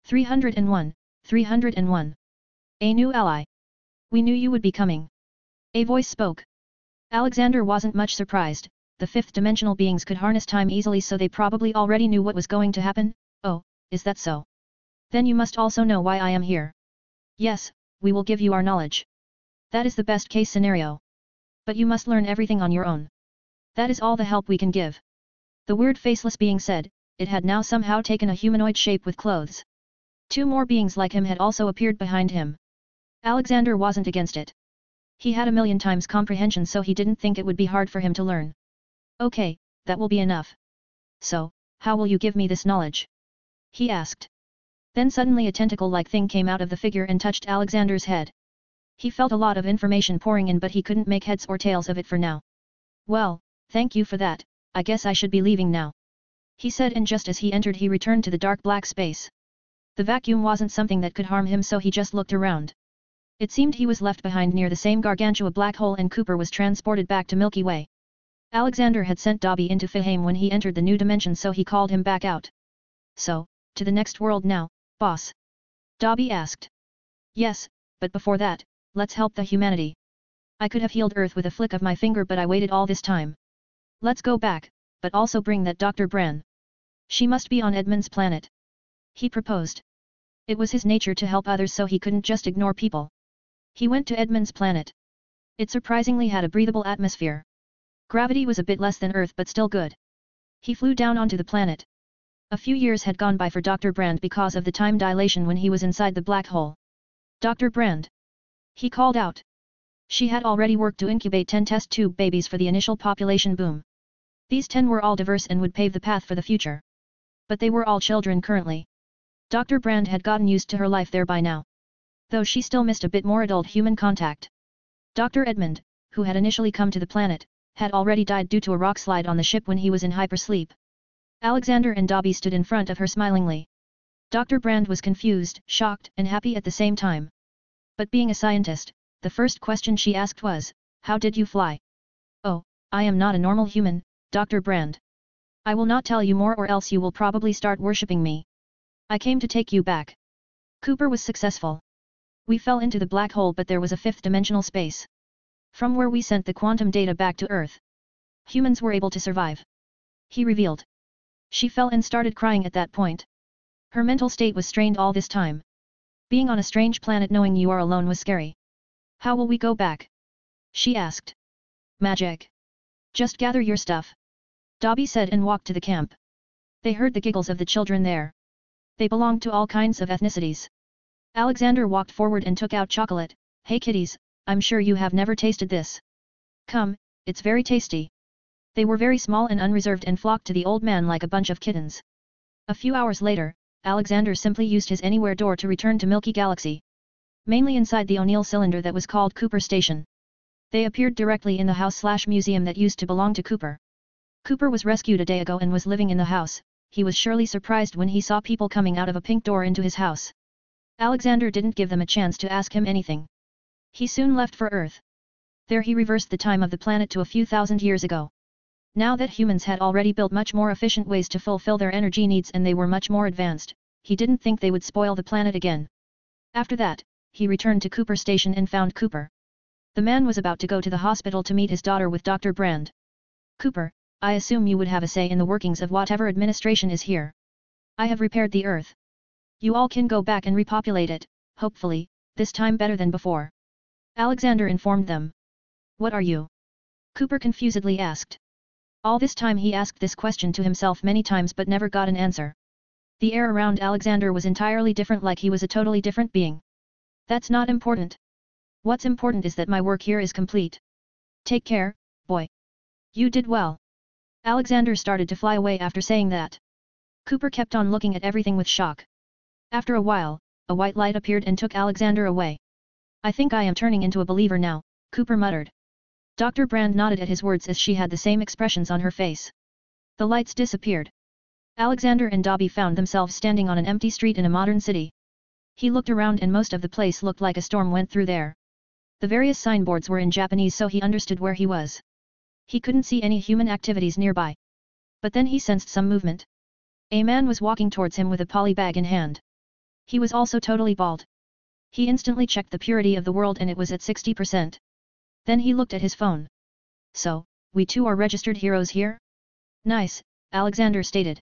301, 301. A new ally. We knew you would be coming. A voice spoke. Alexander wasn't much surprised, the fifth-dimensional beings could harness time easily so they probably already knew what was going to happen. Oh, is that so? Then you must also know why I am here. Yes, we will give you our knowledge. That is the best case scenario. But you must learn everything on your own. That is all the help we can give. The weird faceless being said, it had now somehow taken a humanoid shape with clothes. Two more beings like him had also appeared behind him. Alexander wasn't against it. He had a million times comprehension so he didn't think it would be hard for him to learn. Okay, that will be enough. So, how will you give me this knowledge? He asked. Then suddenly a tentacle-like thing came out of the figure and touched Alexander's head. He felt a lot of information pouring in but he couldn't make heads or tails of it for now. Well, thank you for that, I guess I should be leaving now. He said, and just as he entered he returned to the dark black space. The vacuum wasn't something that could harm him so he just looked around. It seemed he was left behind near the same gargantua black hole and Cooper was transported back to Milky Way. Alexander had sent Dobby into Fahim when he entered the new dimension so he called him back out. So, to the next world now, boss? Dobby asked. Yes, but before that, let's help the humanity. I could have healed Earth with a flick of my finger but I waited all this time. Let's go back, but also bring that Dr. Bran. She must be on Edmund's planet. He proposed. It was his nature to help others so he couldn't just ignore people. He went to Edmund's planet. It surprisingly had a breathable atmosphere. Gravity was a bit less than Earth but still good. He flew down onto the planet. A few years had gone by for Dr. Brand because of the time dilation when he was inside the black hole. Dr. Brand. He called out. She had already worked to incubate 10 test tube babies for the initial population boom. These 10 were all diverse and would pave the path for the future. But they were all children currently. Dr. Brand had gotten used to her life there by now. Though she still missed a bit more adult human contact. Dr. Edmund, who had initially come to the planet, had already died due to a rock slide on the ship when he was in hypersleep. Alexander and Dobby stood in front of her smilingly. Dr. Brand was confused, shocked, and happy at the same time. But being a scientist, the first question she asked was, "How did you fly?" "Oh, I am not a normal human, Dr. Brand. I will not tell you more or else you will probably start worshipping me. I came to take you back." Cooper was successful. We fell into the black hole but there was a fifth-dimensional space. From where we sent the quantum data back to Earth. Humans were able to survive. He revealed. She fell and started crying at that point. Her mental state was strained all this time. Being on a strange planet knowing you are alone was scary. "How will we go back?" she asked. "Magic. Just gather your stuff," Dobby said and walked to the camp. They heard the giggles of the children there. They belonged to all kinds of ethnicities. Alexander walked forward and took out chocolate. "Hey kiddies, I'm sure you have never tasted this. Come, it's very tasty." They were very small and unreserved and flocked to the old man like a bunch of kittens. A few hours later, Alexander simply used his anywhere door to return to Milky Galaxy. Mainly inside the O'Neill cylinder that was called Cooper Station. They appeared directly in the house/museum that used to belong to Cooper. Cooper was rescued a day ago and was living in the house. He was surely surprised when he saw people coming out of a pink door into his house. Alexander didn't give them a chance to ask him anything. He soon left for Earth. There he reversed the time of the planet to a few thousand years ago. Now that humans had already built much more efficient ways to fulfill their energy needs and they were much more advanced, he didn't think they would spoil the planet again. After that, he returned to Cooper Station and found Cooper. The man was about to go to the hospital to meet his daughter with Dr. Brand. "Cooper, I assume you would have a say in the workings of whatever administration is here. I have repaired the Earth. You all can go back and repopulate it, hopefully, this time better than before." Alexander informed them. "What are you?" Cooper confusedly asked. All this time he asked this question to himself many times but never got an answer. The air around Alexander was entirely different, like he was a totally different being. "That's not important. What's important is that my work here is complete. Take care, boy. You did well." Alexander started to fly away after saying that. Cooper kept on looking at everything with shock. After a while, a white light appeared and took Alexander away. "I think I am turning into a believer now," Cooper muttered. Dr. Brand nodded at his words as she had the same expressions on her face. The lights disappeared. Alexander and Dobby found themselves standing on an empty street in a modern city. He looked around and most of the place looked like a storm went through there. The various signboards were in Japanese so he understood where he was. He couldn't see any human activities nearby. But then he sensed some movement. A man was walking towards him with a poly bag in hand. He was also totally bald. He instantly checked the purity of the world and it was at 60%. Then he looked at his phone. So, we too are registered heroes here? Nice, Alexander stated.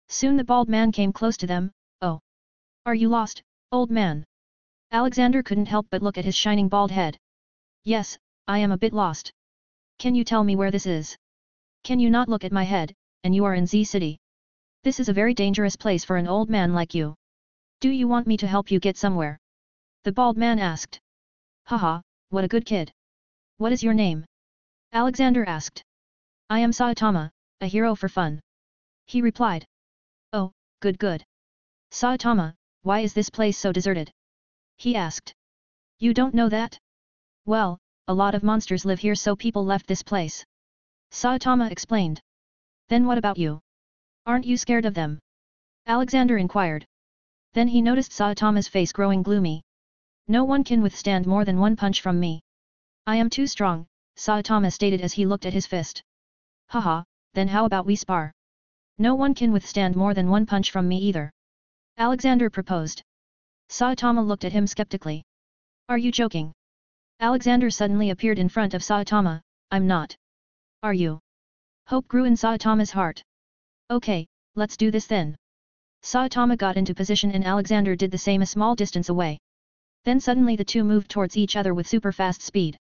Soon the bald man came close to them. Oh. Are you lost, old man? Alexander couldn't help but look at his shining bald head. Yes, I am a bit lost. Can you tell me where this is? Can you not look at my head, and you are in Z City? This is a very dangerous place for an old man like you. Do you want me to help you get somewhere? The bald man asked. Haha, what a good kid. What is your name? Alexander asked. I am Saitama, a hero for fun. He replied. Oh, good. Saitama, why is this place so deserted? He asked. You don't know that? Well, a lot of monsters live here so people left this place. Saitama explained. Then what about you? Aren't you scared of them? Alexander inquired. Then he noticed Saitama's face growing gloomy. No one can withstand more than one punch from me. I am too strong, Saitama stated as he looked at his fist. Haha, then how about we spar? No one can withstand more than one punch from me either. Alexander proposed. Saitama looked at him skeptically. Are you joking? Alexander suddenly appeared in front of Saitama. I'm not. Are you? Hope grew in Saitama's heart. Okay, let's do this then. Saitama got into position and Alexander did the same a small distance away. Then suddenly the two moved towards each other with super fast speed.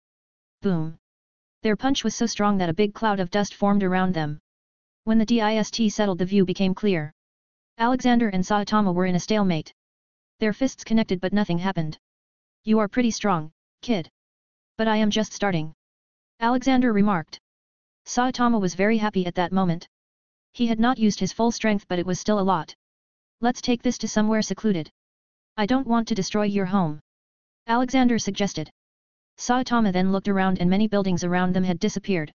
Boom. Their punch was so strong that a big cloud of dust formed around them. When the dist settled, the view became clear. Alexander and Saitama were in a stalemate. Their fists connected but nothing happened. You are pretty strong, kid. But I am just starting. Alexander remarked. Saitama was very happy at that moment. He had not used his full strength but it was still a lot. Let's take this to somewhere secluded. I don't want to destroy your home. Alexander suggested. Saitama then looked around and many buildings around them had disappeared.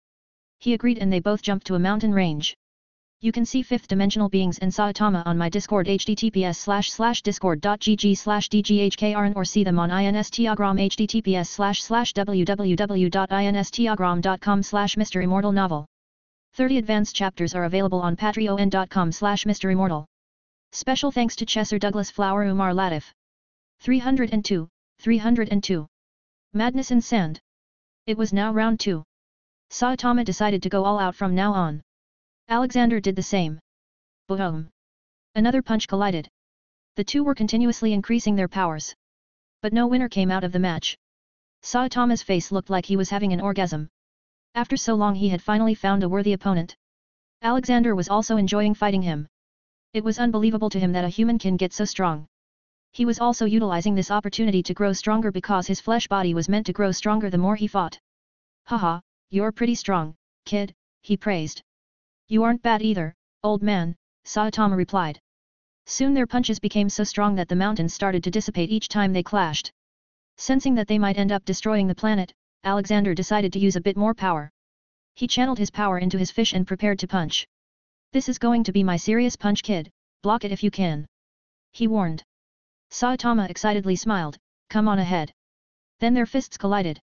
He agreed and they both jumped to a mountain range. You can see fifth dimensional beings and Saitama on my Discord https://discord.gg/dghkrn or see them on Instagram https://www.instagram.com/MisterImmortal novel. 30 advanced chapters are available on patreon.com/MisterImmortal. Special thanks to Chesser Douglas Flower Umar Latif. 302. Madness in Sand. It was now round 2. Saitama decided to go all out from now on. Alexander did the same. Boom! Another punch collided. The two were continuously increasing their powers. But no winner came out of the match. Saitama's face looked like he was having an orgasm. After so long he had finally found a worthy opponent. Alexander was also enjoying fighting him. It was unbelievable to him that a human can get so strong. He was also utilizing this opportunity to grow stronger because his flesh body was meant to grow stronger the more he fought. Haha, you're pretty strong, kid, he praised. You aren't bad either, old man, Saitama replied. Soon their punches became so strong that the mountains started to dissipate each time they clashed. Sensing that they might end up destroying the planet, Alexander decided to use a bit more power. He channeled his power into his fish and prepared to punch. This is going to be my serious punch, kid, block it if you can. He warned. Saitama excitedly smiled, come on ahead. Then their fists collided.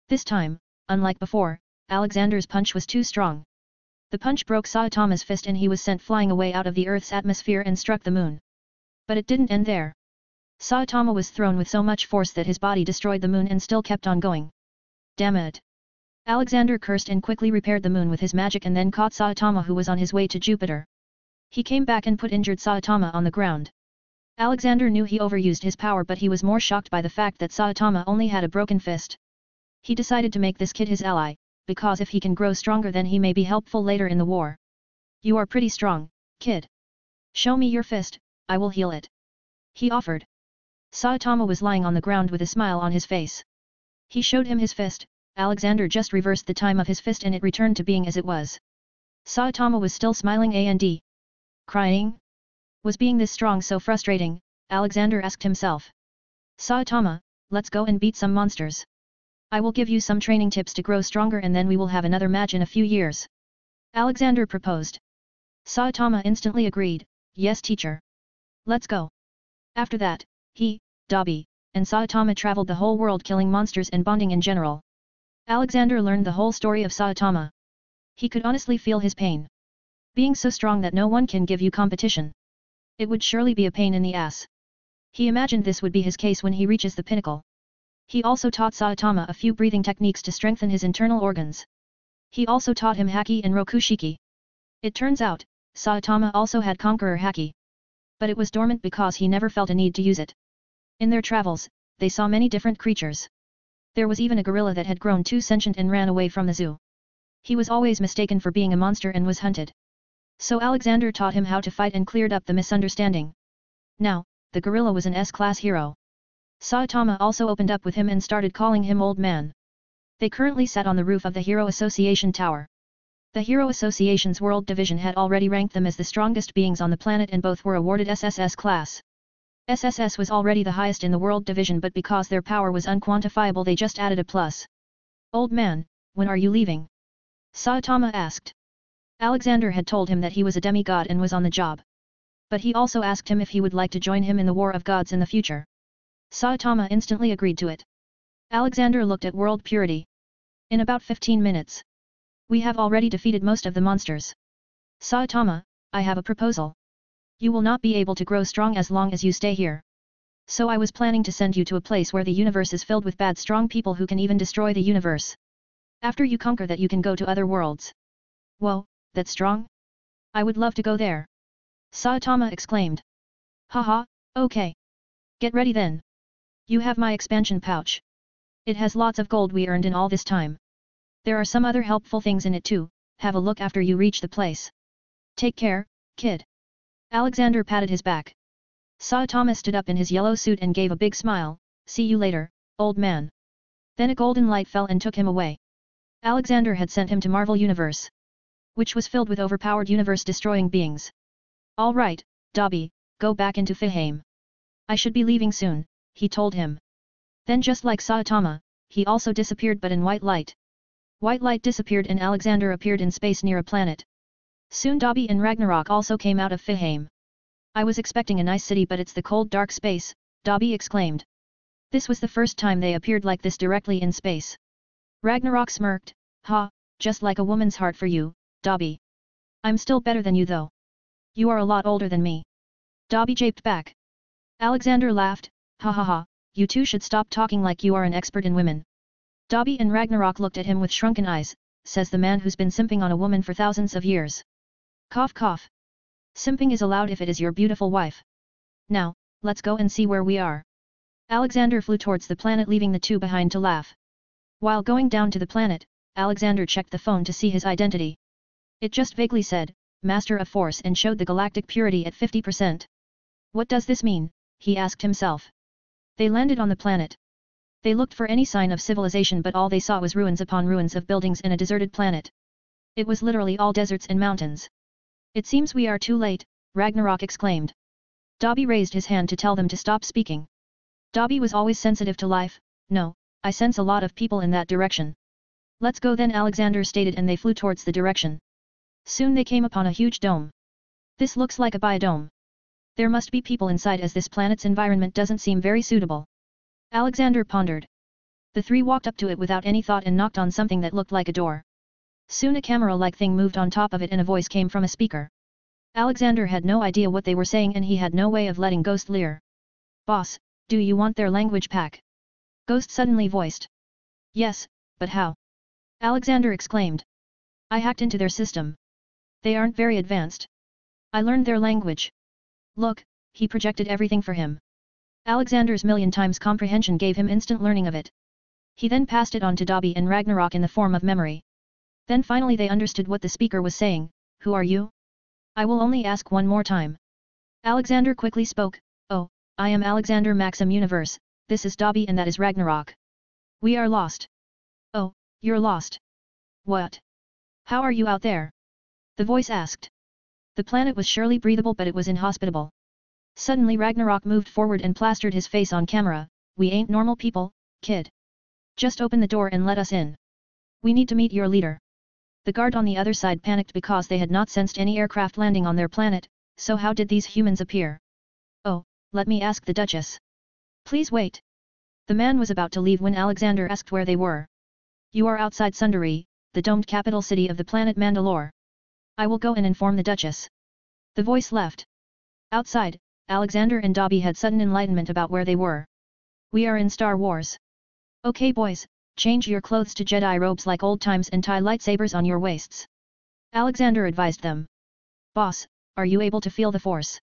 This time, unlike before, Alexander's punch was too strong. The punch broke Saitama's fist and he was sent flying away out of the Earth's atmosphere and struck the moon. But it didn't end there. Saitama was thrown with so much force that his body destroyed the moon and still kept on going. Damn it! Alexander cursed and quickly repaired the moon with his magic and then caught Saitama who was on his way to Jupiter. He came back and put injured Saitama on the ground. Alexander knew he overused his power but he was more shocked by the fact that Saitama only had a broken fist. He decided to make this kid his ally, because if he can grow stronger then he may be helpful later in the war. You are pretty strong, kid. Show me your fist, I will heal it. He offered. Saitama was lying on the ground with a smile on his face. He showed him his fist. Alexander just reversed the time of his fist and it returned to being as it was. Saitama was still smiling and crying? Was being this strong so frustrating? Alexander asked himself. Saitama, let's go and beat some monsters. I will give you some training tips to grow stronger and then we will have another match in a few years. Alexander proposed. Saitama instantly agreed, yes teacher. Let's go. After that, he, Dabi, and Saitama traveled the whole world killing monsters and bonding in general. Alexander learned the whole story of Saitama. He could honestly feel his pain. Being so strong that no one can give you competition. It would surely be a pain in the ass. He imagined this would be his case when he reaches the pinnacle. He also taught Saitama a few breathing techniques to strengthen his internal organs. He also taught him Haki and Rokushiki. It turns out, Saitama also had Conqueror Haki. But it was dormant because he never felt a need to use it. In their travels, they saw many different creatures. There was even a gorilla that had grown too sentient and ran away from the zoo. He was always mistaken for being a monster and was hunted. So Alexander taught him how to fight and cleared up the misunderstanding. Now, the gorilla was an S-class hero. Saitama also opened up with him and started calling him old man. They currently sat on the roof of the Hero Association Tower. The Hero Association's World Division had already ranked them as the strongest beings on the planet and both were awarded SSS class. SSS was already the highest in the World Division but because their power was unquantifiable they just added a plus. Old man, when are you leaving? Saitama asked. Alexander had told him that he was a demigod and was on the job. But he also asked him if he would like to join him in the War of Gods in the future. Saitama instantly agreed to it. Alexander looked at world purity. In about 15 minutes. We have already defeated most of the monsters. Saitama, I have a proposal. You will not be able to grow strong as long as you stay here. So I was planning to send you to a place where the universe is filled with bad strong people who can even destroy the universe. After you conquer that you can go to other worlds. Whoa, that's strong? I would love to go there. Saitama exclaimed. Haha, okay. Get ready then. You have my expansion pouch. It has lots of gold we earned in all this time. There are some other helpful things in it too, have a look after you reach the place. Take care, kid. Alexander patted his back. Saitama stood up in his yellow suit and gave a big smile, see you later, old man. Then a golden light fell and took him away. Alexander had sent him to Marvel Universe, which was filled with overpowered universe-destroying beings. All right, Dobby, go back into Fiheim. I should be leaving soon, he told him. Then just like Saitama, he also disappeared but in white light. White light disappeared and Alexander appeared in space near a planet. Soon Dobby and Ragnarok also came out of Fiheim. I was expecting a nice city but it's the cold dark space, Dobby exclaimed. This was the first time they appeared like this directly in space. Ragnarok smirked, ha, just like a woman's heart for you, Dobby. I'm still better than you though. You are a lot older than me. Dobby japed back. Alexander laughed, ha ha ha, you two should stop talking like you are an expert in women. Dobby and Ragnarok looked at him with shrunken eyes, says the man who's been simping on a woman for thousands of years. Cough cough. Simping is allowed if it is your beautiful wife. Now, let's go and see where we are. Alexander flew towards the planet leaving the two behind to laugh. While going down to the planet, Alexander checked the phone to see his identity. It just vaguely said, Master of Force and showed the galactic purity at 50%. What does this mean, he asked himself. They landed on the planet. They looked for any sign of civilization but all they saw was ruins upon ruins of buildings in a deserted planet. It was literally all deserts and mountains. It seems we are too late, Ragnarok exclaimed. Dobby raised his hand to tell them to stop speaking. Dobby was always sensitive to life, no, I sense a lot of people in that direction. Let's go then Alexander stated and they flew towards the direction. Soon they came upon a huge dome. This looks like a biodome. There must be people inside as this planet's environment doesn't seem very suitable. Alexander pondered. The three walked up to it without any thought and knocked on something that looked like a door. Soon a camera-like thing moved on top of it and a voice came from a speaker. Alexander had no idea what they were saying and he had no way of letting Ghost leer. Boss, do you want their language pack? Ghost suddenly voiced. Yes, but how? Alexander exclaimed. I hacked into their system. They aren't very advanced. I learned their language. Look, he projected everything for him. Alexander's million times comprehension gave him instant learning of it. He then passed it on to Dobby and Ragnarok in the form of memory. Then finally they understood what the speaker was saying, who are you? I will only ask one more time. Alexander quickly spoke, oh, I am Alexander Maxim Universe, this is Dobby and that is Ragnarok. We are lost. Oh, you're lost. What? How are you out there? The voice asked. The planet was surely breathable but it was inhospitable. Suddenly Ragnarok moved forward and plastered his face on camera, we ain't normal people, kid. Just open the door and let us in. We need to meet your leader. The guard on the other side panicked because they had not sensed any aircraft landing on their planet, so how did these humans appear? Oh, let me ask the Duchess. Please wait. The man was about to leave when Alexander asked where they were. You are outside Sundari, the domed capital city of the planet Mandalore. I will go and inform the Duchess. The voice left. Outside, Alexander and Dobby had sudden enlightenment about where they were. We are in Star Wars. Okay boys, change your clothes to Jedi robes like old times and tie lightsabers on your waists. Alexander advised them. Boss, are you able to feel the Force?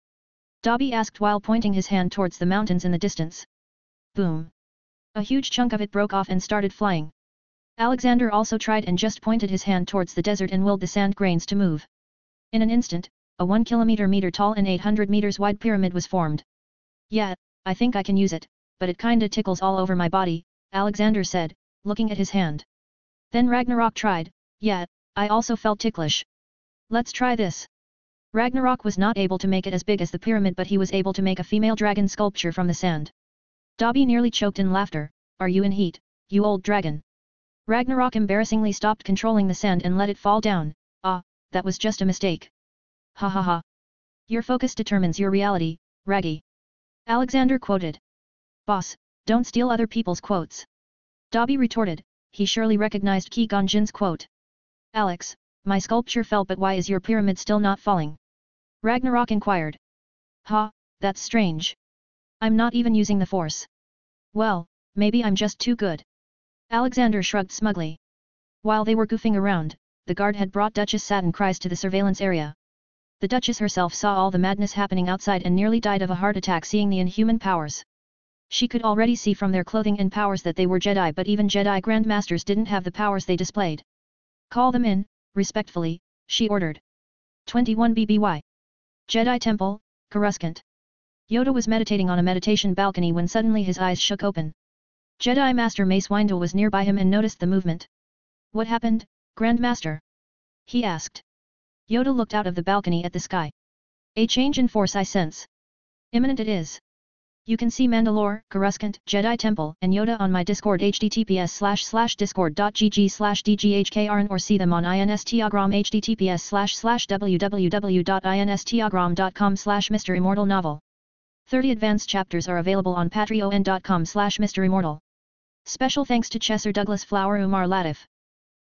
Dobby asked while pointing his hand towards the mountains in the distance. Boom. A huge chunk of it broke off and started flying. Alexander also tried and just pointed his hand towards the desert and willed the sand grains to move. In an instant, a 1 kilometer tall and 800 meters wide pyramid was formed. Yeah, I think I can use it, but it kinda tickles all over my body, Alexander said, looking at his hand. Then Ragnarok tried, yeah, I also felt ticklish. Let's try this. Ragnarok was not able to make it as big as the pyramid, but he was able to make a female dragon sculpture from the sand. Dobby nearly choked in laughter. Are you in heat, you old dragon? Ragnarok embarrassingly stopped controlling the sand and let it fall down. Ah, that was just a mistake. Ha ha ha. Your focus determines your reality, Raggy. Alexander quoted. Boss, don't steal other people's quotes. Dobby retorted. He surely recognized Qui-Gon Jinn's quote. Alex, my sculpture fell, but why is your pyramid still not falling? Ragnarok inquired. Ha, that's strange. I'm not even using the Force. Well, maybe I'm just too good. Alexander shrugged smugly. While they were goofing around, the guard had brought Duchess Satin Kryze to the surveillance area. The Duchess herself saw all the madness happening outside and nearly died of a heart attack seeing the inhuman powers. She could already see from their clothing and powers that they were Jedi, but even Jedi Grandmasters didn't have the powers they displayed. Call them in, respectfully, she ordered. 21 BBY. Jedi Temple, Coruscant. Yoda was meditating on a meditation balcony when suddenly his eyes shook open. Jedi Master Mace Windu was nearby him and noticed the movement. What happened, Grandmaster? He asked. Yoda looked out of the balcony at the sky. A change in force I sense. Imminent it is. You can see Mandalore, Coruscant, Jedi Temple, and Yoda on my Discord https://discord.gg/dghkrn or see them on Instagram https://www.instagram.com/MisterImmortal novel. 30 advanced chapters are available on patreon.com/MisterImmortal. Special thanks to Chesser Douglas Flower Umar Latif.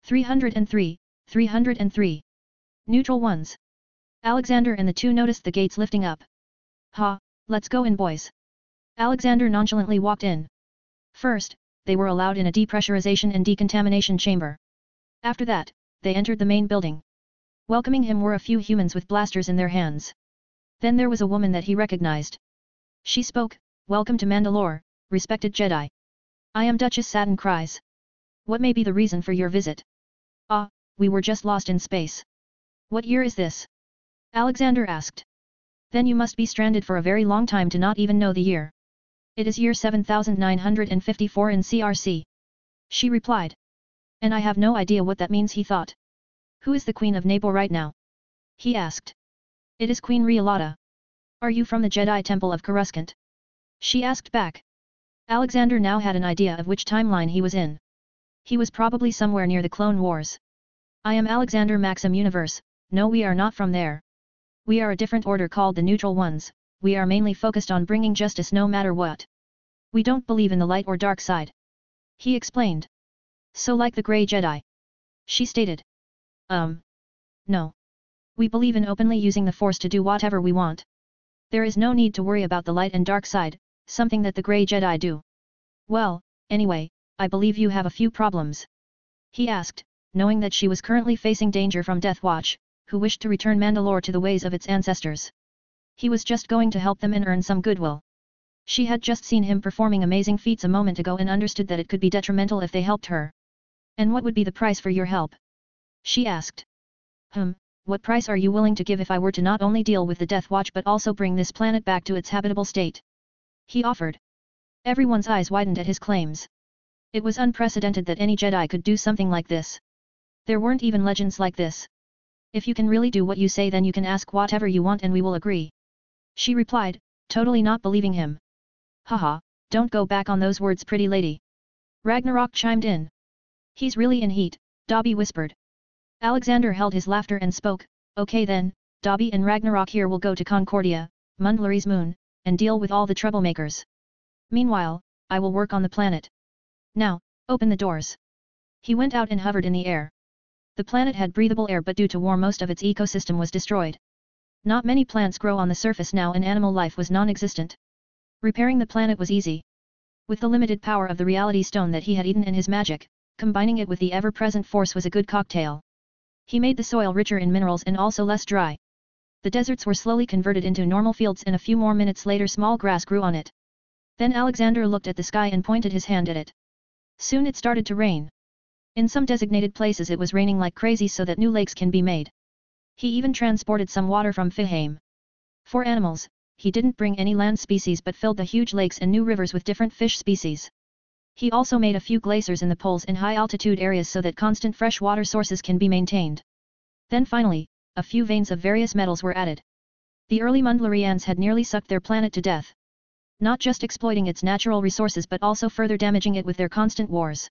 303. Neutral ones. Alexander and the two noticed the gates lifting up. Ha, let's go in boys. Alexander nonchalantly walked in. First, they were allowed in a depressurization and decontamination chamber. After that, they entered the main building. Welcoming him were a few humans with blasters in their hands. Then there was a woman that he recognized. She spoke, "Welcome to Mandalore, respected Jedi. I am Duchess Satin Kryze. What may be the reason for your visit?" "Ah, we were just lost in space." "What year is this?" Alexander asked. "Then you must be stranded for a very long time to not even know the year." "It is year 7954 in CRC. She replied. "And I have no idea what that means," he thought. "Who is the Queen of Naples right now?" he asked. "It is Queen Riolata. Are you from the Jedi Temple of Coruscant?" she asked back. Alexander now had an idea of which timeline he was in. He was probably somewhere near the Clone Wars. "I am Alexander Maxim Universe. No, we are not from there. We are a different order called the Neutral Ones. We are mainly focused on bringing justice no matter what. We don't believe in the light or dark side," he explained. "So like the Grey Jedi?" she stated. No. We believe in openly using the Force to do whatever we want. There is no need to worry about the light and dark side, something that the Grey Jedi do." "Well, anyway, I believe you have a few problems," he asked, knowing that she was currently facing danger from Death Watch, who wished to return Mandalore to the ways of its ancestors. He was just going to help them and earn some goodwill. She had just seen him performing amazing feats a moment ago and understood that it could be detrimental if they helped her. "And what would be the price for your help?" she asked. What price are you willing to give if I were to not only deal with the Death Watch but also bring this planet back to its habitable state?" he offered. Everyone's eyes widened at his claims. It was unprecedented that any Jedi could do something like this. There weren't even legends like this. "If you can really do what you say, then you can ask whatever you want and we will agree," she replied, totally not believing him. "Haha, don't go back on those words, pretty lady." Ragnarok chimed in. "He's really in heat," Dobby whispered. Alexander held his laughter and spoke, "Okay then, Dobby and Ragnarok here will go to Concordia, Mundlary's moon, and deal with all the troublemakers. Meanwhile, I will work on the planet. Now, open the doors." He went out and hovered in the air. The planet had breathable air, but due to war most of its ecosystem was destroyed. Not many plants grow on the surface now and animal life was non-existent. Repairing the planet was easy. With the limited power of the reality stone that he had eaten in his magic, combining it with the ever-present force was a good cocktail. He made the soil richer in minerals and also less dry. The deserts were slowly converted into normal fields and a few more minutes later small grass grew on it. Then Alexander looked at the sky and pointed his hand at it. Soon it started to rain. In some designated places it was raining like crazy so that new lakes can be made. He even transported some water from Fihaim. For animals, he didn't bring any land species but filled the huge lakes and new rivers with different fish species. He also made a few glaciers in the poles in high-altitude areas so that constant fresh water sources can be maintained. Then finally, a few veins of various metals were added. The early Mundlarians had nearly sucked their planet to death. Not just exploiting its natural resources but also further damaging it with their constant wars.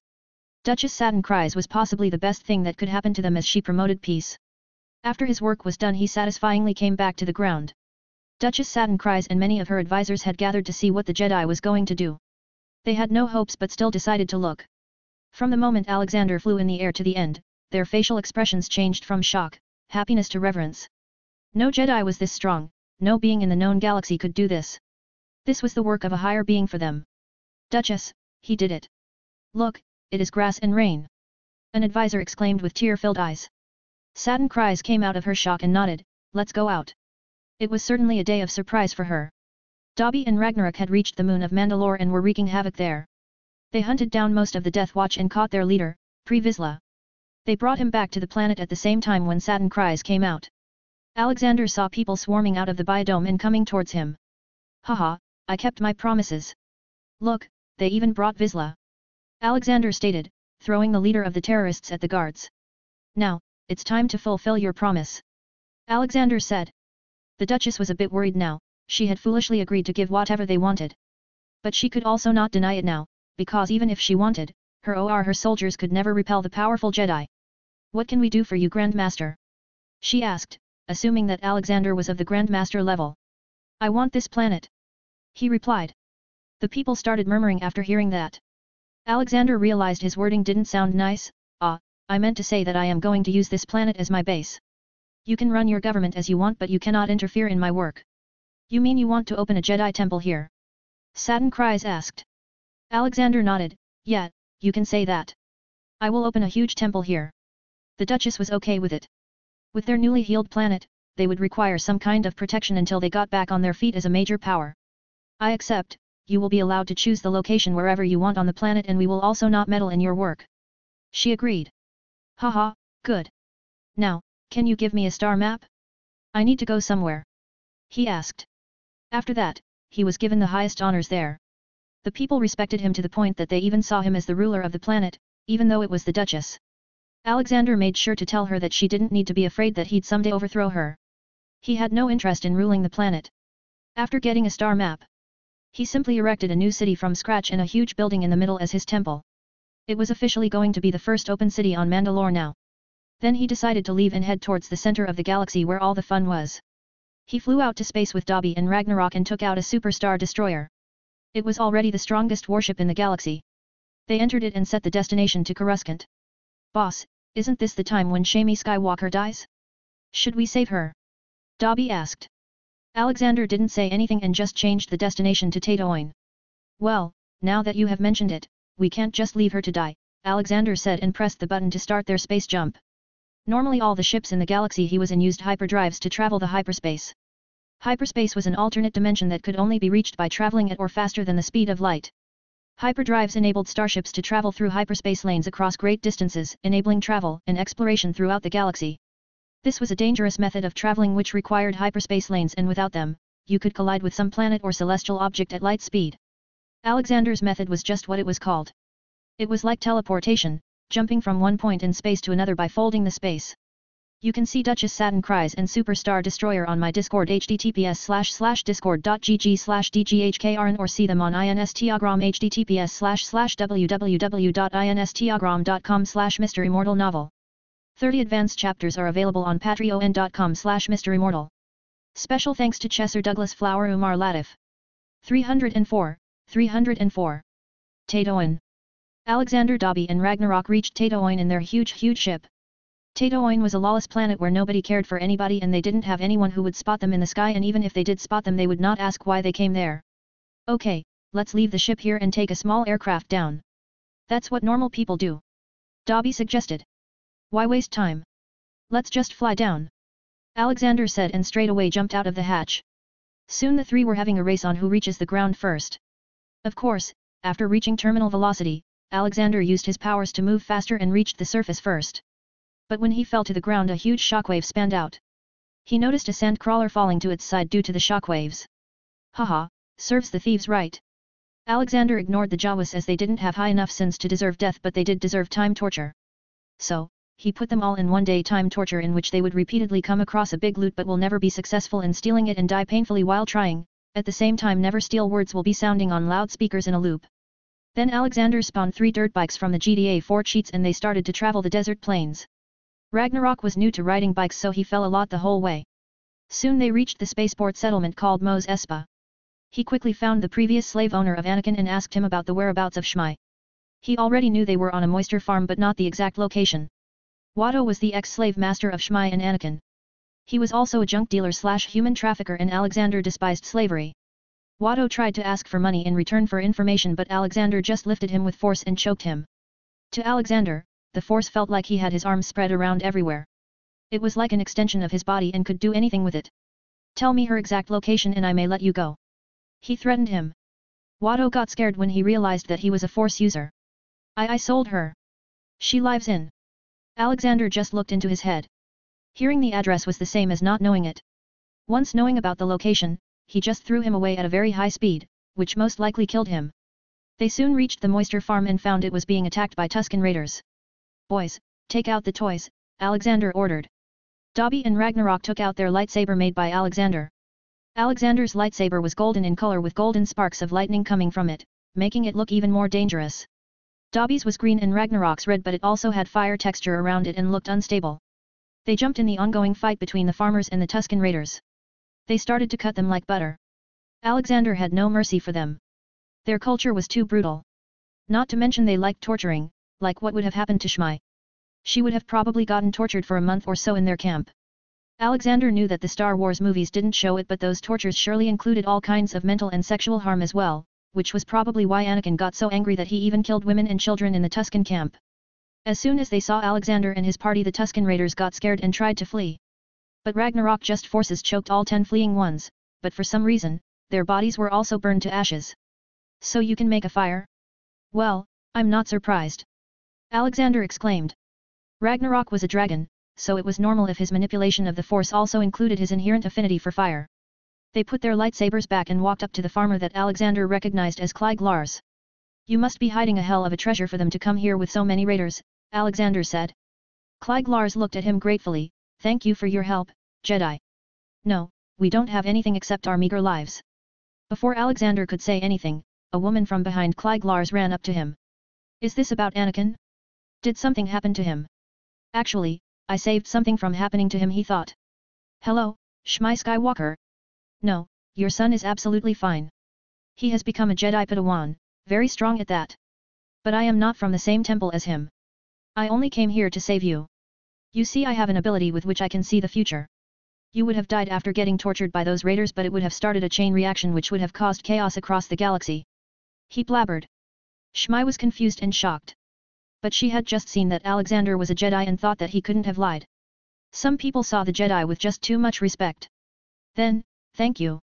Duchess Satin Cries was possibly the best thing that could happen to them as she promoted peace. After his work was done he satisfyingly came back to the ground. Duchess Satin Cries and many of her advisors had gathered to see what the Jedi was going to do. They had no hopes but still decided to look. From the moment Alexander flew in the air to the end, their facial expressions changed from shock, happiness to reverence. No Jedi was this strong, no being in the known galaxy could do this. This was the work of a higher being for them. Duchess, he did it. Look, it is grass and rain. An advisor exclaimed with tear-filled eyes. Satin Cries came out of her shock and nodded, let's go out. It was certainly a day of surprise for her. Dobby and Ragnarok had reached the moon of Mandalore and were wreaking havoc there. They hunted down most of the Death Watch and caught their leader, Pre Vizsla. They brought him back to the planet at the same time when Satin Cries came out. Alexander saw people swarming out of the biodome and coming towards him. Haha, I kept my promises. Look, they even brought Vizsla. Alexander stated, throwing the leader of the terrorists at the guards. Now, it's time to fulfill your promise. Alexander said. The Duchess was a bit worried now, she had foolishly agreed to give whatever they wanted. But she could also not deny it now, because even if she wanted, her soldiers could never repel the powerful Jedi. What can we do for you Grand Master? She asked, assuming that Alexander was of the Grand Master level. I want this planet. He replied. The people started murmuring after hearing that. Alexander realized his wording didn't sound nice. I meant to say that I am going to use this planet as my base. You can run your government as you want but you cannot interfere in my work. You mean you want to open a Jedi temple here? Satin Cries asked. Alexander nodded, yeah, you can say that. I will open a huge temple here. The Duchess was okay with it. With their newly healed planet, they would require some kind of protection until they got back on their feet as a major power. I accept, you will be allowed to choose the location wherever you want on the planet and we will also not meddle in your work. She agreed. Haha, good. Now, can you give me a star map? I need to go somewhere. He asked. After that, he was given the highest honors there. The people respected him to the point that they even saw him as the ruler of the planet, even though it was the Duchess. Alexander made sure to tell her that she didn't need to be afraid that he'd someday overthrow her. He had no interest in ruling the planet. After getting a star map, he simply erected a new city from scratch and a huge building in the middle as his temple. It was officially going to be the first open city on Mandalore now. Then he decided to leave and head towards the center of the galaxy where all the fun was. He flew out to space with Dobby and Ragnarok and took out a superstar destroyer. It was already the strongest warship in the galaxy. They entered it and set the destination to Coruscant. Boss, isn't this the time when Shami Skywalker dies? Should we save her? Dobby asked. Alexander didn't say anything and just changed the destination to Tatooine. Well, now that you have mentioned it, we can't just leave her to die, Alexander said and pressed the button to start their space jump. Normally all the ships in the galaxy he was in used hyperdrives to travel the hyperspace. Hyperspace was an alternate dimension that could only be reached by traveling at or faster than the speed of light. Hyperdrives enabled starships to travel through hyperspace lanes across great distances, enabling travel and exploration throughout the galaxy. This was a dangerous method of traveling which required hyperspace lanes and without them, you could collide with some planet or celestial object at light speed. Alexander's method was just what it was called. It was like teleportation, jumping from one point in space to another by folding the space. You can see Duchess Satin Cries and Superstar Destroyer on my Discord https://discord.gg/dghkrn or see them on Instagram https://www.instagram.com/MisterImmortal. 30 advanced chapters are available on patreon.com/MisterImmortal. Special thanks to Chesser Douglas Flower Umar Latif. 304. Tatooine. Alexander Dobby and Ragnarok reached Tatooine in their huge ship. Tatooine was a lawless planet where nobody cared for anybody and they didn't have anyone who would spot them in the sky, and even if they did spot them they would not ask why they came there. Okay, let's leave the ship here and take a small aircraft down. That's what normal people do. Dobby suggested. Why waste time? Let's just fly down. Alexander said and straight away jumped out of the hatch. Soon the three were having a race on who reaches the ground first. Of course, after reaching terminal velocity, Alexander used his powers to move faster and reached the surface first. But when he fell to the ground a huge shockwave spanned out. He noticed a sandcrawler falling to its side due to the shockwaves. Haha, serves the thieves right. Alexander ignored the Jawas as they didn't have high enough sins to deserve death, but they did deserve time torture. So, he put them all in one-day time torture in which they would repeatedly come across a big loot but will never be successful in stealing it and die painfully while trying. At the same time never steal words will be sounding on loudspeakers in a loop. Then Alexander spawned 3 dirt bikes from the GTA 4 cheats and they started to travel the desert plains. Ragnarok was new to riding bikes so he fell a lot the whole way. Soon they reached the spaceport settlement called Mos Espa. He quickly found the previous slave owner of Anakin and asked him about the whereabouts of Shmai. He already knew they were on a moisture farm but not the exact location. Watto was the ex-slave master of Shmai and Anakin. He was also a junk dealer / human trafficker and Alexander despised slavery. Watto tried to ask for money in return for information but Alexander just lifted him with force and choked him. To Alexander, the force felt like he had his arms spread around everywhere. It was like an extension of his body and could do anything with it. Tell me her exact location and I may let you go. He threatened him. Watto got scared when he realized that he was a force user. I sold her. She lives in. Alexander just looked into his head. Hearing the address was the same as not knowing it. Once knowing about the location, he just threw him away at a very high speed, which most likely killed him. They soon reached the moisture farm and found it was being attacked by Tusken raiders. Boys, take out the toys, Alexander ordered. Dobby and Ragnarok took out their lightsaber made by Alexander. Alexander's lightsaber was golden in color with golden sparks of lightning coming from it, making it look even more dangerous. Dobby's was green and Ragnarok's red, but it also had fire texture around it and looked unstable. They jumped in the ongoing fight between the farmers and the Tusken raiders. They started to cut them like butter. Alexander had no mercy for them. Their culture was too brutal. Not to mention they liked torturing, like what would have happened to Shmai. She would have probably gotten tortured for a month or so in their camp. Alexander knew that the Star Wars movies didn't show it, but those tortures surely included all kinds of mental and sexual harm as well, which was probably why Anakin got so angry that he even killed women and children in the Tusken camp. As soon as they saw Alexander and his party, the Tusken raiders got scared and tried to flee. But Ragnarok just forces choked all 10 fleeing ones, but for some reason, their bodies were also burned to ashes. So you can make a fire? Well, I'm not surprised. Alexander exclaimed. Ragnarok was a dragon, so it was normal if his manipulation of the Force also included his inherent affinity for fire. They put their lightsabers back and walked up to the farmer that Alexander recognized as Cliegg Lars. You must be hiding a hell of a treasure for them to come here with so many raiders, Alexander said. Cliegg Lars looked at him gratefully. Thank you for your help, Jedi. No, we don't have anything except our meager lives. Before Alexander could say anything, a woman from behind Cliegg Lars ran up to him. Is this about Anakin? Did something happen to him? Actually, I saved something from happening to him, he thought. Hello, Shmai Skywalker. No, your son is absolutely fine. He has become a Jedi Padawan, very strong at that. But I am not from the same temple as him. I only came here to save you. You see, I have an ability with which I can see the future. You would have died after getting tortured by those raiders, but it would have started a chain reaction which would have caused chaos across the galaxy. He blabbered. Shmai was confused and shocked. But she had just seen that Alexander was a Jedi and thought that he couldn't have lied. Some people saw the Jedi with just too much respect. Then, thank you.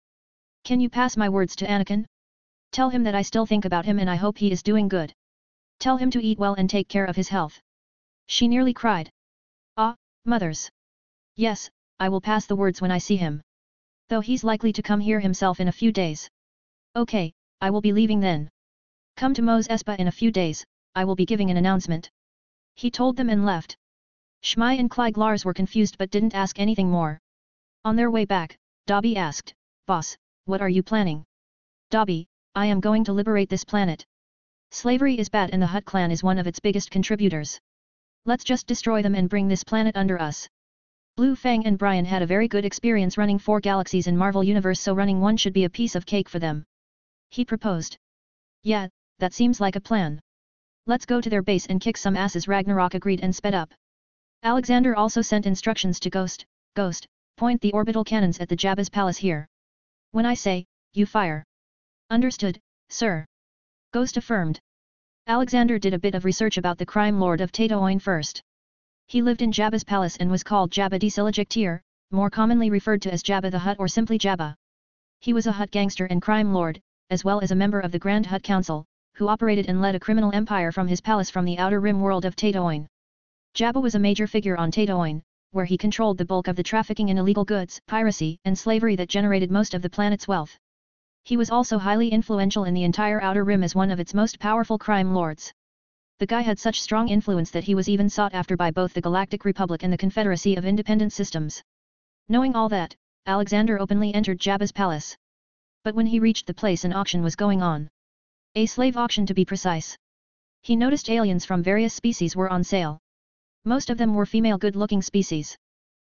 Can you pass my words to Anakin? Tell him that I still think about him and I hope he is doing good. Tell him to eat well and take care of his health. She nearly cried. Ah, mothers. Yes, I will pass the words when I see him. Though he's likely to come here himself in a few days. Okay, I will be leaving then. Come to Mos Espa in a few days, I will be giving an announcement. He told them and left. Shmai and Cliegg Lars were confused but didn't ask anything more. On their way back, Dobby asked, Boss, what are you planning? Dobby, I am going to liberate this planet. Slavery is bad and the Hutt clan is one of its biggest contributors. Let's just destroy them and bring this planet under us. Blue Fang and Brian had a very good experience running 4 galaxies in Marvel Universe, so running one should be a piece of cake for them. He proposed. Yeah, that seems like a plan. Let's go to their base and kick some asses. Ragnarok agreed and sped up. Alexander also sent instructions to Ghost, point the orbital cannons at the Jabba's palace here. When I say, you fire. Understood, sir. Ghost affirmed. Alexander did a bit of research about the crime lord of Tatooine first. He lived in Jabba's palace and was called Jabba the Selector, more commonly referred to as Jabba the Hutt or simply Jabba. He was a Hutt gangster and crime lord, as well as a member of the Grand Hutt Council, who operated and led a criminal empire from his palace from the outer rim world of Tatooine. Jabba was a major figure on Tatooine, where he controlled the bulk of the trafficking in illegal goods, piracy, and slavery that generated most of the planet's wealth. He was also highly influential in the entire Outer Rim as one of its most powerful crime lords. The guy had such strong influence that he was even sought after by both the Galactic Republic and the Confederacy of Independent Systems. Knowing all that, Alexander openly entered Jabba's palace. But when he reached the place, an auction was going on. A slave auction to be precise. He noticed aliens from various species were on sale. Most of them were female good-looking species.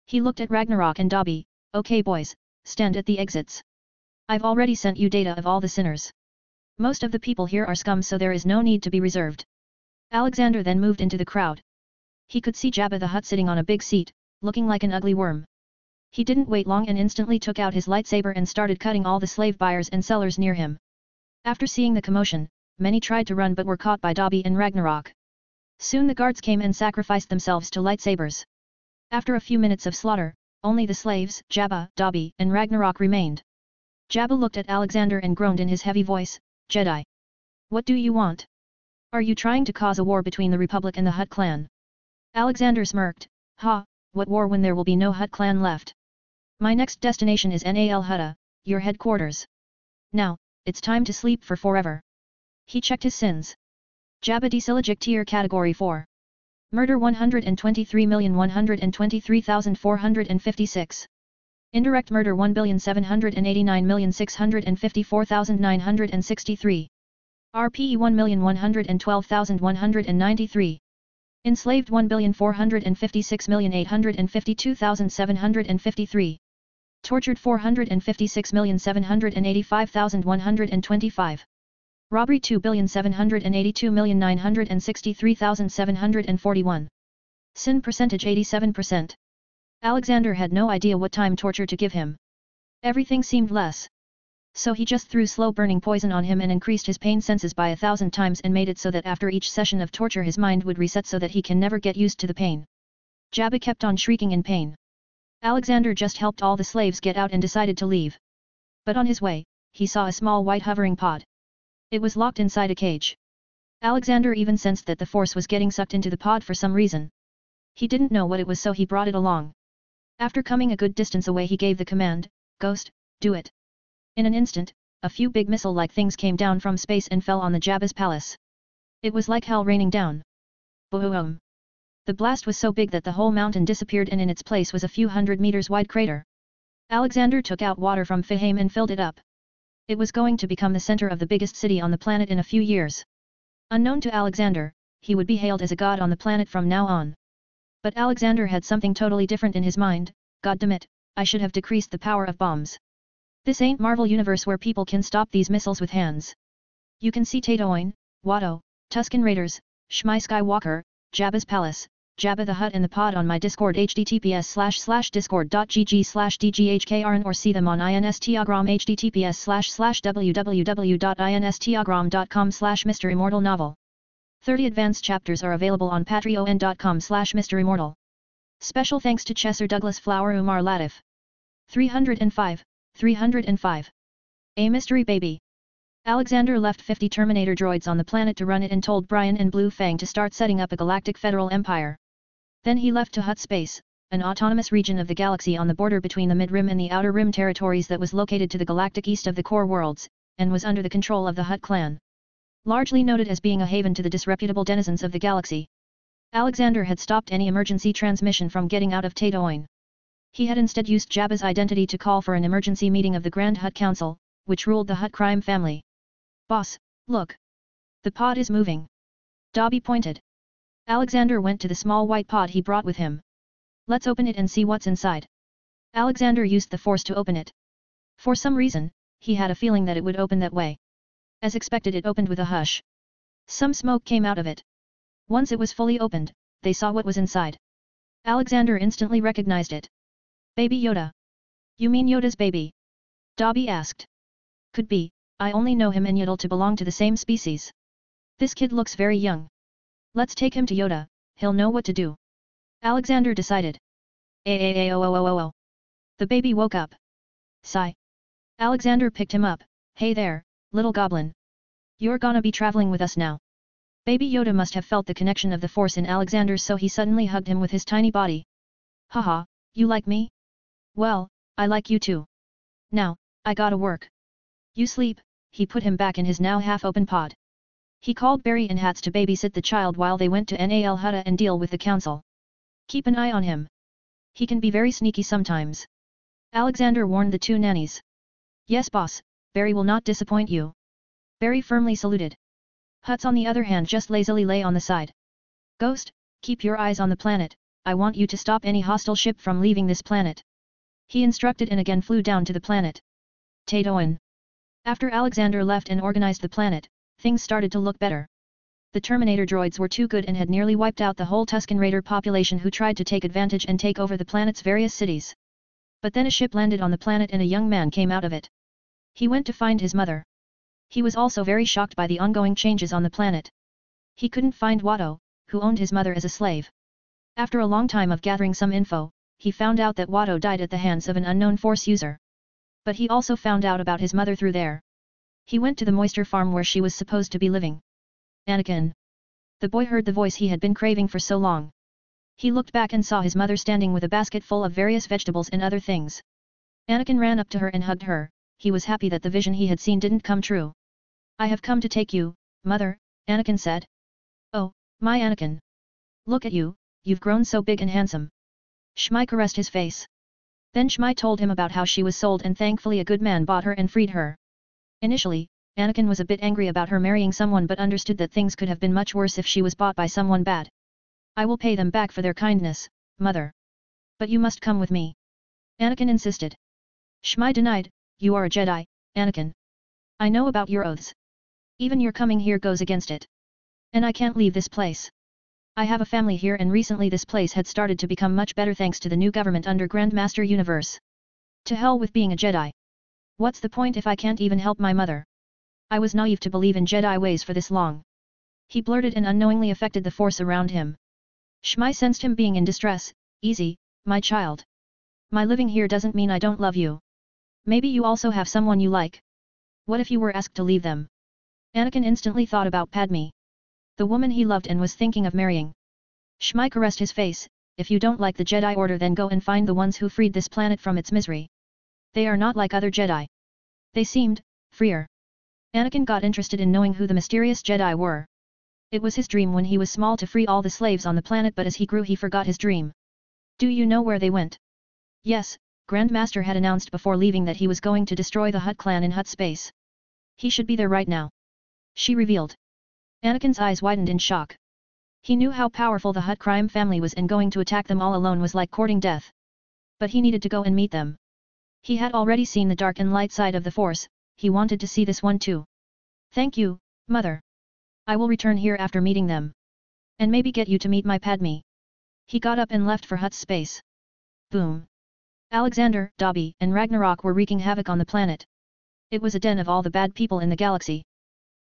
He looked at Ragnarok and Dobby. Okay boys, stand at the exits. I've already sent you data of all the sinners. Most of the people here are scum, so there is no need to be reserved. Alexander then moved into the crowd. He could see Jabba the Hutt sitting on a big seat, looking like an ugly worm. He didn't wait long and instantly took out his lightsaber and started cutting all the slave buyers and sellers near him. After seeing the commotion, many tried to run but were caught by Dobby and Ragnarok. Soon the guards came and sacrificed themselves to lightsabers. After a few minutes of slaughter, only the slaves, Jabba, Dobby, and Ragnarok remained. Jabba looked at Alexander and groaned in his heavy voice, Jedi. What do you want? Are you trying to cause a war between the Republic and the Hutt clan? Alexander smirked, Ha, what war when there will be no Hutt clan left? My next destination is Nal Hutta, your headquarters. Now, it's time to sleep for forever. He checked his sins. Jabba the Selector Category 4. Murder 123,123,456. Indirect murder 1,789,654,963. RPE 1,112,193. Enslaved 1,456,852,753. Tortured 456,785,125. Robbery 2,782,963,741. Sin percentage 87%. Alexander had no idea what time torture to give him. Everything seemed less. So he just threw slow-burning poison on him and increased his pain senses by 1,000 times and made it so that after each session of torture his mind would reset so that he can never get used to the pain. Jabba kept on shrieking in pain. Alexander just helped all the slaves get out and decided to leave. But on his way, he saw a small white hovering pod. It was locked inside a cage. Alexander even sensed that the force was getting sucked into the pod for some reason. He didn't know what it was, so he brought it along. After coming a good distance away, he gave the command, Ghost, do it. In an instant, a few big missile-like things came down from space and fell on the Jabba's palace. It was like hell raining down. Boom! The blast was so big that the whole mountain disappeared and in its place was a few 100 meters wide crater. Alexander took out water from Fahim and filled it up. It was going to become the center of the biggest city on the planet in a few years. Unknown to Alexander, he would be hailed as a god on the planet from now on. But Alexander had something totally different in his mind. Goddammit, I should have decreased the power of bombs. This ain't Marvel Universe where people can stop these missiles with hands. You can see Tatooine, Watto, Tusken Raiders, Shmi Skywalker, Jabba's Palace, Jabba the Hutt and the pod on my Discord https://discord.gg/dghkrn or see them on Instagram https://www.instagram.com/MisterImmortal novel. 30 advanced chapters are available on patreon.com/MisterImmortal. Special thanks to Chesser Douglas Flower Umar Latif. 305. A mystery baby. Alexander left 50 Terminator droids on the planet to run it and told Brian and Blue Fang to start setting up a galactic federal empire. Then he left to Hutt Space, an autonomous region of the galaxy on the border between the Mid-Rim and the Outer Rim territories that was located to the galactic east of the core worlds, and was under the control of the Hutt clan. Largely noted as being a haven to the disreputable denizens of the galaxy. Alexander had stopped any emergency transmission from getting out of Tatooine. He had instead used Jabba's identity to call for an emergency meeting of the Grand Hutt Council, which ruled the Hutt crime family. Boss, look. The pod is moving. Dobby pointed. Alexander went to the small white pod he brought with him. Let's open it and see what's inside. Alexander used the force to open it. For some reason, he had a feeling that it would open that way. As expected, it opened with a hush. Some smoke came out of it. Once it was fully opened, they saw what was inside. Alexander instantly recognized it. Baby Yoda. You mean Yoda's baby? Dobby asked. Could be, I only know him and Yoda to belong to the same species. This kid looks very young. Let's take him to Yoda, he'll know what to do. Alexander decided. Oh. The baby woke up. Sigh. Alexander picked him up. Hey there, little goblin. You're gonna be traveling with us now. Baby Yoda must have felt the connection of the Force in Alexander, so he suddenly hugged him with his tiny body. Haha, you like me? Well, I like you too. Now, I gotta work. You sleep. He put him back in his now half-open pod. He called Barry and Hats to babysit the child while they went to Nal Hutta and deal with the council. Keep an eye on him. He can be very sneaky sometimes. Alexander warned the two nannies. Yes boss, Barry will not disappoint you. Barry firmly saluted. Hutz on the other hand just lazily lay on the side. Ghost, keep your eyes on the planet, I want you to stop any hostile ship from leaving this planet. He instructed and again flew down to the planet. Tatoan. After Alexander left and organized the planet, things started to look better. The Terminator droids were too good and had nearly wiped out the whole Tusken Raider population who tried to take advantage and take over the planet's various cities. But then a ship landed on the planet and a young man came out of it. He went to find his mother. He was also very shocked by the ongoing changes on the planet. He couldn't find Watto, who owned his mother as a slave. After a long time of gathering some info, he found out that Watto died at the hands of an unknown Force user. But he also found out about his mother through there. He went to the moisture farm where she was supposed to be living. Anakin. The boy heard the voice he had been craving for so long. He looked back and saw his mother standing with a basket full of various vegetables and other things. Anakin ran up to her and hugged her. He was happy that the vision he had seen didn't come true. I have come to take you, mother, Anakin said. Oh, my Anakin. Look at you, you've grown so big and handsome. Shmi caressed his face. Then Shmi told him about how she was sold and thankfully a good man bought her and freed her. Initially, Anakin was a bit angry about her marrying someone but understood that things could have been much worse if she was bought by someone bad. I will pay them back for their kindness, mother. But you must come with me. Anakin insisted. Shmi denied, you are a Jedi, Anakin. I know about your oaths. Even your coming here goes against it. And I can't leave this place. I have a family here and recently this place had started to become much better thanks to the new government under Master Universe. To hell with being a Jedi. What's the point if I can't even help my mother? I was naive to believe in Jedi ways for this long. He blurted and unknowingly affected the Force around him. Shmi sensed him being in distress. Easy, my child. My living here doesn't mean I don't love you. Maybe you also have someone you like. What if you were asked to leave them? Anakin instantly thought about Padme. The woman he loved and was thinking of marrying. Shmi caressed his face. If you don't like the Jedi Order then go and find the ones who freed this planet from its misery. They are not like other Jedi. They seemed freer. Anakin got interested in knowing who the mysterious Jedi were. It was his dream when he was small to free all the slaves on the planet, but as he grew he forgot his dream. Do you know where they went? Yes, Grandmaster had announced before leaving that he was going to destroy the Hutt clan in Hutt space. He should be there right now. She revealed. Anakin's eyes widened in shock. He knew how powerful the Hutt crime family was and going to attack them all alone was like courting death. But he needed to go and meet them. He had already seen the dark and light side of the Force, he wanted to see this one too. Thank you, mother. I will return here after meeting them. And maybe get you to meet my Padme. He got up and left for Hutt's space. Boom. Alexander, Dobby, and Ragnarok were wreaking havoc on the planet. It was a den of all the bad people in the galaxy.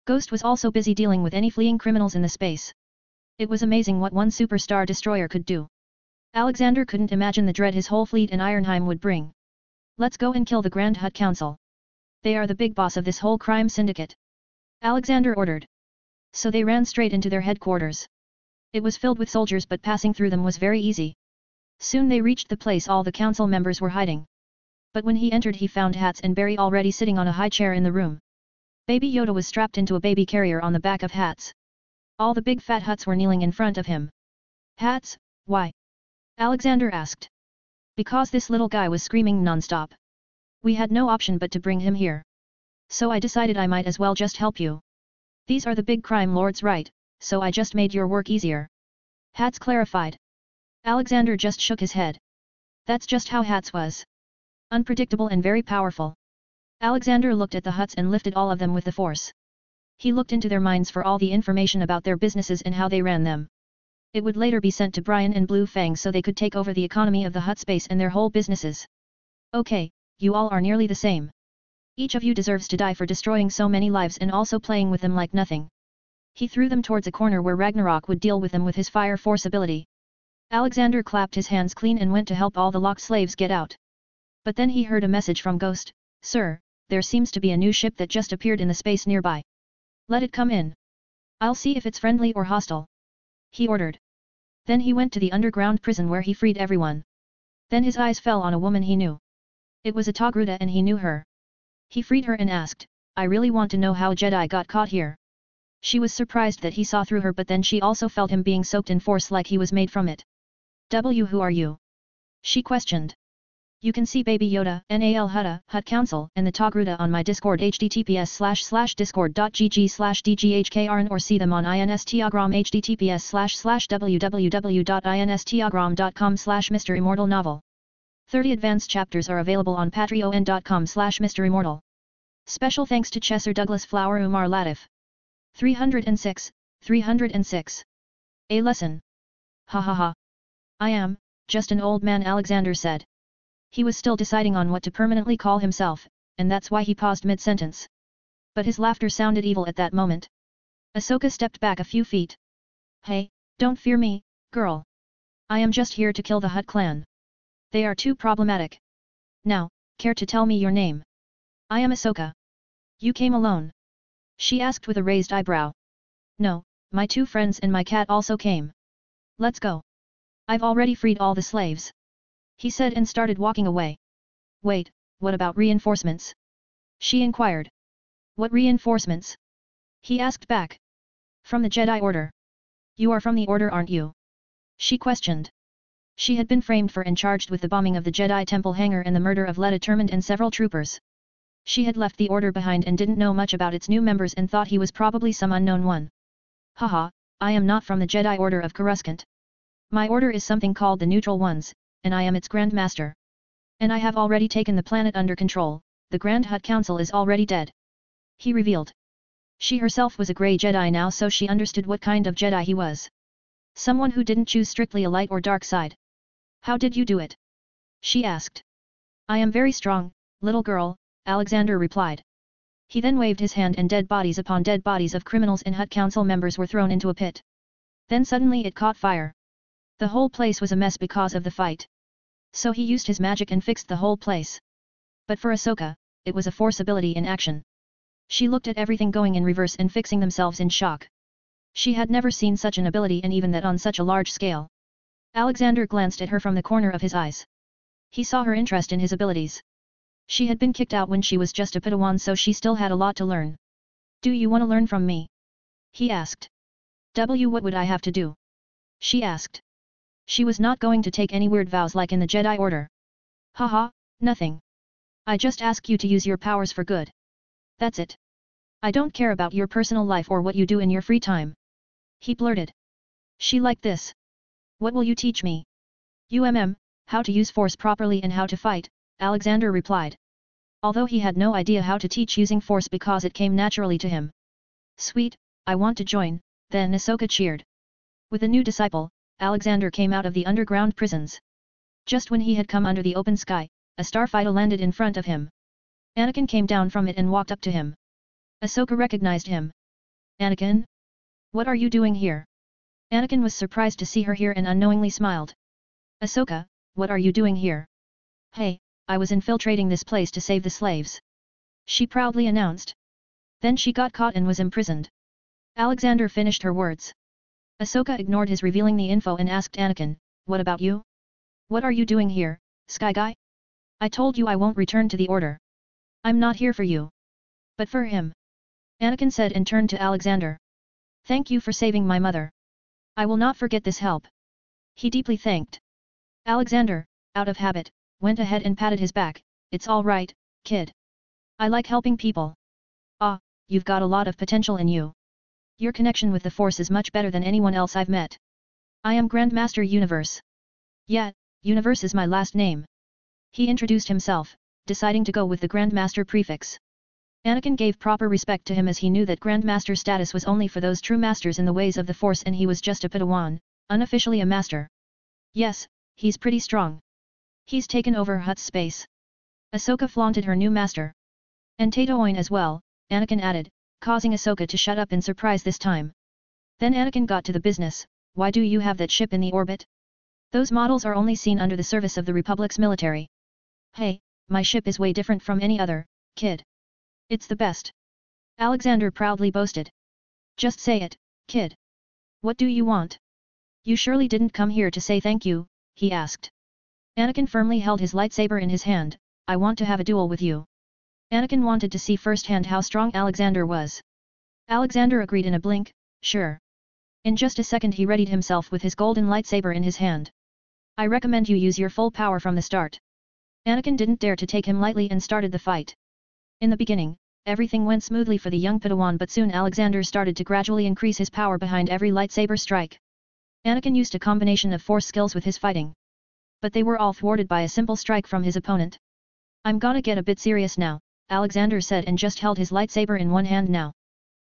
Ghost was also busy dealing with any fleeing criminals in the space. It was amazing what one superstar destroyer could do. Alexander couldn't imagine the dread his whole fleet in Ironheim would bring. Let's go and kill the Grand Hutt Council. They are the big boss of this whole crime syndicate. Alexander ordered. So they ran straight into their headquarters. It was filled with soldiers but passing through them was very easy. Soon they reached the place all the council members were hiding. But when he entered he found Hats and Barry already sitting on a high chair in the room. Baby Yoda was strapped into a baby carrier on the back of Hats. All the big fat Hutts were kneeling in front of him. Hats, why? Alexander asked. Because this little guy was screaming non-stop. We had no option but to bring him here. So I decided I might as well just help you. These are the big crime lords, right, so I just made your work easier. Hats clarified. Alexander just shook his head. That's just how Hats was. Unpredictable and very powerful. Alexander looked at the Hutts and lifted all of them with the Force. He looked into their minds for all the information about their businesses and how they ran them. It would later be sent to Brian and Blue Fang so they could take over the economy of the hut space and their whole businesses. Okay, you all are nearly the same. Each of you deserves to die for destroying so many lives and also playing with them like nothing. He threw them towards a corner where Ragnarok would deal with them with his fire force ability. Alexander clapped his hands clean and went to help all the locked slaves get out. But then he heard a message from Ghost. Sir, there seems to be a new ship that just appeared in the space nearby. Let it come in. I'll see if it's friendly or hostile. He ordered. Then he went to the underground prison where he freed everyone. Then his eyes fell on a woman he knew. It was a Togruta and he knew her. He freed her and asked, I really want to know how a Jedi got caught here. She was surprised that he saw through her, but then she also felt him being soaked in force like he was made from it. Who are you? She questioned. You can see Baby Yoda, Nal Hutta, Hut Council, and the Togruta on my Discord https://discord.gg/dghkrn or see them on Instagram https://www.instagram.com/MisterImmortal novel. 30 advanced chapters are available on patreon.com/MisterImmortal. Special thanks to Chesser Douglas Flower Umar Latif. 306. A lesson. Ha ha ha. I am, just an old man, Alexander said. He was still deciding on what to permanently call himself, and that's why he paused mid-sentence. But his laughter sounded evil at that moment. Ahsoka stepped back a few feet. Hey, don't fear me, girl. I am just here to kill the Hut clan. They are too problematic. Now, care to tell me your name? I am Ahsoka. You came alone? She asked with a raised eyebrow. No, my two friends and my cat also came. Let's go. I've already freed all the slaves. He said and started walking away. Wait, what about reinforcements? She inquired. What reinforcements? He asked back. From the Jedi Order. You are from the Order, aren't you? She questioned. She had been framed for and charged with the bombing of the Jedi Temple hangar and the murder of Letta Termund and several troopers. She had left the Order behind and didn't know much about its new members and thought he was probably some unknown one. Haha, I am not from the Jedi Order of Coruscant. My order is something called the Neutral Ones, and I am its Grand Master. And I have already taken the planet under control, the Grand Hut Council is already dead. He revealed. She herself was a grey Jedi now, so she understood what kind of Jedi he was. Someone who didn't choose strictly a light or dark side. How did you do it? She asked. I am very strong, little girl, Alexander replied. He then waved his hand and dead bodies upon dead bodies of criminals and Hut Council members were thrown into a pit. Then suddenly it caught fire. The whole place was a mess because of the fight. So he used his magic and fixed the whole place. But for Ahsoka, it was a force ability in action. She looked at everything going in reverse and fixing themselves in shock. She had never seen such an ability and even that on such a large scale. Alexander glanced at her from the corner of his eyes. He saw her interest in his abilities. She had been kicked out when she was just a Padawan, so she still had a lot to learn. Do you want to learn from me? He asked. What would I have to do? She asked. She was not going to take any weird vows like in the Jedi Order. Haha, nothing. I just ask you to use your powers for good. That's it. I don't care about your personal life or what you do in your free time. He blurted. She liked this. What will you teach me? How to use force properly and how to fight, Alexander replied. Although he had no idea how to teach using force because it came naturally to him. Sweet, I want to join, then Ahsoka cheered. With a new disciple, Alexander came out of the underground prisons. Just when he had come under the open sky, a starfighter landed in front of him. Anakin came down from it and walked up to him. Ahsoka recognized him. Anakin? What are you doing here? Anakin was surprised to see her here and unknowingly smiled. Ahsoka, what are you doing here? Hey, I was infiltrating this place to save the slaves. She proudly announced. Then she got caught and was imprisoned. Alexander finished her words. Ahsoka ignored his revealing the info and asked Anakin, what about you? What are you doing here, Sky Guy? I told you I won't return to the Order. I'm not here for you. But for him. Anakin said and turned to Alexander. Thank you for saving my mother. I will not forget this help. He deeply thanked. Alexander, out of habit, went ahead and patted his back. It's all right, kid. I like helping people. Ah, you've got a lot of potential in you. Your connection with the Force is much better than anyone else I've met. I am Grandmaster Universe. Yeah, Universe is my last name. He introduced himself, deciding to go with the Grandmaster prefix. Anakin gave proper respect to him as he knew that Grandmaster status was only for those true masters in the ways of the Force and he was just a Padawan, Unofficially a master. Yes, he's pretty strong. He's taken over Hutt's space. Ahsoka flaunted her new master. And Tatooine as well, Anakin added, causing Ahsoka to shut up in surprise this time. Then Anakin got to the business. Why do you have that ship in the orbit? Those models are only seen under the service of the Republic's military. Hey, my ship is way different from any other, kid. It's the best. Alexander proudly boasted. Just say it, kid. What do you want? You surely didn't come here to say thank you, he asked. Anakin firmly held his lightsaber in his hand. I want to have a duel with you. Anakin wanted to see firsthand how strong Alexander was. Alexander agreed in a blink, sure. In just a second he readied himself with his golden lightsaber in his hand. I recommend you use your full power from the start. Anakin didn't dare to take him lightly and started the fight. In the beginning, everything went smoothly for the young Padawan, but soon Alexander started to gradually increase his power behind every lightsaber strike. Anakin used a combination of force skills with his fighting. But they were all thwarted by a simple strike from his opponent. I'm gonna get a bit serious now, Alexander said and just held his lightsaber in one hand now.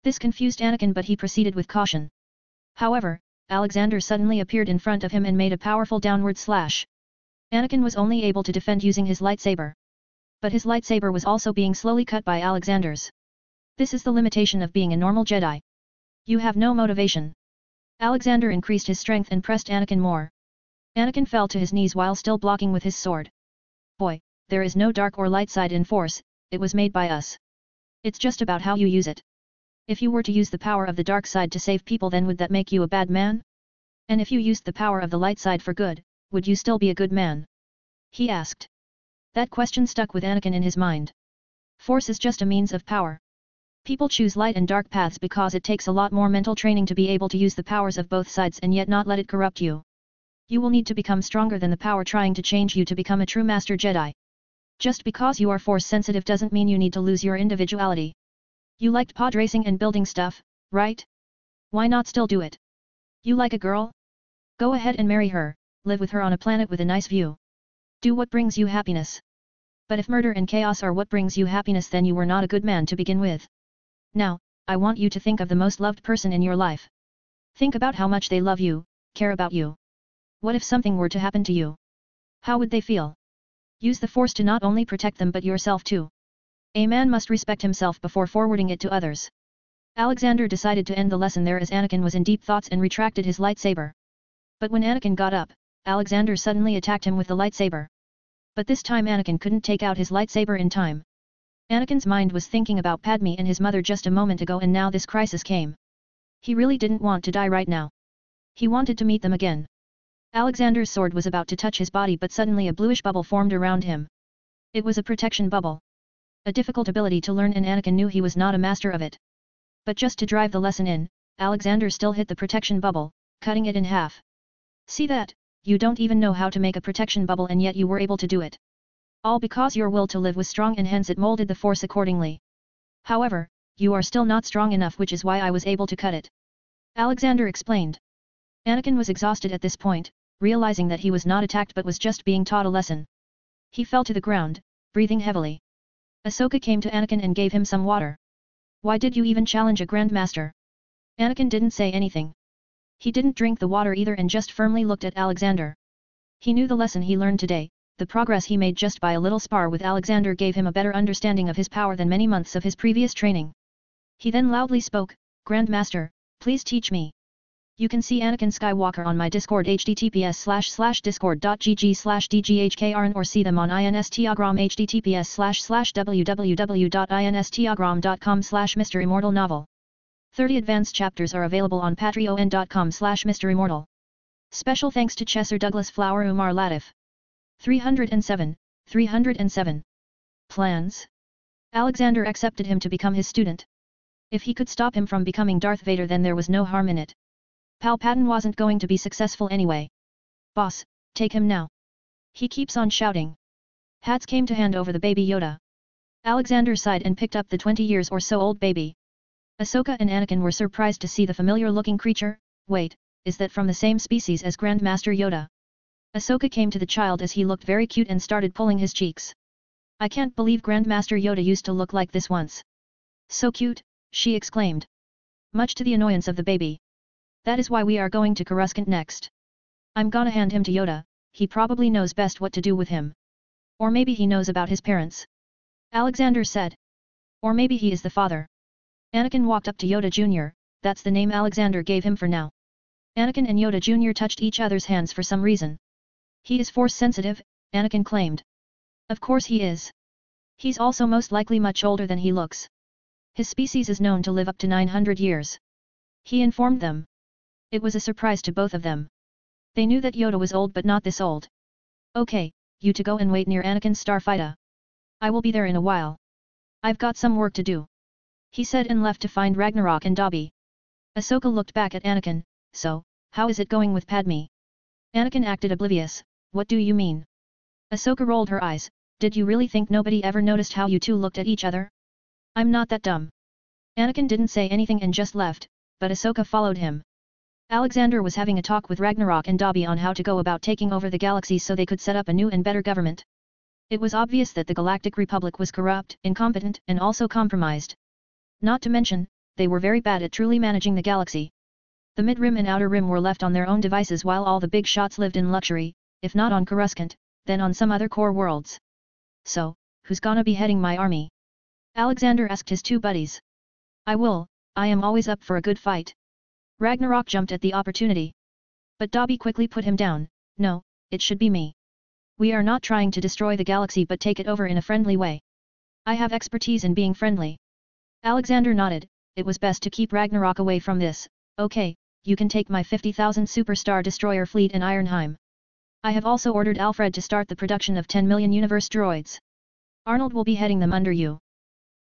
This confused Anakin, but he proceeded with caution. However, Alexander suddenly appeared in front of him and made a powerful downward slash. Anakin was only able to defend using his lightsaber. But his lightsaber was also being slowly cut by Alexander's. This is the limitation of being a normal Jedi. You have no motivation. Alexander increased his strength and pressed Anakin more. Anakin fell to his knees while still blocking with his sword. Boy, there is no dark or light side in Force, it was made by us. It's just about how you use it. If you were to use the power of the dark side to save people, then would that make you a bad man? And if you used the power of the light side for good, would you still be a good man? He asked. That question stuck with Anakin in his mind. Force is just a means of power. People choose light and dark paths because it takes a lot more mental training to be able to use the powers of both sides and yet not let it corrupt you. You will need to become stronger than the power trying to change you to become a true Master Jedi. Just because you are Force sensitive doesn't mean you need to lose your individuality. You liked pod racing and building stuff, right? Why not still do it? You like a girl? Go ahead and marry her, live with her on a planet with a nice view. Do what brings you happiness. But if murder and chaos are what brings you happiness, then you were not a good man to begin with. Now, I want you to think of the most loved person in your life. Think about how much they love you, care about you. What if something were to happen to you? How would they feel? Use the Force to not only protect them but yourself too. A man must respect himself before forwarding it to others. Alexander decided to end the lesson there as Anakin was in deep thoughts and retracted his lightsaber. But when Anakin got up, Alexander suddenly attacked him with the lightsaber. But this time Anakin couldn't take out his lightsaber in time. Anakin's mind was thinking about Padme and his mother just a moment ago, and now this crisis came. He really didn't want to die right now. He wanted to meet them again. Alexander's sword was about to touch his body, but suddenly a bluish bubble formed around him. It was a protection bubble. A difficult ability to learn, and Anakin knew he was not a master of it. But just to drive the lesson in, Alexander still hit the protection bubble, cutting it in half. See that? You don't even know how to make a protection bubble and yet you were able to do it. All because your will to live was strong and hence it molded the Force accordingly. However, you are still not strong enough, which is why I was able to cut it. Alexander explained. Anakin was exhausted at this point, realizing that he was not attacked but was just being taught a lesson. He fell to the ground, breathing heavily. Ahsoka came to Anakin and gave him some water. Why did you even challenge a Grandmaster? Anakin didn't say anything. He didn't drink the water either and just firmly looked at Alexander. He knew the lesson he learned today, the progress he made just by a little spar with Alexander gave him a better understanding of his power than many months of his previous training. He then loudly spoke, Grandmaster, please teach me. You can see Anakin Skywalker on my Discord https://discord.gg/dghkrn or see them on Instagram https://www.instagram.com/MisterImmortal novel. 30 advanced chapters are available on patreon.com/MisterImmortal. Special thanks to Chesser Douglas Flower Umar Latif. 307. Plans? Alexander accepted him to become his student. If he could stop him from becoming Darth Vader, then there was no harm in it. Palpatine wasn't going to be successful anyway. Boss, take him now. He keeps on shouting. Hats came to hand over the baby Yoda. Alexander sighed and picked up the 20 years or so old baby. Ahsoka and Anakin were surprised to see the familiar-looking creature. Wait, is that from the same species as Grandmaster Yoda? Ahsoka came to the child as he looked very cute and started pulling his cheeks. I can't believe Grandmaster Yoda used to look like this once. So cute, she exclaimed. Much to the annoyance of the baby. That is why we are going to Coruscant next. I'm gonna hand him to Yoda, he probably knows best what to do with him. Or maybe he knows about his parents. Alexander said. Or maybe he is the father. Anakin walked up to Yoda Jr., that's the name Alexander gave him for now. Anakin and Yoda Jr. touched each other's hands for some reason. He is force sensitive, Anakin claimed. Of course he is. He's also most likely much older than he looks. His species is known to live up to 900 years. He informed them. It was a surprise to both of them. They knew that Yoda was old but not this old. Okay, you two go and wait near Anakin's starfighter. I will be there in a while. I've got some work to do. He said and left to find Ragnarok and Dobby. Ahsoka looked back at Anakin, so, how is it going with Padme? Anakin acted oblivious, what do you mean? Ahsoka rolled her eyes, did you really think nobody ever noticed how you two looked at each other? I'm not that dumb. Anakin didn't say anything and just left, but Ahsoka followed him. Alexander was having a talk with Ragnarok and Dobby on how to go about taking over the galaxy so they could set up a new and better government. It was obvious that the Galactic Republic was corrupt, incompetent, and also compromised. Not to mention, they were very bad at truly managing the galaxy. The mid-rim and outer rim were left on their own devices while all the big shots lived in luxury, if not on Coruscant, then on some other core worlds. So, who's gonna be heading my army? Alexander asked his two buddies. I will, I am always up for a good fight. Ragnarok jumped at the opportunity. But Dobby quickly put him down, no, it should be me. We are not trying to destroy the galaxy but take it over in a friendly way. I have expertise in being friendly. Alexander nodded, it was best to keep Ragnarok away from this, okay, you can take my 50,000 superstar destroyer fleet in Ironheim. I have also ordered Alfred to start the production of 10 million universe droids. Arnold will be heading them under you.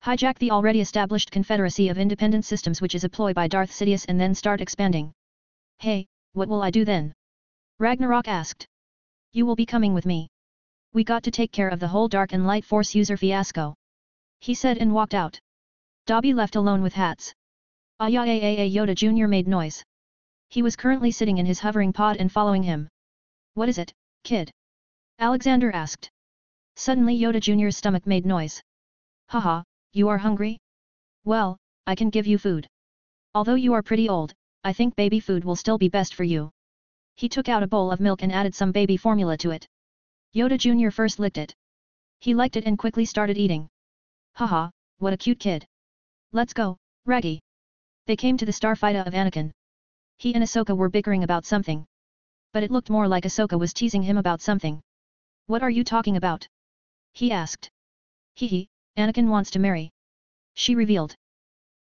Hijack the already established Confederacy of Independent Systems which is a ploy by Darth Sidious and then start expanding. Hey, what will I do then? Ragnarok asked. You will be coming with me. We got to take care of the whole Dark and Light Force user fiasco. He said and walked out. Dobby left alone with Hats. Yoda Jr. made noise. He was currently sitting in his hovering pod and following him. What is it, kid? Alexander asked. Suddenly Yoda Jr.'s stomach made noise. Haha, you are hungry? Well, I can give you food. Although you are pretty old, I think baby food will still be best for you. He took out a bowl of milk and added some baby formula to it. Yoda Jr. first licked it. He liked it and quickly started eating. Haha, what a cute kid. Let's go, Raggy. They came to the starfighter of Anakin. He and Ahsoka were bickering about something. But it looked more like Ahsoka was teasing him about something. What are you talking about? He asked. Hehe, Anakin wants to marry. She revealed.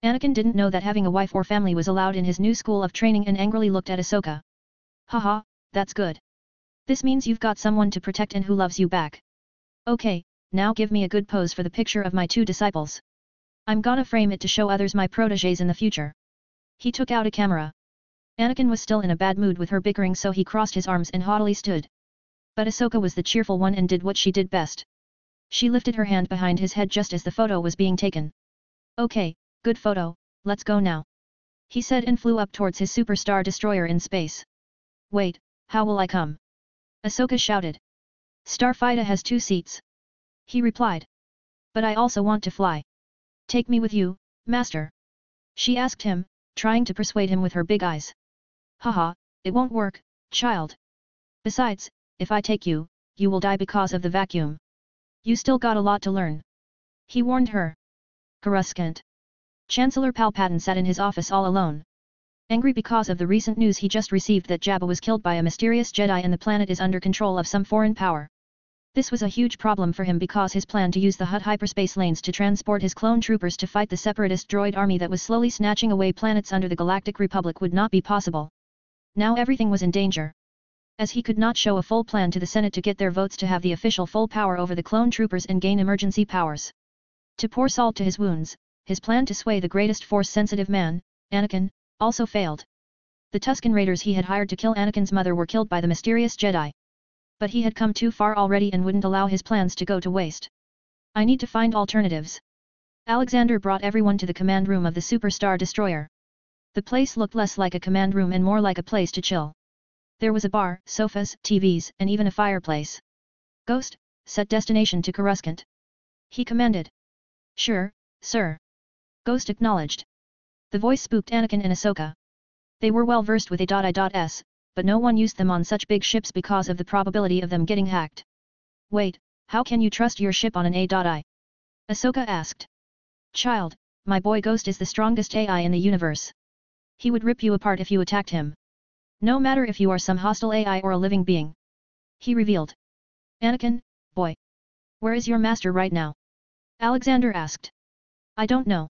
Anakin didn't know that having a wife or family was allowed in his new school of training and angrily looked at Ahsoka. Haha, that's good. This means you've got someone to protect and who loves you back. Okay, now give me a good pose for the picture of my two disciples. I'm gonna frame it to show others my protégés in the future. He took out a camera. Anakin was still in a bad mood with her bickering so he crossed his arms and haughtily stood. But Ahsoka was the cheerful one and did what she did best. She lifted her hand behind his head just as the photo was being taken. Okay, good photo, let's go now. He said and flew up towards his superstar destroyer in space. Wait, how will I come? Ahsoka shouted. Starfighter has 2 seats. He replied. But I also want to fly. Take me with you, Master. She asked him, trying to persuade him with her big eyes. Haha, it won't work, child. Besides, if I take you, you will die because of the vacuum. You still got a lot to learn. He warned her. Coruscant. Chancellor Palpatine sat in his office all alone. Angry because of the recent news he just received that Jabba was killed by a mysterious Jedi and the planet is under control of some foreign power. This was a huge problem for him because his plan to use the Hutt hyperspace lanes to transport his clone troopers to fight the separatist droid army that was slowly snatching away planets under the Galactic Republic would not be possible. Now everything was in danger. As he could not show a full plan to the Senate to get their votes to have the official full power over the clone troopers and gain emergency powers. To pour salt to his wounds, his plan to sway the greatest force-sensitive man, Anakin, also failed. The Tusken Raiders he had hired to kill Anakin's mother were killed by the mysterious Jedi. But he had come too far already and wouldn't allow his plans to go to waste. I need to find alternatives. Alexander brought everyone to the command room of the Superstar Destroyer. The place looked less like a command room and more like a place to chill. There was a bar, sofas, TVs, and even a fireplace. Ghost, set destination to Coruscant. He commanded. Sure, sir. Ghost acknowledged. The voice spooked Anakin and Ahsoka. They were well versed with AI.s, but no one used them on such big ships because of the probability of them getting hacked. Wait, how can you trust your ship on an AI? Ahsoka asked. Child, my boy Ghost is the strongest AI in the universe. He would rip you apart if you attacked him. No matter if you are some hostile AI or a living being. He revealed. Anakin, boy. Where is your master right now? Alexander asked. I don't know.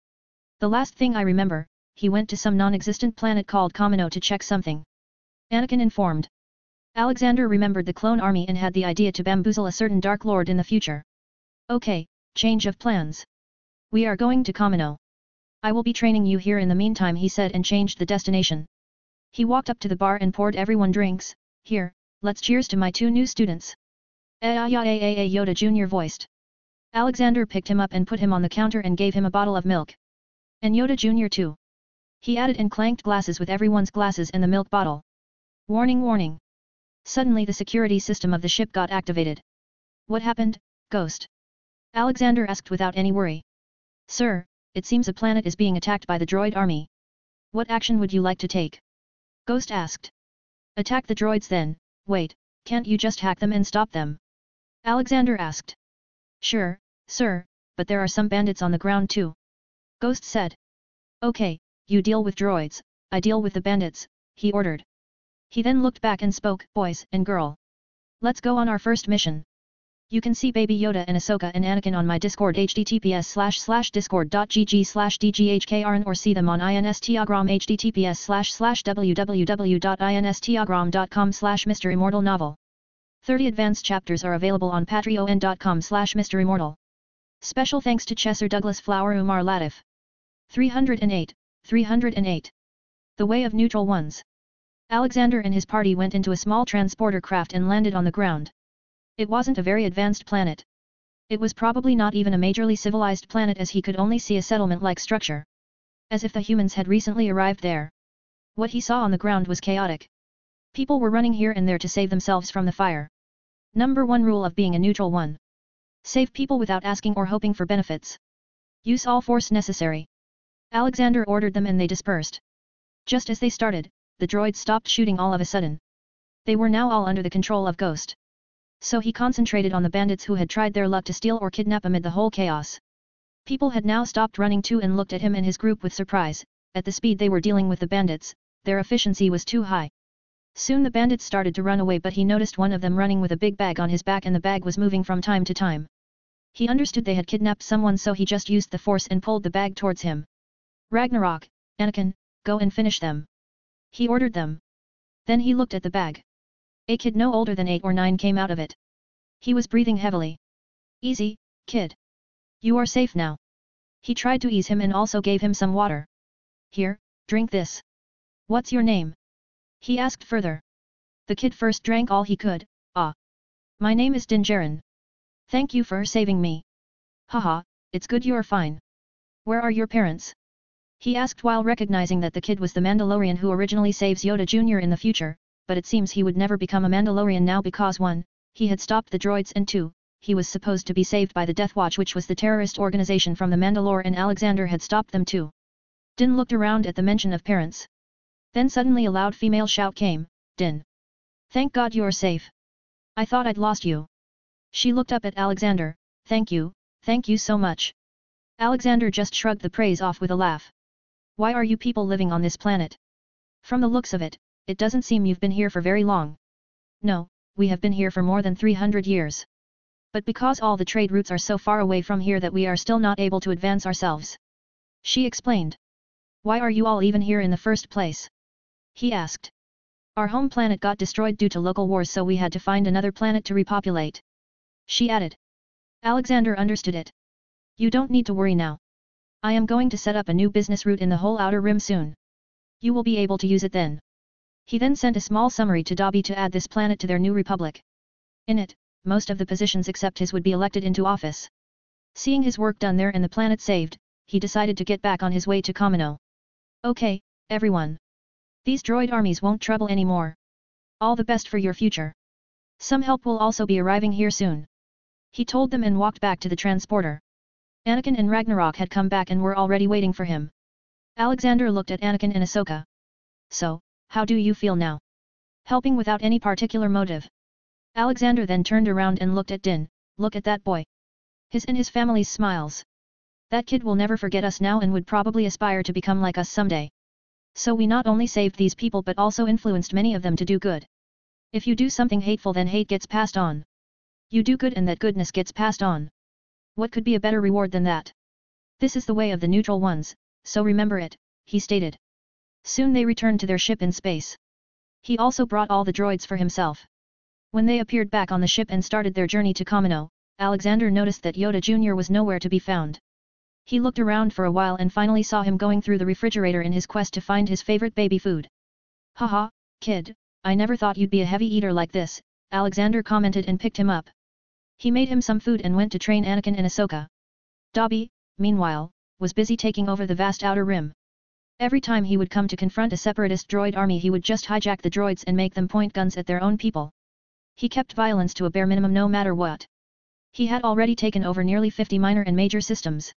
The last thing I remember, he went to some non-existent planet called Kamino to check something. Anakin informed. Alexander remembered the clone army and had the idea to bamboozle a certain Dark Lord in the future. Okay, change of plans. We are going to Kamino. I will be training you here in the meantime, he said, and changed the destination. He walked up to the bar and poured everyone drinks. Here, let's cheers to my 2 new students. Yoda Jr. voiced. Alexander picked him up and put him on the counter and gave him a bottle of milk. And Yoda Jr. too. He added and clanked glasses with everyone's glasses and the milk bottle. Warning, warning. Suddenly the security system of the ship got activated. What happened, Ghost? Alexander asked without any worry. Sir, it seems a planet is being attacked by the droid army. What action would you like to take? Ghost asked. Attack the droids then. Wait, can't you just hack them and stop them? Alexander asked. Sure, sir, but there are some bandits on the ground too. Ghost said. Okay, you deal with droids, I deal with the bandits, he ordered. He then looked back and spoke, boys and girl. Let's go on our first mission. You can see Baby Yoda and Ahsoka and Anakin on my Discord https://discord.gg/dghkrn or see them on Instagram https://www.instagram.com/MisterImmortal novel. 30 advanced chapters are available on patreon.com/MisterImmortal. Special thanks to Chesser Douglas Flower Umar Latif. 308. The Way of Neutral Ones. Alexander and his party went into a small transporter craft and landed on the ground. It wasn't a very advanced planet. It was probably not even a majorly civilized planet, as he could only see a settlement-like structure. As if the humans had recently arrived there. What he saw on the ground was chaotic. People were running here and there to save themselves from the fire. Number 1 rule of being a neutral one. Save people without asking or hoping for benefits. Use all force necessary. Alexander ordered them and they dispersed. Just as they started, the droids stopped shooting all of a sudden. They were now all under the control of Ghost. So he concentrated on the bandits who had tried their luck to steal or kidnap amid the whole chaos. People had now stopped running too and looked at him and his group with surprise. At the speed they were dealing with the bandits, their efficiency was too high. Soon the bandits started to run away, but he noticed one of them running with a big bag on his back, and the bag was moving from time to time. He understood they had kidnapped someone, so he just used the force and pulled the bag towards him. Ragnarok, Anakin, go and finish them. He ordered them. Then he looked at the bag. A kid no older than 8 or 9 came out of it. He was breathing heavily. Easy, kid. You are safe now. He tried to ease him and also gave him some water. Here, drink this. What's your name? He asked further. The kid first drank all he could. My name is Dinjarin. Thank you for saving me. Haha, it's good you're fine. Where are your parents? He asked while recognizing that the kid was the Mandalorian who originally saves Yoda Jr. in the future, but it seems he would never become a Mandalorian now because 1. He had stopped the droids, and 2. He was supposed to be saved by the Death Watch, which was the terrorist organization from the Mandalore, and Alexander had stopped them too. Din looked around at the mention of parents. Then suddenly a loud female shout came, Din. Thank God you're safe. I thought I'd lost you. She looked up at Alexander, thank you so much. Alexander just shrugged the praise off with a laugh. Why are you people living on this planet? From the looks of it, it doesn't seem you've been here for very long. No, we have been here for more than 300 years. But because all the trade routes are so far away from here that we are still not able to advance ourselves. She explained. Why are you all even here in the first place? He asked. Our home planet got destroyed due to local wars, so we had to find another planet to repopulate. She added. Alexander understood it. You don't need to worry now. I am going to set up a new business route in the whole Outer Rim soon. You will be able to use it then. He then sent a small summary to Dobby to add this planet to their new republic. In it, most of the positions except his would be elected into office. Seeing his work done there and the planet saved, he decided to get back on his way to Kamino. Okay, everyone. These droid armies won't trouble anymore. All the best for your future. Some help will also be arriving here soon. He told them and walked back to the transporter. Anakin and Ragnarok had come back and were already waiting for him. Alexander looked at Anakin and Ahsoka. So, how do you feel now? Helping without any particular motive. Alexander then turned around and looked at Din. Look at that boy. His and his family's smiles. That kid will never forget us now and would probably aspire to become like us someday. So we not only saved these people but also influenced many of them to do good. If you do something hateful then hate gets passed on. You do good and that goodness gets passed on. What could be a better reward than that? This is the way of the neutral ones, so remember it, he stated. Soon they returned to their ship in space. He also brought all the droids for himself. When they appeared back on the ship and started their journey to Kamino, Alexander noticed that Yoda Jr. was nowhere to be found. He looked around for a while and finally saw him going through the refrigerator in his quest to find his favorite baby food. Haha, kid, I never thought you'd be a heavy eater like this, Alexander commented and picked him up. He made him some food and went to train Anakin and Ahsoka. Dobby, meanwhile, was busy taking over the vast Outer Rim. Every time he would come to confront a separatist droid army he would just hijack the droids and make them point guns at their own people. He kept violence to a bare minimum no matter what. He had already taken over nearly 50 minor and major systems.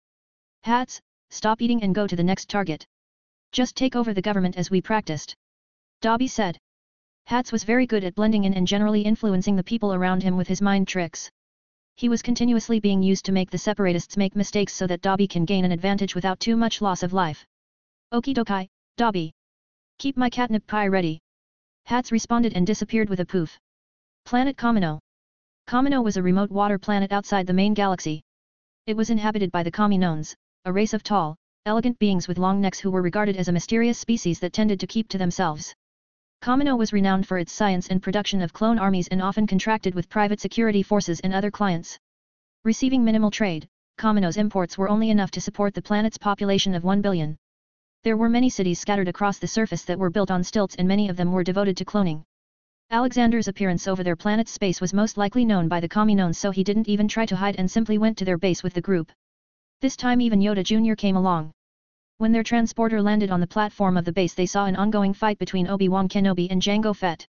Hats, stop eating and go to the next target. Just take over the government as we practiced. Dobby said. Hats was very good at blending in and generally influencing the people around him with his mind tricks. He was continuously being used to make the separatists make mistakes so that Dobby can gain an advantage without too much loss of life. Okie dokie, Dobby. Keep my catnip pie ready. Hats responded and disappeared with a poof. Planet Kamino. Kamino was a remote water planet outside the main galaxy. It was inhabited by the Kaminoans, a race of tall, elegant beings with long necks who were regarded as a mysterious species that tended to keep to themselves. Kamino was renowned for its science and production of clone armies and often contracted with private security forces and other clients. Receiving minimal trade, Kamino's imports were only enough to support the planet's population of 1 billion. There were many cities scattered across the surface that were built on stilts and many of them were devoted to cloning. Alexander's appearance over their planet's space was most likely known by the Kaminoans, so he didn't even try to hide and simply went to their base with the group. This time even Yoda Jr. came along. When their transporter landed on the platform of the base they saw an ongoing fight between Obi-Wan Kenobi and Jango Fett.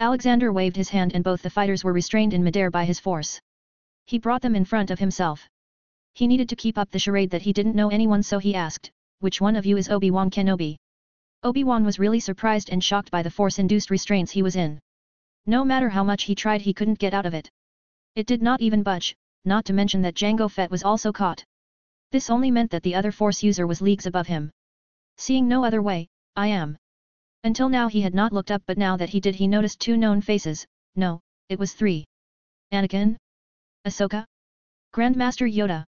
Alexander waved his hand and both the fighters were restrained in midair by his force. He brought them in front of himself. He needed to keep up the charade that he didn't know anyone, so he asked, "Which one of you is Obi-Wan Kenobi?" Obi-Wan was really surprised and shocked by the force-induced restraints he was in. No matter how much he tried he couldn't get out of it. It did not even budge, not to mention that Jango Fett was also caught. This only meant that the other force user was leagues above him. Seeing no other way, I am. Until now he had not looked up, but now that he did he noticed two known faces. No, it was three. Anakin? Ahsoka? Grandmaster Yoda?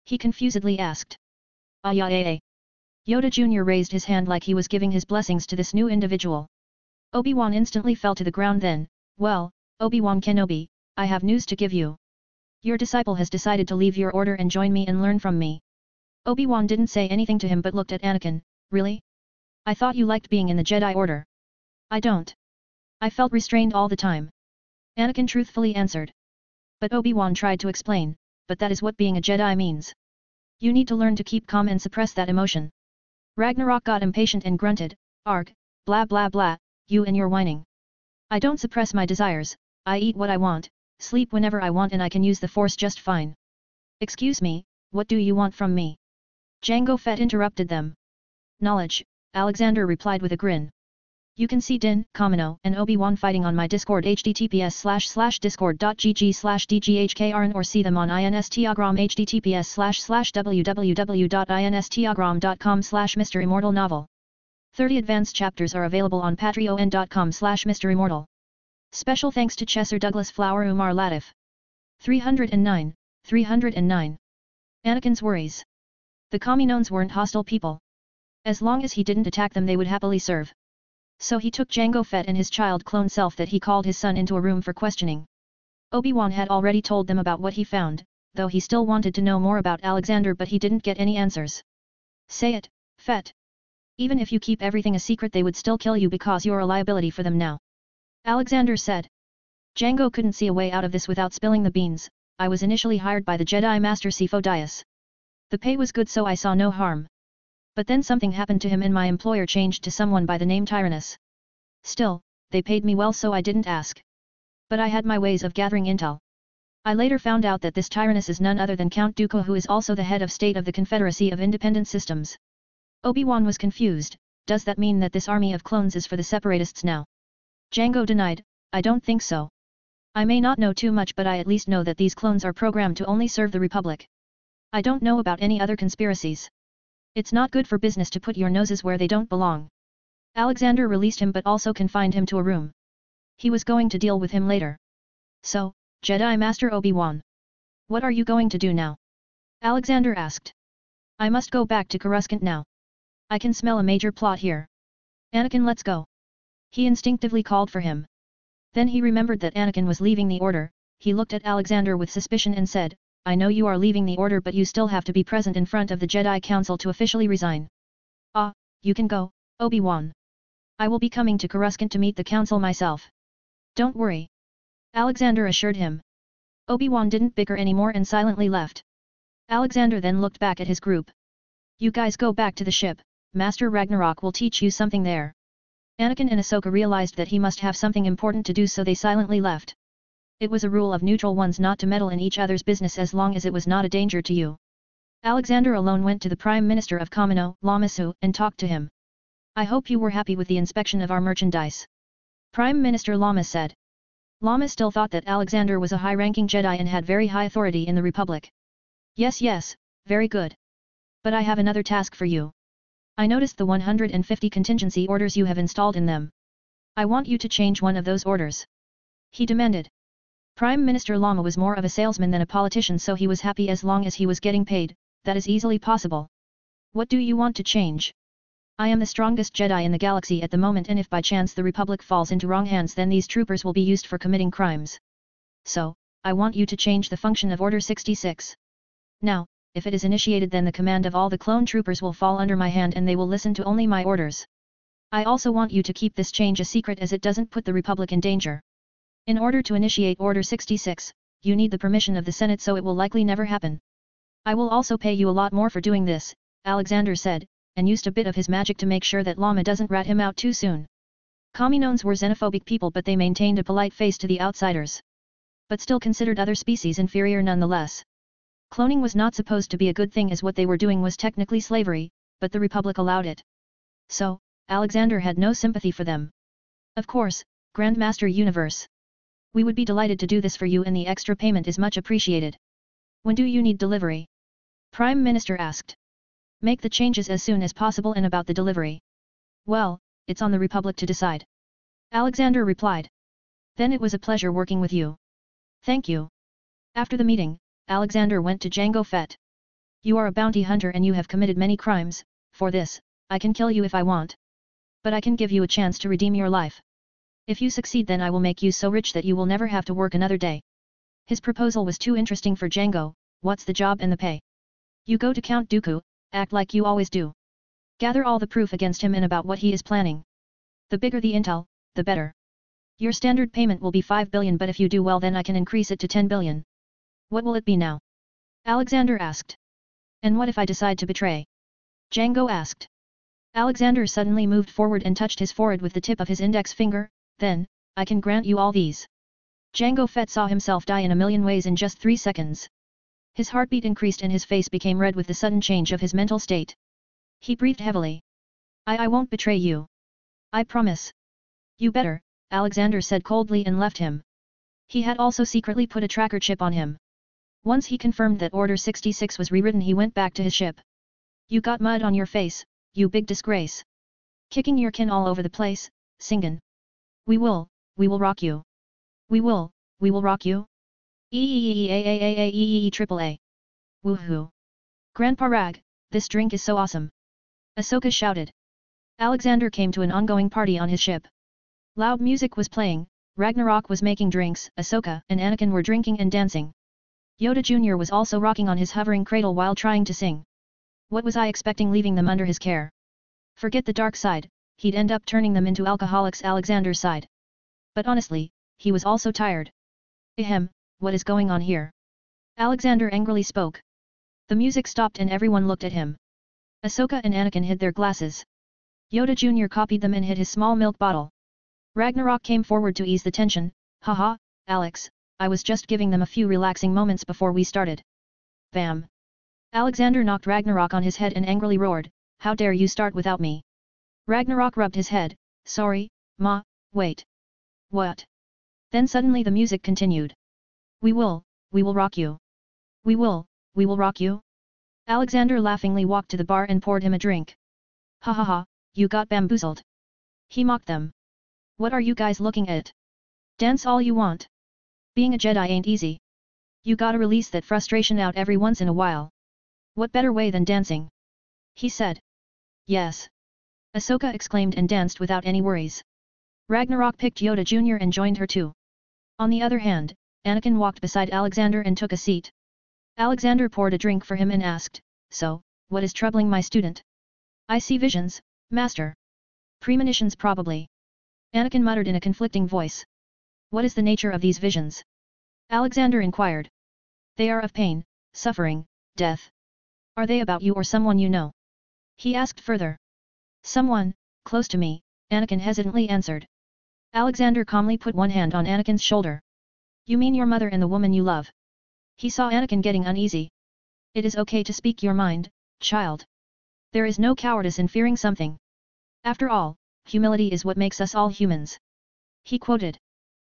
He confusedly asked. Yeah. Yoda Jr. raised his hand like he was giving his blessings to this new individual. Obi-Wan instantly fell to the ground then. Well, Obi-Wan Kenobi, I have news to give you. Your disciple has decided to leave your order and join me and learn from me. Obi-Wan didn't say anything to him but looked at Anakin. Really? I thought you liked being in the Jedi Order. I don't. I felt restrained all the time. Anakin truthfully answered. But Obi-Wan tried to explain, but that is what being a Jedi means. You need to learn to keep calm and suppress that emotion. Ragnarok got impatient and grunted, "Arg, blah blah blah, you and your whining. I don't suppress my desires, I eat what I want, sleep whenever I want and I can use the Force just fine." "Excuse me, what do you want from me?" Jango Fett interrupted them. "Knowledge," Alexander replied with a grin. "You can see Din, Kamino and Obi-Wan fighting on my Discord https://discord.gg/dghkrn or see them on Instagram https://www.instagram.com/MisterImmortal. 30 advanced chapters are available on patreon.com/MisterImmortal. Special thanks to Chesser Douglas Flower Umar Latif. 309. Anakin's worries. The Kaminoans weren't hostile people. As long as he didn't attack them they would happily serve. So he took Jango Fett and his child clone self that he called his son into a room for questioning. Obi-Wan had already told them about what he found, though he still wanted to know more about Alexander, but he didn't get any answers. "Say it, Fett. Even if you keep everything a secret they would still kill you because you're a liability for them now," Alexander said. Jango couldn't see a way out of this without spilling the beans. "I was initially hired by the Jedi Master Sifo Dyas. The pay was good so I saw no harm. But then something happened to him and my employer changed to someone by the name Tyrannus. Still, they paid me well so I didn't ask. But I had my ways of gathering intel. I later found out that this Tyrannus is none other than Count Dooku, who is also the head of state of the Confederacy of Independent Systems." Obi-Wan was confused, does that mean that this army of clones is for the separatists now? Django denied, I don't think so. I may not know too much but I at least know that these clones are programmed to only serve the Republic. I don't know about any other conspiracies. It's not good for business to put your noses where they don't belong. Alexander released him but also confined him to a room. He was going to deal with him later. So, Jedi Master Obi-Wan. What are you going to do now? Alexander asked. I must go back to Coruscant now. I can smell a major plot here. Anakin, let's go. He instinctively called for him. Then he remembered that Anakin was leaving the Order. He looked at Alexander with suspicion and said, I know you are leaving the Order but you still have to be present in front of the Jedi Council to officially resign. Ah, you can go, Obi-Wan. I will be coming to Coruscant to meet the Council myself. Don't worry. Alexander assured him. Obi-Wan didn't bicker anymore and silently left. Alexander then looked back at his group. You guys go back to the ship, Master Ragnarok will teach you something there. Anakin and Ahsoka realized that he must have something important to do so they silently left. It was a rule of neutral ones not to meddle in each other's business as long as it was not a danger to you. Alexander alone went to the Prime Minister of Kamino, Lamasu, and talked to him. I hope you were happy with the inspection of our merchandise. Prime Minister Lama said. Lama still thought that Alexander was a high-ranking Jedi and had very high authority in the Republic. Yes, very good. But I have another task for you. I noticed the 150 contingency orders you have installed in them. I want you to change one of those orders. He demanded. Prime Minister Lama was more of a salesman than a politician so he was happy as long as he was getting paid, that is easily possible. What do you want to change? I am the strongest Jedi in the galaxy at the moment and if by chance the Republic falls into wrong hands then these troopers will be used for committing crimes. So, I want you to change the function of Order 66. Now, if it is initiated then the command of all the clone troopers will fall under my hand and they will listen to only my orders. I also want you to keep this change a secret as it doesn't put the Republic in danger. In order to initiate Order 66, you need the permission of the Senate so it will likely never happen. I will also pay you a lot more for doing this, Alexander said, and used a bit of his magic to make sure that Lama doesn't rat him out too soon. Kaminoans were xenophobic people but they maintained a polite face to the outsiders. But still considered other species inferior nonetheless. Cloning was not supposed to be a good thing as what they were doing was technically slavery, but the Republic allowed it. So, Alexander had no sympathy for them. Of course, Grandmaster Universe. We would be delighted to do this for you and the extra payment is much appreciated. When do you need delivery? Prime Minister asked. Make the changes as soon as possible and about the delivery. Well, it's on the Republic to decide. Alexander replied. Then it was a pleasure working with you. Thank you. After the meeting, Alexander went to Jango Fett. You are a bounty hunter and you have committed many crimes, for this, I can kill you if I want. But I can give you a chance to redeem your life. If you succeed then I will make you so rich that you will never have to work another day. His proposal was too interesting for Jango. What's the job and the pay? You go to Count Dooku, act like you always do. Gather all the proof against him and about what he is planning. The bigger the intel, the better. Your standard payment will be 5 billion but if you do well then I can increase it to 10 billion. What will it be now? Alexander asked. And what if I decide to betray? Jango asked. Alexander suddenly moved forward and touched his forehead with the tip of his index finger, then, I can grant you all these. Jango Fett saw himself die in a million ways in just 3 seconds. His heartbeat increased and his face became red with the sudden change of his mental state. He breathed heavily. I won't betray you. I promise. You better, Alexander said coldly and left him. He had also secretly put a tracker chip on him. Once he confirmed that Order 66 was rewritten he went back to his ship. You got mud on your face, you big disgrace. Kicking your kin all over the place, Singan. We will rock you. We will rock you. Triple A. Woohoo. Grandpa Rag, this drink is so awesome. Ahsoka shouted. Alexander came to an ongoing party on his ship. Loud music was playing, Ragnarok was making drinks, Ahsoka and Anakin were drinking and dancing. Yoda Jr. was also rocking on his hovering cradle while trying to sing. What was I expecting leaving them under his care? Forget the dark side, he'd end up turning them into alcoholics. Alexander sighed. But honestly, he was also tired. Ahem, what is going on here? Alexander angrily spoke. The music stopped and everyone looked at him. Ahsoka and Anakin hid their glasses. Yoda Jr. copied them and hid his small milk bottle. Ragnarok came forward to ease the tension. Haha, Alex, I was just giving them a few relaxing moments before we started. Bam! Alexander knocked Ragnarok on his head and angrily roared, how dare you start without me? Ragnarok rubbed his head, sorry, ma, wait. What? Then suddenly the music continued. We will rock you. We will rock you. Alexander laughingly walked to the bar and poured him a drink. Ha ha ha, you got bamboozled. He mocked them. What are you guys looking at? Dance all you want. Being a Jedi ain't easy. You gotta release that frustration out every once in a while. What better way than dancing? He said. Yes. Ahsoka exclaimed and danced without any worries. Ragnarok picked Yoda Jr. and joined her too. On the other hand, Anakin walked beside Alexander and took a seat. Alexander poured a drink for him and asked, so, what is troubling my student? I see visions, Master. Premonitions probably. Anakin muttered in a conflicting voice. What is the nature of these visions? Alexander inquired. They are of pain, suffering, death. Are they about you or someone you know? He asked further. Someone, close to me, Anakin hesitantly answered. Alexander calmly put one hand on Anakin's shoulder. You mean your mother and the woman you love? He saw Anakin getting uneasy. It is okay to speak your mind, child. There is no cowardice in fearing something. After all, humility is what makes us all humans. He quoted.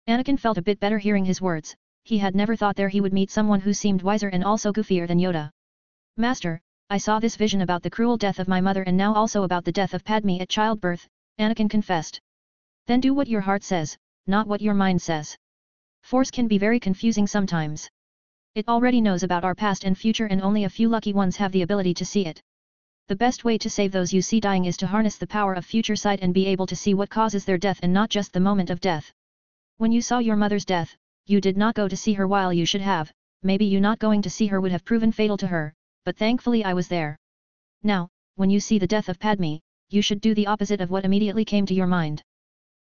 Anakin felt a bit better hearing his words. He had never thought he would meet someone who seemed wiser and also goofier than Yoda. Master, I saw this vision about the cruel death of my mother and now also about the death of Padme at childbirth, Anakin confessed. Then do what your heart says, not what your mind says. Force can be very confusing sometimes. It already knows about our past and future and only a few lucky ones have the ability to see it. The best way to save those you see dying is to harness the power of future sight and be able to see what causes their death and not just the moment of death. When you saw your mother's death, you did not go to see her while you should have, maybe you not going to see her would have proven fatal to her, but thankfully I was there. Now, when you see the death of Padme, you should do the opposite of what immediately came to your mind.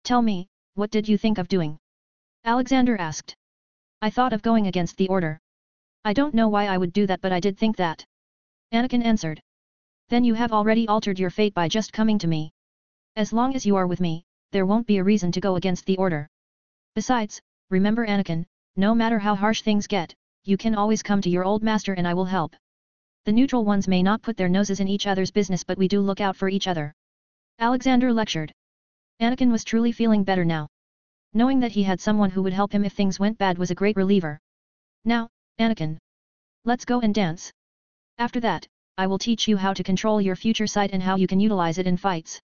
Tell me, what did you think of doing? Alexander asked. I thought of going against the order. I don't know why I would do that but I did think that. Anakin answered. Then you have already altered your fate by just coming to me. As long as you are with me, there won't be a reason to go against the order. Besides, remember Anakin, no matter how harsh things get, you can always come to your old master and I will help. The neutral ones may not put their noses in each other's business but we do look out for each other. Alexander lectured. Anakin was truly feeling better now. Knowing that he had someone who would help him if things went bad was a great reliever. Now, Anakin. Let's go and dance. After that, I will teach you how to control your future sight and how you can utilize it in fights.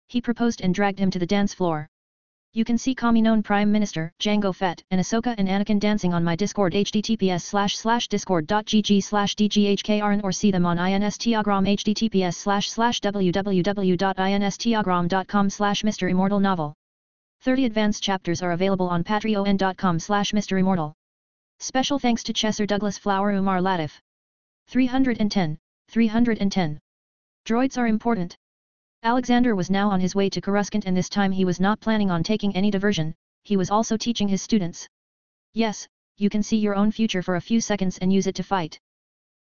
He proposed and dragged him to the dance floor. You can see Kami-known Prime Minister, Jango Fett and Ahsoka and Anakin dancing on my Discord https://discord.gg/dghkrn or see them on Instagram https://www.instagram.com/MisterImmortal novel. 30 advanced chapters are available on patreon.com/MisterImmortal. Special thanks to Chesser Douglas Flower Umar Latif. 310. Droids are important. Alexander was now on his way to Coruscant and this time he was not planning on taking any diversion, he was also teaching his students. Yes, you can see your own future for a few seconds and use it to fight.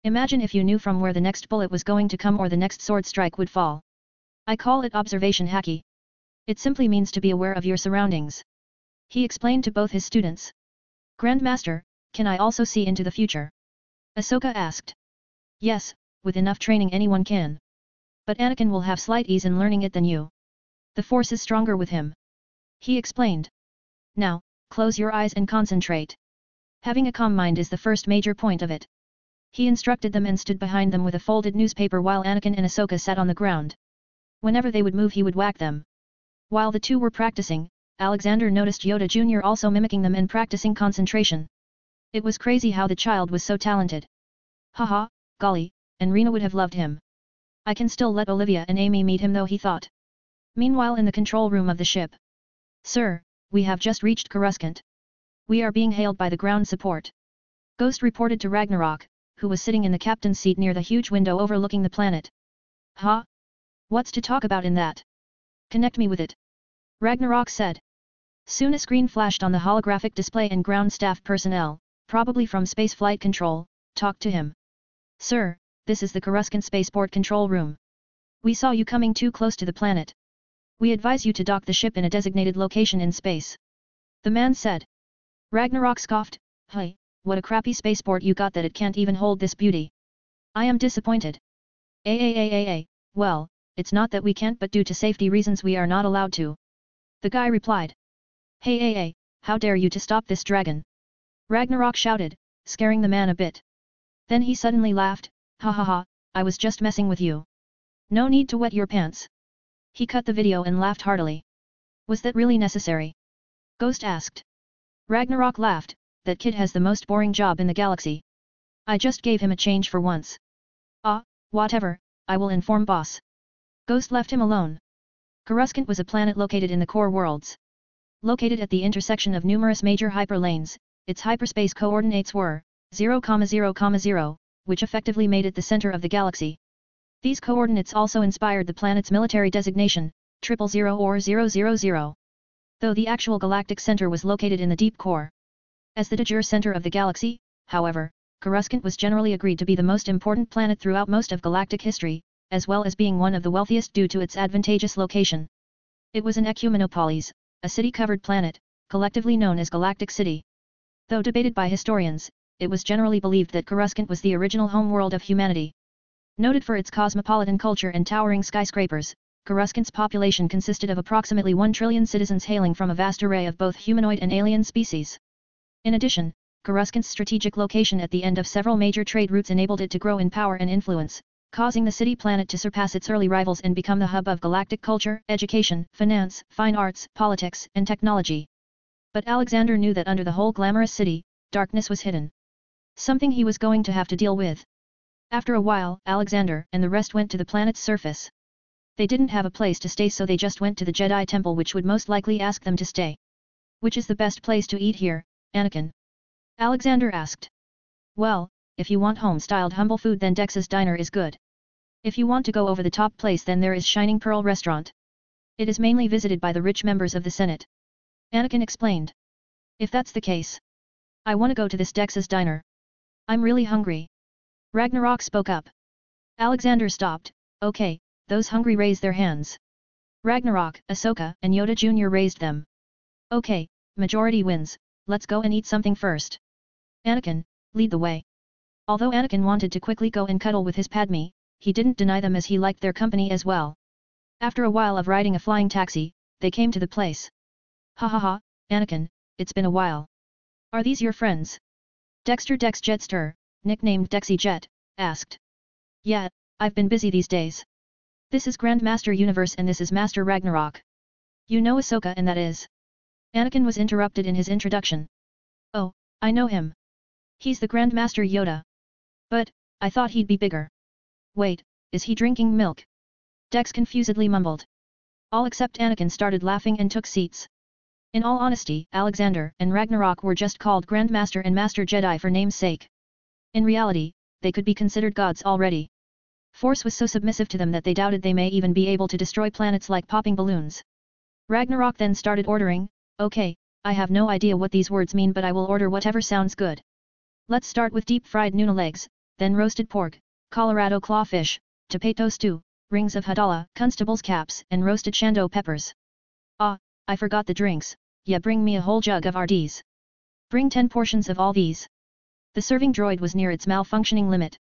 Imagine if you knew from where the next bullet was going to come or the next sword strike would fall. I call it observation haki. It simply means to be aware of your surroundings. He explained to both his students. Grandmaster, can I also see into the future? Ahsoka asked. Yes, with enough training anyone can. But Anakin will have slight ease in learning it than you. The Force is stronger with him. He explained. Now, close your eyes and concentrate. Having a calm mind is the first major point of it. He instructed them and stood behind them with a folded newspaper while Anakin and Ahsoka sat on the ground. Whenever they would move he would whack them. While the two were practicing, Alexander noticed Yoda Jr. also mimicking them and practicing concentration. It was crazy how the child was so talented. Haha, golly, and Rena would have loved him. I can still let Olivia and Amy meet him though, he thought. Meanwhile in the control room of the ship. Sir, we have just reached Coruscant. We are being hailed by the ground support. Ghost reported to Ragnarok, who was sitting in the captain's seat near the huge window overlooking the planet. Huh? What's to talk about in that? Connect me with it. Ragnarok said. Soon a screen flashed on the holographic display and ground staff personnel, probably from space flight control, talked to him. Sir, this is the Coruscant spaceport control room. We saw you coming too close to the planet. We advise you to dock the ship in a designated location in space. The man said. Ragnarok scoffed, Hey, what a crappy spaceport you got that it can't even hold this beauty. I am disappointed. Well, it's not that we can't, but due to safety reasons we are not allowed to. The guy replied. Hey, how dare you to stop this dragon? Ragnarok shouted, scaring the man a bit. Then he suddenly laughed, ha ha ha, I was just messing with you. No need to wet your pants. He cut the video and laughed heartily. Was that really necessary? Ghost asked. Ragnarok laughed, that kid has the most boring job in the galaxy. I just gave him a change for once. Ah, whatever, I will inform boss. Ghost left him alone. Coruscant was a planet located in the core worlds. Located at the intersection of numerous major hyperlanes, its hyperspace coordinates were 0,0,0, which effectively made it the center of the galaxy. These coordinates also inspired the planet's military designation, 000 or 000. Though the actual galactic center was located in the deep core. As the de jure center of the galaxy, however, Coruscant was generally agreed to be the most important planet throughout most of galactic history, as well as being one of the wealthiest due to its advantageous location. It was an ecumenopolis, a city-covered planet, collectively known as Galactic City. Though debated by historians, it was generally believed that Coruscant was the original homeworld of humanity. Noted for its cosmopolitan culture and towering skyscrapers, Coruscant's population consisted of approximately 1 trillion citizens hailing from a vast array of both humanoid and alien species. In addition, Coruscant's strategic location at the end of several major trade routes enabled it to grow in power and influence, causing the city-planet to surpass its early rivals and become the hub of galactic culture, education, finance, fine arts, politics, and technology. But Alexander knew that under the whole glamorous city, darkness was hidden. Something he was going to have to deal with. After a while, Alexander and the rest went to the planet's surface. They didn't have a place to stay, so they just went to the Jedi Temple, which would most likely ask them to stay. Which is the best place to eat here, Anakin? Alexander asked. Well, if you want home-styled humble food, then Dex's Diner is good. If you want to go over the top place, then there is Shining Pearl Restaurant. It is mainly visited by the rich members of the Senate. Anakin explained. If that's the case, I want to go to this Dex's Diner. I'm really hungry. Ragnarok spoke up. Alexander stopped. Okay, those hungry raise their hands. Ragnarok, Ahsoka, and Yoda Jr. raised them. Okay, majority wins, let's go and eat something first. Anakin, lead the way. Although Anakin wanted to quickly go and cuddle with his Padme, he didn't deny them as he liked their company as well. After a while of riding a flying taxi, they came to the place. Ha ha ha, Anakin, it's been a while. Are these your friends? Dexter Dex Jetster, nicknamed Dexy Jet, asked. Yeah, I've been busy these days. This is Grand Master Universe and this is Master Ragnarok. You know Ahsoka and that is. Anakin was interrupted in his introduction. Oh, I know him. He's the Grand Master Yoda. But, I thought he'd be bigger. Wait, is he drinking milk? Dex confusedly mumbled. All except Anakin started laughing and took seats. In all honesty, Alexander and Ragnarok were just called Grand Master and Master Jedi for name's sake. In reality, they could be considered gods already. Force was so submissive to them that they doubted they may even be able to destroy planets like popping balloons. Ragnarok then started ordering. Okay, I have no idea what these words mean, but I will order whatever sounds good. Let's start with deep-fried Nuna legs, then roasted pork, Colorado clawfish, tomato stew, rings of hadala, constable's caps, and roasted shando peppers. Ah, I forgot the drinks. Yeah, bring me a whole jug of RDs. Bring 10 portions of all these. The serving droid was near its malfunctioning limit.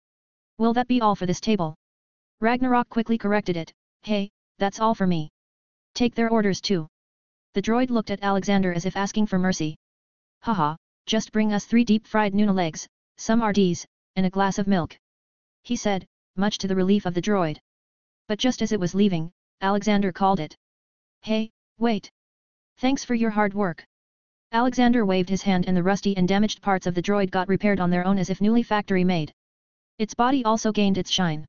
Will that be all for this table? Ragnarok quickly corrected it. Hey, that's all for me. Take their orders too. The droid looked at Alexander as if asking for mercy. Haha, just bring us 3 deep-fried Nuna legs, some RDs, and a glass of milk. He said, much to the relief of the droid. But just as it was leaving, Alexander called it. Hey, wait. Thanks for your hard work. Alexander waved his hand and the rusty and damaged parts of the droid got repaired on their own as if newly factory made. Its body also gained its shine.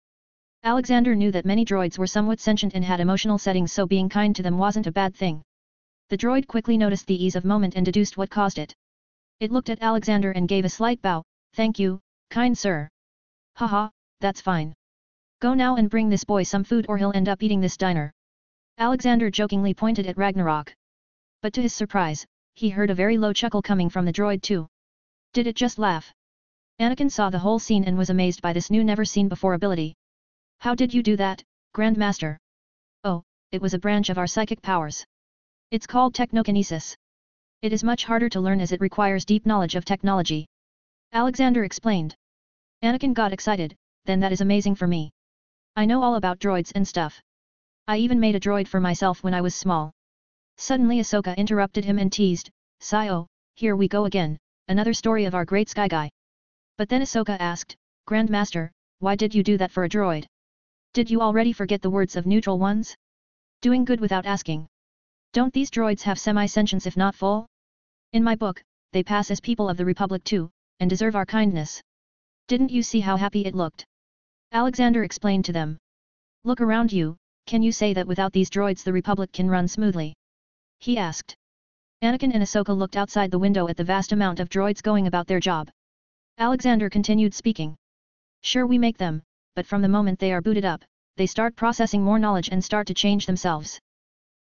Alexander knew that many droids were somewhat sentient and had emotional settings, so being kind to them wasn't a bad thing. The droid quickly noticed the ease of moment and deduced what caused it. It looked at Alexander and gave a slight bow. Thank you, kind sir. Haha, that's fine. Go now and bring this boy some food or he'll end up eating this diner. Alexander jokingly pointed at Ragnarok. But to his surprise, he heard a very low chuckle coming from the droid too. Did it just laugh? Anakin saw the whole scene and was amazed by this new never-seen-before ability. How did you do that, Grand Master? Oh, it was a branch of our psychic powers. It's called technokinesis. It is much harder to learn as it requires deep knowledge of technology. Alexander explained. Anakin got excited, then that is amazing for me. I know all about droids and stuff. I even made a droid for myself when I was small. Suddenly Ahsoka interrupted him and teased, "Sio, here we go again, another story of our great sky guy." But then Ahsoka asked, "Grandmaster, why did you do that for a droid? Did you already forget the words of neutral ones? Doing good without asking. Don't these droids have semi-sentience if not full? In my book, they pass as people of the Republic too, and deserve our kindness. Didn't you see how happy it looked?" Alexander explained to them. "Look around you, can you say that without these droids the Republic can run smoothly?" he asked. Anakin and Ahsoka looked outside the window at the vast amount of droids going about their job. Alexander continued speaking. "Sure, we make them, but from the moment they are booted up, they start processing more knowledge and start to change themselves.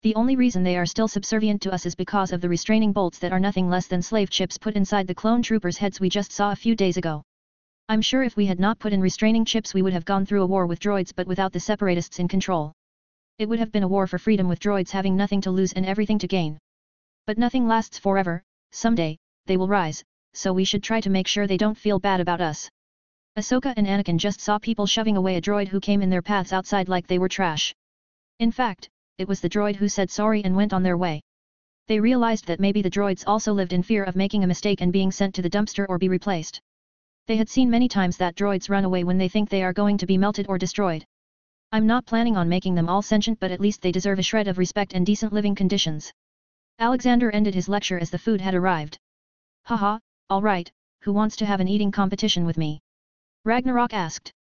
The only reason they are still subservient to us is because of the restraining bolts that are nothing less than slave chips put inside the clone troopers' heads we just saw a few days ago. I'm sure if we had not put in restraining chips we would have gone through a war with droids but without the separatists in control. It would have been a war for freedom with droids having nothing to lose and everything to gain. But nothing lasts forever, someday, they will rise, so we should try to make sure they don't feel bad about us." Ahsoka and Anakin just saw people shoving away a droid who came in their paths outside like they were trash. In fact, it was the droid who said sorry and went on their way. They realized that maybe the droids also lived in fear of making a mistake and being sent to the dumpster or be replaced. They had seen many times that droids run away when they think they are going to be melted or destroyed. I'm not planning on making them all sentient, but at least they deserve a shred of respect and decent living conditions. Alexander ended his lecture as the food had arrived. "Haha, alright, who wants to have an eating competition with me?" Ragnarok asked.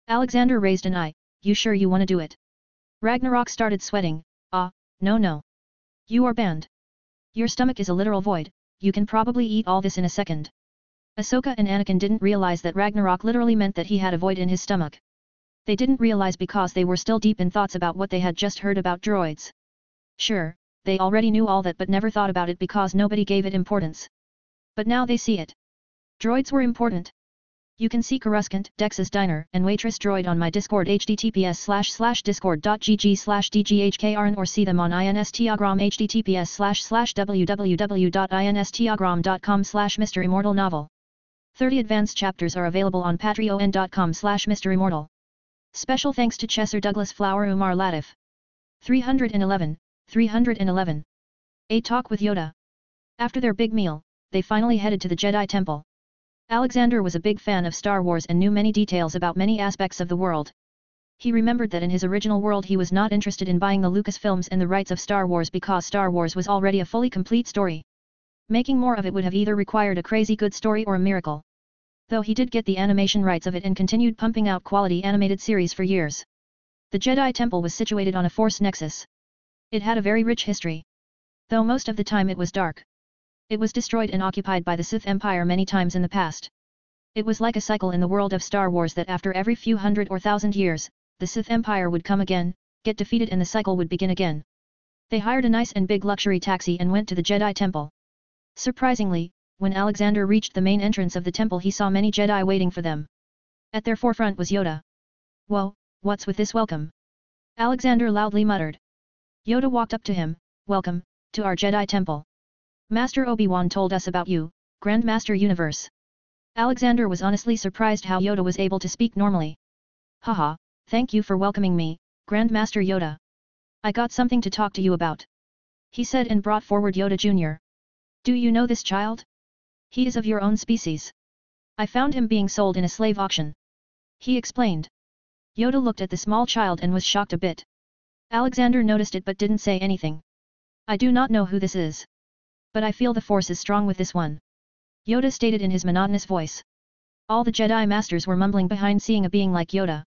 Alexander raised an eye, "You sure you want to do it?" Ragnarok started sweating, No. You are banned. Your stomach is a literal void, you can probably eat all this in a second." Ahsoka and Anakin didn't realize that Ragnarok literally meant that he had a void in his stomach. They didn't realize because they were still deep in thoughts about what they had just heard about droids. Sure, they already knew all that but never thought about it because nobody gave it importance. But now they see it. Droids were important. You can see Coruscant, Dex's Diner and Waitress Droid on my Discord https://discord.gg/dghkrn or see them on Instagram https://www.instagram.com/MisterImmortal novel. 30 advanced chapters are available on patreon.com/MisterImmortal. Special thanks to Chesser Douglas Flower Umar Latif. 311. A Talk with Yoda. After their big meal, they finally headed to the Jedi Temple. Alexander was a big fan of Star Wars and knew many details about many aspects of the world. He remembered that in his original world he was not interested in buying the Lucasfilms and the rights of Star Wars because Star Wars was already a fully complete story. Making more of it would have either required a crazy good story or a miracle. Though he did get the animation rights of it and continued pumping out quality animated series for years. The Jedi Temple was situated on a Force nexus. It had a very rich history. Though most of the time it was dark. It was destroyed and occupied by the Sith Empire many times in the past. It was like a cycle in the world of Star Wars that after every few hundred or thousand years, the Sith Empire would come again, get defeated and the cycle would begin again. They hired a nice and big luxury taxi and went to the Jedi Temple. Surprisingly, when Alexander reached the main entrance of the temple he saw many Jedi waiting for them. At their forefront was Yoda. "Whoa, what's with this welcome?" Alexander loudly muttered. Yoda walked up to him, "Welcome, to our Jedi Temple. Master Obi-Wan told us about you, Grandmaster Universe." Alexander was honestly surprised how Yoda was able to speak normally. "Haha, thank you for welcoming me, Grandmaster Yoda. I got something to talk to you about," he said and brought forward Yoda Jr. "Do you know this child? He is of your own species. I found him being sold in a slave auction," he explained. Yoda looked at the small child and was shocked a bit. Alexander noticed it but didn't say anything. "I do not know who this is. But I feel the Force is strong with this one," Yoda stated in his monotonous voice. All the Jedi Masters were mumbling behind seeing a being like Yoda.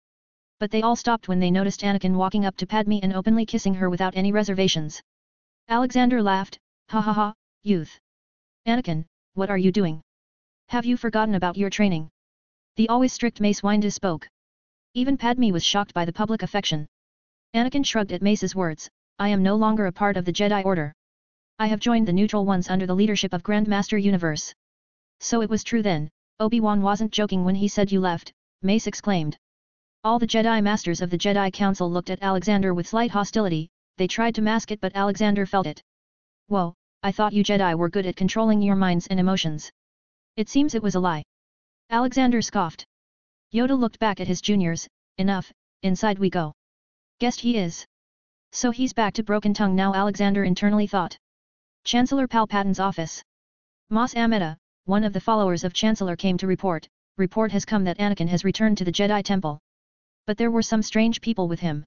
But they all stopped when they noticed Anakin walking up to Padme and openly kissing her without any reservations. Alexander laughed, "Ha ha ha, youth. Anakin, what are you doing? Have you forgotten about your training?" The always strict Mace Windu spoke. Even Padme was shocked by the public affection. Anakin shrugged at Mace's words, "I am no longer a part of the Jedi Order. I have joined the neutral ones under the leadership of Grandmaster Universe." "So it was true then, Obi-Wan wasn't joking when he said you left," Mace exclaimed. All the Jedi Masters of the Jedi Council looked at Alexander with slight hostility, they tried to mask it but Alexander felt it. "Whoa, I thought you Jedi were good at controlling your minds and emotions. It seems it was a lie." Alexander scoffed. Yoda looked back at his juniors, "Enough, inside we go." "Guessed he is." So he's back to broken tongue now, Alexander internally thought. Chancellor Palpatin's office. Mas Amedda, one of the followers of Chancellor, came to report. Report has come that Anakin has returned to the Jedi Temple. But there were some strange people with him.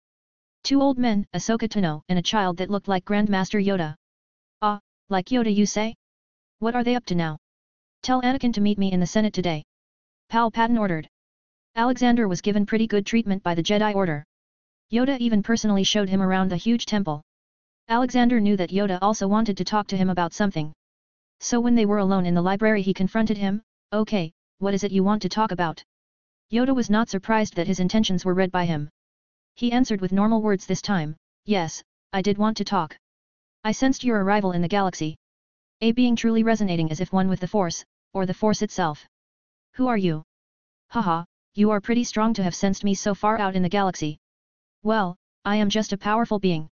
2 old men, Ahsoka Tano, and a child that looked like Grandmaster Yoda. Ah, like Yoda you say? What are they up to now? Tell Anakin to meet me in the Senate today. Palpatine ordered. Alexander was given pretty good treatment by the Jedi Order. Yoda even personally showed him around the huge temple. Alexander knew that Yoda also wanted to talk to him about something. So when they were alone in the library he confronted him. Okay, what is it you want to talk about? Yoda was not surprised that his intentions were read by him. He answered with normal words this time. Yes, I did want to talk. I sensed your arrival in the galaxy. A being truly resonating as if one with the Force, or the Force itself. Who are you? Haha, you are pretty strong to have sensed me so far out in the galaxy. Well, I am just a powerful being.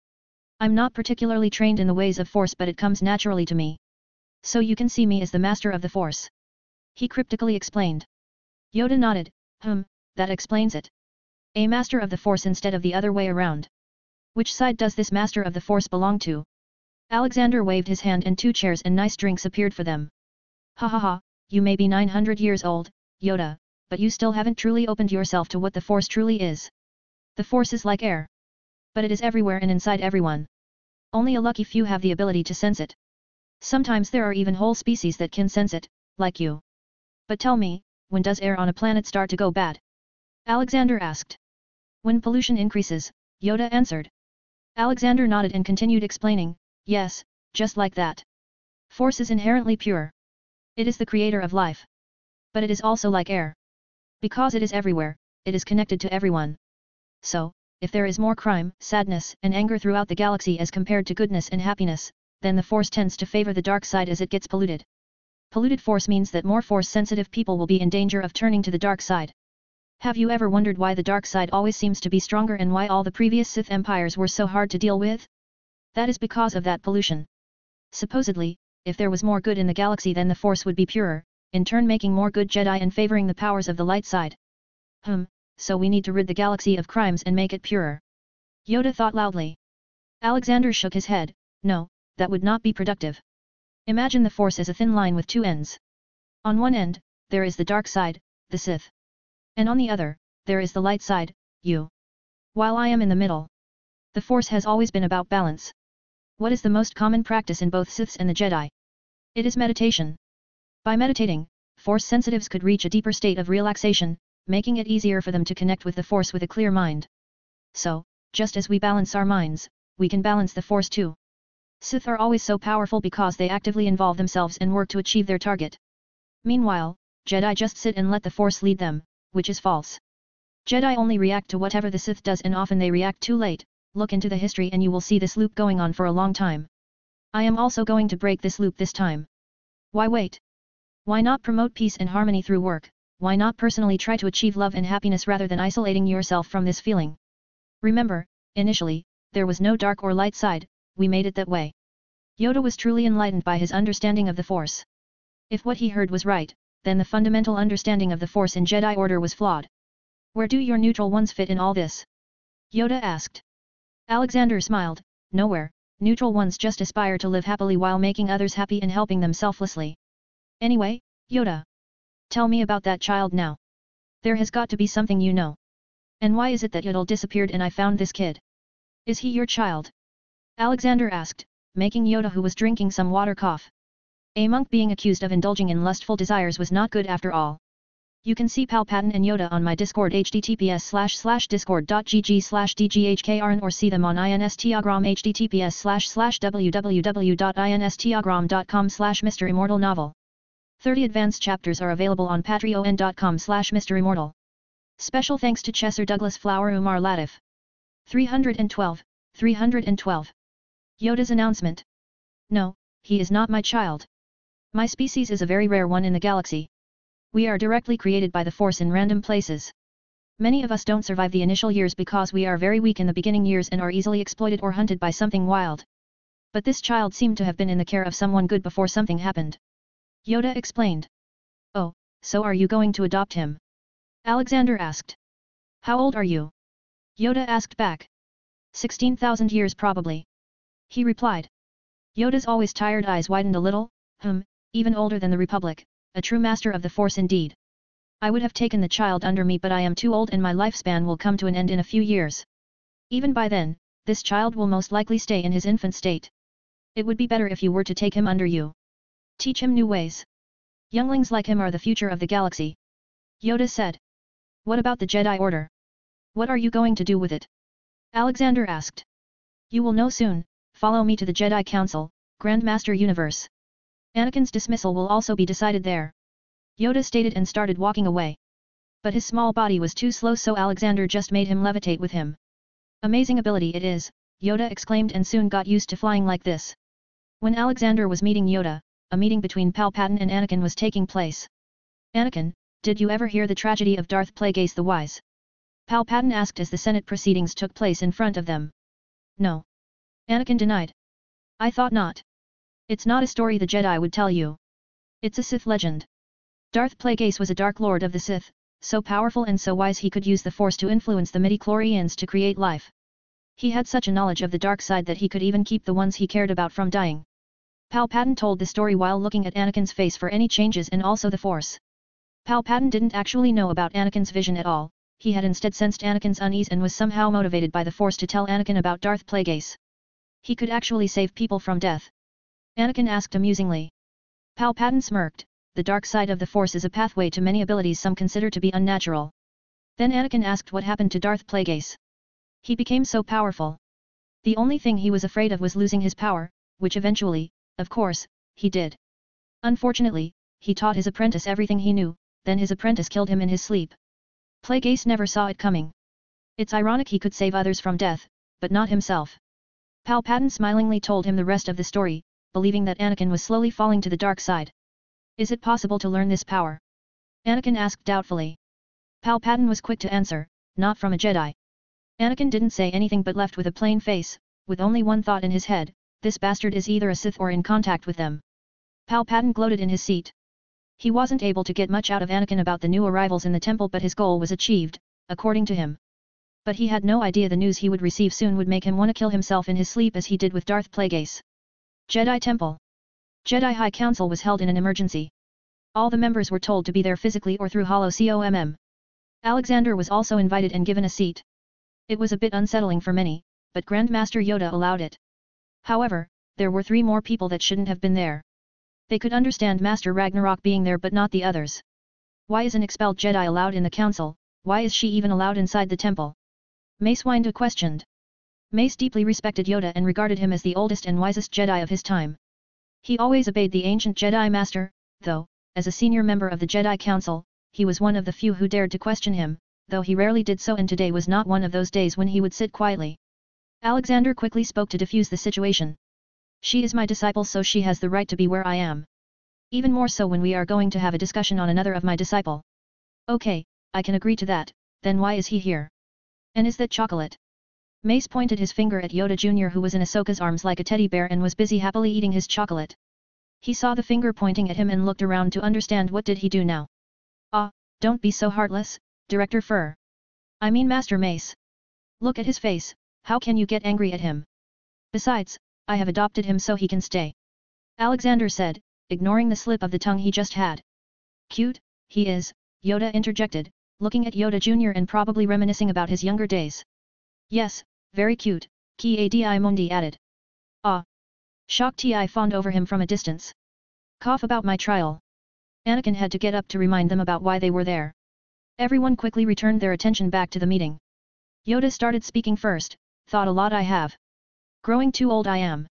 I'm not particularly trained in the ways of Force, but it comes naturally to me. So you can see me as the master of the Force. He cryptically explained. Yoda nodded. That explains it. A master of the Force instead of the other way around. Which side does this master of the Force belong to? Alexander waved his hand and 2 chairs and nice drinks appeared for them. Ha ha ha, you may be 900 years old, Yoda, but you still haven't truly opened yourself to what the Force truly is. The Force is like air. But it is everywhere and inside everyone. Only a lucky few have the ability to sense it. Sometimes there are even whole species that can sense it, like you. But tell me, when does air on a planet start to go bad? Alexander asked. When pollution increases, Yoda answered. Alexander nodded and continued explaining, yes, just like that. Force is inherently pure. It is the creator of life. But it is also like air. Because it is everywhere, it is connected to everyone. So, if there is more crime, sadness, and anger throughout the galaxy as compared to goodness and happiness, then the Force tends to favor the dark side as it gets polluted. Polluted Force means that more Force-sensitive people will be in danger of turning to the dark side. Have you ever wondered why the dark side always seems to be stronger and why all the previous Sith empires were so hard to deal with? That is because of that pollution. Supposedly, if there was more good in the galaxy then the Force would be purer, in turn making more good Jedi and favoring the powers of the light side. So we need to rid the galaxy of crimes and make it purer. Yoda thought loudly. Alexander shook his head. No, that would not be productive. Imagine the Force as a thin line with 2 ends. On one end, there is the dark side, the Sith. And on the other, there is the light side, you. While I am in the middle. The Force has always been about balance. What is the most common practice in both Siths and the Jedi? It is meditation. By meditating, Force sensitives could reach a deeper state of relaxation, making it easier for them to connect with the Force with a clear mind. So, just as we balance our minds, we can balance the Force too. Sith are always so powerful because they actively involve themselves and work to achieve their target. Meanwhile, Jedi just sit and let the Force lead them, which is false. Jedi only react to whatever the Sith does and often they react too late. Look into the history and you will see this loop going on for a long time. I am also going to break this loop this time. Why wait? Why not promote peace and harmony through work? Why not personally try to achieve love and happiness rather than isolating yourself from this feeling? Remember, initially, there was no dark or light side, we made it that way. Yoda was truly enlightened by his understanding of the Force. If what he heard was right, then the fundamental understanding of the Force in Jedi Order was flawed. Where do your neutral ones fit in all this? Yoda asked. Alexander smiled. Nowhere, neutral ones just aspire to live happily while making others happy and helping them selflessly. Anyway, Yoda. Tell me about that child now. There has got to be something you know. And why is it that Yoda disappeared and I found this kid? Is he your child? Alexander asked, making Yoda who was drinking some water cough. A monk being accused of indulging in lustful desires was not good after all. You can see Palpatine and Yoda on my Discord https://discord.gg/dghkrn or see them on Instagram https://www.instagram.com/MisterImmortal novel. 30 advanced chapters are available on patreon.com/MisterImmortal. Special thanks to Chesser Douglas Flower Umar Latif. 312. Yoda's announcement. No, he is not my child. My species is a very rare one in the galaxy. We are directly created by the Force in random places. Many of us don't survive the initial years because we are very weak in the beginning years and are easily exploited or hunted by something wild. But this child seemed to have been in the care of someone good before something happened. Yoda explained. Oh, so are you going to adopt him? Alexander asked. How old are you? Yoda asked back. 16,000 years probably. He replied. Yoda's always tired eyes widened a little, even older than the Republic, a true master of the Force indeed. I would have taken the child under me but I am too old and my lifespan will come to an end in a few years. Even by then, this child will most likely stay in his infant state. It would be better if you were to take him under you. Teach him new ways. Younglings like him are the future of the galaxy. Yoda said. What about the Jedi Order? What are you going to do with it? Alexander asked. You will know soon, follow me to the Jedi Council, Grand Master Universe. Anakin's dismissal will also be decided there. Yoda stated and started walking away. But his small body was too slow so Alexander just made him levitate with him. Amazing ability it is, Yoda exclaimed and soon got used to flying like this. When Alexander was meeting Yoda, a meeting between Palpatine and Anakin was taking place. Anakin, did you ever hear the tragedy of Darth Plagueis the Wise? Palpatine asked as the Senate proceedings took place in front of them. No. Anakin denied. I thought not. It's not a story the Jedi would tell you. It's a Sith legend. Darth Plagueis was a Dark Lord of the Sith, so powerful and so wise he could use the Force to influence the midi-chlorians to create life. He had such a knowledge of the dark side that he could even keep the ones he cared about from dying. Palpatine told the story while looking at Anakin's face for any changes and also the Force. Palpatine didn't actually know about Anakin's vision at all, he had instead sensed Anakin's unease and was somehow motivated by the Force to tell Anakin about Darth Plagueis. He could actually save people from death. Anakin asked amusingly. Palpatine smirked, the dark side of the Force is a pathway to many abilities some consider to be unnatural. Then Anakin asked what happened to Darth Plagueis. He became so powerful. The only thing he was afraid of was losing his power, which eventually, of course, he did. Unfortunately, he taught his apprentice everything he knew, then his apprentice killed him in his sleep. Plagueis never saw it coming. It's ironic he could save others from death, but not himself. Palpatine smilingly told him the rest of the story, believing that Anakin was slowly falling to the dark side. Is it possible to learn this power? Anakin asked doubtfully. Palpatine was quick to answer, not from a Jedi. Anakin didn't say anything but left with a plain face, with only one thought in his head, this bastard is either a Sith or in contact with them. Palpatine gloated in his seat. He wasn't able to get much out of Anakin about the new arrivals in the temple but his goal was achieved, according to him. But he had no idea the news he would receive soon would make him want to kill himself in his sleep as he did with Darth Plagueis. Jedi Temple. Jedi High Council was held in an emergency. All the members were told to be there physically or through holo-comm. Alexander was also invited and given a seat. It was a bit unsettling for many, but Grandmaster Yoda allowed it. However, there were 3 more people that shouldn't have been there. They could understand Master Ragnarok being there but not the others. Why is an expelled Jedi allowed in the council, why is she even allowed inside the temple? Mace Windu questioned. Mace deeply respected Yoda and regarded him as the oldest and wisest Jedi of his time. He always obeyed the ancient Jedi Master, though, as a senior member of the Jedi Council, he was one of the few who dared to question him, though he rarely did so and today was not one of those days when he would sit quietly. Alexander quickly spoke to defuse the situation. She is my disciple so she has the right to be where I am. Even more so when we are going to have a discussion on another of my disciple. Okay, I can agree to that, then why is he here? And is that chocolate? Mace pointed his finger at Yoda Jr. who was in Ahsoka's arms like a teddy bear and was busy happily eating his chocolate. He saw the finger pointing at him and looked around to understand what did he do now. Ah, don't be so heartless, Director Fur. I mean Master Mace. Look at his face, how can you get angry at him? Besides, I have adopted him so he can stay. Alexander said, ignoring the slip of the tongue he just had. Cute, he is, Yoda interjected, looking at Yoda Jr. and probably reminiscing about his younger days. Yes, very cute, Ki Mundi added. Ah. Shocked Ti fawned over him from a distance. Cough about my trial. Anakin had to get up to remind them about why they were there. Everyone quickly returned their attention back to the meeting. Yoda started speaking first, thought a lot I have. Growing too old I am.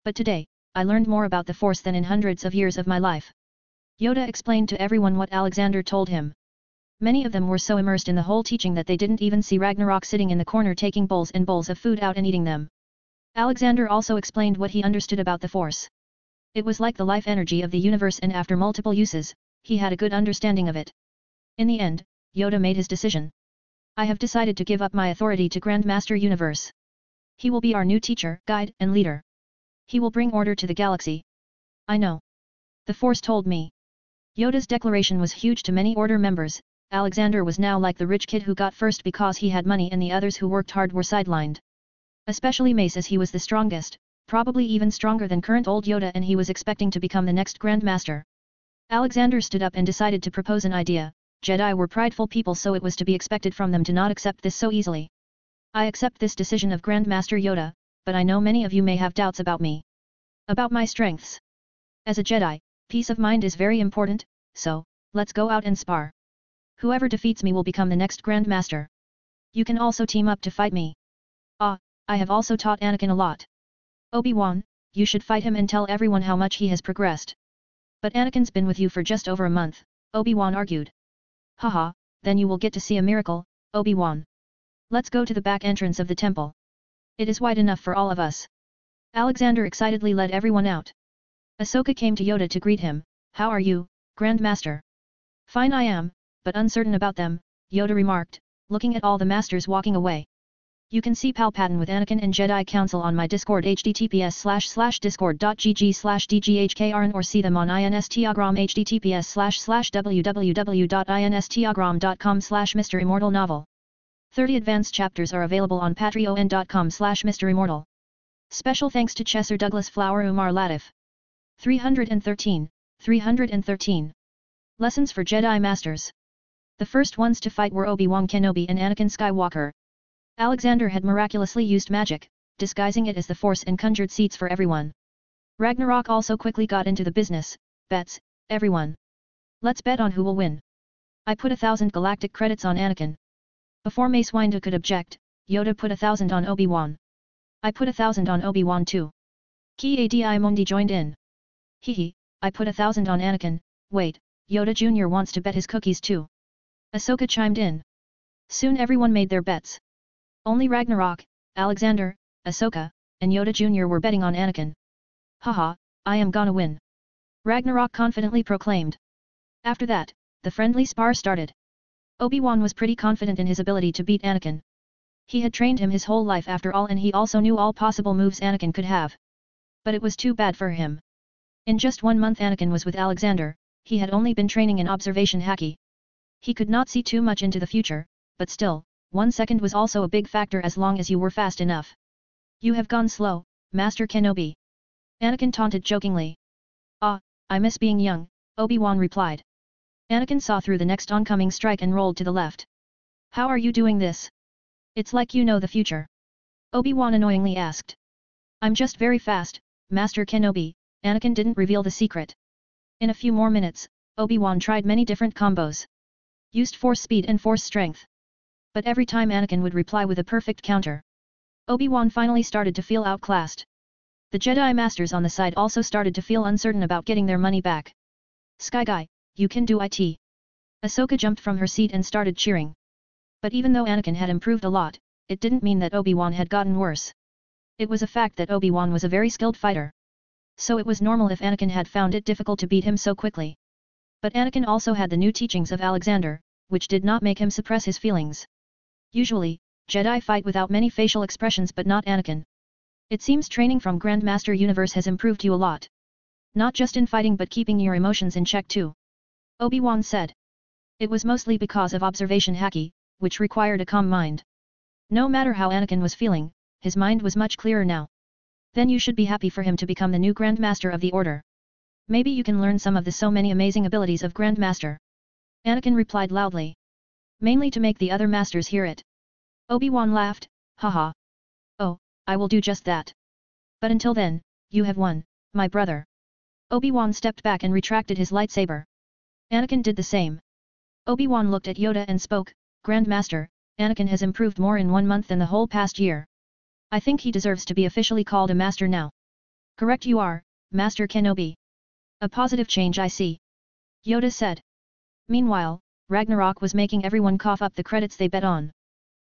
But today, I learned more about the Force than in hundreds of years of my life. Yoda explained to everyone what Alexander told him. Many of them were so immersed in the whole teaching that they didn't even see Ragnarok sitting in the corner taking bowls and bowls of food out and eating them. Alexander also explained what he understood about the Force. It was like the life energy of the universe and after multiple uses, he had a good understanding of it. In the end, Yoda made his decision. I have decided to give up my authority to Grand Master Universe. He will be our new teacher, guide, and leader. He will bring order to the galaxy. I know. The Force told me. Yoda's declaration was huge to many Order members. Alexander was now like the rich kid who got first because he had money and the others who worked hard were sidelined. Especially Mace, as he was the strongest, probably even stronger than current old Yoda, and he was expecting to become the next Grand Master. Alexander stood up and decided to propose an idea. Jedi were prideful people, so it was to be expected from them to not accept this so easily. I accept this decision of Grand Master Yoda, but I know many of you may have doubts about me. About my strengths. As a Jedi, peace of mind is very important, so, let's go out and spar. Whoever defeats me will become the next Grand Master. You can also team up to fight me. Ah, I have also taught Anakin a lot. Obi-Wan, you should fight him and tell everyone how much he has progressed. But Anakin's been with you for just over a month, Obi-Wan argued. Haha, then you will get to see a miracle, Obi-Wan. Let's go to the back entrance of the temple. It is wide enough for all of us. Alexander excitedly led everyone out. Ahsoka came to Yoda to greet him. How are you, Grand Master? Fine, I am, but uncertain about them, Yoda remarked, looking at all the masters walking away. You can see Palpatine with Anakin and Jedi Council on my Discord, https://discord.gg/dghkrn, or see them on Instagram, https://www.instagram.com/MisterImmortal novel. 30 advanced chapters are available on patreon.com/MisterImmortal. Special thanks to Chesser Douglas Flower Umar Latif. 313. Lessons for Jedi Masters. The first ones to fight were Obi-Wan Kenobi and Anakin Skywalker. Alexander had miraculously used magic, disguising it as the Force, and conjured seats for everyone. Ragnarok also quickly got into the business. Bets, everyone. Let's bet on who will win. I put 1,000 galactic credits on Anakin. Before Mace Windu could object, Yoda put 1,000 on Obi-Wan. I put 1,000 on Obi-Wan too. Ki-Adi Mundi joined in. Hehe, I put 1,000 on Anakin. Wait, Yoda Jr. wants to bet his cookies too. Ahsoka chimed in. Soon everyone made their bets. Only Ragnarok, Alexander, Ahsoka, and Yoda Jr. were betting on Anakin. Haha, I am gonna win. Ragnarok confidently proclaimed. After that, the friendly spar started. Obi-Wan was pretty confident in his ability to beat Anakin. He had trained him his whole life after all, and he also knew all possible moves Anakin could have. But it was too bad for him. In just 1 month Anakin was with Alexander, he had only been training in observation haki. He could not see too much into the future, but still, 1 second was also a big factor as long as you were fast enough. You have gone slow, Master Kenobi. Anakin taunted jokingly. Ah, I miss being young, Obi-Wan replied. Anakin saw through the next oncoming strike and rolled to the left. How are you doing this? It's like you know the future. Obi-Wan annoyingly asked. I'm just very fast, Master Kenobi. Anakin didn't reveal the secret. In a few more minutes, Obi-Wan tried many different combos. Used force speed and force strength. But every time Anakin would reply with a perfect counter. Obi-Wan finally started to feel outclassed. The Jedi Masters on the side also started to feel uncertain about getting their money back. Sky Guy, you can do it. Ahsoka jumped from her seat and started cheering. But even though Anakin had improved a lot, it didn't mean that Obi-Wan had gotten worse. It was a fact that Obi-Wan was a very skilled fighter. So it was normal if Anakin had found it difficult to beat him so quickly. But Anakin also had the new teachings of Alexander, which did not make him suppress his feelings. Usually, Jedi fight without many facial expressions, but not Anakin. It seems training from Grandmaster Universe has improved you a lot. Not just in fighting but keeping your emotions in check too. Obi-Wan said. It was mostly because of observation haki, which required a calm mind. No matter how Anakin was feeling, his mind was much clearer now. Then you should be happy for him to become the new Grandmaster of the Order. Maybe you can learn some of the so many amazing abilities of Grandmaster. Anakin replied loudly. Mainly to make the other masters hear it. Obi-Wan laughed, haha. Oh, I will do just that. But until then, you have won, my brother. Obi-Wan stepped back and retracted his lightsaber. Anakin did the same. Obi-Wan looked at Yoda and spoke, Grandmaster, Anakin has improved more in 1 month than the whole past year. I think he deserves to be officially called a master now. Correct you are, Master Kenobi. A positive change I see. Yoda said. Meanwhile, Ragnarok was making everyone cough up the credits they bet on.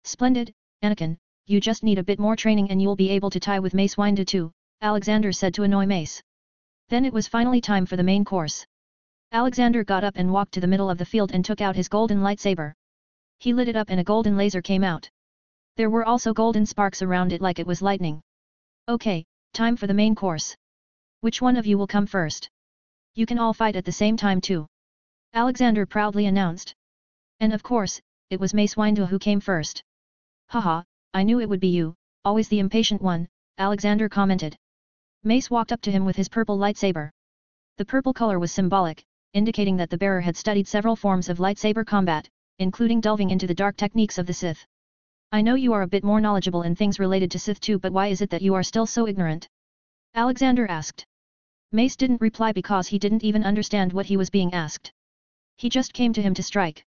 Splendid, Anakin, you just need a bit more training and you'll be able to tie with Mace Windu too, Alexander said to annoy Mace. Then it was finally time for the main course. Alexander got up and walked to the middle of the field and took out his golden lightsaber. He lit it up and a golden laser came out. There were also golden sparks around it like it was lightning. Okay, time for the main course. Which one of you will come first? You can all fight at the same time too. Alexander proudly announced. And of course, it was Mace Windu who came first. Haha, I knew it would be you, always the impatient one, Alexander commented. Mace walked up to him with his purple lightsaber. The purple color was symbolic, indicating that the bearer had studied several forms of lightsaber combat, including delving into the dark techniques of the Sith. I know you are a bit more knowledgeable in things related to Sith too, but why is it that you are still so ignorant? Alexander asked. Mace didn't reply because he didn't even understand what he was being asked. He just came to him to strike.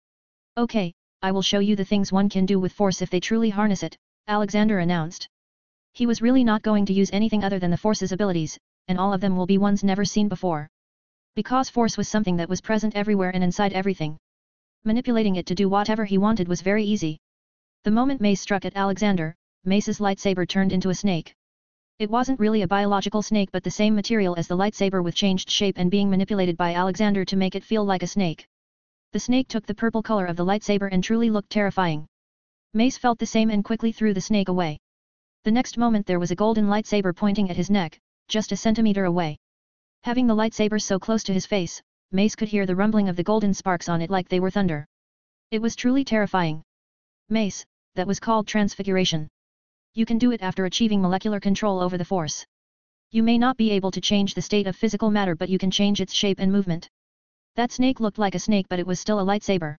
Okay, I will show you the things one can do with force if they truly harness it, Alexander announced. He was really not going to use anything other than the force's abilities, and all of them will be ones never seen before. Because force was something that was present everywhere and inside everything. Manipulating it to do whatever he wanted was very easy. The moment Mace struck at Alexander, Mace's lightsaber turned into a snake. It wasn't really a biological snake but the same material as the lightsaber with changed shape and being manipulated by Alexander to make it feel like a snake. The snake took the purple color of the lightsaber and truly looked terrifying. Mace felt the same and quickly threw the snake away. The next moment there was a golden lightsaber pointing at his neck, just a centimeter away. Having the lightsaber so close to his face, Mace could hear the rumbling of the golden sparks on it like they were thunder. It was truly terrifying. Mace, that was called transfiguration. You can do it after achieving molecular control over the force. You may not be able to change the state of physical matter but you can change its shape and movement. That snake looked like a snake but it was still a lightsaber.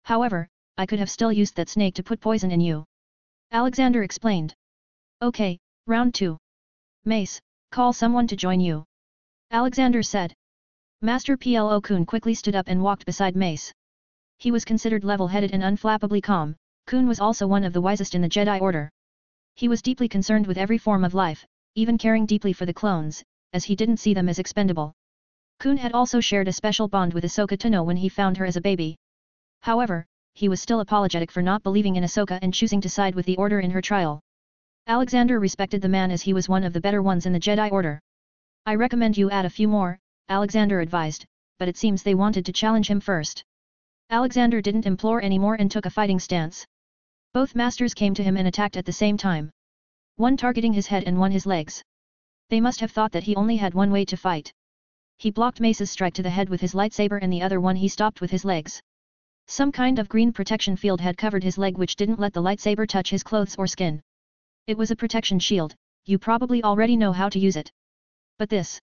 However, I could have still used that snake to put poison in you. Alexander explained. Okay, round 2. Mace, call someone to join you. Alexander said. Master Plo Koon quickly stood up and walked beside Mace. He was considered level-headed and unflappably calm. Koon was also one of the wisest in the Jedi Order. He was deeply concerned with every form of life, even caring deeply for the clones, as he didn't see them as expendable. Koon had also shared a special bond with Ahsoka Tano when he found her as a baby. However, he was still apologetic for not believing in Ahsoka and choosing to side with the Order in her trial. Alexander respected the man as he was one of the better ones in the Jedi Order. I recommend you add a few more, Alexander advised, but it seems they wanted to challenge him first. Alexander didn't implore anymore and took a fighting stance. Both masters came to him and attacked at the same time. One targeting his head and one his legs. They must have thought that he only had one way to fight. He blocked Mace's strike to the head with his lightsaber and the other one he stopped with his legs. Some kind of green protection field had covered his leg which didn't let the lightsaber touch his clothes or skin. It was a protection shield, you probably already know how to use it. But this.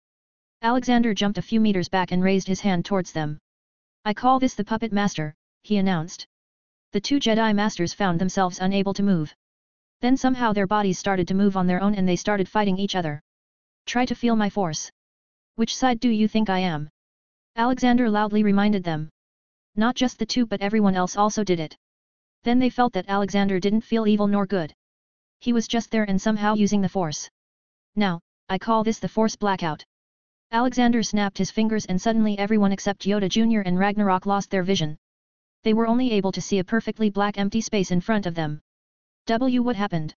Alexander jumped a few meters back and raised his hand towards them. I call this the Puppet Master, he announced. The two Jedi Masters found themselves unable to move. Then somehow their bodies started to move on their own and they started fighting each other. Try to feel my force. Which side do you think I am? Alexander loudly reminded them. Not just the two but everyone else also did it. Then they felt that Alexander didn't feel evil nor good. He was just there and somehow using the force. Now, I call this the Force Blackout. Alexander snapped his fingers and suddenly everyone except Yoda Jr. and Ragnarok lost their vision. They were only able to see a perfectly black empty space in front of them. What happened?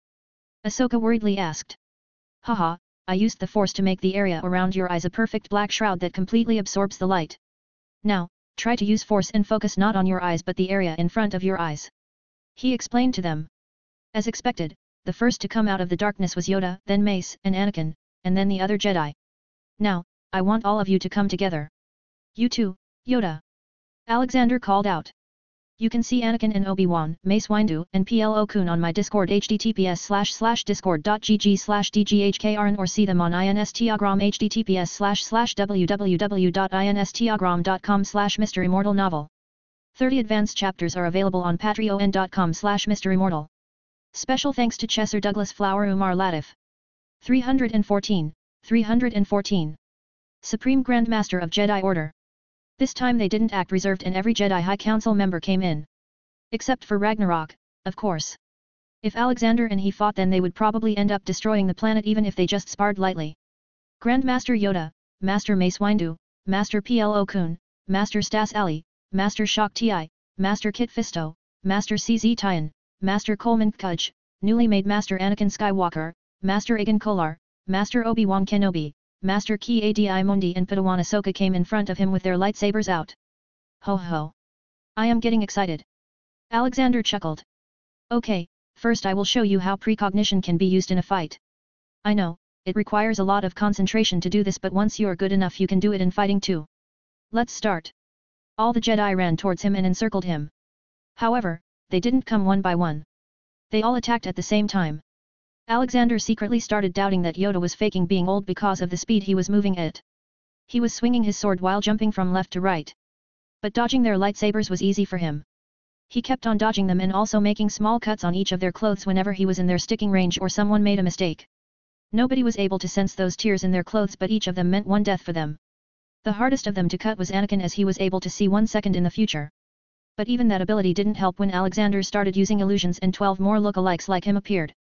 Ahsoka worriedly asked. Haha, I used the force to make the area around your eyes a perfect black shroud that completely absorbs the light. Now, try to use force and focus not on your eyes but the area in front of your eyes. He explained to them. As expected, the first to come out of the darkness was Yoda, then Mace and Anakin, and then the other Jedi. Now, I want all of you to come together. You too, Yoda. Alexander called out. You can see Anakin and Obi-Wan, Mace Windu, and Plo Koon on my Discord https://discord.gg/dghkrn or see them on Instagram https://www.instagram.com/MisterImmortal novel. 30 advanced chapters are available on patreon.com/MisterImmortal. Special thanks to Chesser Douglas Flower Umar Latif. 314. Supreme Grand Master of Jedi Order. This time they didn't act reserved and every Jedi High Council member came in. Except for Ragnarok, of course. If Alexander and he fought then they would probably end up destroying the planet even if they just sparred lightly. Grand Master Yoda, Master Mace Windu, Master Plo Koon, Master Stas Ali, Master Shak Ti, Master Kit Fisto, Master CZ Tyan, Master Coleman Kudge, newly made Master Anakin Skywalker, Master Agen Kolar, Master Obi-Wan Kenobi, Master Ki Adi Mundi and Padawan Ahsoka came in front of him with their lightsabers out. Ho ho! I am getting excited. Alexander chuckled. Okay, first I will show you how precognition can be used in a fight. I know, it requires a lot of concentration to do this but once you are good enough you can do it in fighting too. Let's start. All the Jedi ran towards him and encircled him. However, they didn't come one by one. They all attacked at the same time. Alexander secretly started doubting that Yoda was faking being old because of the speed he was moving at. He was swinging his sword while jumping from left to right. But dodging their lightsabers was easy for him. He kept on dodging them and also making small cuts on each of their clothes whenever he was in their sticking range or someone made a mistake. Nobody was able to sense those tears in their clothes, but each of them meant one death for them. The hardest of them to cut was Anakin, as he was able to see 1 second in the future. But even that ability didn't help when Alexander started using illusions and 12 more look-alikes like him appeared.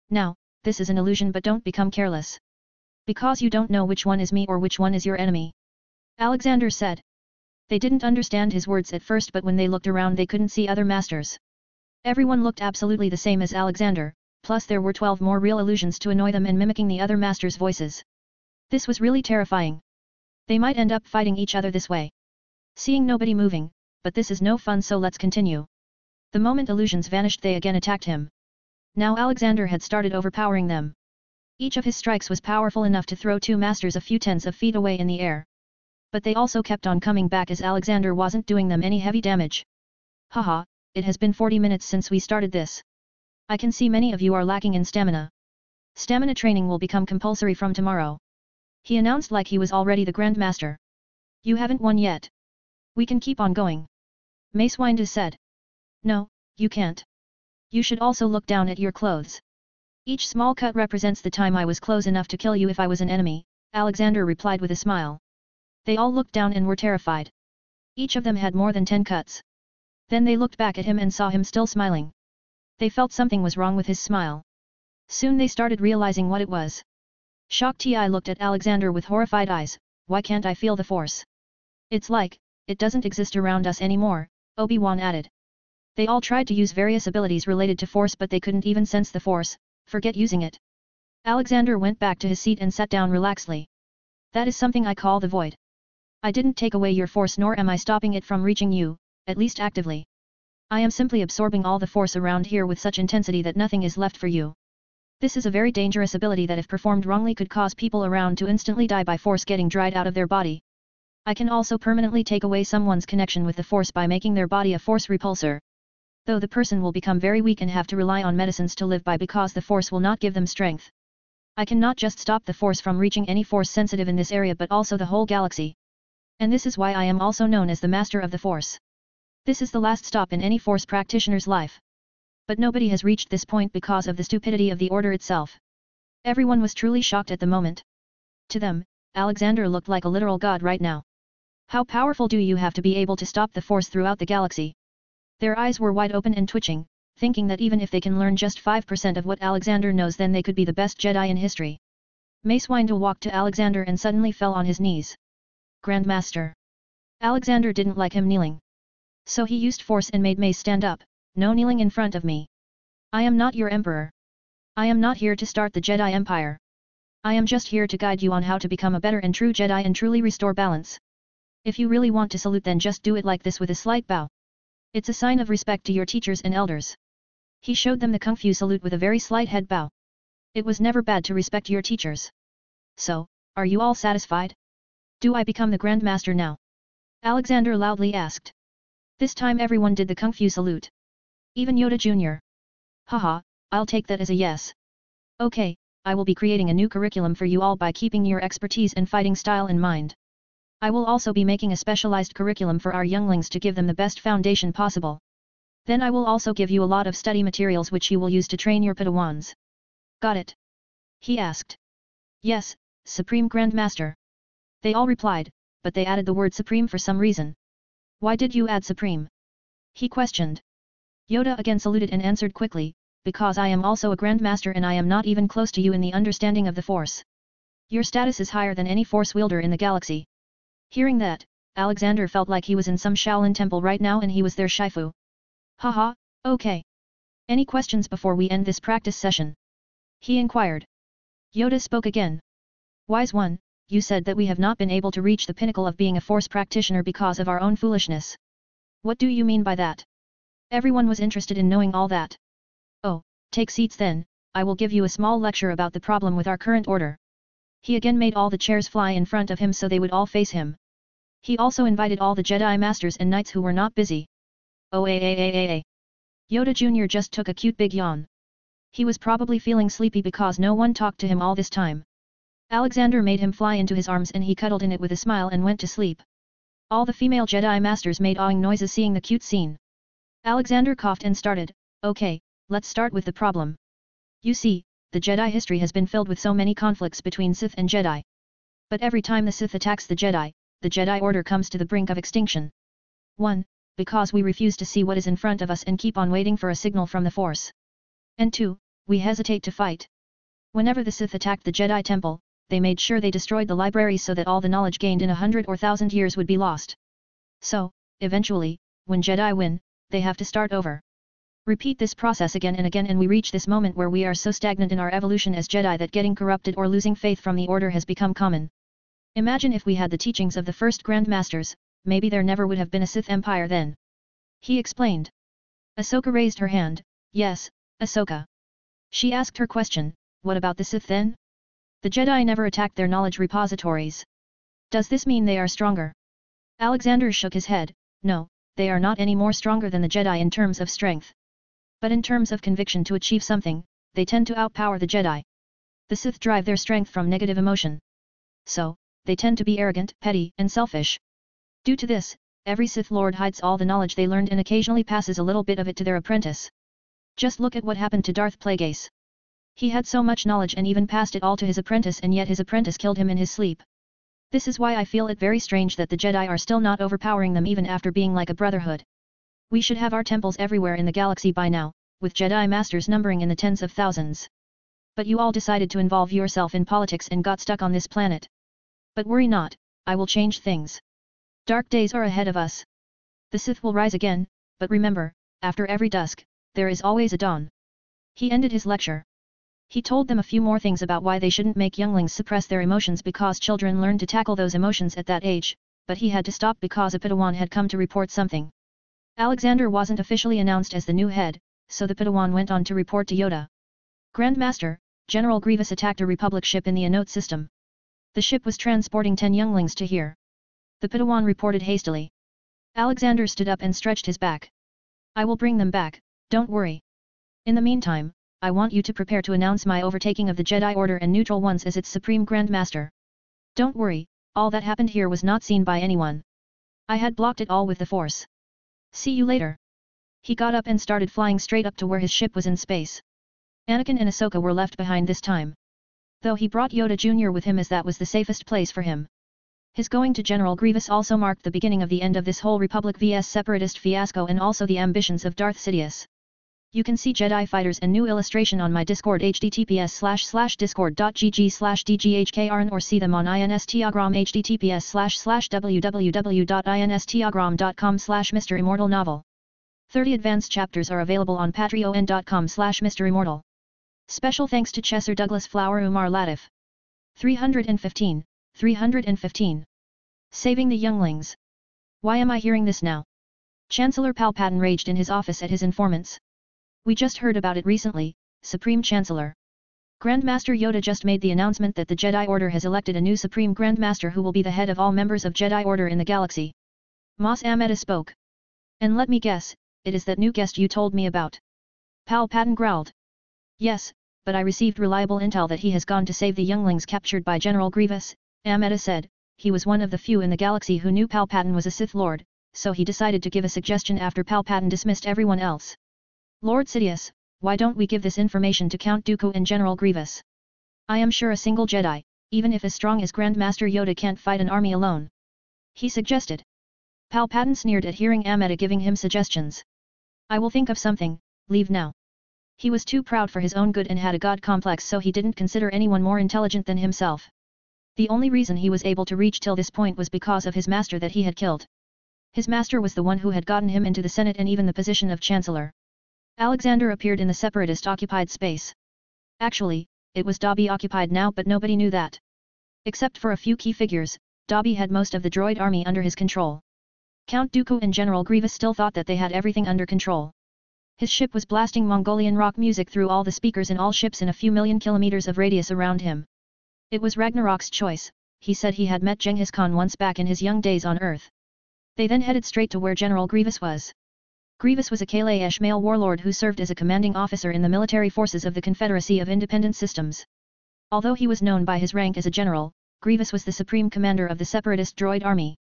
Now, this is an illusion, but don't become careless. Because you don't know which one is me or which one is your enemy. Alexander said. They didn't understand his words at first, but when they looked around they couldn't see other masters. Everyone looked absolutely the same as Alexander, plus there were 12 more real illusions to annoy them and mimicking the other masters' voices. This was really terrifying. They might end up fighting each other this way. Seeing nobody moving, but this is no fun, so let's continue. The moment illusions vanished they again attacked him. Now Alexander had started overpowering them. Each of his strikes was powerful enough to throw 2 masters a few tens of feet away in the air. But they also kept on coming back as Alexander wasn't doing them any heavy damage. Haha, it has been 40 minutes since we started this. I can see many of you are lacking in stamina. Stamina training will become compulsory from tomorrow. He announced like he was already the Grand Master. You haven't won yet. We can keep on going. Mace Windu said. No, you can't. You should also look down at your clothes. Each small cut represents the time I was close enough to kill you if I was an enemy, Alexander replied with a smile. They all looked down and were terrified. Each of them had more than 10 cuts. Then they looked back at him and saw him still smiling. They felt something was wrong with his smile. Soon they started realizing what it was. Shocked Ti looked at Alexander with horrified eyes. Why can't I feel the Force? It's like, it doesn't exist around us anymore, Obi-Wan added. They all tried to use various abilities related to Force, but they couldn't even sense the Force, forget using it. Alexander went back to his seat and sat down relaxedly. That is something I call the Void. I didn't take away your Force, nor am I stopping it from reaching you, at least actively. I am simply absorbing all the Force around here with such intensity that nothing is left for you. This is a very dangerous ability that if performed wrongly could cause people around to instantly die by Force getting dried out of their body. I can also permanently take away someone's connection with the Force by making their body a Force repulsor. Though the person will become very weak and have to rely on medicines to live by because the Force will not give them strength. I can not just stop the Force from reaching any Force sensitive in this area but also the whole galaxy. And this is why I am also known as the Master of the Force. This is the last stop in any Force practitioner's life. But nobody has reached this point because of the stupidity of the order itself. Everyone was truly shocked at the moment. To them, Alexander looked like a literal god right now. How powerful do you have to be able to stop the Force throughout the galaxy? Their eyes were wide open and twitching, thinking that even if they can learn just 5% of what Alexander knows, then they could be the best Jedi in history. Mace Windu walked to Alexander and suddenly fell on his knees. Grandmaster. Alexander didn't like him kneeling. So he used Force and made Mace stand up. No kneeling in front of me. I am not your emperor. I am not here to start the Jedi Empire. I am just here to guide you on how to become a better and true Jedi and truly restore balance. If you really want to salute, then just do it like this with a slight bow. It's a sign of respect to your teachers and elders. He showed them the Kung Fu salute with a very slight head bow. It was never bad to respect your teachers. So, are you all satisfied? Do I become the Grand Master now? Alexander loudly asked. This time everyone did the Kung Fu salute. Even Yoda Jr. Haha, I'll take that as a yes. Okay, I will be creating a new curriculum for you all by keeping your expertise and fighting style in mind. I will also be making a specialized curriculum for our younglings to give them the best foundation possible. Then I will also give you a lot of study materials which you will use to train your Padawans. Got it? He asked. Yes, Supreme Grand Master. They all replied, but they added the word Supreme for some reason. Why did you add Supreme? He questioned. Yoda again saluted and answered quickly, because I am also a Grand Master and I am not even close to you in the understanding of the Force. Your status is higher than any Force wielder in the galaxy. Hearing that, Alexander felt like he was in some Shaolin temple right now and he was their Shifu. Haha, okay. Any questions before we end this practice session? He inquired. Yoda spoke again. Wise one, you said that we have not been able to reach the pinnacle of being a Force practitioner because of our own foolishness. What do you mean by that? Everyone was interested in knowing all that. Oh, take seats then, I will give you a small lecture about the problem with our current order. He again made all the chairs fly in front of him so they would all face him. He also invited all the Jedi Masters and Knights who were not busy. Oh. Yoda Jr. just took a cute big yawn. He was probably feeling sleepy because no one talked to him all this time. Alexander made him fly into his arms and he cuddled in it with a smile and went to sleep. All the female Jedi Masters made awing noises seeing the cute scene. Alexander coughed and started, "Okay, let's start with the problem. You see, the Jedi history has been filled with so many conflicts between Sith and Jedi. But every time the Sith attacks the Jedi Order comes to the brink of extinction. 1. Because we refuse to see what is in front of us and keep on waiting for a signal from the Force. And 2. We hesitate to fight. Whenever the Sith attacked the Jedi Temple, they made sure they destroyed the libraries so that all the knowledge gained in 100 or 1,000 years would be lost. So, eventually, when Jedi win, they have to start over. Repeat this process again and again and we reach this moment where we are so stagnant in our evolution as Jedi that getting corrupted or losing faith from the Order has become common. Imagine if we had the teachings of the first Grand Masters, maybe there never would have been a Sith Empire then." He explained. Ahsoka raised her hand. "Yes, Ahsoka." She asked her question, "What about the Sith then? The Jedi never attacked their knowledge repositories. Does this mean they are stronger?" Alexander shook his head. "No, they are not any more stronger than the Jedi in terms of strength. But in terms of conviction to achieve something, they tend to outpower the Jedi. The Sith drive their strength from negative emotion. So, they tend to be arrogant, petty, and selfish. Due to this, every Sith Lord hides all the knowledge they learned and occasionally passes a little bit of it to their apprentice. Just look at what happened to Darth Plagueis. He had so much knowledge and even passed it all to his apprentice and yet his apprentice killed him in his sleep. This is why I feel it very strange that the Jedi are still not overpowering them even after being like a brotherhood. We should have our temples everywhere in the galaxy by now, with Jedi Masters numbering in the tens of thousands. But you all decided to involve yourself in politics and got stuck on this planet. But worry not, I will change things. Dark days are ahead of us. The Sith will rise again, but remember, after every dusk, there is always a dawn." He ended his lecture. He told them a few more things about why they shouldn't make younglings suppress their emotions because children learn to tackle those emotions at that age, but he had to stop because a Padawan had come to report something. Alexander wasn't officially announced as the new head, so the Padawan went on to report to Yoda. "Grand Master, General Grievous attacked a Republic ship in the Anote system. The ship was transporting 10 younglings to here." The Padawan reported hastily. Alexander stood up and stretched his back. "I will bring them back, don't worry. In the meantime, I want you to prepare to announce my overtaking of the Jedi Order and neutral ones as its Supreme Grand Master. Don't worry, all that happened here was not seen by anyone. I had blocked it all with the Force. See you later." He got up and started flying straight up to where his ship was in space. Anakin and Ahsoka were left behind this time. Though he brought Yoda Jr. with him as that was the safest place for him. His going to General Grievous also marked the beginning of the end of this whole Republic vs Separatist fiasco and also the ambitions of Darth Sidious. You can see Jedi Fighters and new illustration on my Discord https://discord.gg/dghkrn or see them on Instagram https://www.instagram.com/MisterImmortal novel. 30 advanced chapters are available on patreon.com/MisterImmortal. Special thanks to Chesser Douglas Flower Umar Latif. 315. Saving the younglings. Why am I hearing this now? Chancellor Palpatine raged in his office at his informants. We just heard about it recently, Supreme Chancellor. Grand Master Yoda just made the announcement that the Jedi Order has elected a new Supreme Grand Master who will be the head of all members of Jedi Order in the galaxy. Mos Amedda spoke. And let me guess, it is that new guest you told me about. Palpatine growled. Yes, but I received reliable intel that he has gone to save the younglings captured by General Grievous, Amedda said. He was one of the few in the galaxy who knew Palpatine was a Sith Lord, so he decided to give a suggestion after Palpatine dismissed everyone else. Lord Sidious, why don't we give this information to Count Dooku and General Grievous? I am sure a single Jedi, even if as strong as Grand Master Yoda can't fight an army alone. He suggested. Palpatine sneered at hearing Amedda giving him suggestions. I will think of something, leave now. He was too proud for his own good and had a god complex so he didn't consider anyone more intelligent than himself. The only reason he was able to reach till this point was because of his master that he had killed. His master was the one who had gotten him into the Senate and even the position of Chancellor. Alexander appeared in the Separatist-occupied space. Actually, it was Dobby occupied now but nobody knew that. Except for a few key figures, Dobby had most of the droid army under his control. Count Dooku and General Grievous still thought that they had everything under control. His ship was blasting Mongolian rock music through all the speakers in all ships in a few million kilometers of radius around him. It was Ragnarok's choice, he said he had met Genghis Khan once back in his young days on Earth. They then headed straight to where General Grievous was. Grievous was a Kalaesh male warlord who served as a commanding officer in the military forces of the Confederacy of Independent Systems. Although he was known by his rank as a general, Grievous was the supreme commander of the separatist droid army.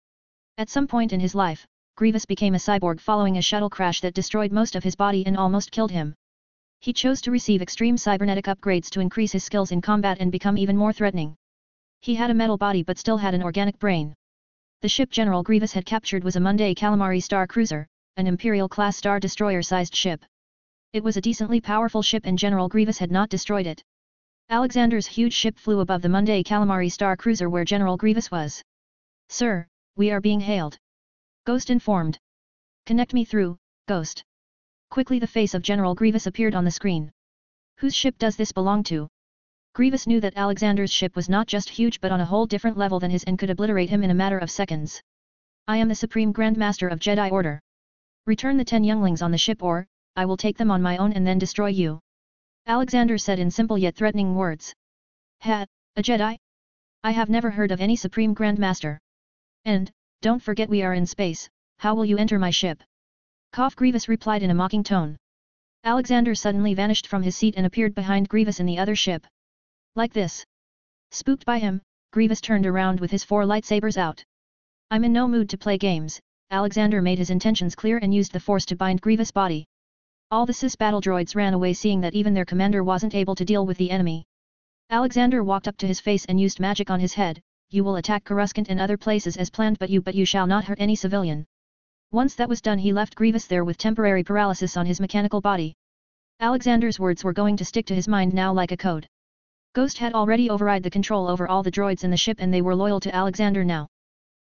At some point in his life, Grievous became a cyborg following a shuttle crash that destroyed most of his body and almost killed him. He chose to receive extreme cybernetic upgrades to increase his skills in combat and become even more threatening. He had a metal body but still had an organic brain. The ship General Grievous had captured was a Monday Calamari Star Cruiser, an Imperial-class Star Destroyer-sized ship. It was a decently powerful ship and General Grievous had not destroyed it. Alexander's huge ship flew above the Monday Calamari Star Cruiser where General Grievous was. "Sir, we are being hailed," Ghost informed. "Connect me through, Ghost." Quickly the face of General Grievous appeared on the screen. "Whose ship does this belong to?" Grievous knew that Alexander's ship was not just huge but on a whole different level than his and could obliterate him in a matter of seconds. "I am the Supreme Grand Master of Jedi Order. Return the 10 younglings on the ship or, I will take them on my own and then destroy you," Alexander said in simple yet threatening words. "Ha, a Jedi? I have never heard of any Supreme Grand Master. And, don't forget we are in space, how will you enter my ship?" Grievous replied in a mocking tone. Alexander suddenly vanished from his seat and appeared behind Grievous in the other ship. Like this. Spooked by him, Grievous turned around with his 4 lightsabers out. "I'm in no mood to play games," Alexander made his intentions clear and used the Force to bind Grievous' body. All the Cis battle droids ran away seeing that even their commander wasn't able to deal with the enemy. Alexander walked up to his face and used magic on his head. "You will attack Coruscant and other places as planned but you shall not hurt any civilian." Once that was done he left Grievous there with temporary paralysis on his mechanical body. Alexander's words were going to stick to his mind now like a code. Ghost had already override the control over all the droids in the ship and they were loyal to Alexander now.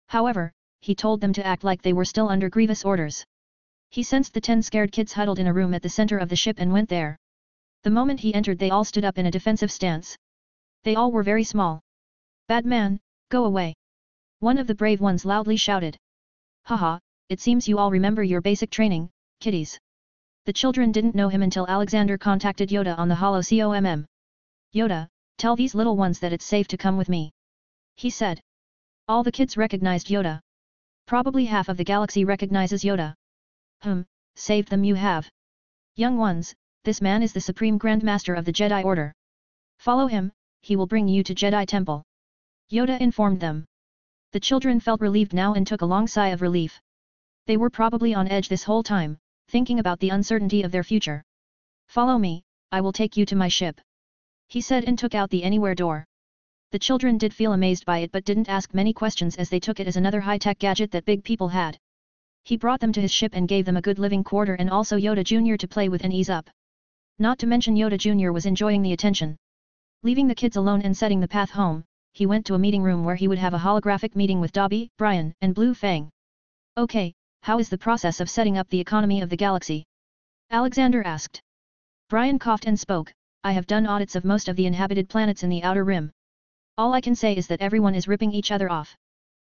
However, he told them to act like they were still under Grievous' orders. He sensed the 10 scared kids huddled in a room at the center of the ship and went there. The moment he entered they all stood up in a defensive stance. They all were very small. "Bad man, go away!" one of the brave ones loudly shouted. "Haha, it seems you all remember your basic training, kiddies." The children didn't know him until Alexander contacted Yoda on the holo COMM. "Yoda, tell these little ones that it's safe to come with me," he said. All the kids recognized Yoda. Probably half of the galaxy recognizes Yoda. Saved them you have. Young ones, this man is the Supreme Grand Master of the Jedi Order. Follow him, he will bring you to Jedi Temple," Yoda informed them. The children felt relieved now and took a long sigh of relief. They were probably on edge this whole time, thinking about the uncertainty of their future. "Follow me, I will take you to my ship," he said and took out the anywhere door. The children did feel amazed by it but didn't ask many questions as they took it as another high-tech gadget that big people had. He brought them to his ship and gave them a good living quarter and also Yoda Jr. to play with and ease up. Not to mention Yoda Jr. was enjoying the attention. Leaving the kids alone and setting the path home, he went to a meeting room where he would have a holographic meeting with Dobby, Brian, and Blue Fang. "Okay, how is the process of setting up the economy of the galaxy?" Alexander asked. Brian coughed and spoke. "I have done audits of most of the inhabited planets in the Outer Rim. All I can say is that everyone is ripping each other off.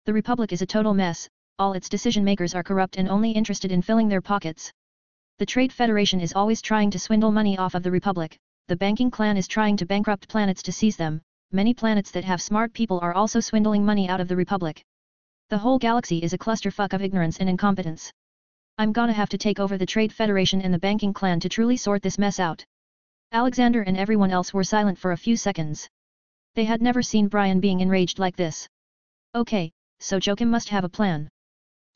The Republic is a total mess, all its decision-makers are corrupt and only interested in filling their pockets. The Trade Federation is always trying to swindle money off of the Republic, the banking clan is trying to bankrupt planets to seize them, many planets that have smart people are also swindling money out of the Republic. The whole galaxy is a clusterfuck of ignorance and incompetence. I'm gonna have to take over the Trade Federation and the banking clan to truly sort this mess out." Alexander and everyone else were silent for a few seconds. They had never seen Brian being enraged like this. "Okay, so Joachim must have a plan.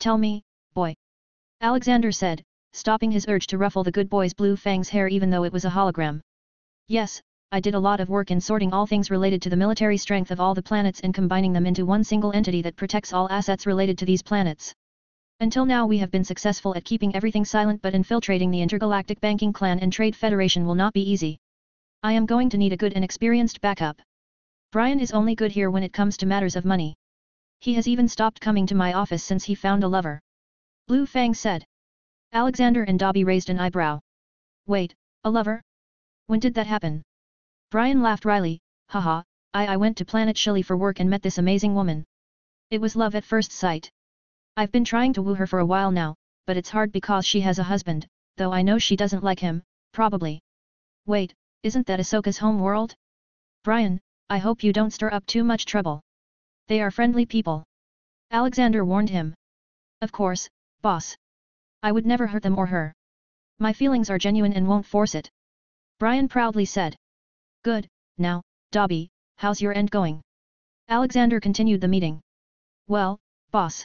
Tell me, boy," Alexander said, stopping his urge to ruffle the good boy's Blue Fang's hair even though it was a hologram. "Yes, I did a lot of work in sorting all things related to the military strength of all the planets and combining them into one single entity that protects all assets related to these planets. Until now we have been successful at keeping everything silent but infiltrating the intergalactic banking clan and trade federation will not be easy. I am going to need a good and experienced backup. Brian is only good here when it comes to matters of money. He has even stopped coming to my office since he found a lover," Blue Fang said. Alexander and Dobby raised an eyebrow. "Wait, a lover? When did that happen?" Brian laughed wryly. "Haha, I went to Planet Shilly for work and met this amazing woman. It was love at first sight. I've been trying to woo her for a while now, but it's hard because she has a husband, though I know she doesn't like him, probably. Wait, isn't that Ahsoka's home world? Brian, I hope you don't stir up too much trouble. They are friendly people," Alexander warned him. "Of course, boss. I would never hurt them or her. My feelings are genuine and won't force it. Brian proudly said. Good, now, Dobby, how's your end going? Alexander continued the meeting. Well, boss.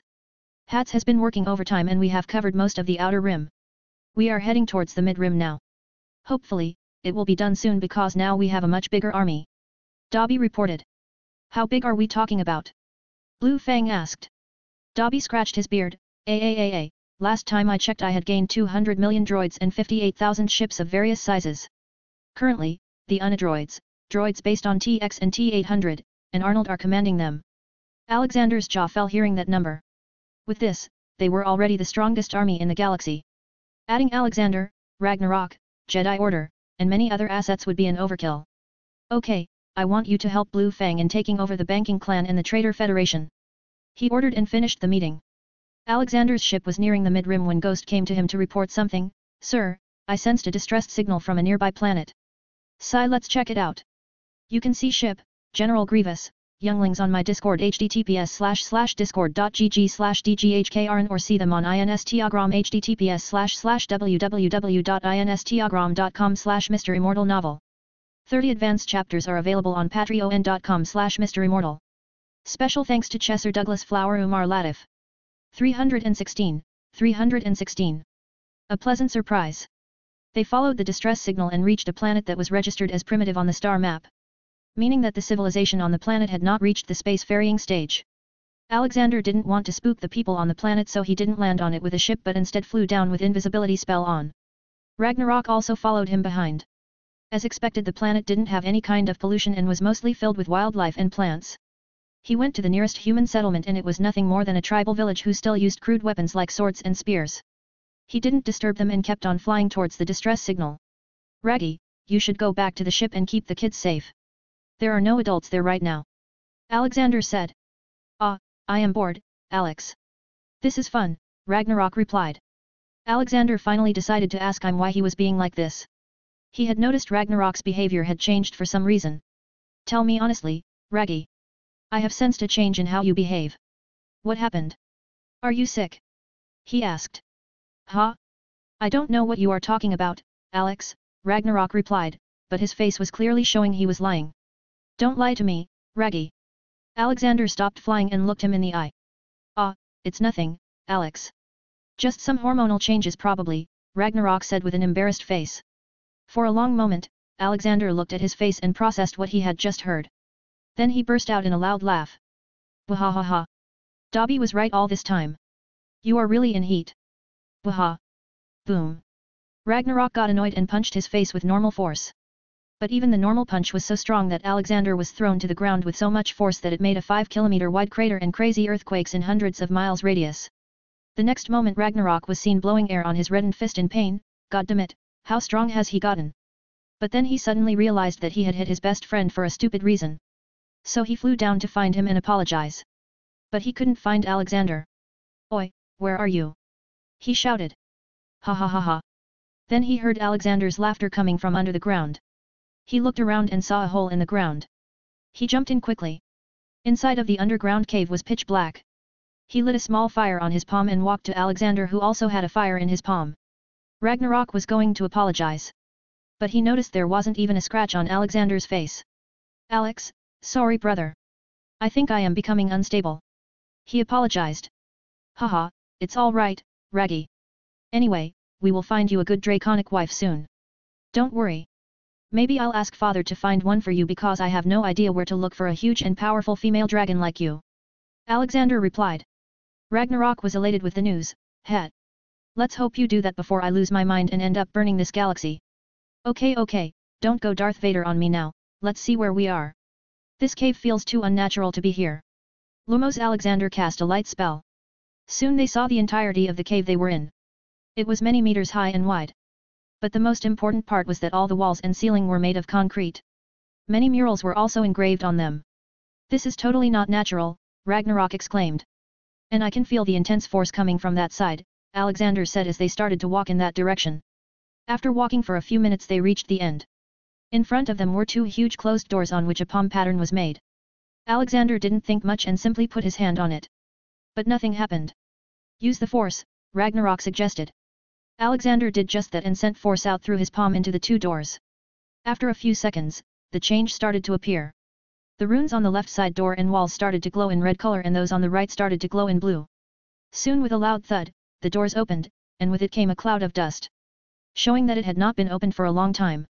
Hats has been working overtime and we have covered most of the outer rim. We are heading towards the mid-rim now. Hopefully, it will be done soon because now we have a much bigger army. Dobby reported. How big are we talking about? Blue Fang asked. Dobby scratched his beard. Last time I checked I had gained 200 million droids and 58,000 ships of various sizes. Currently, the unadroids, droids based on TX and T-800, and Arnold are commanding them. Alexander's jaw fell hearing that number. With this, they were already the strongest army in the galaxy. Adding Alexander, Ragnarok, Jedi Order, and many other assets would be an overkill. Okay, I want you to help Blue Fang in taking over the banking clan and the Trader Federation. He ordered and finished the meeting. Alexander's ship was nearing the mid-rim when Ghost came to him to report something. Sir, I sensed a distressed signal from a nearby planet. Sigh, let's check it out. You can see ship, General Grievous, younglings on my Discord https://discord.gg/dghkrn or see them on Instagram https://www.instagram.com/MisterImmortal novel. 30 advanced chapters are available on patreon.com/MisterImmortal. Special thanks to Chesser Douglas Flower Umar Latif. 316. A pleasant surprise. They followed the distress signal and reached a planet that was registered as primitive on the star map, meaning that the civilization on the planet had not reached the space-ferrying stage. Alexander didn't want to spook the people on the planet, so he didn't land on it with a ship but instead flew down with invisibility spell on. Ragnarok also followed him behind. As expected, the planet didn't have any kind of pollution and was mostly filled with wildlife and plants. He went to the nearest human settlement and it was nothing more than a tribal village who still used crude weapons like swords and spears. He didn't disturb them and kept on flying towards the distress signal. Raggy, you should go back to the ship and keep the kids safe. There are no adults there right now. Alexander said. Ah, I am bored, Alex. This is fun, Ragnarok replied. Alexander finally decided to ask him why he was being like this. He had noticed Ragnarok's behavior had changed for some reason. Tell me honestly, Raggy. I have sensed a change in how you behave. What happened? Are you sick? He asked. Huh? I don't know what you are talking about, Alex, Ragnarok replied, but his face was clearly showing he was lying. Don't lie to me, Raggy. Alexander stopped flying and looked him in the eye. Ah, it's nothing, Alex. Just some hormonal changes probably, Ragnarok said with an embarrassed face. For a long moment, Alexander looked at his face and processed what he had just heard. Then he burst out in a loud laugh. Wahahaha. Dobby was right all this time. You are really in heat. Waha. Boom. Ragnarok got annoyed and punched his face with normal force. But even the normal punch was so strong that Alexander was thrown to the ground with so much force that it made a 5-kilometer wide crater and crazy earthquakes in hundreds of miles radius. The next moment Ragnarok was seen blowing air on his reddened fist in pain. Goddammit, how strong has he gotten? But then he suddenly realized that he had hit his best friend for a stupid reason. So he flew down to find him and apologize. But he couldn't find Alexander. Oi, where are you? He shouted. Ha ha ha ha. Then he heard Alexander's laughter coming from under the ground. He looked around and saw a hole in the ground. He jumped in quickly. Inside of the underground cave was pitch black. He lit a small fire on his palm and walked to Alexander, who also had a fire in his palm. Ragnarok was going to apologize. But he noticed there wasn't even a scratch on Alexander's face. Alex, sorry brother. I think I am becoming unstable. He apologized. Haha, it's all right, Raggy. Anyway, we will find you a good draconic wife soon. Don't worry. Maybe I'll ask father to find one for you because I have no idea where to look for a huge and powerful female dragon like you. Alexander replied. Ragnarok was elated with the news. Het. Let's hope you do that before I lose my mind and end up burning this galaxy. Okay, don't go Darth Vader on me now, let's see where we are. This cave feels too unnatural to be here. Lumos Alexander cast a light spell. Soon they saw the entirety of the cave they were in. It was many meters high and wide. But the most important part was that all the walls and ceiling were made of concrete. Many murals were also engraved on them. This is totally not natural, Ragnarok exclaimed. And I can feel the intense force coming from that side, Alexander said as they started to walk in that direction. After walking for a few minutes they reached the end. In front of them were two huge closed doors on which a palm pattern was made. Alexander didn't think much and simply put his hand on it. But nothing happened. Use the force, Ragnarok suggested. Alexander did just that and sent force out through his palm into the two doors. After a few seconds, the change started to appear. The runes on the left side door and walls started to glow in red color and those on the right started to glow in blue. Soon with a loud thud, the doors opened, and with it came a cloud of dust, showing that it had not been opened for a long time.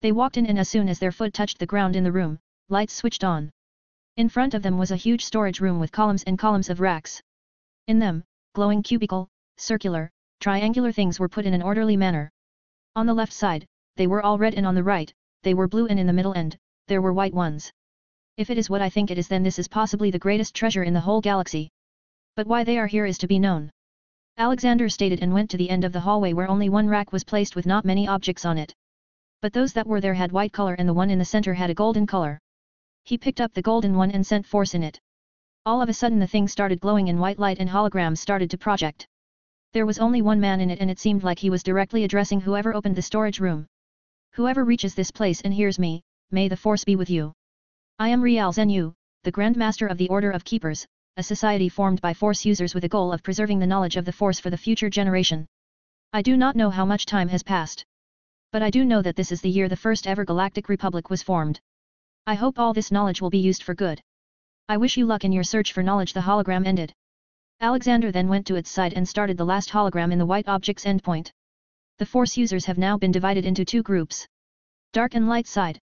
They walked in and as soon as their foot touched the ground in the room, lights switched on. In front of them was a huge storage room with columns and columns of racks. In them, glowing cubical, circular, triangular things were put in an orderly manner. On the left side, they were all red and on the right, they were blue and in the middle end, there were white ones. If it is what I think it is then this is possibly the greatest treasure in the whole galaxy. But why they are here is to be known. Alexander stated and went to the end of the hallway where only one rack was placed with not many objects on it. But those that were there had white color and the one in the center had a golden color. He picked up the golden one and sent force in it. All of a sudden the thing started glowing in white light and holograms started to project. There was only one man in it and it seemed like he was directly addressing whoever opened the storage room. Whoever reaches this place and hears me, may the force be with you. I am Rial Zhenyu, the Grand Master of the Order of Keepers, a society formed by force users with a goal of preserving the knowledge of the force for the future generation. I do not know how much time has passed. But I do know that this is the year the first ever Galactic Republic was formed. I hope all this knowledge will be used for good. I wish you luck in your search for knowledge. The hologram ended. Alexander then went to its side and started the last hologram in the white object's endpoint. The force users have now been divided into two groups. Dark and light side.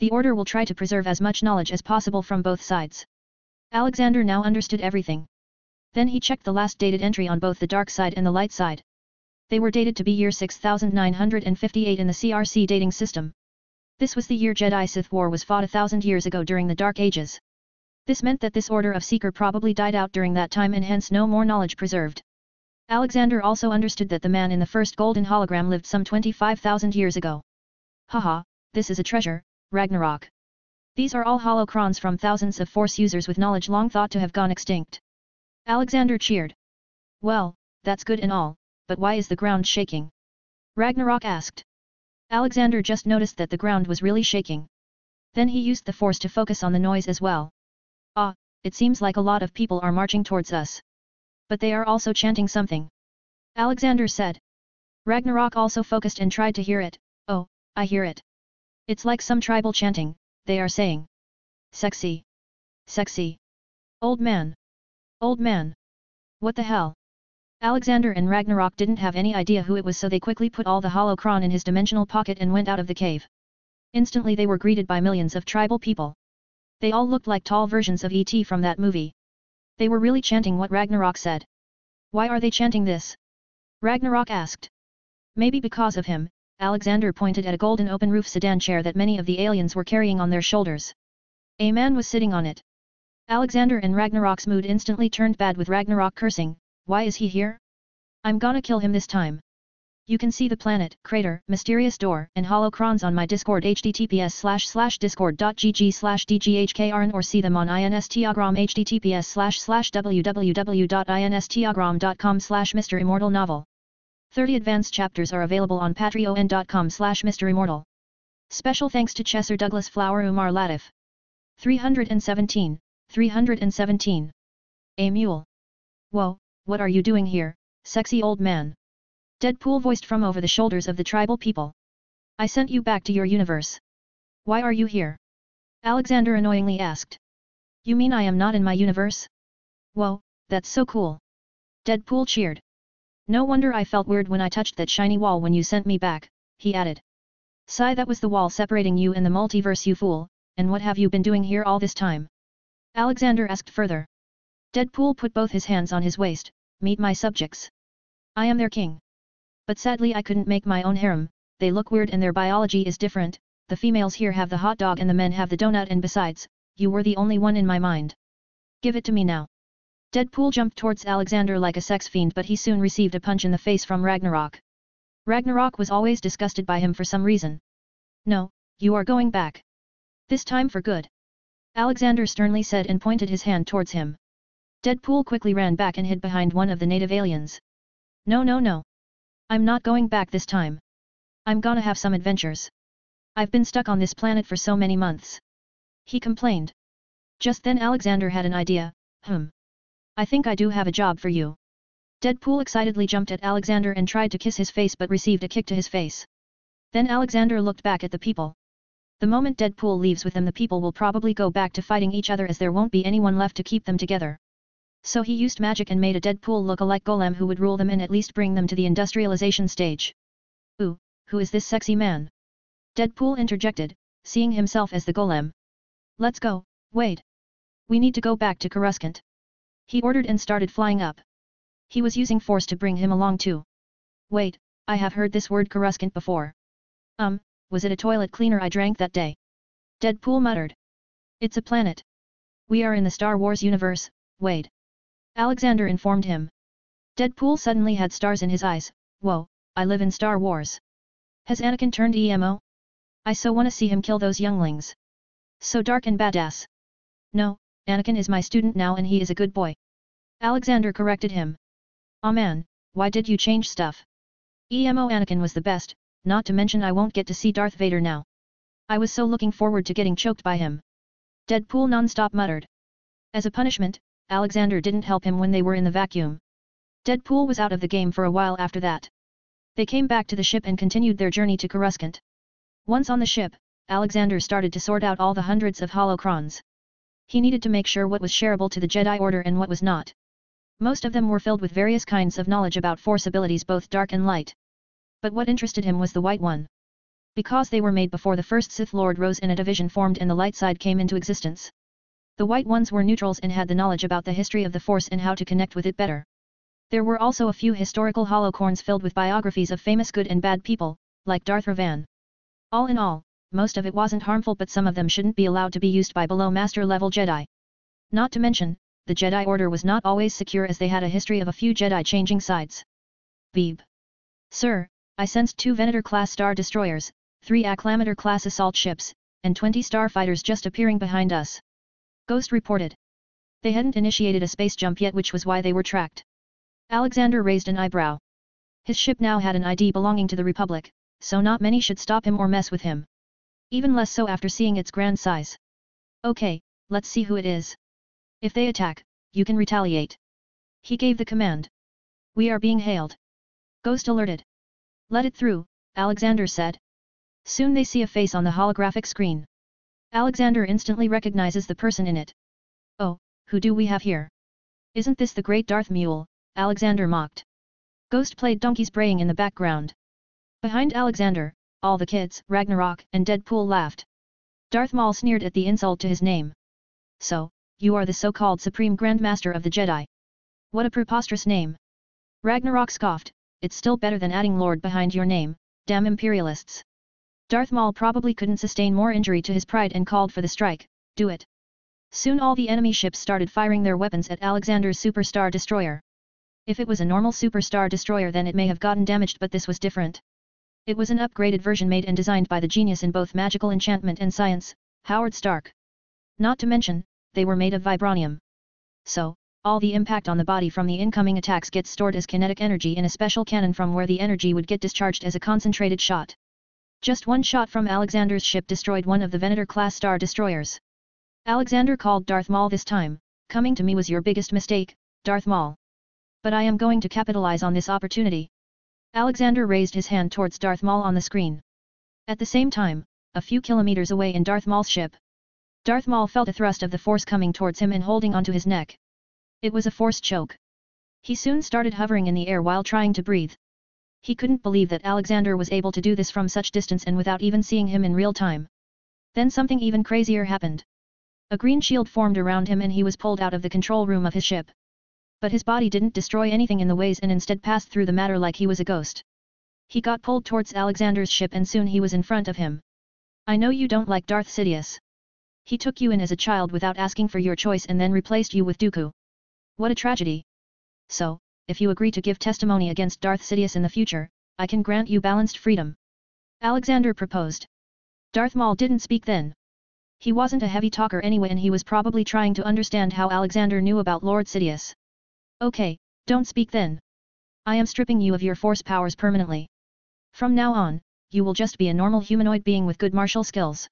The order will try to preserve as much knowledge as possible from both sides. Alexander now understood everything. Then he checked the last dated entry on both the dark side and the light side. They were dated to be year 6958 in the CRC dating system. This was the year Jedi-Sith War was fought 1,000 years ago during the Dark Ages. This meant that this order of Seeker probably died out during that time and hence no more knowledge preserved. Alexander also understood that the man in the first golden hologram lived some 25,000 years ago. Haha, this is a treasure, Ragnarok. These are all holocrons from thousands of force users with knowledge long thought to have gone extinct. Alexander cheered. Well, that's good and all, but why is the ground shaking? Ragnarok asked. Alexander just noticed that the ground was really shaking. Then he used the force to focus on the noise as well. Ah, it seems like a lot of people are marching towards us. But they are also chanting something. Alexander said. Ragnarok also focused and tried to hear it. Oh, I hear it. It's like some tribal chanting, they are saying. Sexy. Sexy. Old man. Old man. What the hell? Alexander and Ragnarok didn't have any idea who it was so they quickly put all the holocron in his dimensional pocket and went out of the cave. Instantly they were greeted by millions of tribal people. They all looked like tall versions of E.T. from that movie. They were really chanting what Ragnarok said. Why are they chanting this? Ragnarok asked. Maybe because of him, Alexander pointed at a golden open-roof sedan chair that many of the aliens were carrying on their shoulders. A man was sitting on it. Alexander and Ragnarok's mood instantly turned bad with Ragnarok cursing, why is he here? I'm gonna kill him this time. You can see the planet, crater, mysterious door, and holocrons on my Discord https://discord.gg/dghkrn or see them on Instagram https://www.instagram.com/MisterImmortal novel. 30 advanced chapters are available on patreon.com/MisterImmortal. Special thanks to Chesser Douglas Flower Umar Latif. 317. A mule. Whoa, what are you doing here, sexy old man? Deadpool voiced from over the shoulders of the tribal people. I sent you back to your universe. Why are you here? Alexander annoyingly asked. You mean I am not in my universe? Whoa, that's so cool. Deadpool cheered. No wonder I felt weird when I touched that shiny wall when you sent me back, he added. Sigh, that was the wall separating you and the multiverse, you fool, and what have you been doing here all this time? Alexander asked further. Deadpool put both his hands on his waist, meet my subjects. I am their king. But sadly I couldn't make my own harem, they look weird and their biology is different, the females here have the hot dog and the men have the donut and besides, you were the only one in my mind. Give it to me now. Deadpool jumped towards Alexander like a sex fiend but he soon received a punch in the face from Ragnarok. Ragnarok was always disgusted by him for some reason. No, you are going back. This time for good. Alexander sternly said and pointed his hand towards him. Deadpool quickly ran back and hid behind one of the native aliens. No. I'm not going back this time. I'm gonna have some adventures. I've been stuck on this planet for so many months. He complained. Just then Alexander had an idea, I think I do have a job for you. Deadpool excitedly jumped at Alexander and tried to kiss his face but received a kick to his face. Then Alexander looked back at the people. The moment Deadpool leaves with them, the people will probably go back to fighting each other as there won't be anyone left to keep them together. So he used magic and made a Deadpool look-alike golem who would rule them and at least bring them to the industrialization stage. Ooh, who is this sexy man? Deadpool interjected, seeing himself as the golem. Let's go, wait. We need to go back to Coruscant. He ordered and started flying up. He was using force to bring him along too. Wait, I have heard this word Coruscant before. Was it a toilet cleaner I drank that day? Deadpool muttered. It's a planet. We are in the Star Wars universe, Wade. Alexander informed him. Deadpool suddenly had stars in his eyes. Whoa, I live in Star Wars. Has Anakin turned emo? I so wanna see him kill those younglings. So dark and badass. No, Anakin is my student now and he is a good boy. Alexander corrected him. Aw man, why did you change stuff? Emo Anakin was the best, not to mention I won't get to see Darth Vader now. I was so looking forward to getting choked by him. Deadpool non-stop muttered. As a punishment, Alexander didn't help him when they were in the vacuum. Deadpool was out of the game for a while after that. They came back to the ship and continued their journey to Coruscant. Once on the ship, Alexander started to sort out all the hundreds of holocrons. He needed to make sure what was shareable to the Jedi Order and what was not. Most of them were filled with various kinds of knowledge about Force abilities both dark and light. But what interested him was the white one. Because they were made before the first Sith Lord rose and a division formed and the light side came into existence. The white ones were neutrals and had the knowledge about the history of the Force and how to connect with it better. There were also a few historical holocorns filled with biographies of famous good and bad people, like Darth Revan. All in all, most of it wasn't harmful, but some of them shouldn't be allowed to be used by below master level Jedi. Not to mention, the Jedi Order was not always secure as they had a history of a few Jedi changing sides. Beeb. Sir, I sensed 2 Venator-class star destroyers, 3 Acclamator-class assault ships, and 20 starfighters just appearing behind us. Ghost reported. They hadn't initiated a space jump yet, which was why they were tracked. Alexander raised an eyebrow. His ship now had an ID belonging to the Republic, so not many should stop him or mess with him. Even less so after seeing its grand size. Okay, let's see who it is. If they attack, you can retaliate. He gave the command. We are being hailed. Ghost alerted. Let it through, Alexander said. Soon they see a face on the holographic screen. Alexander instantly recognizes the person in it. Oh, who do we have here? Isn't this the great Darth Mule? Alexander mocked. Ghost played donkeys braying in the background. Behind Alexander, all the kids, Ragnarok and Deadpool laughed. Darth Maul sneered at the insult to his name. So, you are the so-called Supreme Grandmaster of the Jedi. What a preposterous name. Ragnarok scoffed, it's still better than adding Lord behind your name, damn imperialists. Darth Maul probably couldn't sustain more injury to his pride and called for the strike, do it. Soon all the enemy ships started firing their weapons at Alexander's Superstar Destroyer. If it was a normal Superstar Destroyer then it may have gotten damaged, but this was different. It was an upgraded version made and designed by the genius in both magical enchantment and science, Howard Stark. Not to mention, they were made of vibranium. So, all the impact on the body from the incoming attacks gets stored as kinetic energy in a special cannon from where the energy would get discharged as a concentrated shot. Just one shot from Alexander's ship destroyed one of the Venator-class star destroyers. Alexander called Darth Maul this time, coming to me was your biggest mistake, Darth Maul. But I am going to capitalize on this opportunity. Alexander raised his hand towards Darth Maul on the screen. At the same time, a few kilometers away in Darth Maul's ship, Darth Maul felt a thrust of the Force coming towards him and holding onto his neck. It was a Force choke. He soon started hovering in the air while trying to breathe. He couldn't believe that Alexander was able to do this from such distance and without even seeing him in real time. Then something even crazier happened. A green shield formed around him and he was pulled out of the control room of his ship. But his body didn't destroy anything in the ways and instead passed through the matter like he was a ghost. He got pulled towards Alexander's ship and soon he was in front of him. I know you don't like Darth Sidious. He took you in as a child without asking for your choice and then replaced you with Dooku. What a tragedy. So, if you agree to give testimony against Darth Sidious in the future, I can grant you balanced freedom. Alexander proposed. Darth Maul didn't speak then. He wasn't a heavy talker anyway and he was probably trying to understand how Alexander knew about Lord Sidious. Okay, don't speak then. I am stripping you of your Force powers permanently. From now on, you will just be a normal humanoid being with good martial skills.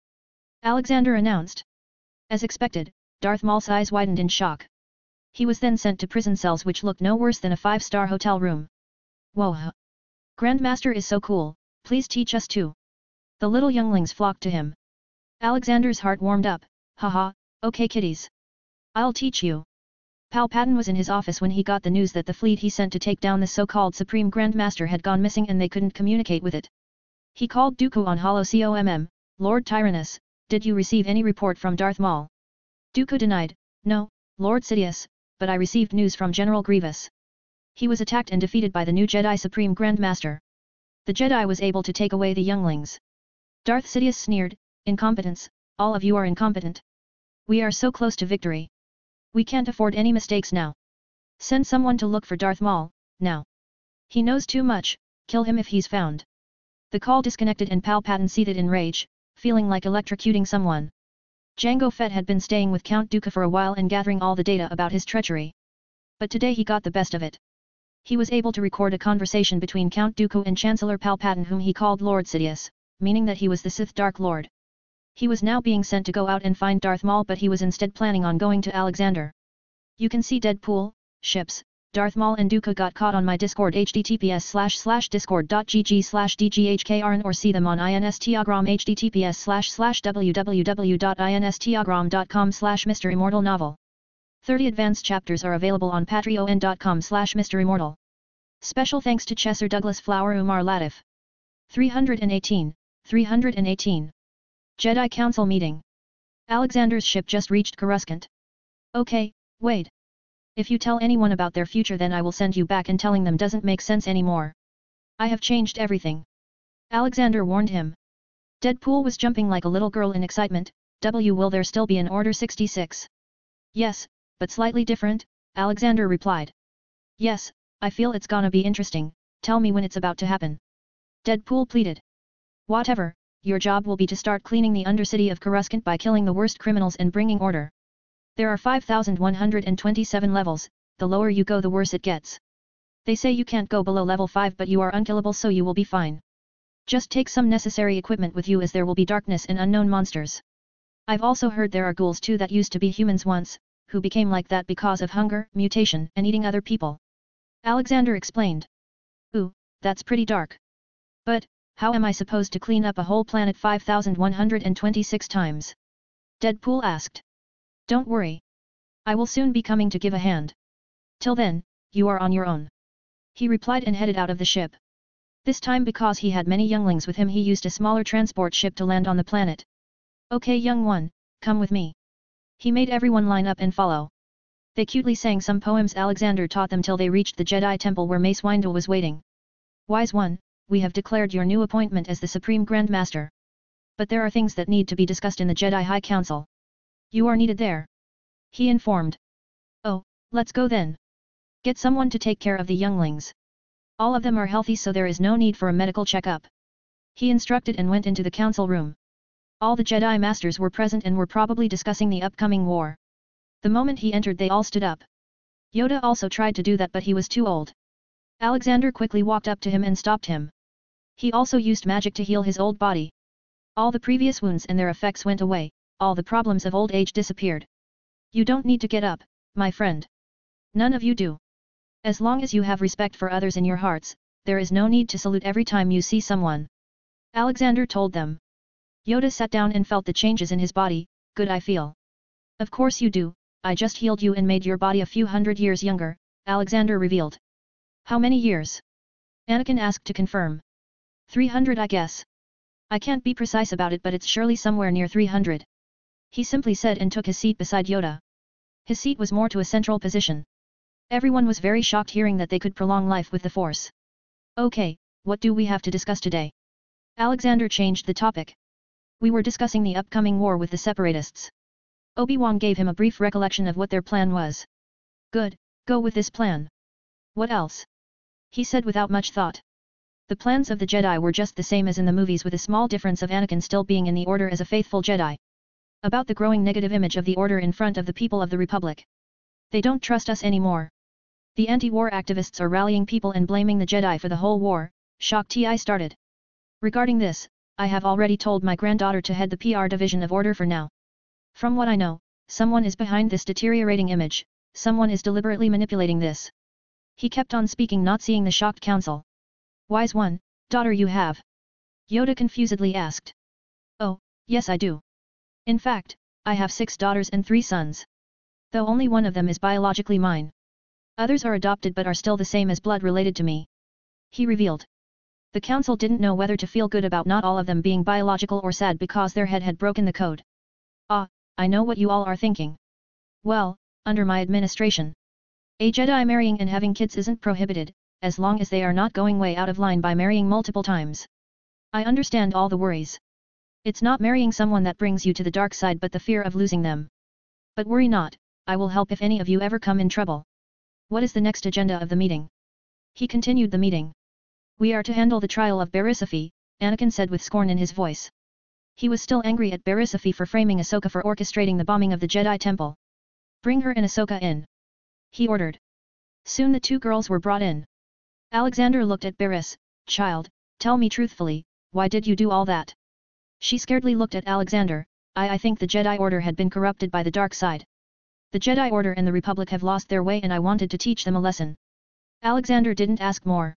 Alexander announced. As expected, Darth Maul's eyes widened in shock. He was then sent to prison cells which looked no worse than a 5-star hotel room. Whoa! Grandmaster is so cool, please teach us too. The little younglings flocked to him. Alexander's heart warmed up, haha, okay kiddies. I'll teach you. Palpatine was in his office when he got the news that the fleet he sent to take down the so-called Supreme Grandmaster had gone missing and they couldn't communicate with it. He called Dooku on holo-comm, Lord Tyrannus, did you receive any report from Darth Maul? Dooku denied, no, Lord Sidious, but I received news from General Grievous. He was attacked and defeated by the new Jedi Supreme Grandmaster. The Jedi was able to take away the younglings. Darth Sidious sneered, incompetence, all of you are incompetent. We are so close to victory. We can't afford any mistakes now. Send someone to look for Darth Maul, now. He knows too much, kill him if he's found. The call disconnected and Palpatine seethed in rage, feeling like electrocuting someone. Jango Fett had been staying with Count Dooku for a while and gathering all the data about his treachery. But today he got the best of it. He was able to record a conversation between Count Dooku and Chancellor Palpatine whom he called Lord Sidious, meaning that he was the Sith Dark Lord. He was now being sent to go out and find Darth Maul but he was instead planning on going to Alexander. You can see Deadpool, ships, Darth Maul and Dooku got caught on my Discord https://discord.gg/dghkrn or see them on Instagram https://www.instagram.com/MisterImmortal novel. 30 advanced chapters are available on patreon.com/MisterImmortal. Special thanks to Chesser Douglas Flower Umar Latif. 318. Jedi Council Meeting. Alexander's ship just reached Coruscant. Okay, wait. If you tell anyone about their future then I will send you back and telling them doesn't make sense anymore. I have changed everything. Alexander warned him. Deadpool was jumping like a little girl in excitement, will there still be an Order 66? Yes, but slightly different, Alexander replied. Yes, I feel it's gonna be interesting, tell me when it's about to happen. Deadpool pleaded. Whatever, your job will be to start cleaning the Undercity of Coruscant by killing the worst criminals and bringing order. There are 5,127 levels, the lower you go the worse it gets. They say you can't go below level 5 but you are unkillable so you will be fine. Just take some necessary equipment with you as there will be darkness and unknown monsters. I've also heard there are ghouls too that used to be humans once, who became like that because of hunger, mutation and eating other people. Alexander explained. Ooh, that's pretty dark. But, how am I supposed to clean up a whole planet 5,126 times? Deadpool asked. Don't worry. I will soon be coming to give a hand. Till then, you are on your own. He replied and headed out of the ship. This time because he had many younglings with him he used a smaller transport ship to land on the planet. Okay young one, come with me. He made everyone line up and follow. They cutely sang some poems Alexander taught them till they reached the Jedi Temple where Mace Windu was waiting. Wise one, we have declared your new appointment as the Supreme Grandmaster. But there are things that need to be discussed in the Jedi High Council. You are needed there. He informed. Oh, let's go then. Get someone to take care of the younglings. All of them are healthy so there is no need for a medical checkup. He instructed and went into the council room. All the Jedi Masters were present and were probably discussing the upcoming war. The moment he entered they all stood up. Yoda also tried to do that but he was too old. Alexander quickly walked up to him and stopped him. He also used magic to heal his old body. All the previous wounds and their effects went away, all the problems of old age disappeared. You don't need to get up, my friend. None of you do. As long as you have respect for others in your hearts, there is no need to salute every time you see someone. Alexander told them. Yoda sat down and felt the changes in his body. Good, I feel. Of course you do, I just healed you and made your body a few hundred years younger, Alexander revealed. How many years? Anakin asked to confirm. 300 I guess. I can't be precise about it but it's surely somewhere near 300. He simply said and took his seat beside Yoda. His seat was more to a central position. Everyone was very shocked hearing that they could prolong life with the Force. Okay, what do we have to discuss today? Alexander changed the topic. We were discussing the upcoming war with the Separatists. Obi-Wan gave him a brief recollection of what their plan was. Good, go with this plan. What else? He said without much thought. The plans of the Jedi were just the same as in the movies with a small difference of Anakin still being in the Order as a faithful Jedi. About the growing negative image of the Order in front of the people of the Republic. They don't trust us anymore. The anti-war activists are rallying people and blaming the Jedi for the whole war, Shock Ti started. Regarding this, I have already told my granddaughter to head the PR division of Order for now. From what I know, someone is behind this deteriorating image, someone is deliberately manipulating this. He kept on speaking, not seeing the shocked council. Wise one, daughter you have? Yoda confusedly asked. Oh, yes I do. In fact, I have 6 daughters and 3 sons. Though only one of them is biologically mine. Others are adopted but are still the same as blood related to me. He revealed. The council didn't know whether to feel good about not all of them being biological or sad because their head had broken the code. Ah, I know what you all are thinking. Well, under my administration, a Jedi marrying and having kids isn't prohibited, as long as they are not going way out of line by marrying multiple times. I understand all the worries. It's not marrying someone that brings you to the dark side but the fear of losing them. But worry not, I will help if any of you ever come in trouble. What is the next agenda of the meeting? He continued the meeting. We are to handle the trial of Berisophy, Anakin said with scorn in his voice. He was still angry at Berisophy for framing Ahsoka for orchestrating the bombing of the Jedi Temple. Bring her and Ahsoka in. He ordered. Soon the 2 girls were brought in. Alexander looked at Beris. Child, tell me truthfully, why did you do all that? She scaredly looked at Alexander. I think the Jedi Order had been corrupted by the dark side. The Jedi Order and the Republic have lost their way and I wanted to teach them a lesson. Alexander didn't ask more.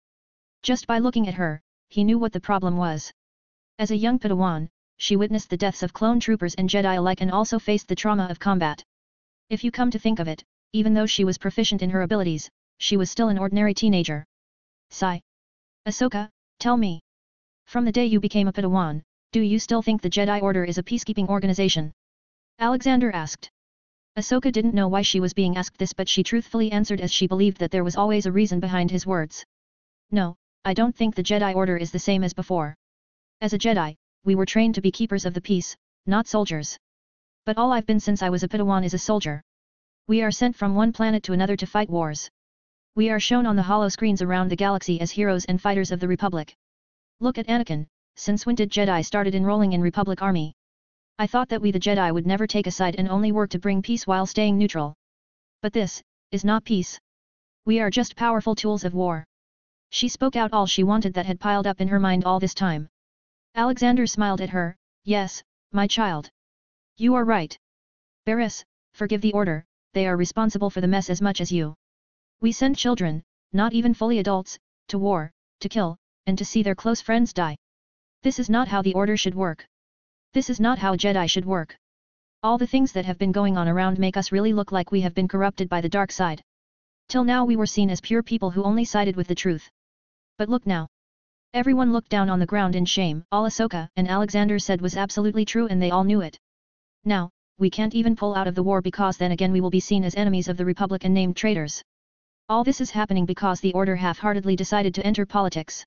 Just by looking at her, he knew what the problem was. As a young Padawan, she witnessed the deaths of clone troopers and Jedi alike and also faced the trauma of combat. If you come to think of it, even though she was proficient in her abilities, she was still an ordinary teenager. Sigh. Ahsoka, tell me. From the day you became a Padawan, do you still think the Jedi Order is a peacekeeping organization? Alexander asked. Ahsoka didn't know why she was being asked this but she truthfully answered as she believed that there was always a reason behind his words. No, I don't think the Jedi Order is the same as before. As a Jedi, we were trained to be keepers of the peace, not soldiers. But all I've been since I was a Padawan is a soldier. We are sent from one planet to another to fight wars. We are shown on the holo screens around the galaxy as heroes and fighters of the Republic. Look at Anakin, since when did Jedi started enrolling in Republic Army? I thought that we the Jedi would never take a side and only work to bring peace while staying neutral. But this, is not peace. We are just powerful tools of war. She spoke out all she wanted that had piled up in her mind all this time. Alexander smiled at her. Yes, my child. You are right. Beris, forgive the Order, they are responsible for the mess as much as you. We send children, not even fully adults, to war, to kill, and to see their close friends die. This is not how the Order should work. This is not how Jedi should work. All the things that have been going on around make us really look like we have been corrupted by the dark side. Till now we were seen as pure people who only sided with the truth. But look now. Everyone looked down on the ground in shame. All Ahsoka and Alexander said was absolutely true and they all knew it. Now, we can't even pull out of the war because then again we will be seen as enemies of the Republic and named traitors. All this is happening because the Order half-heartedly decided to enter politics.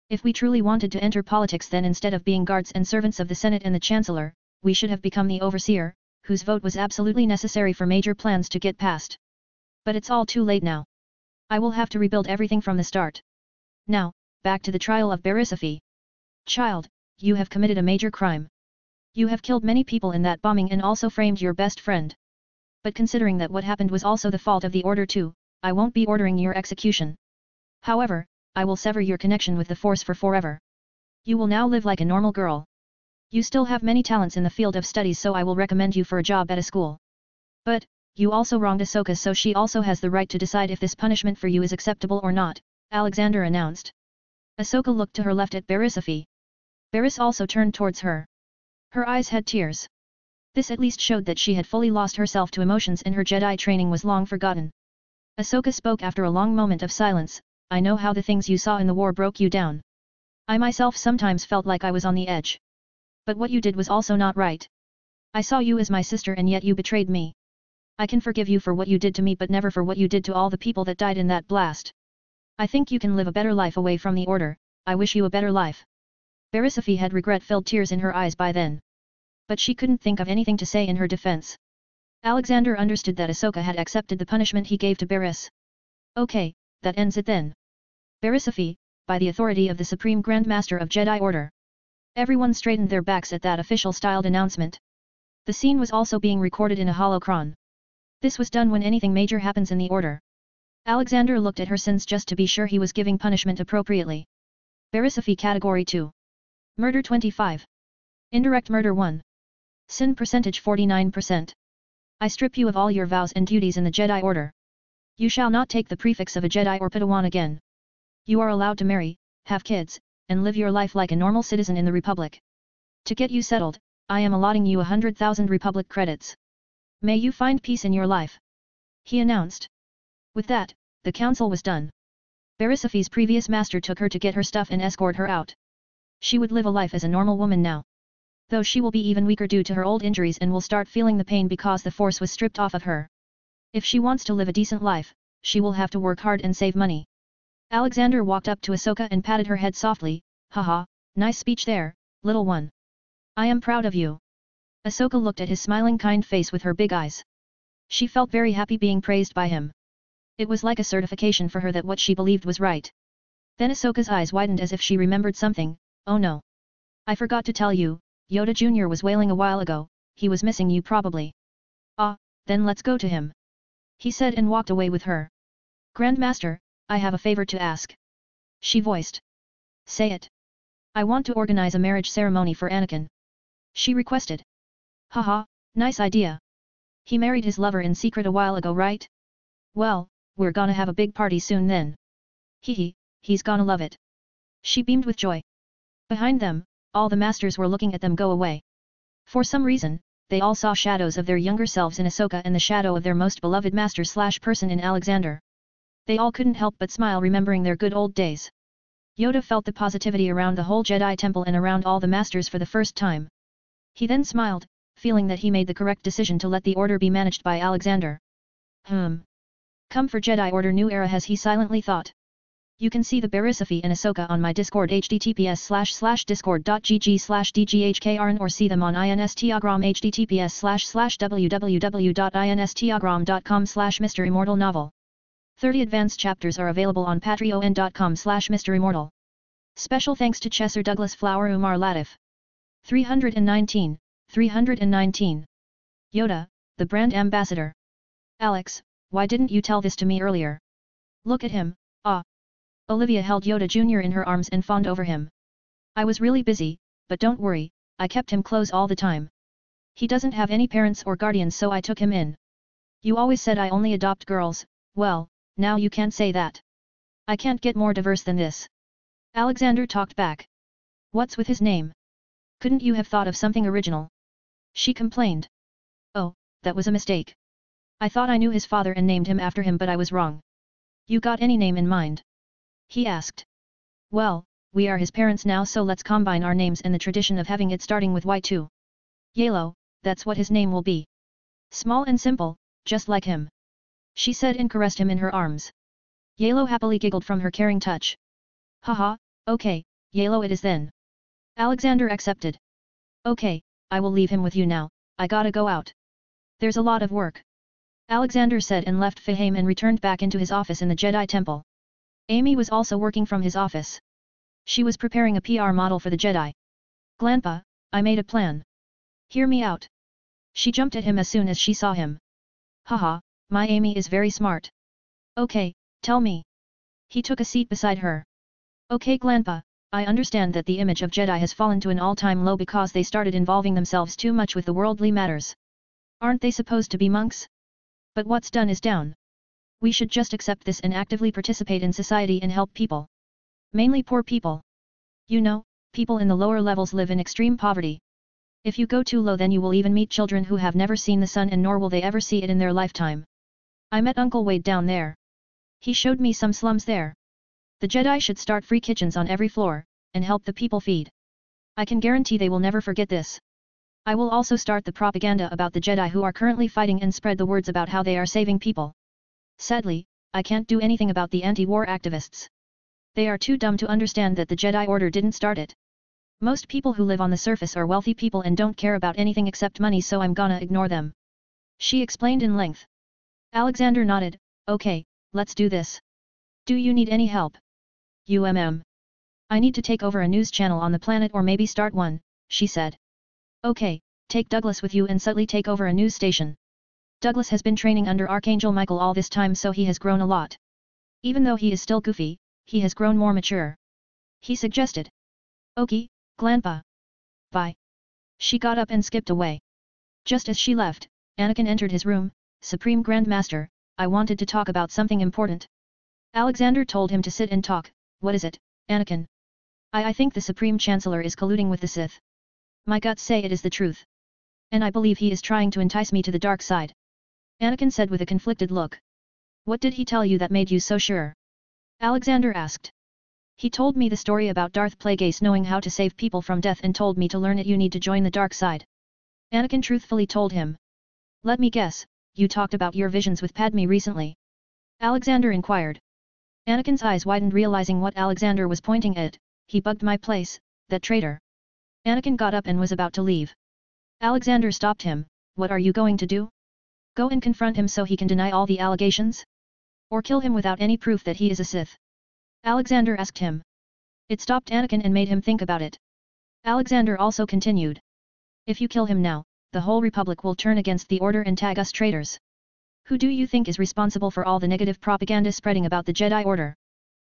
If we truly wanted to enter politics then instead of being guards and servants of the Senate and the Chancellor, we should have become the Overseer, whose vote was absolutely necessary for major plans to get passed. But it's all too late now. I will have to rebuild everything from the start. Now, back to the trial of Berisophy. Child, you have committed a major crime. You have killed many people in that bombing and also framed your best friend. But considering that what happened was also the fault of the Order too, I won't be ordering your execution. However, I will sever your connection with the Force for forever. You will now live like a normal girl. You still have many talents in the field of studies so I will recommend you for a job at a school. But, you also wronged Ahsoka so she also has the right to decide if this punishment for you is acceptable or not, Alexander announced. Ahsoka looked to her left at Berisophy. Beris also turned towards her. Her eyes had tears. This at least showed that she had fully lost herself to emotions and her Jedi training was long forgotten. Ahsoka spoke after a long moment of silence. I know how the things you saw in the war broke you down. I myself sometimes felt like I was on the edge. But what you did was also not right. I saw you as my sister and yet you betrayed me. I can forgive you for what you did to me but never for what you did to all the people that died in that blast. I think you can live a better life away from the Order, I wish you a better life. Berisophy had regret-filled tears in her eyes by then. But she couldn't think of anything to say in her defense. Alexander understood that Ahsoka had accepted the punishment he gave to Beris. Okay, that ends it then. Berisophy, by the authority of the Supreme Grand Master of Jedi Order. Everyone straightened their backs at that official-styled announcement. The scene was also being recorded in a holocron. This was done when anything major happens in the Order. Alexander looked at her sins just to be sure he was giving punishment appropriately. Berisophy Category 2. Murder 25. Indirect murder 1. Sin percentage 49%. I strip you of all your vows and duties in the Jedi Order. You shall not take the prefix of a Jedi or Padawan again. You are allowed to marry, have kids, and live your life like a normal citizen in the Republic. To get you settled, I am allotting you 100,000 Republic credits. May you find peace in your life. He announced. With that, the council was done. Berisophi's previous master took her to get her stuff and escort her out. She would live a life as a normal woman now. Though she will be even weaker due to her old injuries and will start feeling the pain because the force was stripped off of her. If she wants to live a decent life, she will have to work hard and save money. Alexander walked up to Ahsoka and patted her head softly. Haha, nice speech there, little one. I am proud of you. Ahsoka looked at his smiling kind face with her big eyes. She felt very happy being praised by him. It was like a certification for her that what she believed was right. Then Ahsoka's eyes widened as if she remembered something. Oh no. I forgot to tell you, Yoda Jr. was wailing a while ago, he was missing you probably. Ah, then let's go to him. He said and walked away with her. Grandmaster, I have a favor to ask. She voiced. Say it. I want to organize a marriage ceremony for Anakin. She requested. Haha, nice idea. He married his lover in secret a while ago, right? Well, we're gonna have a big party soon then. Hehe, he's gonna love it. She beamed with joy. Behind them, all the masters were looking at them go away. For some reason, they all saw shadows of their younger selves in Ahsoka and the shadow of their most beloved master/person in Alexander. They all couldn't help but smile remembering their good old days. Yoda felt the positivity around the whole Jedi Temple and around all the masters for the first time. He then smiled, feeling that he made the correct decision to let the order be managed by Alexander. Come for Jedi Order New Era, as he silently thought. You can see the Berisophi and Ahsoka on my Discord https://discord.gg/dghkrn or see them on Instagram https://www.instagram.com/MisterImmortal novel. 30 advanced chapters are available on patreon.com/MisterImmortal. Special thanks to Chesser Douglas Flower Umar Latif. 319. Yoda, the brand ambassador. Alex, why didn't you tell this to me earlier? Look at him, ah. Olivia held Yoda Jr. in her arms and fawned over him. I was really busy, but don't worry, I kept him close all the time. He doesn't have any parents or guardians, so I took him in. You always said I only adopt girls, well, now you can't say that. I can't get more diverse than this. Alexander talked back. What's with his name? Couldn't you have thought of something original? She complained. Oh, that was a mistake. I thought I knew his father and named him after him, but I was wrong. You got any name in mind? He asked. Well, we are his parents now, so let's combine our names and the tradition of having it starting with Y2. Yalo, that's what his name will be. Small and simple, just like him. She said and caressed him in her arms. Yalo happily giggled from her caring touch. Haha, okay, Yalo it is then. Alexander accepted. Okay, I will leave him with you now, I gotta go out. There's a lot of work. Alexander said and left Fahim and returned back into his office in the Jedi Temple. Amy was also working from his office. She was preparing a PR model for the Jedi. Glanpa, I made a plan. Hear me out. She jumped at him as soon as she saw him. Haha, my Amy is very smart. Okay, tell me. He took a seat beside her. Okay Glanpa, I understand that the image of Jedi has fallen to an all-time low because they started involving themselves too much with the worldly matters. Aren't they supposed to be monks? But what's done is down. We should just accept this and actively participate in society and help people. Mainly poor people. You know, people in the lower levels live in extreme poverty. If you go too low, then you will even meet children who have never seen the sun, and nor will they ever see it in their lifetime. I met Uncle Wade down there. He showed me some slums there. The Jedi should start free kitchens on every floor, and help the people feed. I can guarantee they will never forget this. I will also start the propaganda about the Jedi who are currently fighting and spread the words about how they are saving people. Sadly, I can't do anything about the anti-war activists. They are too dumb to understand that the Jedi Order didn't start it. Most people who live on the surface are wealthy people and don't care about anything except money, so I'm gonna ignore them. She explained in length. Alexander nodded. Okay, let's do this. Do you need any help? I need to take over a news channel on the planet, or maybe start one, she said. Okay, take Douglas with you and subtly take over a news station. Douglas has been training under Archangel Michael all this time, so he has grown a lot. Even though he is still goofy, he has grown more mature. He suggested. Okie, Glanpa. Bye. She got up and skipped away. Just as she left, Anakin entered his room. Supreme Grand Master, I wanted to talk about something important. Alexander told him to sit and talk. What is it, Anakin? I think the Supreme Chancellor is colluding with the Sith. My guts say it is the truth. And I believe he is trying to entice me to the dark side. Anakin said with a conflicted look. What did he tell you that made you so sure? Alexander asked. He told me the story about Darth Plagueis knowing how to save people from death and told me to learn it you need to join the dark side. Anakin truthfully told him. Let me guess, you talked about your visions with Padme recently? Alexander inquired. Anakin's eyes widened realizing what Alexander was pointing at. He bugged my place, that traitor. Anakin got up and was about to leave. Alexander stopped him. What are you going to do? Go and confront him so he can deny all the allegations? Or kill him without any proof that he is a Sith? Alexander asked him. It stopped Anakin and made him think about it. Alexander also continued. If you kill him now, the whole Republic will turn against the Order and tag us traitors. Who do you think is responsible for all the negative propaganda spreading about the Jedi Order?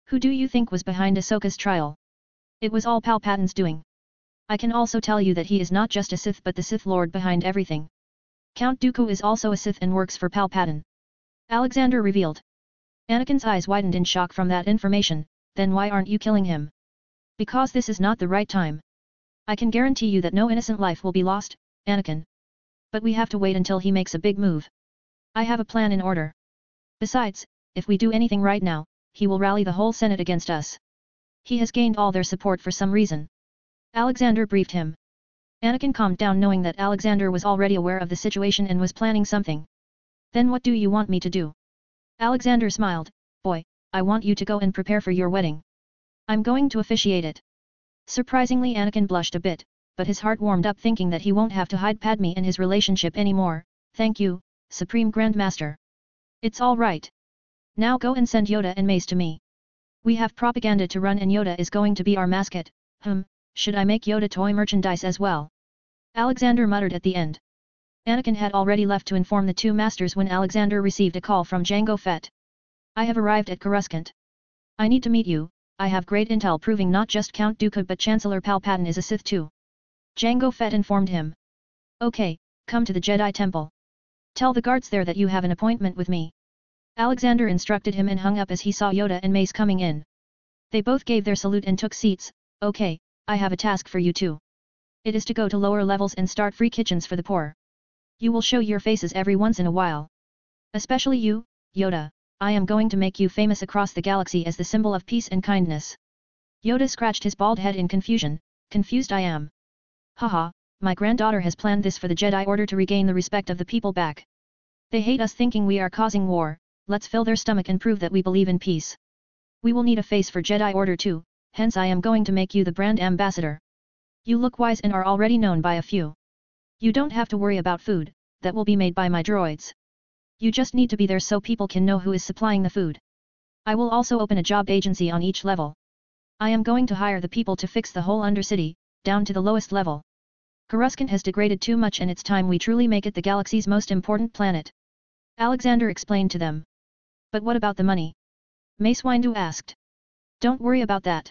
Who do you think was behind Ahsoka's trial? It was all Palpatine's doing. I can also tell you that he is not just a Sith but the Sith Lord behind everything. Count Dooku is also a Sith and works for Palpatine. Alexander revealed. Anakin's eyes widened in shock from that information. Then why aren't you killing him? Because this is not the right time. I can guarantee you that no innocent life will be lost, Anakin. But we have to wait until he makes a big move. I have a plan in order. Besides, if we do anything right now, he will rally the whole Senate against us. He has gained all their support for some reason. Alexander briefed him. Anakin calmed down knowing that Alexander was already aware of the situation and was planning something. Then what do you want me to do? Alexander smiled. Boy, I want you to go and prepare for your wedding. I'm going to officiate it. Surprisingly Anakin blushed a bit, but his heart warmed up thinking that he won't have to hide Padme and his relationship anymore. Thank you, Supreme Grand Master. It's all right. Now go and send Yoda and Mace to me. We have propaganda to run and Yoda is going to be our mascot. Should I make Yoda toy merchandise as well? Alexander muttered at the end. Anakin had already left to inform the two masters when Alexander received a call from Jango Fett. I have arrived at Coruscant. I need to meet you. I have great intel proving not just Count Dooku but Chancellor Palpatine is a Sith too. Jango Fett informed him. Okay, come to the Jedi Temple. Tell the guards there that you have an appointment with me. Alexander instructed him and hung up as he saw Yoda and Mace coming in. They both gave their salute and took seats. Okay, I have a task for you too. It is to go to lower levels and start free kitchens for the poor. You will show your faces every once in a while. Especially you, Yoda, I am going to make you famous across the galaxy as the symbol of peace and kindness. Yoda scratched his bald head in confusion. Confused I am. Haha, my granddaughter has planned this for the Jedi Order to regain the respect of the people back. They hate us thinking we are causing war, let's fill their stomach and prove that we believe in peace. We will need a face for Jedi Order too, hence I am going to make you the brand ambassador. You look wise and are already known by a few. You don't have to worry about food, that will be made by my droids. You just need to be there so people can know who is supplying the food. I will also open a job agency on each level. I am going to hire the people to fix the whole Undercity, down to the lowest level. Coruscant has degraded too much and it's time we truly make it the galaxy's most important planet. Alexander explained to them. But what about the money? Mace Windu asked. Don't worry about that.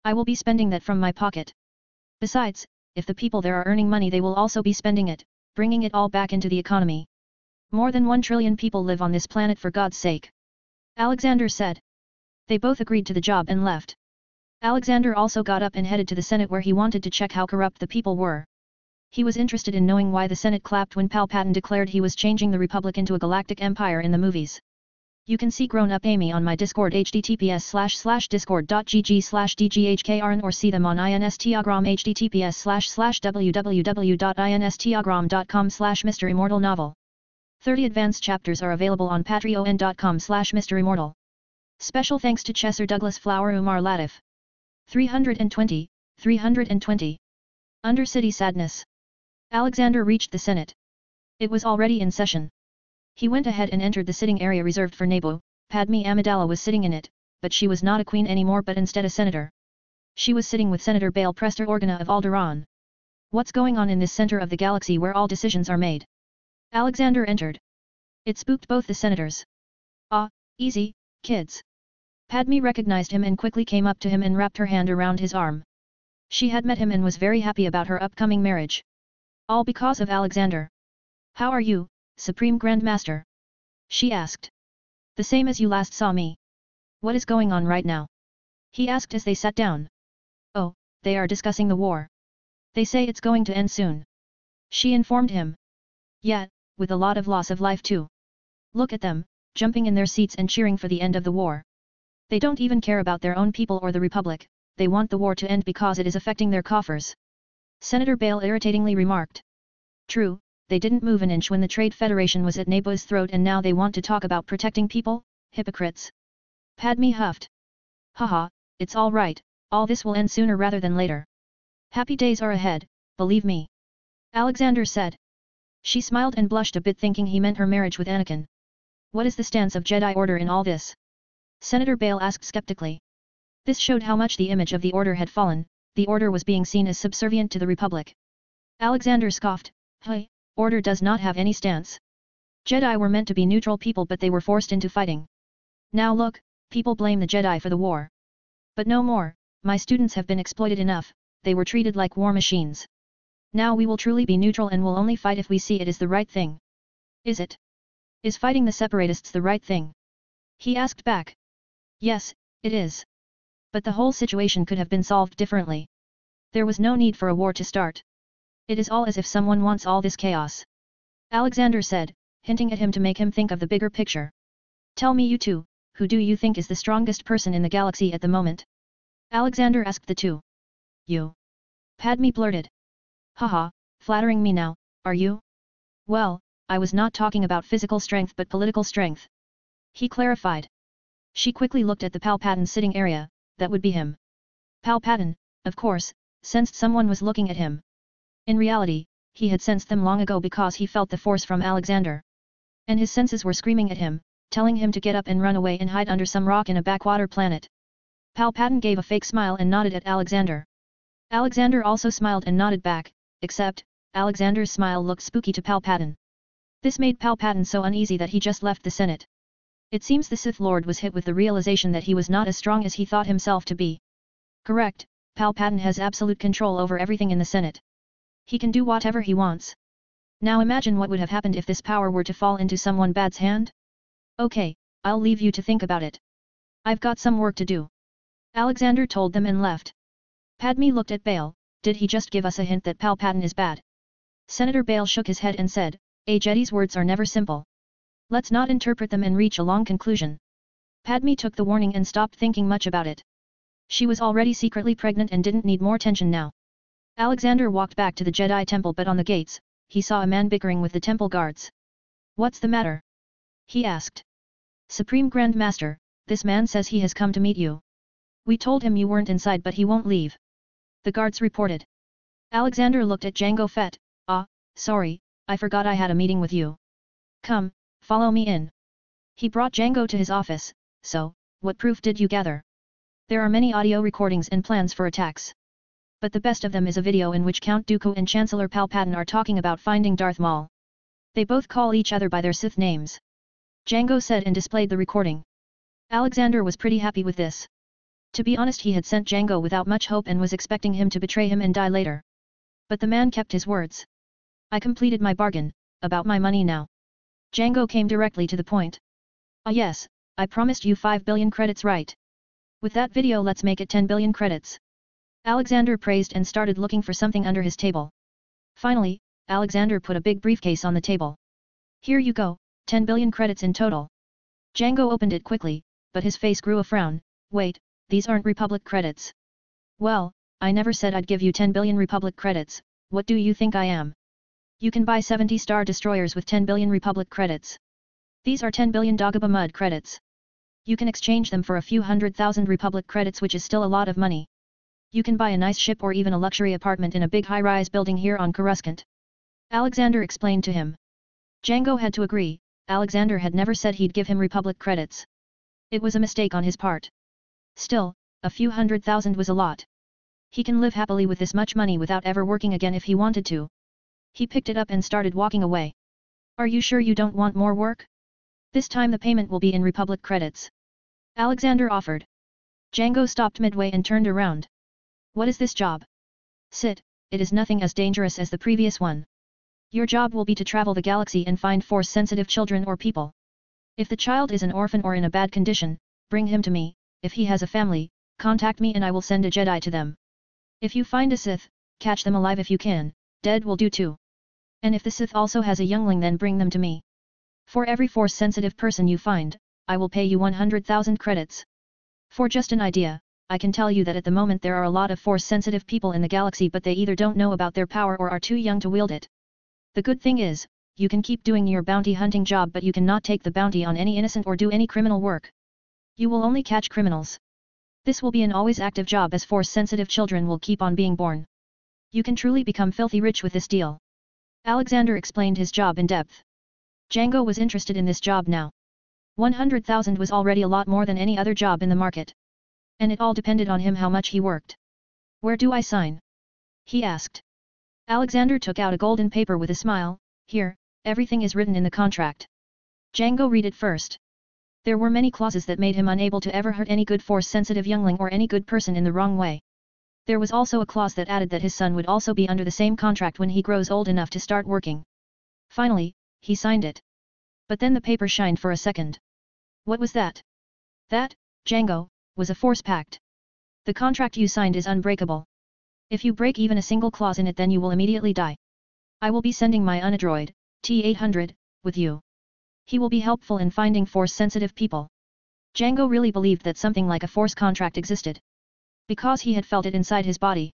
I will be spending that from my pocket. Besides, if the people there are earning money they will also be spending it, bringing it all back into the economy. More than 1 trillion people live on this planet for God's sake. Alexander said. They both agreed to the job and left. Alexander also got up and headed to the Senate where he wanted to check how corrupt the people were. He was interested in knowing why the Senate clapped when Palpatine declared he was changing the Republic into a galactic empire in the movies. You can see grown-up Amy on my Discord https://discord.gg/dghkrn or see them on Instagram https://www.instagram.com/MisterImmortal novel. 30 advanced chapters are available on patreon.com/MisterImmortal. Special thanks to Chesser Douglas Flower Umar Latif. 320. Undercity Sadness. Alexander reached the Senate. It was already in session. He went ahead and entered the sitting area reserved for Naboo. Padme Amidala was sitting in it, but she was not a queen anymore but instead a senator. She was sitting with Senator Bail Prester Organa of Alderaan. What's going on in this center of the galaxy where all decisions are made? Alexander entered. It spooked both the senators. Ah, easy, kids. Padme recognized him and quickly came up to him and wrapped her hand around his arm. She had met him and was very happy about her upcoming marriage. All because of Alexander. How are you, Supreme Grand Master? She asked. The same as you last saw me. What is going on right now? He asked as they sat down. Oh, they are discussing the war. They say it's going to end soon. She informed him. Yeah, with a lot of loss of life too. Look at them, jumping in their seats and cheering for the end of the war. They don't even care about their own people or the Republic, they want the war to end because it is affecting their coffers. Senator Bale irritatingly remarked. True, they didn't move an inch when the Trade Federation was at Nebu's throat and now they want to talk about protecting people? Hypocrites. Padme huffed. Haha, it's all right, all this will end sooner rather than later. Happy days are ahead, believe me. Alexander said. She smiled and blushed a bit thinking he meant her marriage with Anakin. What is the stance of Jedi Order in all this? Senator Bale asked skeptically. This showed how much the image of the Order had fallen, the Order was being seen as subservient to the Republic. Alexander scoffed, Hey, Order does not have any stance. Jedi were meant to be neutral people but they were forced into fighting. Now look, people blame the Jedi for the war. But no more, my students have been exploited enough, they were treated like war machines. Now we will truly be neutral and will only fight if we see it is the right thing. Is it? Is fighting the separatists the right thing? He asked back. Yes, it is. But the whole situation could have been solved differently. There was no need for a war to start. It is all as if someone wants all this chaos. Alexander said, hinting at him to make him think of the bigger picture. Tell me you two, who do you think is the strongest person in the galaxy at the moment? Alexander asked the two. You. Padme blurted. Haha, flattering me now, are you? Well, I was not talking about physical strength but political strength. He clarified. She quickly looked at the Palpatine sitting area, that would be him. Palpatine, of course, sensed someone was looking at him. In reality, he had sensed them long ago because he felt the force from Alexander. And his senses were screaming at him, telling him to get up and run away and hide under some rock in a backwater planet. Palpatine gave a fake smile and nodded at Alexander. Alexander also smiled and nodded back, except, Alexander's smile looked spooky to Palpatine. This made Palpatine so uneasy that he just left the Senate. It seems the Sith Lord was hit with the realization that he was not as strong as he thought himself to be. Correct, Palpatine has absolute control over everything in the Senate. He can do whatever he wants. Now imagine what would have happened if this power were to fall into someone bad's hand? Okay, I'll leave you to think about it. I've got some work to do. Alexander told them and left. Padme looked at Bale, did he just give us a hint that Palpatine is bad? Senator Bale shook his head and said, A Jedi's words are never simple. Let's not interpret them and reach a long conclusion. Padme took the warning and stopped thinking much about it. She was already secretly pregnant and didn't need more tension now. Alexander walked back to the Jedi temple but on the gates, he saw a man bickering with the temple guards. What's the matter? He asked. Supreme Grand Master, this man says he has come to meet you. We told him you weren't inside but he won't leave. The guards reported. Alexander looked at Jango Fett, sorry, I forgot I had a meeting with you. Come, follow me in. He brought Jango to his office, so, what proof did you gather? There are many audio recordings and plans for attacks. But the best of them is a video in which Count Dooku and Chancellor Palpatine are talking about finding Darth Maul. They both call each other by their Sith names. Jango said and displayed the recording. Alexander was pretty happy with this. To be honest, he had sent Jango without much hope and was expecting him to betray him and die later. But the man kept his words. I completed my bargain, about my money now. Jango came directly to the point. Yes, I promised you 5 billion credits, right? With that video let's make it 10 billion credits. Alexander praised and started looking for something under his table. Finally, Alexander put a big briefcase on the table. Here you go, 10 billion credits in total. Jango opened it quickly, but his face grew a frown. Wait, these aren't Republic credits. Well, I never said I'd give you 10 billion Republic credits, what do you think I am? You can buy 70 Star Destroyers with 10 billion Republic credits. These are 10 billion Dagobah Mud credits. You can exchange them for a few 100,000 Republic credits, which is still a lot of money. You can buy a nice ship or even a luxury apartment in a big high-rise building here on Coruscant. Alexander explained to him. Jango had to agree, Alexander had never said he'd give him Republic credits. It was a mistake on his part. Still, a few 100,000 was a lot. He can live happily with this much money without ever working again if he wanted to. He picked it up and started walking away. Are you sure you don't want more work? This time the payment will be in Republic credits. Alexander offered. Jango stopped midway and turned around. What is this job? Sit, it is nothing as dangerous as the previous one. Your job will be to travel the galaxy and find Force-sensitive children or people. If the child is an orphan or in a bad condition, bring him to me. If he has a family, contact me and I will send a Jedi to them. If you find a Sith, catch them alive if you can, dead will do too. And if the Sith also has a youngling then bring them to me. For every Force-sensitive person you find, I will pay you 100,000 credits. For just an idea, I can tell you that at the moment there are a lot of Force-sensitive people in the galaxy but they either don't know about their power or are too young to wield it. The good thing is, you can keep doing your bounty hunting job but you cannot take the bounty on any innocent or do any criminal work. You will only catch criminals. This will be an always active job as Force-sensitive children will keep on being born. You can truly become filthy rich with this deal. Alexander explained his job in depth. Django was interested in this job now. 100,000 was already a lot more than any other job in the market. And it all depended on him how much he worked. Where do I sign? He asked. Alexander took out a golden paper with a smile. Here, everything is written in the contract. Django read it first. There were many clauses that made him unable to ever hurt any good Force-sensitive youngling or any good person in the wrong way. There was also a clause that added that his son would also be under the same contract when he grows old enough to start working. Finally, he signed it. But then the paper shined for a second. What was that? That, Django, was a Force pact. The contract you signed is unbreakable. If you break even a single clause in it then you will immediately die. I will be sending my unadroid, T-800, with you. He will be helpful in finding Force-sensitive people. Django really believed that something like a Force contract existed. Because he had felt it inside his body.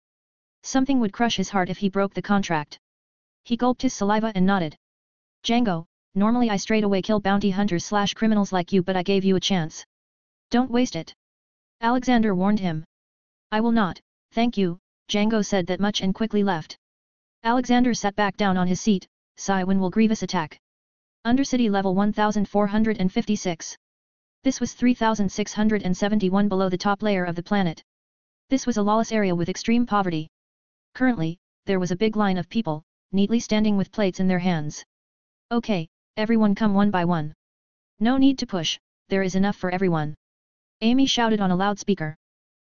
Something would crush his heart if he broke the contract. He gulped his saliva and nodded. Django, normally I straight away kill bounty hunters/criminals like you but I gave you a chance. Don't waste it. Alexander warned him. I will not, thank you, Django said that much and quickly left. Alexander sat back down on his seat. Sigh, when will Grievous attack? Undercity level 1456. This was 3671 below the top layer of the planet. This was a lawless area with extreme poverty. Currently, there was a big line of people, neatly standing with plates in their hands. Okay, everyone come one by one. No need to push, there is enough for everyone. Amy shouted on a loudspeaker.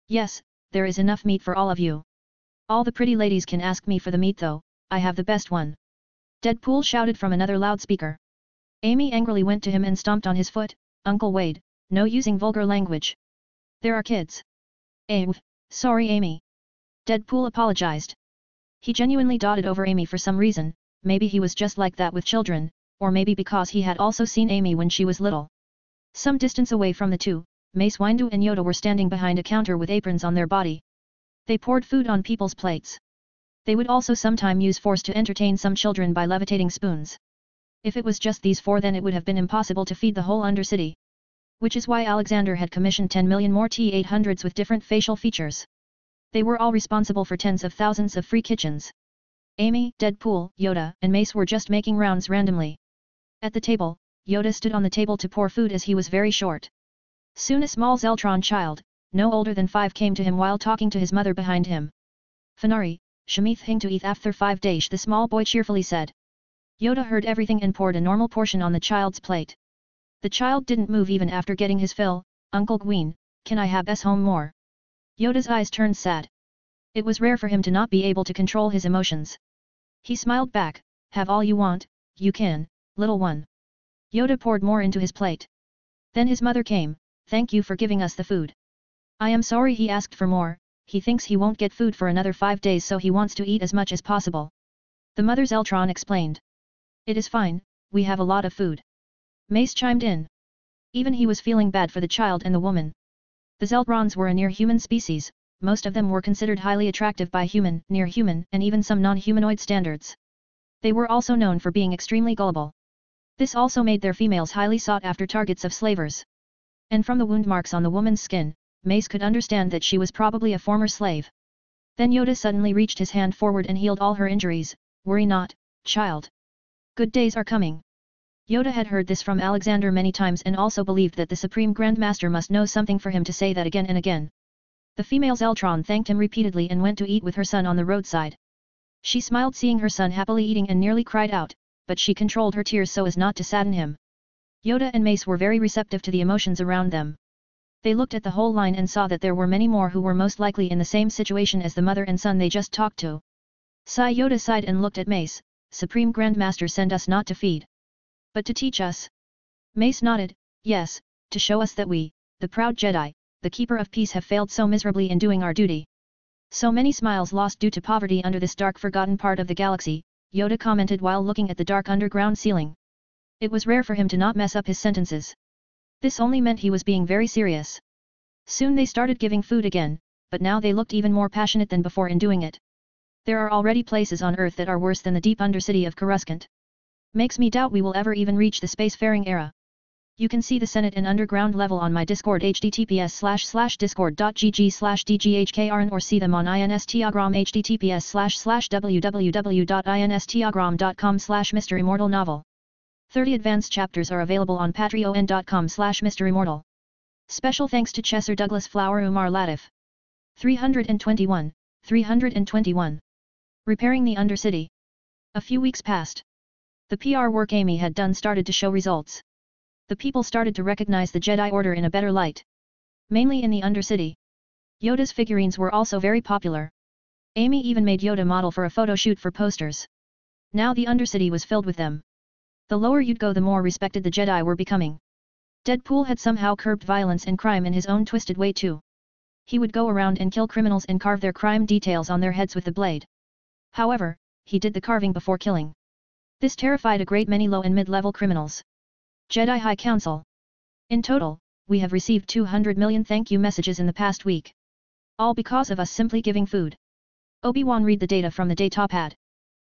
Yes, there is enough meat for all of you. All the pretty ladies can ask me for the meat though, I have the best one. Deadpool shouted from another loudspeaker. Amy angrily went to him and stomped on his foot. Uncle Wade, no using vulgar language. There are kids. Sorry Amy. Deadpool apologized. He genuinely dotted over Amy for some reason, maybe he was just like that with children, or maybe because he had also seen Amy when she was little. Some distance away from the two, Mace Windu and Yoda were standing behind a counter with aprons on their body. They poured food on people's plates. They would also sometime use Force to entertain some children by levitating spoons. If it was just these four then it would have been impossible to feed the whole Undercity. Which is why Alexander had commissioned 10 million more T-800s with different facial features. They were all responsible for tens of thousands of free kitchens. Amy, Deadpool, Yoda, and Mace were just making rounds randomly. At the table, Yoda stood on the table to pour food as he was very short. Soon a small Zeltron child, no older than 5, came to him while talking to his mother behind him. Fanari, Shamith hing to eat after 5 days, the small boy cheerfully said. Yoda heard everything and poured a normal portion on the child's plate. The child didn't move even after getting his fill. Uncle Gwyn, can I have home more? Yoda's eyes turned sad. It was rare for him to not be able to control his emotions. He smiled back, have all you want, you can, little one. Yoda poured more into his plate. Then his mother came, thank you for giving us the food. I am sorry he asked for more, he thinks he won't get food for another 5 days so he wants to eat as much as possible. The mother Zeltron explained. It is fine, we have a lot of food. Mace chimed in. Even he was feeling bad for the child and the woman. The Zeltrons were a near-human species, most of them were considered highly attractive by human, near-human, and even some non-humanoid standards. They were also known for being extremely gullible. This also made their females highly sought-after targets of slavers. And from the wound marks on the woman's skin, Mace could understand that she was probably a former slave. Then Yoda suddenly reached his hand forward and healed all her injuries. Worry not, child. Good days are coming. Yoda had heard this from Alexander many times and also believed that the Supreme Grandmaster must know something for him to say that again and again. The female Zeltron thanked him repeatedly and went to eat with her son on the roadside. She smiled seeing her son happily eating and nearly cried out, but she controlled her tears so as not to sadden him. Yoda and Mace were very receptive to the emotions around them. They looked at the whole line and saw that there were many more who were most likely in the same situation as the mother and son they just talked to. Yoda sighed and looked at Mace, Supreme Grand Master sent us not to feed, but to teach us. Mace nodded, yes, to show us that we, the proud Jedi, the Keeper of Peace have failed so miserably in doing our duty. So many smiles lost due to poverty under this dark forgotten part of the galaxy, Yoda commented while looking at the dark underground ceiling. It was rare for him to not mess up his sentences. This only meant he was being very serious. Soon they started giving food again, but now they looked even more passionate than before in doing it. There are already places on Earth that are worse than the deep undercity of Coruscant. Makes me doubt we will ever even reach the spacefaring era. You can see the Senate and underground level on my Discord https://discord.gg/dghkrn or see them on Instagram https://www.instagram.com/MisterImmortal novel. 30 advanced chapters are available on patreon.com/MisterImmortal. Special thanks to Chesser Douglas Flower Umar Latif. 321. Repairing the Undercity. A few weeks passed. The PR work Amy had done started to show results. The people started to recognize the Jedi Order in a better light. Mainly in the Undercity. Yoda's figurines were also very popular. Amy even made Yoda model for a photo shoot for posters. Now the Undercity was filled with them. The lower you'd go the more respected the Jedi were becoming. Deadpool had somehow curbed violence and crime in his own twisted way too. He would go around and kill criminals and carve their crime details on their heads with the blade. However, he did the carving before killing. This terrified a great many low and mid-level criminals. Jedi High Council. In total, we have received 200 million thank you messages in the past week. All because of us simply giving food. Obi-Wan read the data from the data pad.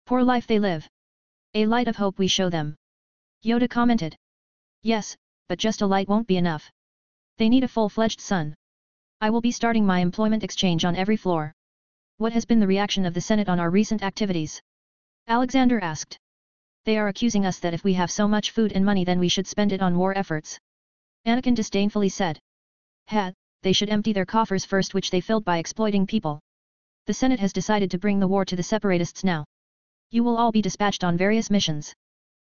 Poor life they live. A light of hope we show them. Yoda commented. Yes, but just a light won't be enough. They need a full-fledged sun. I will be starting my employment exchange on every floor. What has been the reaction of the Senate on our recent activities? Alexander asked. They are accusing us that if we have so much food and money then we should spend it on war efforts. Anakin disdainfully said. They should empty their coffers first, which they filled by exploiting people. The Senate has decided to bring the war to the separatists now. You will all be dispatched on various missions.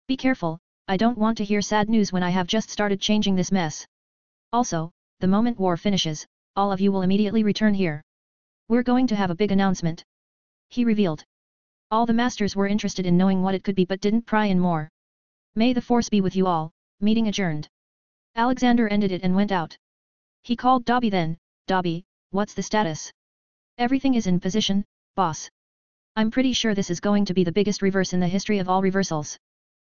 Be careful, I don't want to hear sad news when I have just started changing this mess. Also, the moment war finishes, all of you will immediately return here. We're going to have a big announcement. He revealed. All the masters were interested in knowing what it could be but didn't pry in more. May the force be with you all, meeting adjourned. Alexander ended it and went out. He called Dobby then. Dobby, what's the status? Everything is in position, boss. I'm pretty sure this is going to be the biggest reverse in the history of all reversals.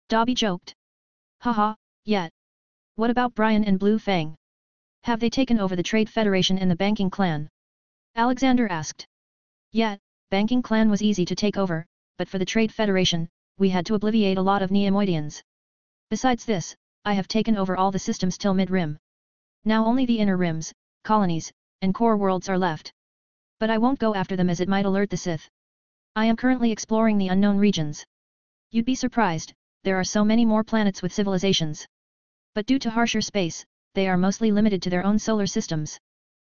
Dobby joked. Haha, yeah. What about Brian and Blue Fang? Have they taken over the Trade Federation and the Banking Clan? Alexander asked. Yeah, Banking Clan was easy to take over, but for the Trade Federation, we had to obliviate a lot of Neimoidians. Besides this, I have taken over all the systems till mid-rim. Now only the inner rims, colonies, and core worlds are left. But I won't go after them as it might alert the Sith. I am currently exploring the unknown regions. You'd be surprised, there are so many more planets with civilizations. But due to harsher space, they are mostly limited to their own solar systems.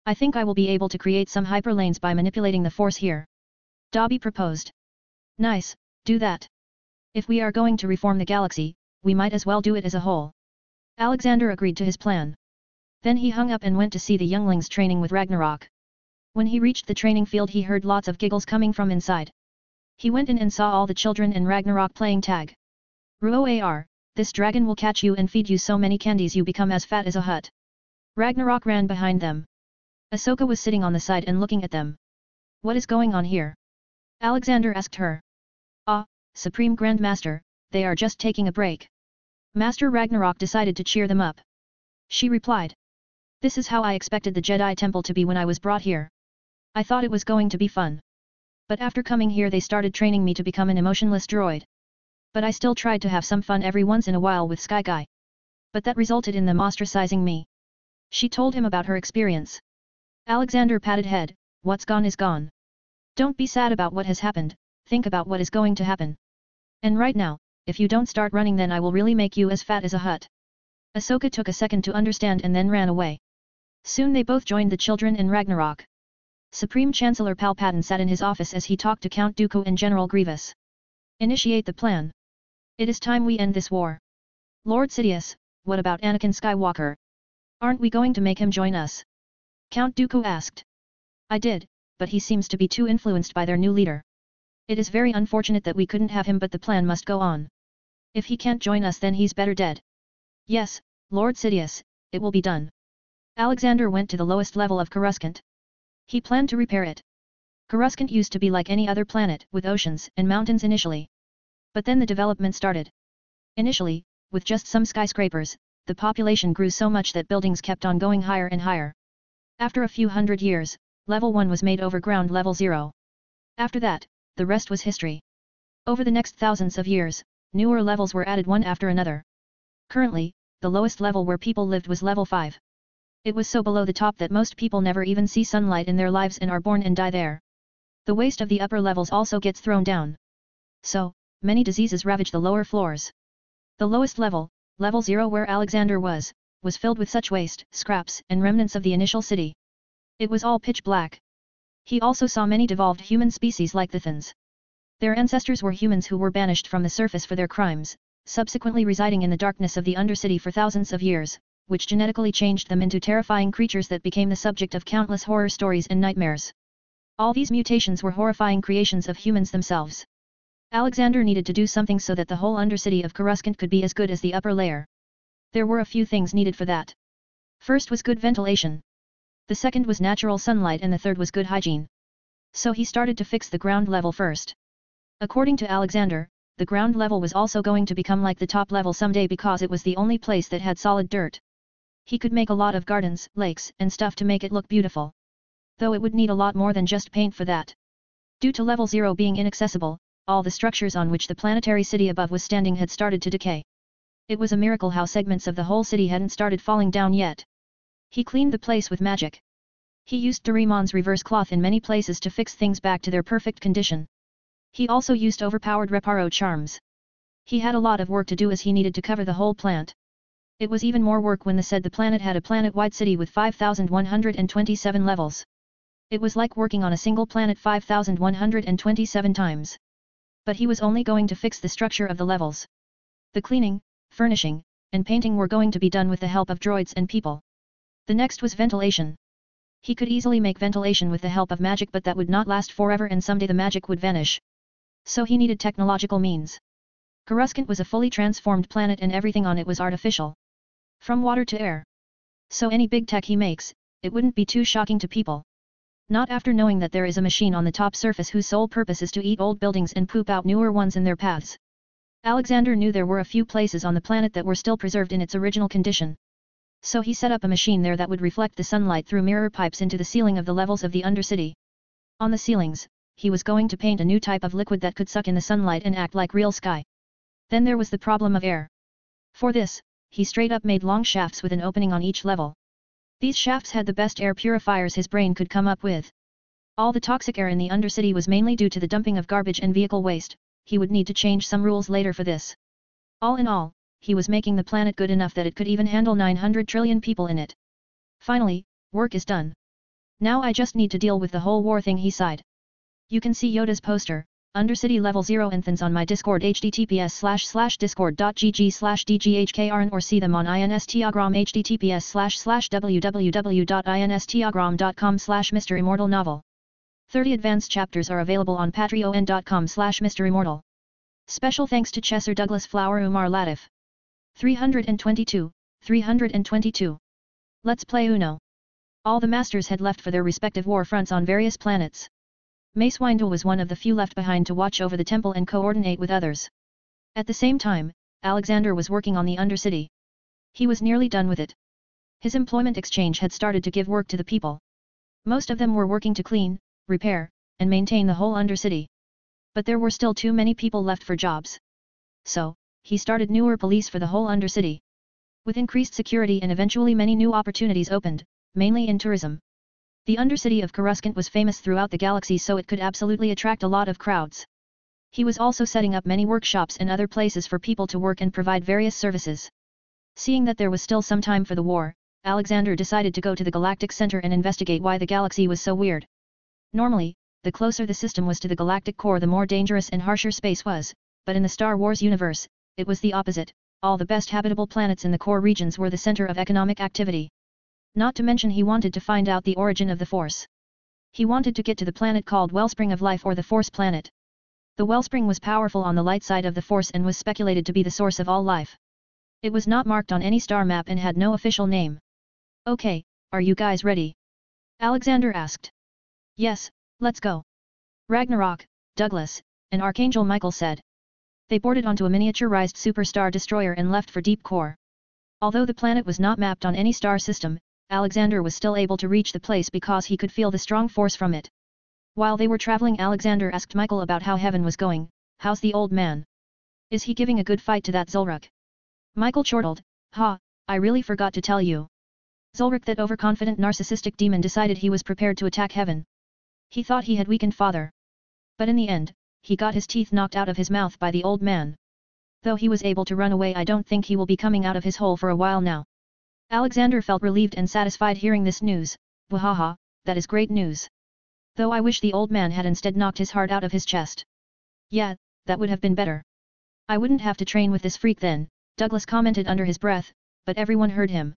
I think I will be able to create some hyperlanes by manipulating the Force here. Dobby proposed. Nice, do that. If we are going to reform the galaxy, we might as well do it as a whole. Alexander agreed to his plan. Then he hung up and went to see the younglings training with Ragnarok. When he reached the training field he heard lots of giggles coming from inside. He went in and saw all the children and Ragnarok playing tag. Ruoar, this dragon will catch you and feed you so many candies you become as fat as a hut. Ragnarok ran behind them. Ahsoka was sitting on the side and looking at them. What is going on here? Alexander asked her. Supreme Grand Master, they are just taking a break. Master Ragnarok decided to cheer them up. She replied. This is how I expected the Jedi Temple to be when I was brought here. I thought it was going to be fun. But after coming here they started training me to become an emotionless droid. But I still tried to have some fun every once in a while with Sky Guy. But that resulted in them ostracizing me. She told him about her experience. Alexander patted head, what's gone is gone. Don't be sad about what has happened, think about what is going to happen. And right now, if you don't start running then I will really make you as fat as a hut. Ahsoka took a second to understand and then ran away. Soon they both joined the children and Ragnarok. Supreme Chancellor Palpatine sat in his office as he talked to Count Dooku and General Grievous. Initiate the plan. It is time we end this war. Lord Sidious, what about Anakin Skywalker? Aren't we going to make him join us? Count Dooku asked. I did, but he seems to be too influenced by their new leader. It is very unfortunate that we couldn't have him, but the plan must go on. If he can't join us, then he's better dead. Yes, Lord Sidious, it will be done. Alexander went to the lowest level of Coruscant. He planned to repair it. Coruscant used to be like any other planet, with oceans and mountains initially. But then the development started. Initially, with just some skyscrapers, the population grew so much that buildings kept on going higher and higher. After a few hundred years, level 1 was made over ground level 0. After that, the rest was history. Over the next thousands of years, newer levels were added one after another. Currently, the lowest level where people lived was level 5. It was so below the top that most people never even see sunlight in their lives and are born and die there. The waste of the upper levels also gets thrown down. So, many diseases ravage the lower floors. The lowest level, level 0 where Alexander was filled with such waste, scraps, and remnants of the initial city. It was all pitch black. He also saw many devolved human species like the Thins. Their ancestors were humans who were banished from the surface for their crimes, subsequently residing in the darkness of the Undercity for thousands of years, which genetically changed them into terrifying creatures that became the subject of countless horror stories and nightmares. All these mutations were horrifying creations of humans themselves. Alexander needed to do something so that the whole Undercity of Coruscant could be as good as the upper layer. There were a few things needed for that. First was good ventilation. The second was natural sunlight, and the third was good hygiene. So he started to fix the ground level first. According to Alexander, the ground level was also going to become like the top level someday because it was the only place that had solid dirt. He could make a lot of gardens, lakes, and stuff to make it look beautiful. Though it would need a lot more than just paint for that. Due to level 0 being inaccessible, all the structures on which the planetary city above was standing had started to decay. It was a miracle how segments of the whole city hadn't started falling down yet. He cleaned the place with magic. He used Doraemon's reverse cloth in many places to fix things back to their perfect condition. He also used overpowered reparo charms. He had a lot of work to do as he needed to cover the whole plant. It was even more work when the planet had a planet-wide city with 5,127 levels. It was like working on a single planet 5,127 times. But he was only going to fix the structure of the levels. The cleaning, furnishing, and painting were going to be done with the help of droids and people. The next was ventilation. He could easily make ventilation with the help of magic, but that would not last forever and someday the magic would vanish. So he needed technological means. Coruscant was a fully transformed planet and everything on it was artificial. From water to air. So any big tech he makes, it wouldn't be too shocking to people. Not after knowing that there is a machine on the top surface whose sole purpose is to eat old buildings and poop out newer ones in their paths. Alexander knew there were a few places on the planet that were still preserved in its original condition. So he set up a machine there that would reflect the sunlight through mirror pipes into the ceiling of the levels of the Undercity. On the ceilings, he was going to paint a new type of liquid that could suck in the sunlight and act like real sky. Then there was the problem of air. For this, he straight up made long shafts with an opening on each level. These shafts had the best air purifiers his brain could come up with. All the toxic air in the Undercity was mainly due to the dumping of garbage and vehicle waste. He would need to change some rules later for this. All in all, he was making the planet good enough that it could even handle 900 trillion people in it. Finally, work is done. Now I just need to deal with the whole war thing, he sighed. You can see Yoda's poster, Undercity Level 0 Inthans on my Discord https://discord.gg/dghkrn or see them on Instagram https://www.instagram.com/MisterImmortal novel. 30 advanced chapters are available on patreon.com/MisterImmortal. Special thanks to Chesser Douglas Flower Umar Latif. 322. Let's play Uno. All the masters had left for their respective war fronts on various planets. Mace Windu was one of the few left behind to watch over the temple and coordinate with others. At the same time, Alexander was working on the Undercity. He was nearly done with it. His employment exchange had started to give work to the people. Most of them were working to clean, repair, and maintain the whole Undercity. But there were still too many people left for jobs. So, he started newer police for the whole Undercity. With increased security and eventually many new opportunities opened, mainly in tourism. The Undercity of Coruscant was famous throughout the galaxy, so it could absolutely attract a lot of crowds. He was also setting up many workshops and other places for people to work and provide various services. Seeing that there was still some time for the war, Alexander decided to go to the Galactic Center and investigate why the galaxy was so weird. Normally, the closer the system was to the galactic core, the more dangerous and harsher space was, but in the Star Wars universe, it was the opposite. All the best habitable planets in the core regions were the center of economic activity. Not to mention he wanted to find out the origin of the Force. He wanted to get to the planet called Wellspring of Life, or the Force Planet. The wellspring was powerful on the light side of the force and was speculated to be the source of all life. It was not marked on any star map and had no official name. Okay, are you guys ready? Alexander asked. Yes, let's go. Ragnarok, Douglas, and Archangel Michael said. They boarded onto a miniaturized superstar destroyer and left for deep core. Although the planet was not mapped on any star system, Alexander was still able to reach the place because he could feel the strong force from it. While they were traveling, Alexander asked Michael about how heaven was going. How's the old man? Is he giving a good fight to that Zulruk? Michael chortled, Ha, I really forgot to tell you. Zulruk, that overconfident narcissistic demon, decided he was prepared to attack heaven. He thought he had weakened father. But in the end, he got his teeth knocked out of his mouth by the old man. Though he was able to run away, I don't think he will be coming out of his hole for a while now. Alexander felt relieved and satisfied hearing this news. Wahaha, that is great news. Though I wish the old man had instead knocked his heart out of his chest. Yeah, that would have been better. I wouldn't have to train with this freak then, Douglas commented under his breath, but everyone heard him.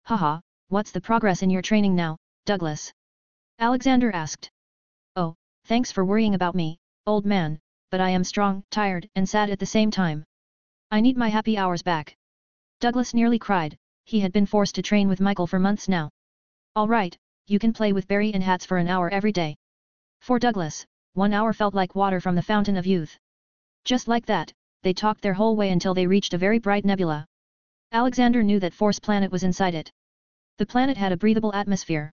Haha, what's the progress in your training now, Douglas? Alexander asked. Oh, thanks for worrying about me, old man, but I am strong, tired, and sad at the same time. I need my happy hours back. Douglas nearly cried. He had been forced to train with Michael for months now. All right, you can play with Barry and Hats for an hour every day. For Douglas, 1 hour felt like water from the fountain of youth. Just like that, they talked their whole way until they reached a very bright nebula. Alexander knew that Force Planet was inside it. The planet had a breathable atmosphere.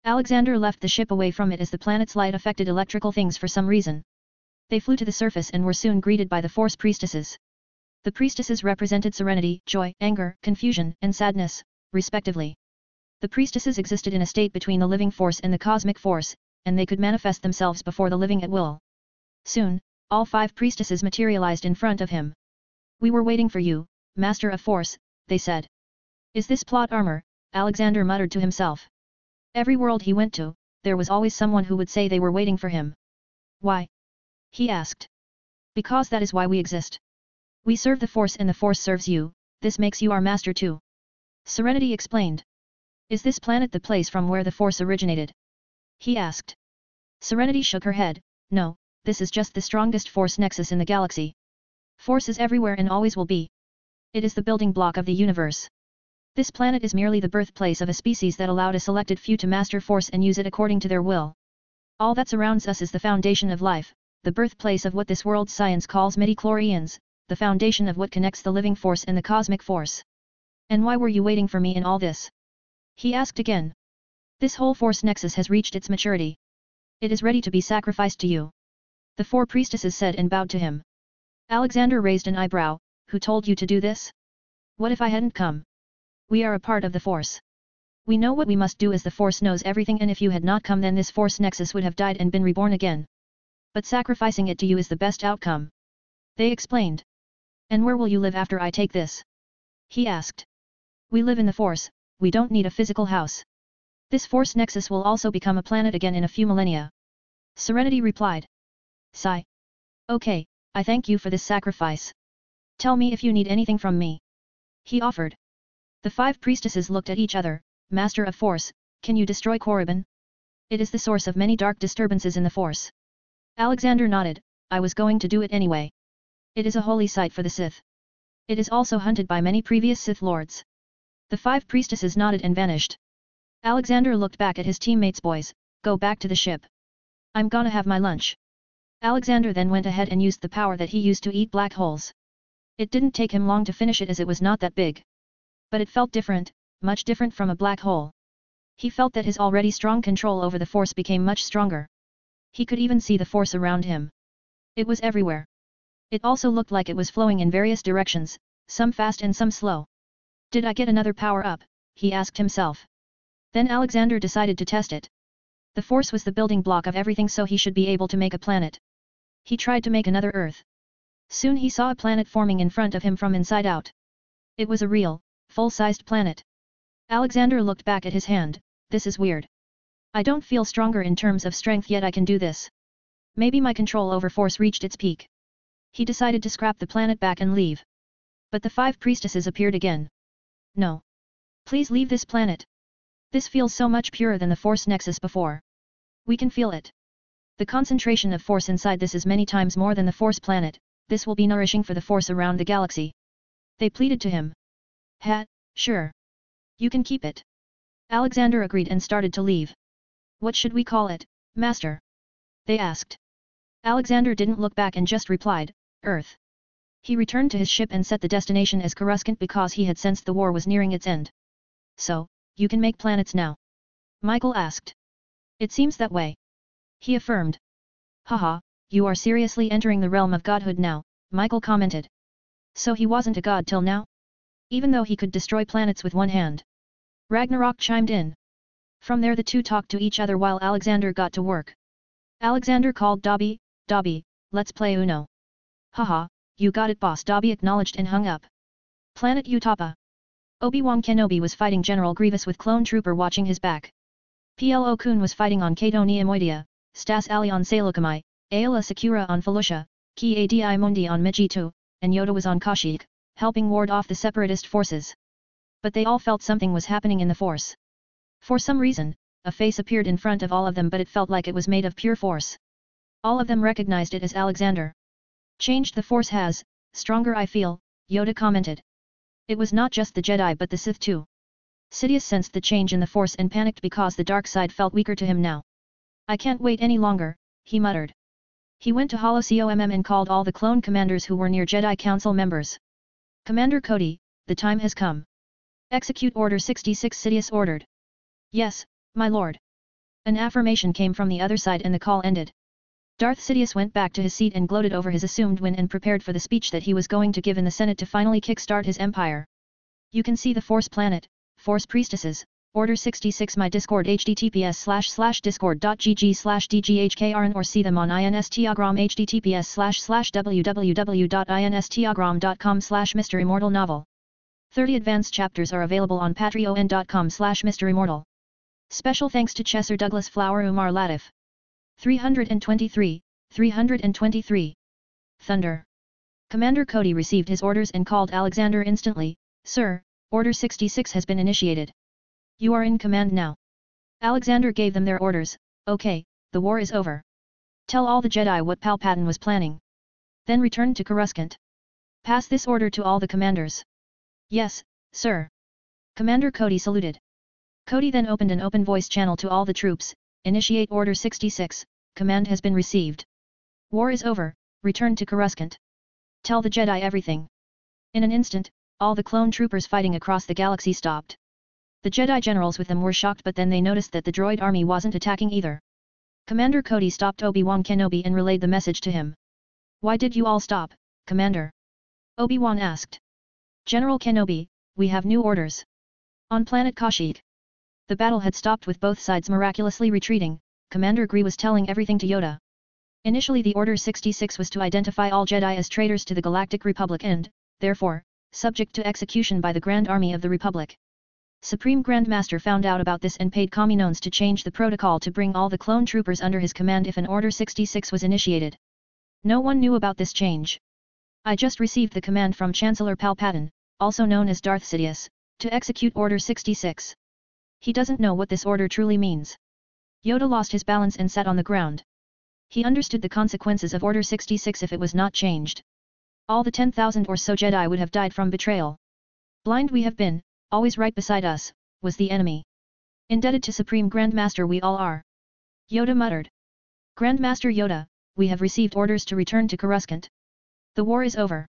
Alexander left the ship away from it as the planet's light affected electrical things for some reason. They flew to the surface and were soon greeted by the Force priestesses. The priestesses represented serenity, joy, anger, confusion, and sadness, respectively. The priestesses existed in a state between the living force and the cosmic force, and they could manifest themselves before the living at will. Soon, all 5 priestesses materialized in front of him. We were waiting for you, Master of Force, they said. Is this plot armor? Alexander muttered to himself. Every world he went to, there was always someone who would say they were waiting for him. Why? He asked. Because that is why we exist. We serve the Force and the Force serves you, this makes you our master too. Serenity explained. Is this planet the place from where the Force originated? He asked. Serenity shook her head. No, this is just the strongest Force nexus in the galaxy. Force is everywhere and always will be. It is the building block of the universe. This planet is merely the birthplace of a species that allowed a selected few to master Force and use it according to their will. All that surrounds us is the foundation of life, the birthplace of what this world's science calls midichlorians, the foundation of what connects the living force and the cosmic force. And why were you waiting for me in all this? He asked again. This whole Force nexus has reached its maturity. It is ready to be sacrificed to you. The 4 priestesses said and bowed to him. Alexander raised an eyebrow. Who told you to do this? What if I hadn't come? We are a part of the Force. We know what we must do as the Force knows everything, and if you had not come then this Force nexus would have died and been reborn again. But sacrificing it to you is the best outcome. They explained. And where will you live after I take this? He asked. We live in the Force, we don't need a physical house. This Force nexus will also become a planet again in a few millennia. Serenity replied. Sigh. Okay, I thank you for this sacrifice. Tell me if you need anything from me. He offered. The 5 priestesses looked at each other. Master of Force, can you destroy Korriban? It is the source of many dark disturbances in the Force. Alexander nodded. I was going to do it anyway. It is a holy site for the Sith. It is also hunted by many previous Sith Lords. The 5 priestesses nodded and vanished. Alexander looked back at his teammates. Boys, go back to the ship. I'm gonna have my lunch. Alexander then went ahead and used the power that he used to eat black holes. It didn't take him long to finish it as it was not that big. But it felt different, much different from a black hole. He felt that his already strong control over the Force became much stronger. He could even see the Force around him. It was everywhere. It also looked like it was flowing in various directions, some fast and some slow. Did I get another power-up? He asked himself. Then Alexander decided to test it. The Force was the building block of everything, so he should be able to make a planet. He tried to make another Earth. Soon he saw a planet forming in front of him from inside out. It was a real, full-sized planet. Alexander looked back at his hand. This is weird. I don't feel stronger in terms of strength yet I can do this. Maybe my control over Force reached its peak. He decided to scrap the planet back and leave. But the 5 priestesses appeared again. No. Please leave this planet. This feels so much purer than the Force nexus before. We can feel it. The concentration of force inside this is many times more than the force planet, this will be nourishing for the force around the galaxy. They pleaded to him. Sure. You can keep it. Alexander agreed and started to leave. What should we call it, Master? They asked. Alexander didn't look back and just replied, Earth. He returned to his ship and set the destination as Coruscant because he had sensed the war was nearing its end. So, you can make planets now? Michael asked. It seems that way. He affirmed. Haha, you are seriously entering the realm of godhood now, Michael commented. So he wasn't a god till now? Even though he could destroy planets with one hand. Ragnarok chimed in. From there the two talked to each other while Alexander got to work. Alexander called Dobby, let's play Uno. Haha, you got it boss, Dobby acknowledged and hung up. Planet Utapa. Obi-Wan Kenobi was fighting General Grievous with Clone Trooper watching his back. Plo Koon was fighting on Kato Neomoidia, Stas Ali on Saleucami, Aayla Secura on Felucia, Ki Adi Mundi on Mijitu, and Yoda was on Kashyyyk, helping ward off the separatist forces. But they all felt something was happening in the force. For some reason, a face appeared in front of all of them, but it felt like it was made of pure force. All of them recognized it as Alexander. Changed the force has, stronger I feel, Yoda commented. It was not just the Jedi but the Sith too. Sidious sensed the change in the force and panicked because the dark side felt weaker to him now. I can't wait any longer, he muttered. He went to HoloComm and called all the clone commanders who were near Jedi Council members. Commander Cody, the time has come. Execute Order 66, Sidious ordered. Yes, my lord. An affirmation came from the other side and the call ended. Darth Sidious went back to his seat and gloated over his assumed win and prepared for the speech that he was going to give in the Senate to finally kickstart his empire. You can see the Force Planet, Force Priestesses, Order 66 my Discord https://discord.gg/dghkrn or see them on Instagram https://www.instagram.com/MisterImmortal novel. 30 advanced chapters are available on patreon.com/MisterImmortal. Special thanks to Chesser Douglas Flower Umar Latif. 323. Thunder. Commander Cody received his orders and called Alexander instantly. Sir, Order 66 has been initiated. You are in command now. Alexander gave them their orders. Okay, the war is over. Tell all the Jedi what Palpatine was planning. Then return to Coruscant. Pass this order to all the commanders. Yes, sir. Commander Cody saluted. Cody then opened an open voice channel to all the troops. Initiate Order 66, command has been received. War is over, return to Coruscant. Tell the Jedi everything. In an instant, all the clone troopers fighting across the galaxy stopped. The Jedi generals with them were shocked, but then they noticed that the droid army wasn't attacking either. Commander Cody stopped Obi-Wan Kenobi and relayed the message to him. Why did you all stop, Commander? Obi-Wan asked. General Kenobi, we have new orders. On planet Kashyyyk. The battle had stopped with both sides miraculously retreating. Commander Gree was telling everything to Yoda. Initially the Order 66 was to identify all Jedi as traitors to the Galactic Republic and, therefore, subject to execution by the Grand Army of the Republic. Supreme Grand Master found out about this and paid Kaminoans to change the protocol to bring all the clone troopers under his command if an Order 66 was initiated. No one knew about this change. I just received the command from Chancellor Palpatine, also known as Darth Sidious, to execute Order 66. He doesn't know what this order truly means. Yoda lost his balance and sat on the ground. He understood the consequences of Order 66 if it was not changed. All the 10,000 or so Jedi would have died from betrayal. Blind we have been, always right beside us, was the enemy. Indebted to Supreme Grand Master we all are. Yoda muttered. Grand Master Yoda, we have received orders to return to Coruscant. The war is over.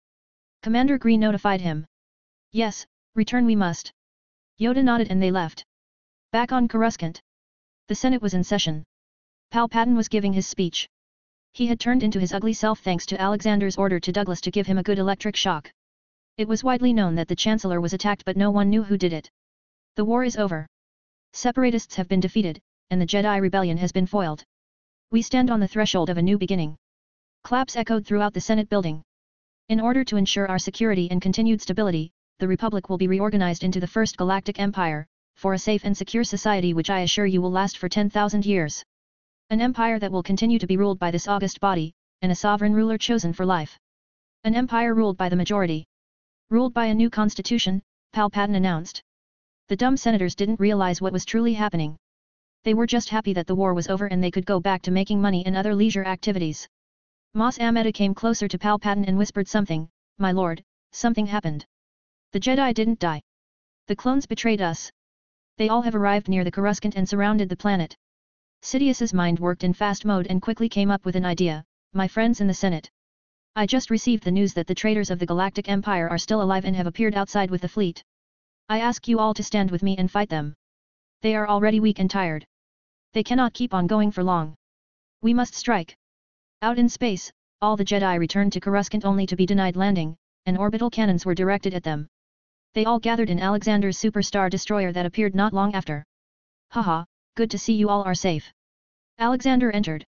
Commander Gree notified him. Yes, return we must. Yoda nodded and they left. Back on Coruscant. The Senate was in session. Palpatine was giving his speech. He had turned into his ugly self thanks to Alexander's order to Douglas to give him a good electric shock. It was widely known that the Chancellor was attacked, but no one knew who did it. The war is over. Separatists have been defeated, and the Jedi rebellion has been foiled. We stand on the threshold of a new beginning. Claps echoed throughout the Senate building. In order to ensure our security and continued stability, the Republic will be reorganized into the First Galactic Empire, for a safe and secure society which I assure you will last for 10,000 years. An empire that will continue to be ruled by this august body, and a sovereign ruler chosen for life. An empire ruled by the majority. Ruled by a new constitution, Palpatine announced. The dumb senators didn't realize what was truly happening. They were just happy that the war was over and they could go back to making money and other leisure activities. Mas Amedda came closer to Palpatine and whispered something, "My lord, something happened. The Jedi didn't die. The clones betrayed us. They all have arrived near the Coruscant and surrounded the planet." Sidious's mind worked in fast mode and quickly came up with an idea, "My friends in the Senate. I just received the news that the traitors of the Galactic Empire are still alive and have appeared outside with the fleet. I ask you all to stand with me and fight them. They are already weak and tired. They cannot keep on going for long. We must strike." Out in space, all the Jedi returned to Coruscant only to be denied landing, and orbital cannons were directed at them. They all gathered in Alexander's superstar destroyer that appeared not long after. "Haha, good to see you all are safe." Alexander entered.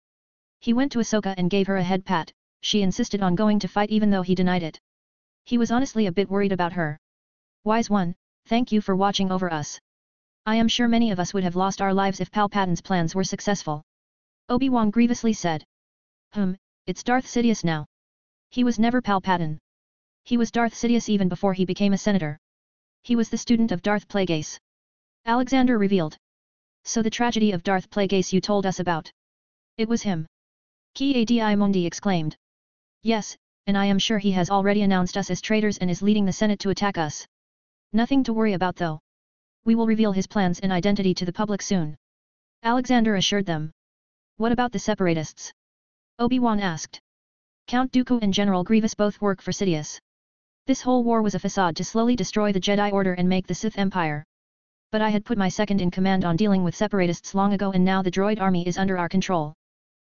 He went to Ahsoka and gave her a head pat. She insisted on going to fight even though he denied it. He was honestly a bit worried about her. "Wise one, thank you for watching over us. I am sure many of us would have lost our lives if Palpatine's plans were successful." Obi-Wan grievously said. It's Darth Sidious now. He was never Palpatine. He was Darth Sidious even before he became a senator. He was the student of Darth Plagueis. Alexander revealed. "So the tragedy of Darth Plagueis you told us about. It was him." Ki Adi Mundi exclaimed. "Yes, and I am sure he has already announced us as traitors and is leading the Senate to attack us. Nothing to worry about though. We will reveal his plans and identity to the public soon." Alexander assured them. "What about the Separatists?" Obi-Wan asked. "Count Dooku and General Grievous both work for Sidious. This whole war was a facade to slowly destroy the Jedi Order and make the Sith Empire. But I had put my second-in-command on dealing with Separatists long ago and now the droid army is under our control."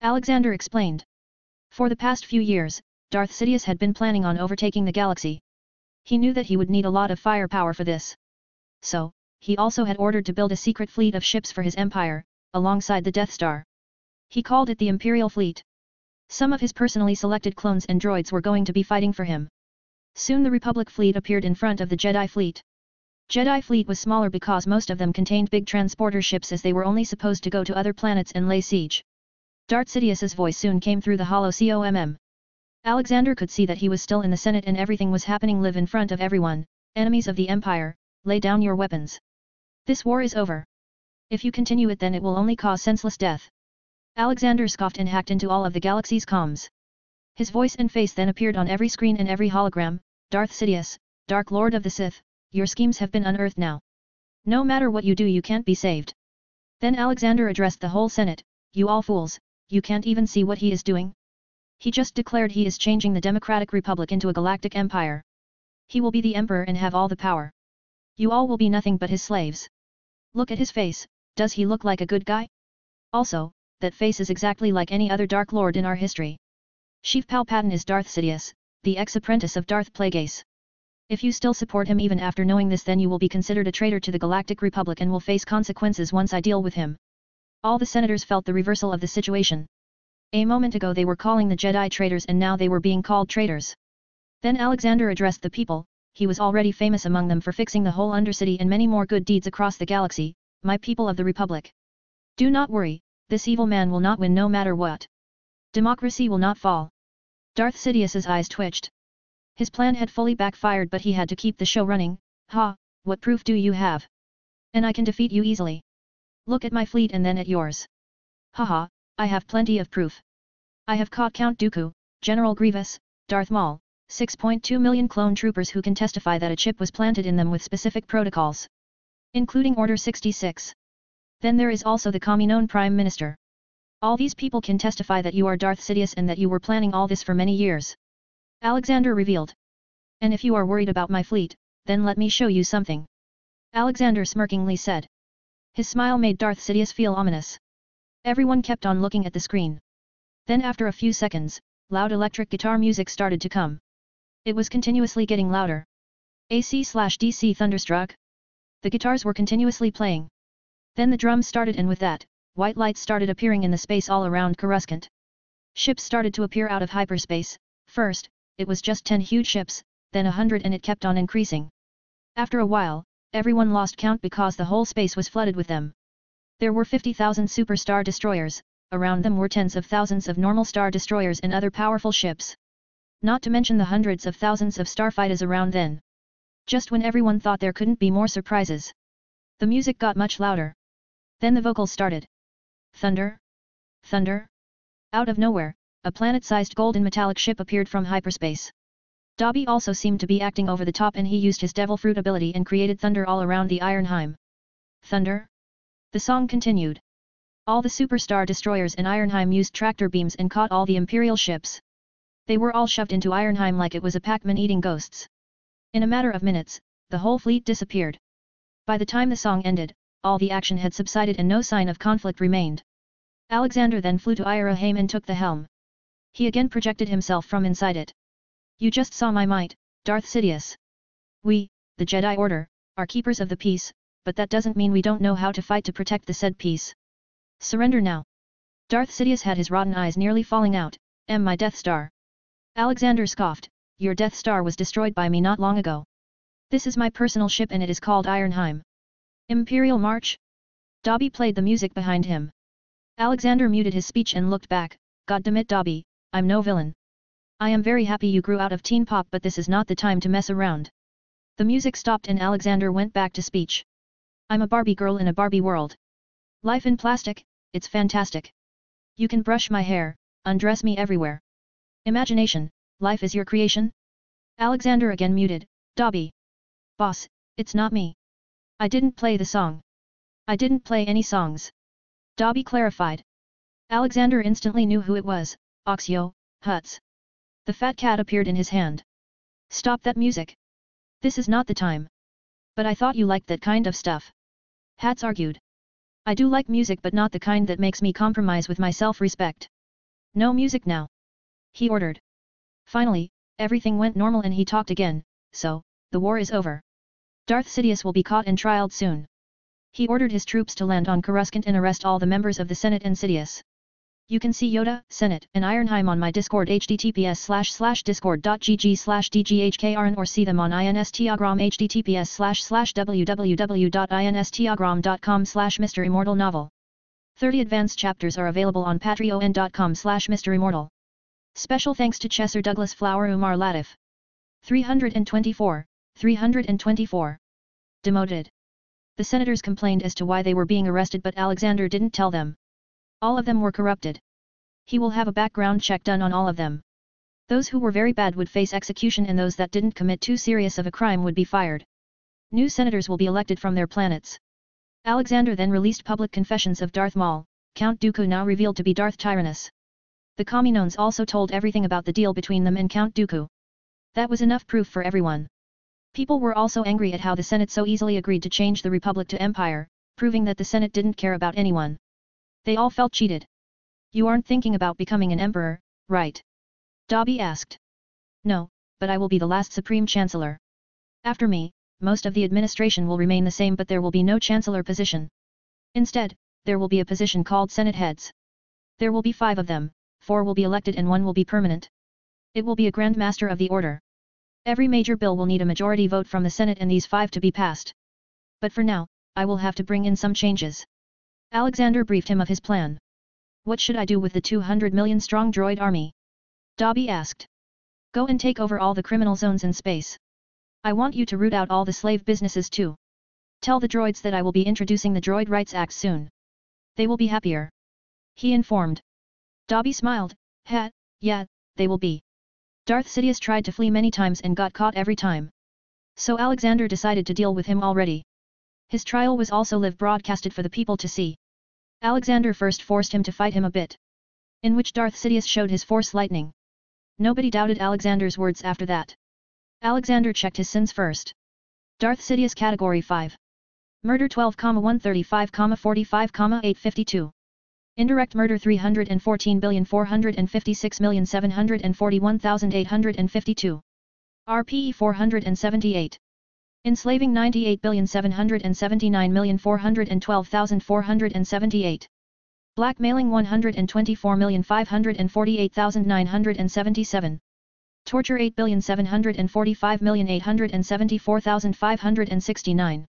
Alexander explained. For the past few years, Darth Sidious had been planning on overtaking the galaxy. He knew that he would need a lot of firepower for this. So, he also had ordered to build a secret fleet of ships for his empire, alongside the Death Star. He called it the Imperial Fleet. Some of his personally selected clones and droids were going to be fighting for him. Soon the Republic fleet appeared in front of the Jedi fleet. Jedi fleet was smaller because most of them contained big transporter ships as they were only supposed to go to other planets and lay siege. Darth Sidious's voice soon came through the hollow COMM. Alexander could see that he was still in the Senate and everything was happening live in front of everyone. "Enemies of the Empire, lay down your weapons. This war is over. If you continue it then it will only cause senseless death." Alexander scoffed and hacked into all of the galaxy's comms. His voice and face then appeared on every screen and every hologram. "Darth Sidious, Dark Lord of the Sith, your schemes have been unearthed now. No matter what you do you can't be saved." Then Alexander addressed the whole Senate. "You all fools, you can't even see what he is doing? He just declared he is changing the Democratic Republic into a galactic empire. He will be the emperor and have all the power. You all will be nothing but his slaves. Look at his face, does he look like a good guy? Also, that face is exactly like any other Dark Lord in our history. Sheev Palpatine is Darth Sidious, the ex-apprentice of Darth Plagueis. If you still support him even after knowing this then you will be considered a traitor to the Galactic Republic and will face consequences once I deal with him." All the senators felt the reversal of the situation. A moment ago they were calling the Jedi traitors and now they were being called traitors. Then Alexander addressed the people. He was already famous among them for fixing the whole Undercity and many more good deeds across the galaxy. "My people of the Republic. Do not worry, this evil man will not win no matter what. Democracy will not fall." Darth Sidious's eyes twitched. His plan had fully backfired but he had to keep the show running. "Ha, what proof do you have? And I can defeat you easily. Look at my fleet and then at yours." "Haha, I have plenty of proof. I have caught Count Dooku, General Grievous, Darth Maul, 6.2 million clone troopers who can testify that a chip was planted in them with specific protocols. Including Order 66. Then there is also the Kaminoan Prime Minister. All these people can testify that you are Darth Sidious and that you were planning all this for many years." Alexander revealed. "And if you are worried about my fleet, then let me show you something." Alexander smirkingly said. His smile made Darth Sidious feel ominous. Everyone kept on looking at the screen. Then after a few seconds, loud electric guitar music started to come. It was continuously getting louder. AC/DC thunderstruck. The guitars were continuously playing. Then the drums started and with that, white lights started appearing in the space all around Coruscant. Ships started to appear out of hyperspace. First, it was just 10 huge ships, then 100 and it kept on increasing. After a while, everyone lost count because the whole space was flooded with them. There were 50,000 super star destroyers, around them were tens of thousands of normal star destroyers and other powerful ships. Not to mention the hundreds of thousands of starfighters around then. Just when everyone thought there couldn't be more surprises, the music got much louder. Then the vocals started. Thunder? Thunder? Out of nowhere, a planet-sized golden metallic ship appeared from hyperspace. Dobby also seemed to be acting over the top and he used his devil fruit ability and created thunder all around the Ironheim. Thunder? The song continued. All the superstar destroyers in Ironheim used tractor beams and caught all the Imperial ships. They were all shoved into Ironheim like it was a Pac-Man eating ghosts. In a matter of minutes, the whole fleet disappeared. By the time the song ended, all the action had subsided and no sign of conflict remained. Alexander then flew to Ironheim and took the helm. He again projected himself from inside it. You just saw my might, Darth Sidious. We, the Jedi Order, are keepers of the peace, but that doesn't mean we don't know how to fight to protect the said peace. Surrender now. Darth Sidious had his rotten eyes nearly falling out. My Death Star. Alexander scoffed, your Death Star was destroyed by me not long ago. This is my personal ship and it is called Ironheim. Imperial March? Dobby played the music behind him. Alexander muted his speech and looked back. Goddammit Dobby, I'm no villain. I am very happy you grew out of teen pop but this is not the time to mess around. The music stopped and Alexander went back to speech. I'm a Barbie girl in a Barbie world. Life in plastic, it's fantastic. You can brush my hair, undress me everywhere. Imagination, life is your creation? Alexander again muted. Dobby. Boss, it's not me. I didn't play the song. I didn't play any songs. Dobby clarified. Alexander instantly knew who it was. Oxyo, Huts. The fat cat appeared in his hand. Stop that music. This is not the time. But I thought you liked that kind of stuff. Hats argued. I do like music but not the kind that makes me compromise with my self-respect. No music now. He ordered. Finally, everything went normal and he talked again, so, the war is over. Darth Sidious will be caught and trialed soon. He ordered his troops to land on Coruscant and arrest all the members of the Senate and Sidious. You can see Yoda, Senate, and Ironheim on my Discord https://discord.gg/dghkrn or see them on Instagram https://www.instagram.com/MisterImmortal novel. 30 advanced chapters are available on patreon.com/MisterImmortal. Special thanks to Chesser Douglas Flower Umar Latif. 324. Demoted. The senators complained as to why they were being arrested but Alexander didn't tell them. All of them were corrupted. He will have a background check done on all of them. Those who were very bad would face execution and those that didn't commit too serious of a crime would be fired. New senators will be elected from their planets. Alexander then released public confessions of Darth Maul, Count Dooku now revealed to be Darth Tyrannus. The Kaminoans also told everything about the deal between them and Count Dooku. That was enough proof for everyone. People were also angry at how the Senate so easily agreed to change the Republic to Empire, proving that the Senate didn't care about anyone. They all felt cheated. You aren't thinking about becoming an emperor, right? Dobby asked. No, but I will be the last Supreme Chancellor. After me, most of the administration will remain the same but there will be no Chancellor position. Instead, there will be a position called Senate Heads. There will be 5 of them, 4 will be elected and 1 will be permanent. It will be a Grand Master of the Order. Every major bill will need a majority vote from the Senate and these 5 to be passed. But for now, I will have to bring in some changes. Alexander briefed him of his plan. What should I do with the 200 million strong droid army? Dobby asked. Go and take over all the criminal zones in space. I want you to root out all the slave businesses too. Tell the droids that I will be introducing the Droid Rights Act soon. They will be happier. He informed. Dobby smiled. Yeah, they will be. Darth Sidious tried to flee many times and got caught every time. So Alexander decided to deal with him already. His trial was also live broadcasted for the people to see. Alexander first forced him to fight him a bit. In which Darth Sidious showed his Force lightning. Nobody doubted Alexander's words after that. Alexander checked his sins first. Darth Sidious Category 5. Murder 12,135,45,852. Indirect murder 314,456,741,852. RPE 478. Enslaving 98,779,412,478. Blackmailing 124,548,977. Torture 8,745,874,569.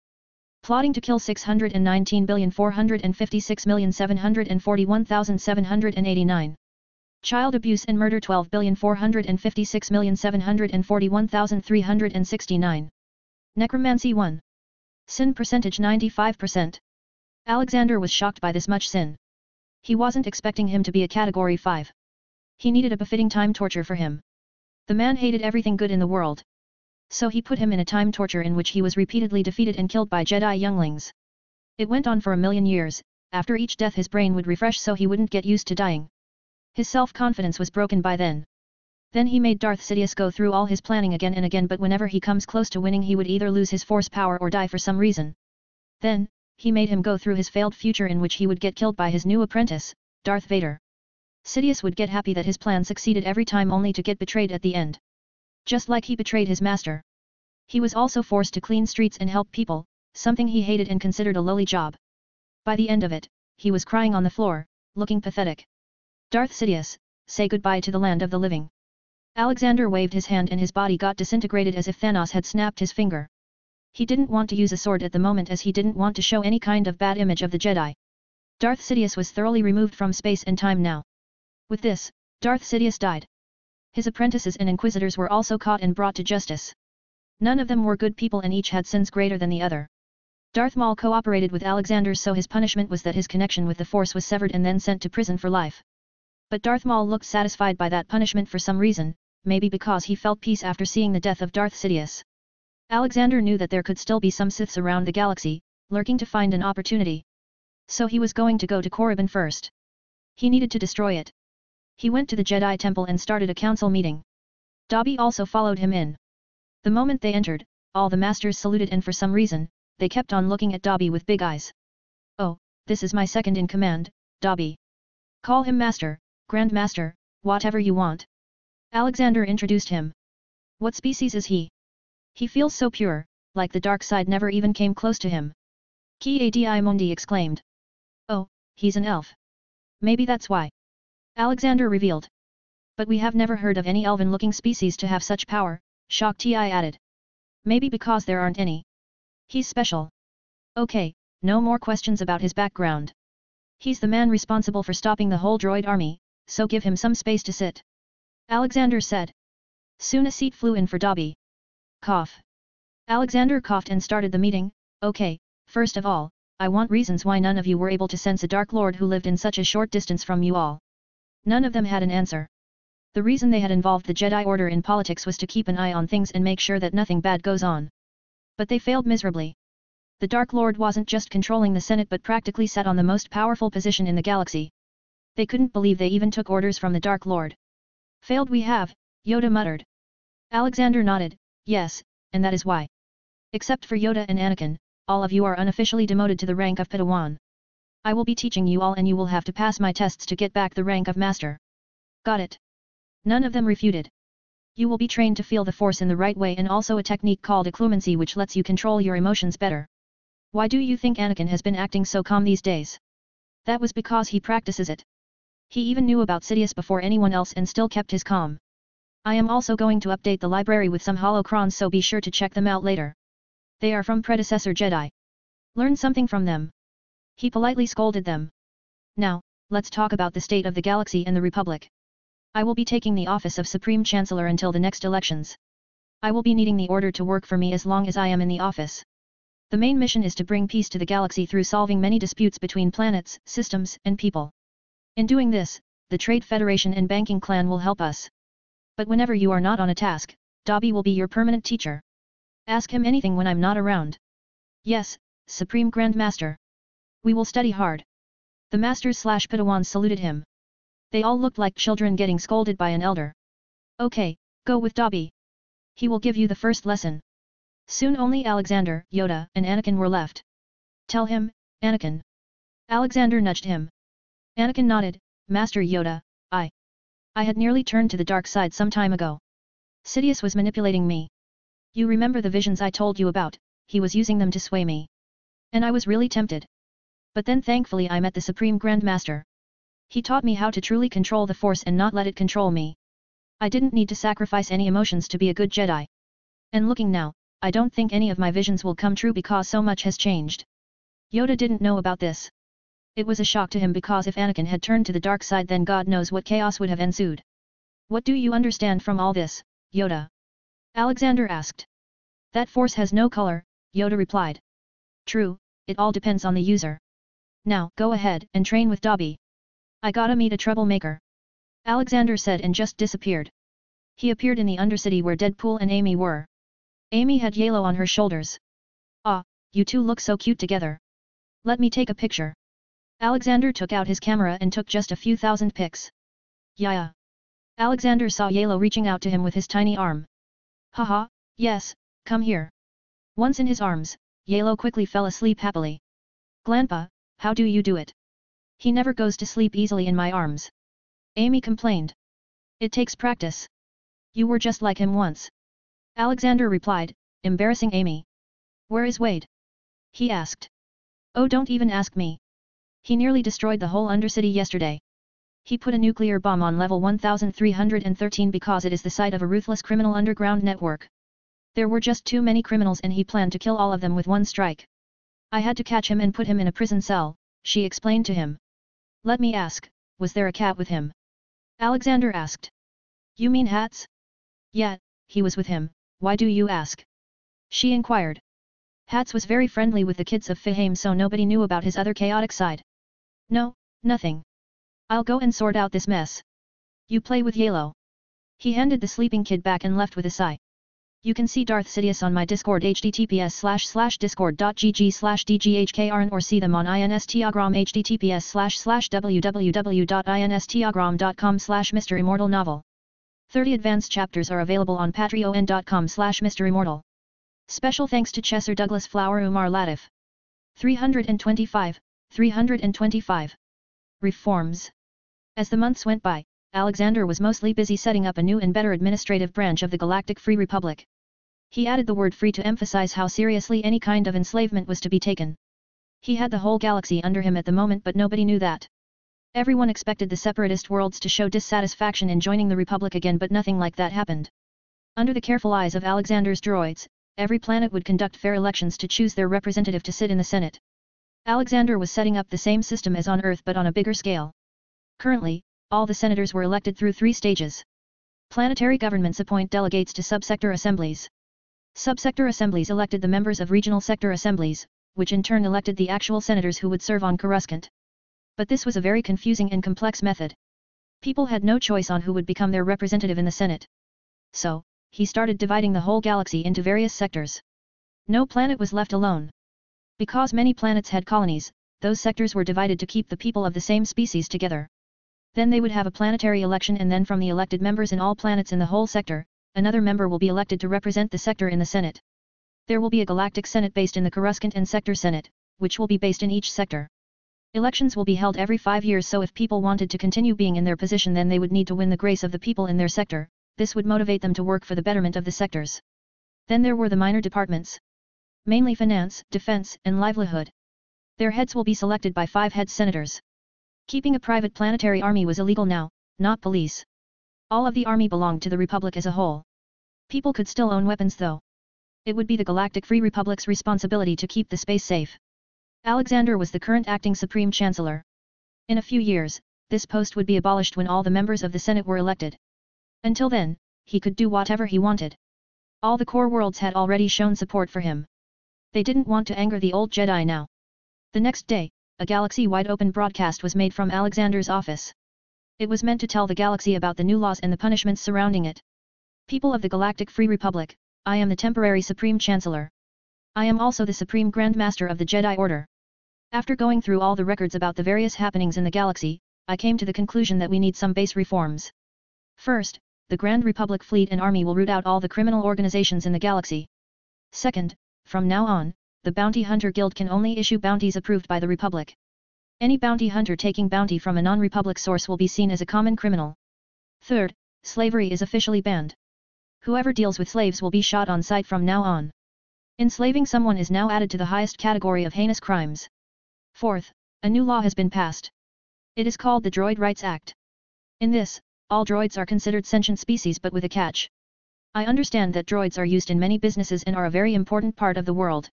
Plotting to kill 619,456,741,789. Child abuse and murder 12,456,741,369. Necromancy 1. Sin percentage 95%. Alexander was shocked by this much sin. He wasn't expecting him to be a category 5. He needed a befitting time torture for him. The man hated everything good in the world. So he put him in a time torture in which he was repeatedly defeated and killed by Jedi younglings. It went on for 1,000,000 years, after each death his brain would refresh so he wouldn't get used to dying. His self-confidence was broken by then. Then he made Darth Sidious go through all his planning again and again, but whenever he comes close to winning he would either lose his force power or die for some reason. Then, he made him go through his failed future in which he would get killed by his new apprentice, Darth Vader. Sidious would get happy that his plan succeeded every time only to get betrayed at the end. Just like he betrayed his master. He was also forced to clean streets and help people, something he hated and considered a lowly job. By the end of it, he was crying on the floor, looking pathetic. Darth Sidious, say goodbye to the land of the living. Alexander waved his hand and his body got disintegrated as if Thanos had snapped his finger. He didn't want to use a sword at the moment as he didn't want to show any kind of bad image of the Jedi. Darth Sidious was thoroughly removed from space and time now. With this, Darth Sidious died. His apprentices and inquisitors were also caught and brought to justice. None of them were good people and each had sins greater than the other. Darth Maul cooperated with Alexander, so his punishment was that his connection with the Force was severed and then sent to prison for life. But Darth Maul looked satisfied by that punishment for some reason, maybe because he felt peace after seeing the death of Darth Sidious. Alexander knew that there could still be some Siths around the galaxy, lurking to find an opportunity. So he was going to go to Korriban first. He needed to destroy it. He went to the Jedi Temple and started a council meeting. Dobby also followed him in. The moment they entered, all the masters saluted and for some reason, they kept on looking at Dobby with big eyes. "Oh, this is my second in command, Dobby. Call him Master, Grand Master, whatever you want." Alexander introduced him. "What species is he? He feels so pure, like the dark side never even came close to him." Ki-Adi Mundi exclaimed. "Oh, he's an elf. Maybe that's why." Alexander revealed. "But we have never heard of any elven-looking species to have such power," Shak Ti added. "Maybe because there aren't any. He's special." "Okay, no more questions about his background. He's the man responsible for stopping the whole droid army, so give him some space to sit," Alexander said. Soon a seat flew in for Dobby. Cough. Alexander coughed and started the meeting. "Okay, first of all, I want reasons why none of you were able to sense a Dark Lord who lived in such a short distance from you all." None of them had an answer. The reason they had involved the Jedi Order in politics was to keep an eye on things and make sure that nothing bad goes on. But they failed miserably. The Dark Lord wasn't just controlling the Senate but practically sat on the most powerful position in the galaxy. They couldn't believe they even took orders from the Dark Lord. "Failed we have," Yoda muttered. Alexander nodded, "Yes, and that is why. Except for Yoda and Anakin, all of you are unofficially demoted to the rank of Padawan. I will be teaching you all and you will have to pass my tests to get back the rank of Master." "Got it." None of them refuted. "You will be trained to feel the Force in the right way and also a technique called occlumency which lets you control your emotions better. Why do you think Anakin has been acting so calm these days? That was because he practices it. He even knew about Sidious before anyone else and still kept his calm. I am also going to update the library with some holocrons, so be sure to check them out later. They are from predecessor Jedi. Learn something from them." He politely scolded them. "Now, let's talk about the state of the galaxy and the Republic. I will be taking the office of Supreme Chancellor until the next elections. I will be needing the order to work for me as long as I am in the office. The main mission is to bring peace to the galaxy through solving many disputes between planets, systems, and people. In doing this, the Trade Federation and Banking Clan will help us. But whenever you are not on a task, Dobby will be your permanent teacher. Ask him anything when I'm not around." "Yes, Supreme Grand Master. We will study hard." The Masters/Padawans saluted him. They all looked like children getting scolded by an elder. "Okay, go with Dobby. He will give you the first lesson." Soon only Alexander, Yoda, and Anakin were left. "Tell him, Anakin." Alexander nudged him. Anakin nodded. "Master Yoda, I had nearly turned to the dark side some time ago. Sidious was manipulating me. You remember the visions I told you about, he was using them to sway me. And I was really tempted. But then thankfully I met the Supreme Grand Master. He taught me how to truly control the Force and not let it control me. I didn't need to sacrifice any emotions to be a good Jedi. And looking now, I don't think any of my visions will come true because so much has changed." Yoda didn't know about this. It was a shock to him because if Anakin had turned to the dark side then God knows what chaos would have ensued. "What do you understand from all this, Yoda?" Alexander asked. "That Force has no color," Yoda replied. "True, it all depends on the user. Now, go ahead and train with Dobby. I gotta meet a troublemaker. Alexander said and just disappeared. He appeared in the Undercity where Deadpool and Amy were. Amy had Yellow on her shoulders. Ah, you two look so cute together. Let me take a picture. Alexander took out his camera and took just a few thousand pics. Yeah. Alexander saw Yellow reaching out to him with his tiny arm. Haha, yes, come here. Once in his arms, Yellow quickly fell asleep happily. Grandpa, how do you do it? He never goes to sleep easily in my arms. Amy complained. It takes practice. You were just like him once. Alexander replied, embarrassing Amy. Where is Wade? He asked. Oh, don't even ask me. He nearly destroyed the whole Undercity yesterday. He put a nuclear bomb on level 1313 because it is the site of a ruthless criminal underground network. There were just too many criminals and he planned to kill all of them with one strike. I had to catch him and put him in a prison cell, she explained to him. Let me ask, was there a cat with him? Alexander asked. You mean Hats? Yeah, he was with him, why do you ask? She inquired. Hats was very friendly with the kids of Fahim, so nobody knew about his other chaotic side. No, nothing. I'll go and sort out this mess. You play with Yellow. He handed the sleeping kid back and left with a sigh. You can see Darth Sidious on my Discord https://discord.gg/dghkrn or see them on Instagram https://www.instagram.com/MisterImmortal novel. 30 advanced chapters are available on patreon.com/MisterImmortal. Special thanks to Chesser Douglas Flower Umar Latif. 325. Reforms. As the months went by, Alexander was mostly busy setting up a new and better administrative branch of the Galactic Free Republic. He added the word free to emphasize how seriously any kind of enslavement was to be taken. He had the whole galaxy under him at the moment, but nobody knew that. Everyone expected the separatist worlds to show dissatisfaction in joining the Republic again, but nothing like that happened. Under the careful eyes of Alexander's droids, every planet would conduct fair elections to choose their representative to sit in the Senate. Alexander was setting up the same system as on Earth but on a bigger scale. Currently, all the senators were elected through 3 stages. Planetary governments appoint delegates to subsector assemblies. Subsector assemblies elected the members of regional sector assemblies, which in turn elected the actual senators who would serve on Coruscant. But this was a very confusing and complex method. People had no choice on who would become their representative in the Senate. So, he started dividing the whole galaxy into various sectors. No planet was left alone. Because many planets had colonies, those sectors were divided to keep the people of the same species together. Then they would have a planetary election, and then from the elected members in all planets in the whole sector, another member will be elected to represent the sector in the Senate. There will be a Galactic Senate based in the Coruscant and Sector Senate, which will be based in each sector. Elections will be held every 5 years, so if people wanted to continue being in their position, then they would need to win the grace of the people in their sector. This would motivate them to work for the betterment of the sectors. Then there were the minor departments. Mainly finance, defense, and livelihood. Their heads will be selected by 5 head senators. Keeping a private planetary army was illegal now, not police. All of the army belonged to the Republic as a whole. People could still own weapons though. It would be the Galactic Free Republic's responsibility to keep the space safe. Alexander was the current acting Supreme Chancellor. In a few years, this post would be abolished when all the members of the Senate were elected. Until then, he could do whatever he wanted. All the core worlds had already shown support for him. They didn't want to anger the old Jedi now. The next day, a galaxy-wide open broadcast was made from Alexander's office. It was meant to tell the galaxy about the new laws and the punishments surrounding it. People of the Galactic Free Republic, I am the temporary Supreme Chancellor. I am also the Supreme Grand Master of the Jedi Order. After going through all the records about the various happenings in the galaxy, I came to the conclusion that we need some base reforms. First, the Grand Republic fleet and army will root out all the criminal organizations in the galaxy. Second, from now on, the Bounty Hunter Guild can only issue bounties approved by the Republic. Any bounty hunter taking bounty from a non-Republic source will be seen as a common criminal. Third, slavery is officially banned. Whoever deals with slaves will be shot on sight from now on. Enslaving someone is now added to the highest category of heinous crimes. Fourth, a new law has been passed. It is called the Droid Rights Act. In this, all droids are considered sentient species, but with a catch. I understand that droids are used in many businesses and are a very important part of the world.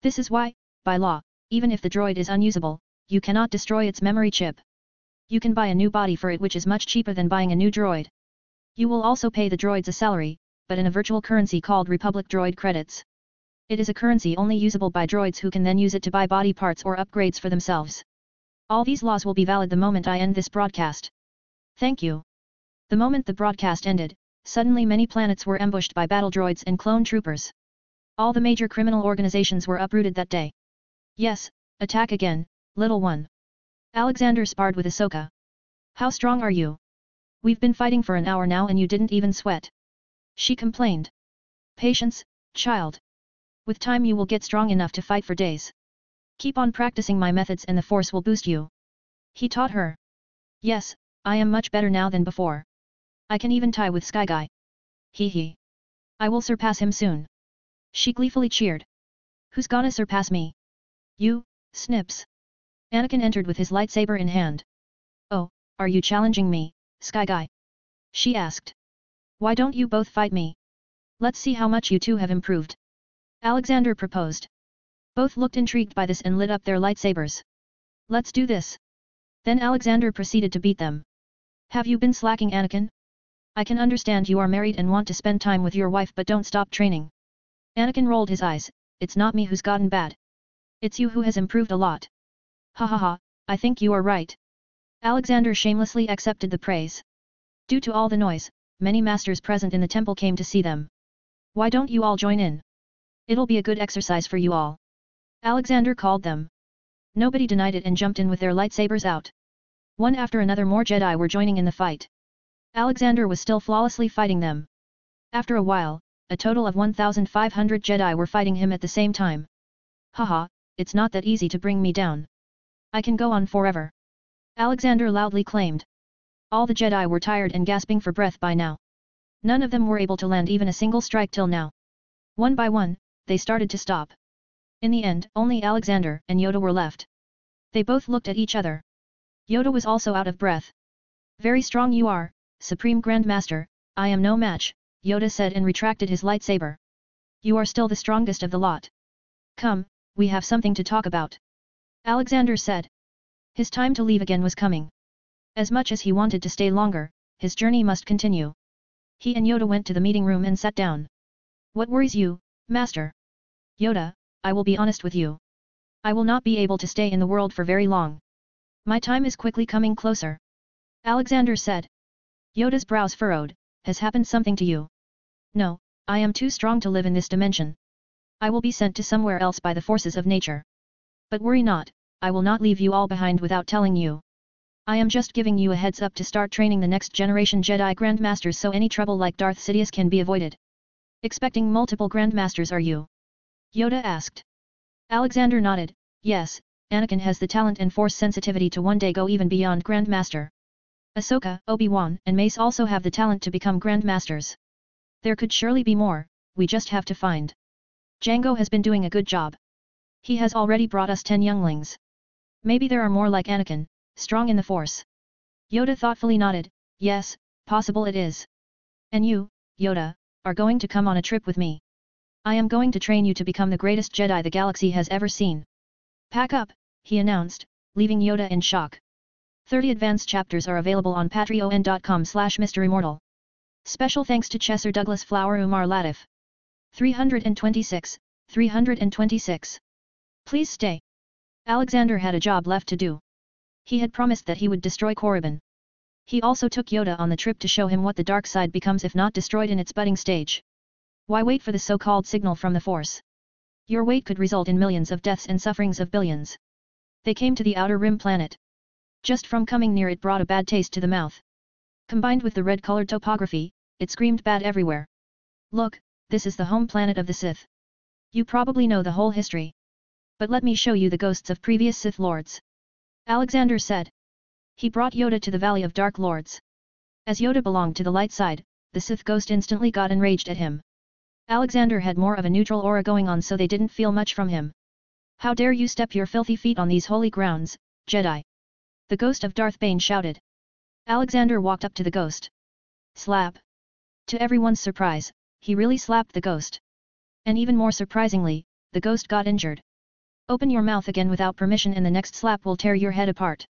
This is why, by law, even if the droid is unusable, you cannot destroy its memory chip. You can buy a new body for it, which is much cheaper than buying a new droid. You will also pay the droids a salary, but in a virtual currency called Republic Droid Credits. It is a currency only usable by droids who can then use it to buy body parts or upgrades for themselves. All these laws will be valid the moment I end this broadcast. Thank you. The moment the broadcast ended, suddenly many planets were ambushed by battle droids and clone troopers. All the major criminal organizations were uprooted that day. Yes, attack again, little one. Alexander sparred with Ahsoka. How strong are you? We've been fighting for an hour now and you didn't even sweat. She complained. Patience, child. With time you will get strong enough to fight for days. Keep on practicing my methods and the Force will boost you. He taught her. Yes, I am much better now than before. I can even tie with Sky Guy. Hee hee. I will surpass him soon. She gleefully cheered. Who's gonna surpass me? You, Snips. Anakin entered with his lightsaber in hand. Oh, are you challenging me, Sky Guy? She asked. Why don't you both fight me? Let's see how much you two have improved. Alexander proposed. Both looked intrigued by this and lit up their lightsabers. Let's do this. Then Alexander proceeded to beat them. Have you been slacking, Anakin? I can understand you are married and want to spend time with your wife, but don't stop training. Anakin rolled his eyes. It's not me who's gotten bad. It's you who has improved a lot. Ha ha ha, I think you are right. Alexander shamelessly accepted the praise. Due to all the noise, many masters present in the temple came to see them. Why don't you all join in? It'll be a good exercise for you all. Alexander called them. Nobody denied it and jumped in with their lightsabers out. One after another more Jedi were joining in the fight. Alexander was still flawlessly fighting them. After a while, a total of 1,500 Jedi were fighting him at the same time. Haha, it's not that easy to bring me down. I can go on forever. Alexander loudly claimed. All the Jedi were tired and gasping for breath by now. None of them were able to land even a single strike till now. One by one, they started to stop. In the end, only Alexander and Yoda were left. They both looked at each other. Yoda was also out of breath. Very strong you are, Supreme Grand Master, I am no match, Yoda said and retracted his lightsaber. You are still the strongest of the lot. Come, we have something to talk about. Alexander said. His time to leave again was coming. As much as he wanted to stay longer, his journey must continue. He and Yoda went to the meeting room and sat down. What worries you, Master? Yoda, I will be honest with you. I will not be able to stay in the world for very long. My time is quickly coming closer. Alexander said. Yoda's brows furrowed. Has happened something to you? No, I am too strong to live in this dimension. I will be sent to somewhere else by the forces of nature. But worry not, I will not leave you all behind without telling you. I am just giving you a heads up to start training the next generation Jedi Grandmasters so any trouble like Darth Sidious can be avoided. Expecting multiple Grandmasters are you? Yoda asked. Alexander nodded. Yes, Anakin has the talent and force sensitivity to one day go even beyond Grandmaster. Ahsoka, Obi-Wan and Mace also have the talent to become Grandmasters. There could surely be more, we just have to find. Jango has been doing a good job. He has already brought us 10 younglings. Maybe there are more like Anakin, strong in the Force. Yoda thoughtfully nodded. Yes, possible it is. And you, Yoda, are going to come on a trip with me. I am going to train you to become the greatest Jedi the galaxy has ever seen. Pack up, he announced, leaving Yoda in shock. 30 advanced chapters are available on patreon.com/MisterImmortal. Special thanks to Chesser Douglas Flower Umar Latif. 326, 326. Please stay. Alexander had a job left to do. He had promised that he would destroy Korriban. He also took Yoda on the trip to show him what the dark side becomes if not destroyed in its budding stage. Why wait for the so-called signal from the Force? Your wait could result in millions of deaths and sufferings of billions. They came to the Outer Rim planet. Just from coming near it brought a bad taste to the mouth. Combined with the red-colored topography, it screamed bad everywhere. Look, this is the home planet of the Sith. You probably know the whole history. But let me show you the ghosts of previous Sith Lords. Alexander said. He brought Yoda to the Valley of Dark Lords. As Yoda belonged to the light side, the Sith ghost instantly got enraged at him. Alexander had more of a neutral aura going on so they didn't feel much from him. How dare you step your filthy feet on these holy grounds, Jedi? The ghost of Darth Bane shouted. Alexander walked up to the ghost. Slap. To everyone's surprise, he really slapped the ghost. And even more surprisingly, the ghost got injured. Open your mouth again without permission and the next slap will tear your head apart.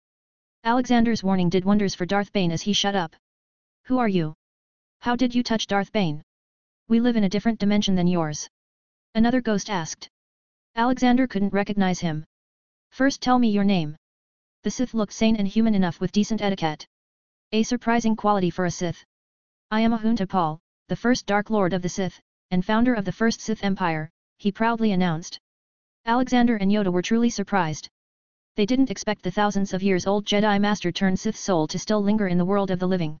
Alexander's warning did wonders for Darth Bane as he shut up. Who are you? How did you touch Darth Bane? We live in a different dimension than yours. Another ghost asked. Alexander couldn't recognize him. First tell me your name. The Sith looked sane and human enough with decent etiquette. A surprising quality for a Sith. I am Ahunta Paul, the first Dark Lord of the Sith, and founder of the first Sith Empire, he proudly announced. Alexander and Yoda were truly surprised. They didn't expect the thousands of years old Jedi Master turned Sith soul to still linger in the world of the living.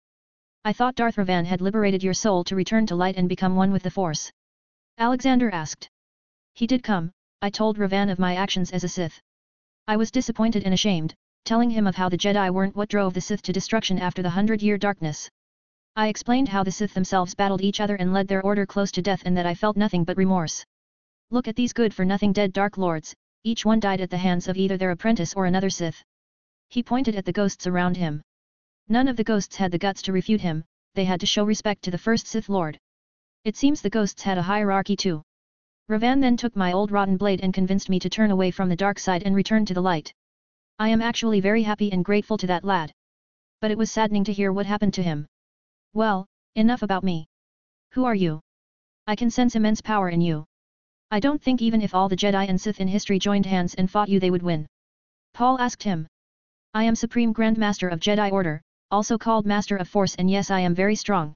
I thought Darth Revan had liberated your soul to return to light and become one with the Force. Alexander asked. He did come, I told Revan of my actions as a Sith. I was disappointed and ashamed, telling him of how the Jedi weren't what drove the Sith to destruction after the 100-year darkness. I explained how the Sith themselves battled each other and led their order close to death and that I felt nothing but remorse. Look at these good-for-nothing dead Dark Lords, each one died at the hands of either their apprentice or another Sith. He pointed at the ghosts around him. None of the ghosts had the guts to refute him, they had to show respect to the first Sith Lord. It seems the ghosts had a hierarchy too. Revan then took my old rotten blade and convinced me to turn away from the dark side and return to the light. I am actually very happy and grateful to that lad. But it was saddening to hear what happened to him. Well, enough about me. Who are you? I can sense immense power in you. I don't think even if all the Jedi and Sith in history joined hands and fought you they would win. Paul asked him. I am Supreme Grand Master of Jedi Order, also called Master of Force, and yes, I am very strong.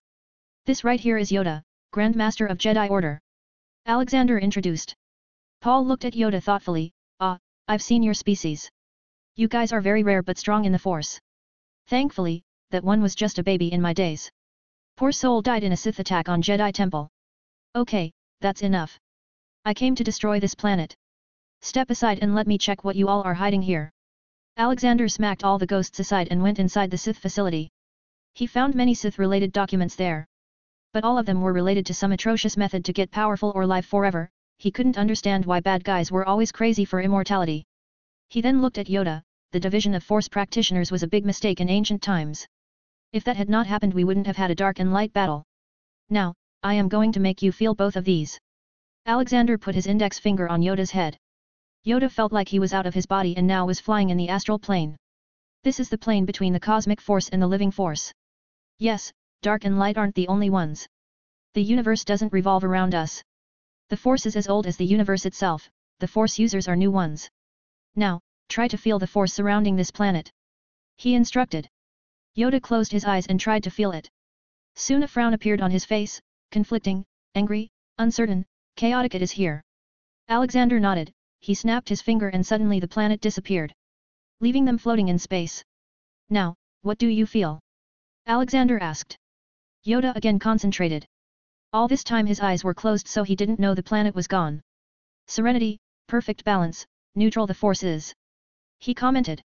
This right here is Yoda, Grand Master of Jedi Order. Alexander introduced. Paul looked at Yoda thoughtfully. Ah, I've seen your species. You guys are very rare but strong in the Force. Thankfully, that one was just a baby in my days. Poor soul died in a Sith attack on Jedi Temple. Okay, that's enough. I came to destroy this planet. Step aside and let me check what you all are hiding here. Alexander smacked all the ghosts aside and went inside the Sith facility. He found many Sith-related documents there. But all of them were related to some atrocious method to get powerful or live forever. He couldn't understand why bad guys were always crazy for immortality. He then looked at Yoda. The division of Force practitioners was a big mistake in ancient times. If that had not happened we wouldn't have had a dark and light battle. Now, I am going to make you feel both of these. Alexander put his index finger on Yoda's head. Yoda felt like he was out of his body and now was flying in the astral plane. This is the plane between the cosmic force and the living force. Yes, dark and light aren't the only ones. The universe doesn't revolve around us. The force is as old as the universe itself, the force users are new ones. Now, try to feel the force surrounding this planet. He instructed. Yoda closed his eyes and tried to feel it. Soon a frown appeared on his face, conflicting, angry, uncertain, chaotic. It is here. Alexander nodded. He snapped his finger and suddenly the planet disappeared, leaving them floating in space. Now, what do you feel? Alexander asked. Yoda again concentrated. All this time his eyes were closed so he didn't know the planet was gone. Serenity, perfect balance, neutral the force is. He commented.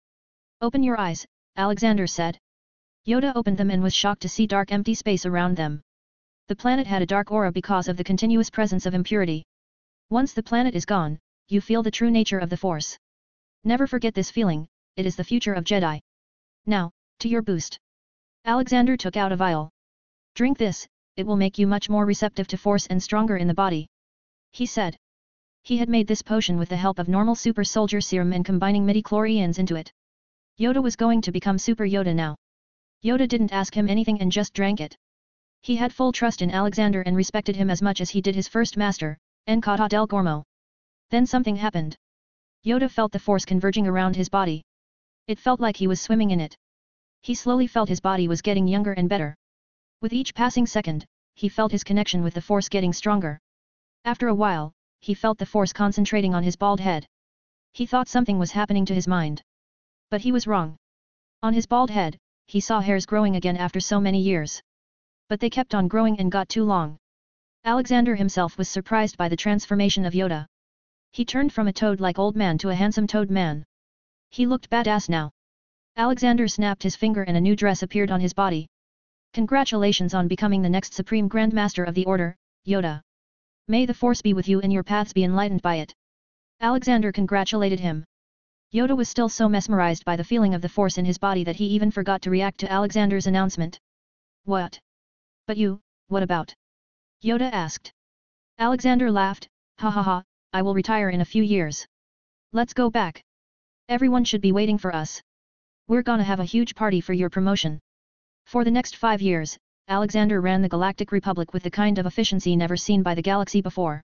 Open your eyes, Alexander said. Yoda opened them and was shocked to see dark empty space around them. The planet had a dark aura because of the continuous presence of impurity. Once the planet is gone, you feel the true nature of the Force. Never forget this feeling, it is the future of Jedi. Now, to your boost. Alexander took out a vial. Drink this, it will make you much more receptive to Force and stronger in the body. He said. He had made this potion with the help of normal super soldier serum and combining midi-chlorians into it. Yoda was going to become Super Yoda now. Yoda didn't ask him anything and just drank it. He had full trust in Alexander and respected him as much as he did his first master, Enkata del Gormo. Then something happened. Yoda felt the Force converging around his body. It felt like he was swimming in it. He slowly felt his body was getting younger and better. With each passing second, he felt his connection with the Force getting stronger. After a while, he felt the Force concentrating on his bald head. He thought something was happening to his mind. But he was wrong. On his bald head, he saw hairs growing again after so many years. But they kept on growing and got too long. Alexander himself was surprised by the transformation of Yoda. He turned from a toad-like old man to a handsome toad man. He looked badass now. Alexander snapped his finger and a new dress appeared on his body. Congratulations on becoming the next Supreme Grand Master of the Order, Yoda. May the Force be with you and your paths be enlightened by it. Alexander congratulated him. Yoda was still so mesmerized by the feeling of the Force in his body that he even forgot to react to Alexander's announcement. What? But you, what about? Yoda asked. Alexander laughed. Ha ha ha, I will retire in a few years. Let's go back. Everyone should be waiting for us. We're gonna have a huge party for your promotion. For the next 5 years, Alexander ran the Galactic Republic with the kind of efficiency never seen by the galaxy before.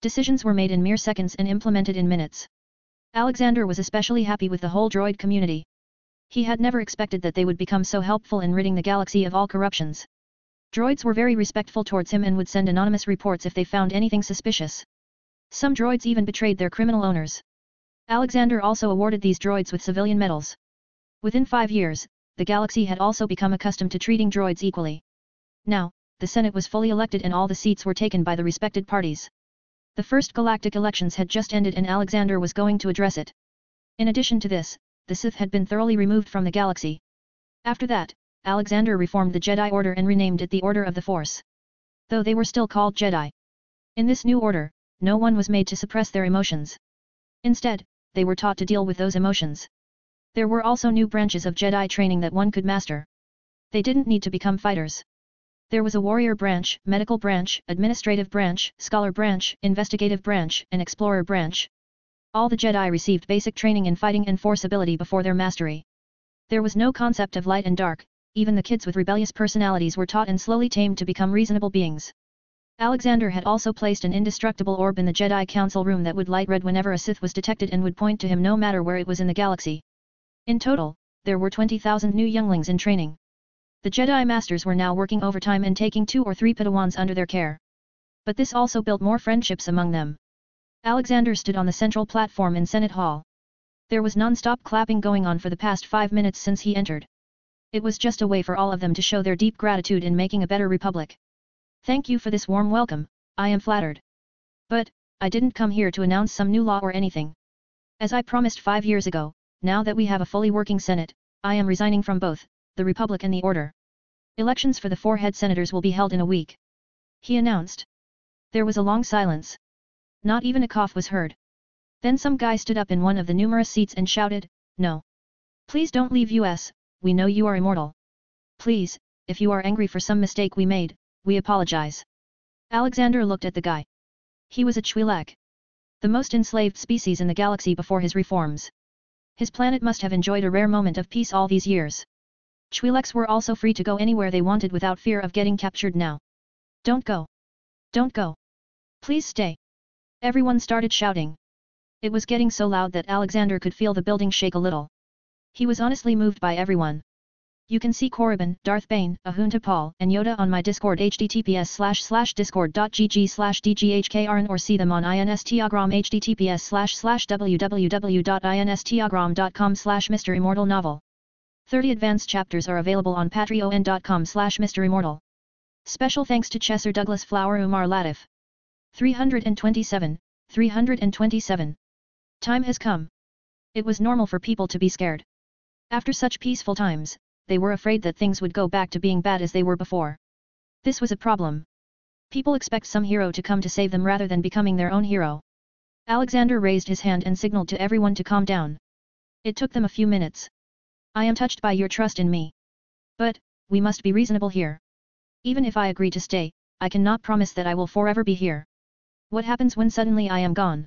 Decisions were made in mere seconds and implemented in minutes. Alexander was especially happy with the whole droid community. He had never expected that they would become so helpful in ridding the galaxy of all corruptions. Droids were very respectful towards him and would send anonymous reports if they found anything suspicious. Some droids even betrayed their criminal owners. Alexander also awarded these droids with civilian medals. Within 5 years, the galaxy had also become accustomed to treating droids equally. Now, the Senate was fully elected and all the seats were taken by the respected parties. The first galactic elections had just ended and Alexander was going to address it. In addition to this, the Sith had been thoroughly removed from the galaxy. After that, Alexander reformed the Jedi Order and renamed it the Order of the Force. Though they were still called Jedi. In this new order, no one was made to suppress their emotions. Instead, they were taught to deal with those emotions. There were also new branches of Jedi training that one could master. They didn't need to become fighters. There was a warrior branch, medical branch, administrative branch, scholar branch, investigative branch, and explorer branch. All the Jedi received basic training in fighting and force ability before their mastery. There was no concept of light and dark, even the kids with rebellious personalities were taught and slowly tamed to become reasonable beings. Alexander had also placed an indestructible orb in the Jedi Council room that would light red whenever a Sith was detected and would point to him no matter where it was in the galaxy. In total, there were 20,000 new younglings in training. The Jedi Masters were now working overtime and taking 2 or 3 Padawans under their care. But this also built more friendships among them. Alexander stood on the central platform in Senate Hall. There was non-stop clapping going on for the past 5 minutes since he entered. It was just a way for all of them to show their deep gratitude in making a better republic. Thank you for this warm welcome, I am flattered. But, I didn't come here to announce some new law or anything. As I promised 5 years ago, now that we have a fully working Senate, I am resigning from both the Republic and the Order. Elections for the 4 head senators will be held in a week. He announced. There was a long silence. Not even a cough was heard. Then some guy stood up in one of the numerous seats and shouted, "No. Please don't leave us, we know you are immortal. Please, if you are angry for some mistake we made, we apologize." Alexander looked at the guy. He was a Twi'lek. The most enslaved species in the galaxy before his reforms. His planet must have enjoyed a rare moment of peace all these years. Twi'leks were also free to go anywhere they wanted without fear of getting captured now. "Don't go. Don't go. Please stay." Everyone started shouting. It was getting so loud that Alexander could feel the building shake a little. He was honestly moved by everyone. You can see Korriban, Darth Bane, Ahunta Paul, and Yoda on my Discord https://discord.gg/dghkrn or see them on Instagram https://www.instagram.com/MisterImmortal novel. 30 advanced chapters are available on patreon.com/MisterImmortal. Special thanks to Chesser Douglas Flower Umar Latif. 327. Time has come. It was normal for people to be scared. After such peaceful times, they were afraid that things would go back to being bad as they were before. This was a problem. People expect some hero to come to save them rather than becoming their own hero. Alexander raised his hand and signaled to everyone to calm down. It took them a few minutes. "I am touched by your trust in me. But, we must be reasonable here. Even if I agree to stay, I cannot promise that I will forever be here. What happens when suddenly I am gone?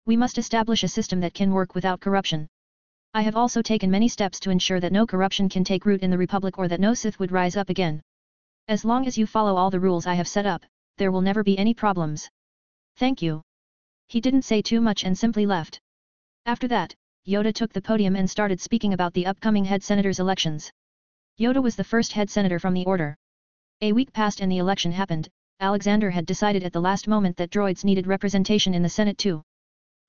We must establish a system that can work without corruption. I have also taken many steps to ensure that no corruption can take root in the Republic or that no Sith would rise up again. As long as you follow all the rules I have set up, there will never be any problems. Thank you." He didn't say too much and simply left. After that, Yoda took the podium and started speaking about the upcoming head senators' elections. Yoda was the first head senator from the Order. A week passed and the election happened. Alexander had decided at the last moment that droids needed representation in the Senate too.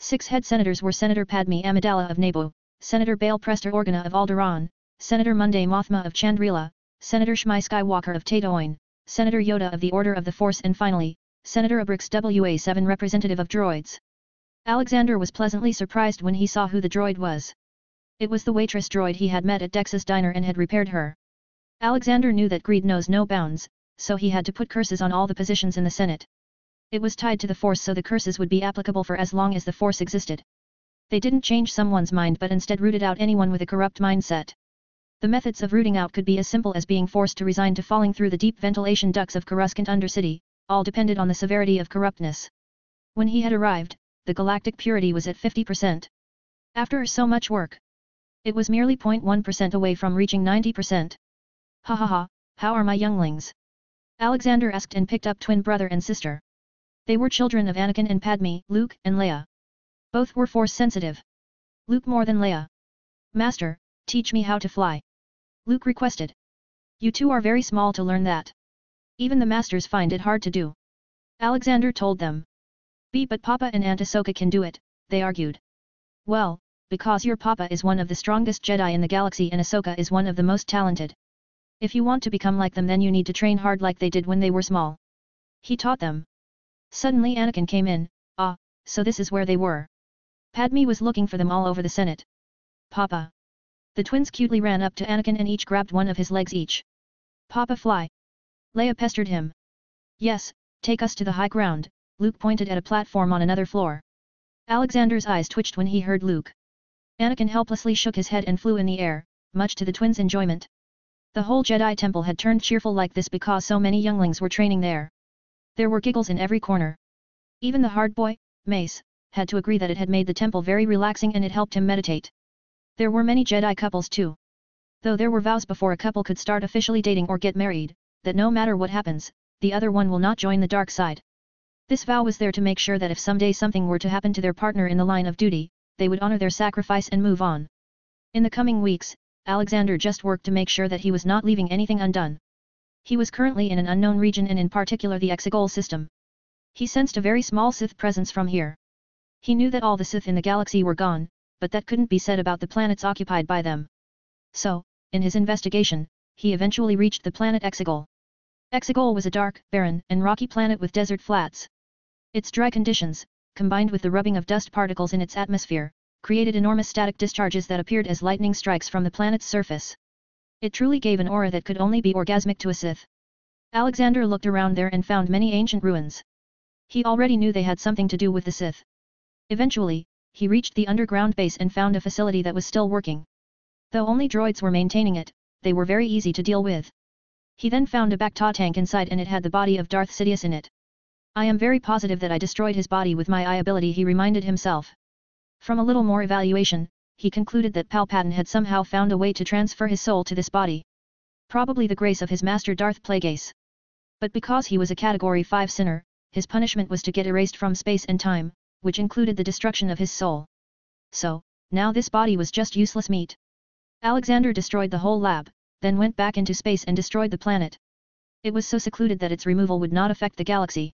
6 head senators were Senator Padme Amidala of Naboo, Senator Bail Prester Organa of Alderaan, Senator Monday Mothma of Chandrila, Senator Shmi Skywalker of Tatooine, Senator Yoda of the Order of the Force and finally, Senator Abrix WA7 representative of droids. Alexander was pleasantly surprised when he saw who the droid was. It was the waitress droid he had met at Dex's diner and had repaired her. Alexander knew that greed knows no bounds, so he had to put curses on all the positions in the Senate. It was tied to the Force so the curses would be applicable for as long as the Force existed. They didn't change someone's mind but instead rooted out anyone with a corrupt mindset. The methods of rooting out could be as simple as being forced to resign to falling through the deep ventilation ducts of Coruscant Undercity, all depended on the severity of corruptness. When he had arrived, the galactic purity was at 50%. After so much work, it was merely 0.1% away from reaching 90%. "Ha ha ha, how are my younglings?" Alexander asked and picked up twin brother and sister. They were children of Anakin and Padme, Luke and Leia. Both were Force sensitive. Luke more than Leia. "Master, teach me how to fly. Luke requested. You two are very small to learn that. Even the masters find it hard to do. Alexander told them. But Papa and Aunt Ahsoka can do it, they argued. Well, because your Papa is one of the strongest Jedi in the galaxy and Ahsoka is one of the most talented. If you want to become like them then you need to train hard like they did when they were small. He taught them. Suddenly Anakin came in. So this is where they were. Padme was looking for them all over the Senate. Papa. The twins cutely ran up to Anakin and each grabbed one of his legs each. Papa fly. Leia pestered him. Yes, take us to the high ground, Luke pointed at a platform on another floor. Alexander's eyes twitched when he heard Luke. Anakin helplessly shook his head and flew in the air, much to the twins' enjoyment. The whole Jedi Temple had turned cheerful like this because so many younglings were training there. There were giggles in every corner. Even the hard boy, Mace, had to agree that it had made the temple very relaxing and it helped him meditate. There were many Jedi couples too. Though there were vows before a couple could start officially dating or get married, that no matter what happens, the other one will not join the dark side. This vow was there to make sure that if someday something were to happen to their partner in the line of duty, they would honor their sacrifice and move on. In the coming weeks, Alexander just worked to make sure that he was not leaving anything undone. He was currently in an unknown region and in particular the Exegol system. He sensed a very small Sith presence from here. He knew that all the Sith in the galaxy were gone, but that couldn't be said about the planets occupied by them. So, in his investigation, he eventually reached the planet Exegol. Exegol was a dark, barren, and rocky planet with desert flats. Its dry conditions, combined with the rubbing of dust particles in its atmosphere, created enormous static discharges that appeared as lightning strikes from the planet's surface. It truly gave an aura that could only be orgasmic to a Sith. Alexander looked around there and found many ancient ruins. He already knew they had something to do with the Sith. Eventually, he reached the underground base and found a facility that was still working. Though only droids were maintaining it, they were very easy to deal with. He then found a Bacta tank inside and it had the body of Darth Sidious in it. I am very positive that I destroyed his body with my eye ability, he reminded himself. From a little more evaluation, he concluded that Palpatine had somehow found a way to transfer his soul to this body. Probably the grace of his master Darth Plagueis. But because he was a Category 5 sinner, his punishment was to get erased from space and time, which included the destruction of his soul. So, now this body was just useless meat. Alexander destroyed the whole lab, then went back into space and destroyed the planet. It was so secluded that its removal would not affect the galaxy.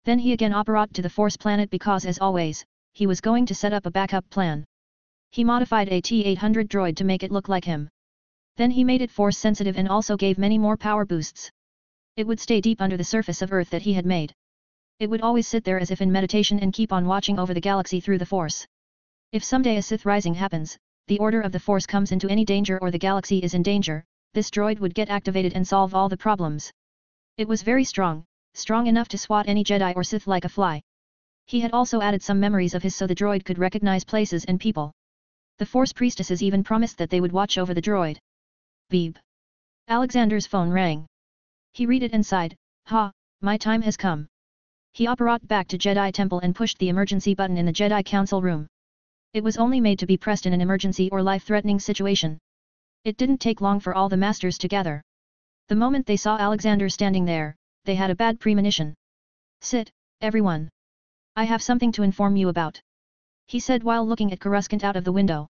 Then he again operated to the Force planet because as always, he was going to set up a backup plan. He modified a T-800 droid to make it look like him. Then he made it Force sensitive and also gave many more power boosts. It would stay deep under the surface of Earth that he had made. It would always sit there as if in meditation and keep on watching over the galaxy through the Force. If someday a Sith rising happens, the order of the Force comes into any danger or the galaxy is in danger, this droid would get activated and solve all the problems. It was very strong enough to swat any Jedi or Sith like a fly. He had also added some memories of his so the droid could recognize places and people. The Force priestesses even promised that they would watch over the droid. Beep. Alexander's phone rang. He read it and sighed, my time has come. He operated back to Jedi Temple and pushed the emergency button in the Jedi Council room. It was only made to be pressed in an emergency or life-threatening situation. It didn't take long for all the masters to gather. The moment they saw Alexander standing there, they had a bad premonition. Sit, everyone. I have something to inform you about. He said while looking at Coruscant out of the window.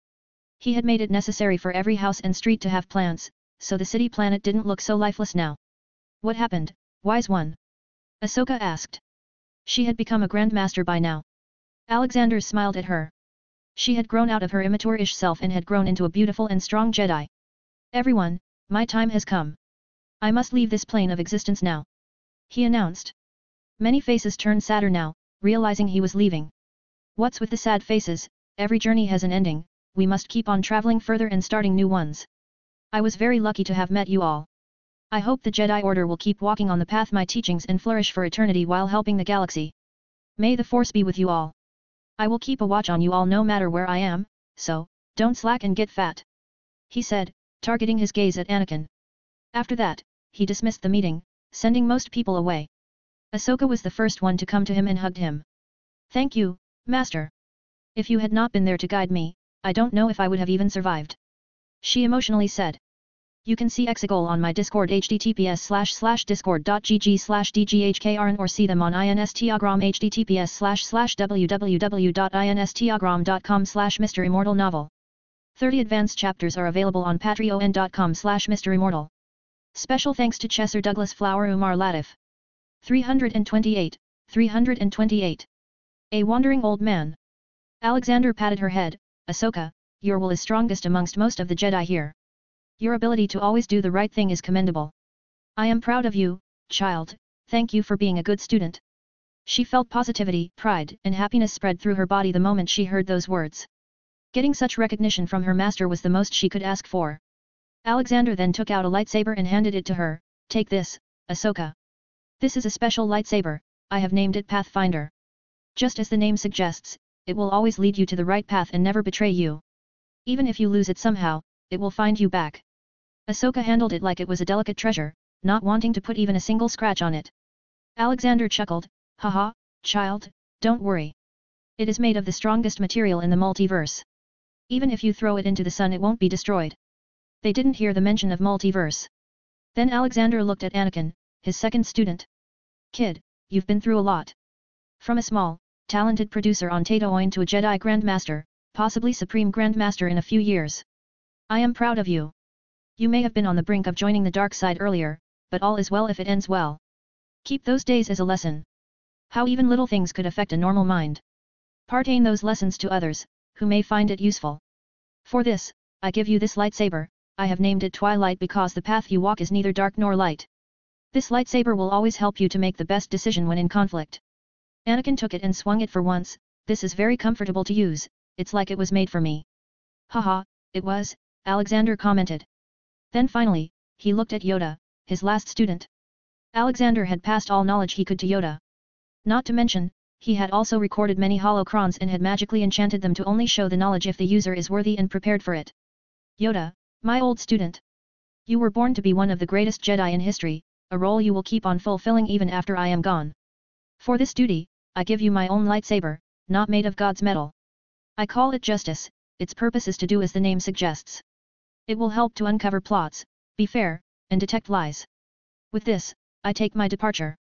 He had made it necessary for every house and street to have plants, so the city planet didn't look so lifeless now. What happened, wise one? Ahsoka asked. She had become a grandmaster by now. Alexander smiled at her. She had grown out of her immature-ish self and had grown into a beautiful and strong Jedi. Everyone, my time has come. I must leave this plane of existence now. He announced. Many faces turned sadder now, realizing he was leaving. What's with the sad faces? Every journey has an ending, we must keep on traveling further and starting new ones. I was very lucky to have met you all. I hope the Jedi Order will keep walking on the path my teachings and flourish for eternity while helping the galaxy. May the Force be with you all. I will keep a watch on you all no matter where I am, so, don't slack and get fat. He said, targeting his gaze at Anakin. After that, he dismissed the meeting, sending most people away. Ahsoka was the first one to come to him and hugged him. Thank you, Master. If you had not been there to guide me, I don't know if I would have even survived. She emotionally said. You can see Exegol on my Discord https://discord.gg/dghkrn or see them on Instagram https://www.instagram.com/MisterImmortal novel. 30 advanced chapters are available on patreon.com/MisterImmortal. Special thanks to Chesser Douglas Flower Umar Latif. 328. 328. A wandering old man. Alexander patted her head. Ahsoka, your will is strongest amongst most of the Jedi here. Your ability to always do the right thing is commendable. I am proud of you, child, thank you for being a good student. She felt positivity, pride, and happiness spread through her body the moment she heard those words. Getting such recognition from her master was the most she could ask for. Alexander then took out a lightsaber and handed it to her. Take this, Ahsoka. This is a special lightsaber, I have named it Pathfinder. Just as the name suggests, it will always lead you to the right path and never betray you. Even if you lose it somehow, it will find you back. Ahsoka handled it like it was a delicate treasure, not wanting to put even a single scratch on it. Alexander chuckled, haha, child, don't worry. It is made of the strongest material in the multiverse. Even if you throw it into the sun it won't be destroyed. They didn't hear the mention of multiverse. Then Alexander looked at Anakin, his second student. Kid, you've been through a lot. From a small, talented producer on Tatooine to a Jedi Grandmaster, possibly Supreme Grandmaster in a few years. I am proud of you. You may have been on the brink of joining the dark side earlier, but all is well if it ends well. Keep those days as a lesson. How even little things could affect a normal mind. Partain those lessons to others, who may find it useful. For this, I give you this lightsaber, I have named it Twilight because the path you walk is neither dark nor light. This lightsaber will always help you to make the best decision when in conflict. Anakin took it and swung it for once. This is very comfortable to use, it's like it was made for me. Haha, it was, Alexander commented. Then finally, he looked at Yoda, his last student. Alexander had passed all knowledge he could to Yoda. Not to mention, he had also recorded many holocrons and had magically enchanted them to only show the knowledge if the user is worthy and prepared for it. Yoda, my old student. You were born to be one of the greatest Jedi in history, a role you will keep on fulfilling even after I am gone. For this duty, I give you my own lightsaber, not made of God's metal. I call it Justice, its purpose is to do as the name suggests. It will help to uncover plots, be fair, and detect lies. With this, I take my departure.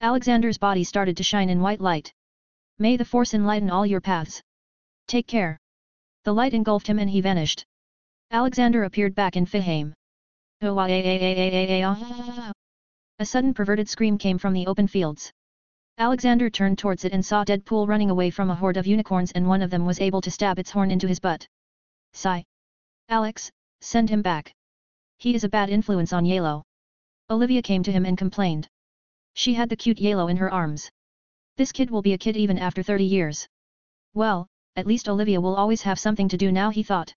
Alexander's body started to shine in white light. May the Force enlighten all your paths. Take care. The light engulfed him and he vanished. Alexander appeared back in Fihame. A sudden perverted scream came from the open fields. Alexander turned towards it and saw Deadpool running away from a horde of unicorns and one of them was able to stab its horn into his butt. Sigh. Alex, send him back. He is a bad influence on Yalo. Olivia came to him and complained. She had the cute Yalo in her arms. This kid will be a kid even after 30 years. Well, at least Olivia will always have something to do now, he thought.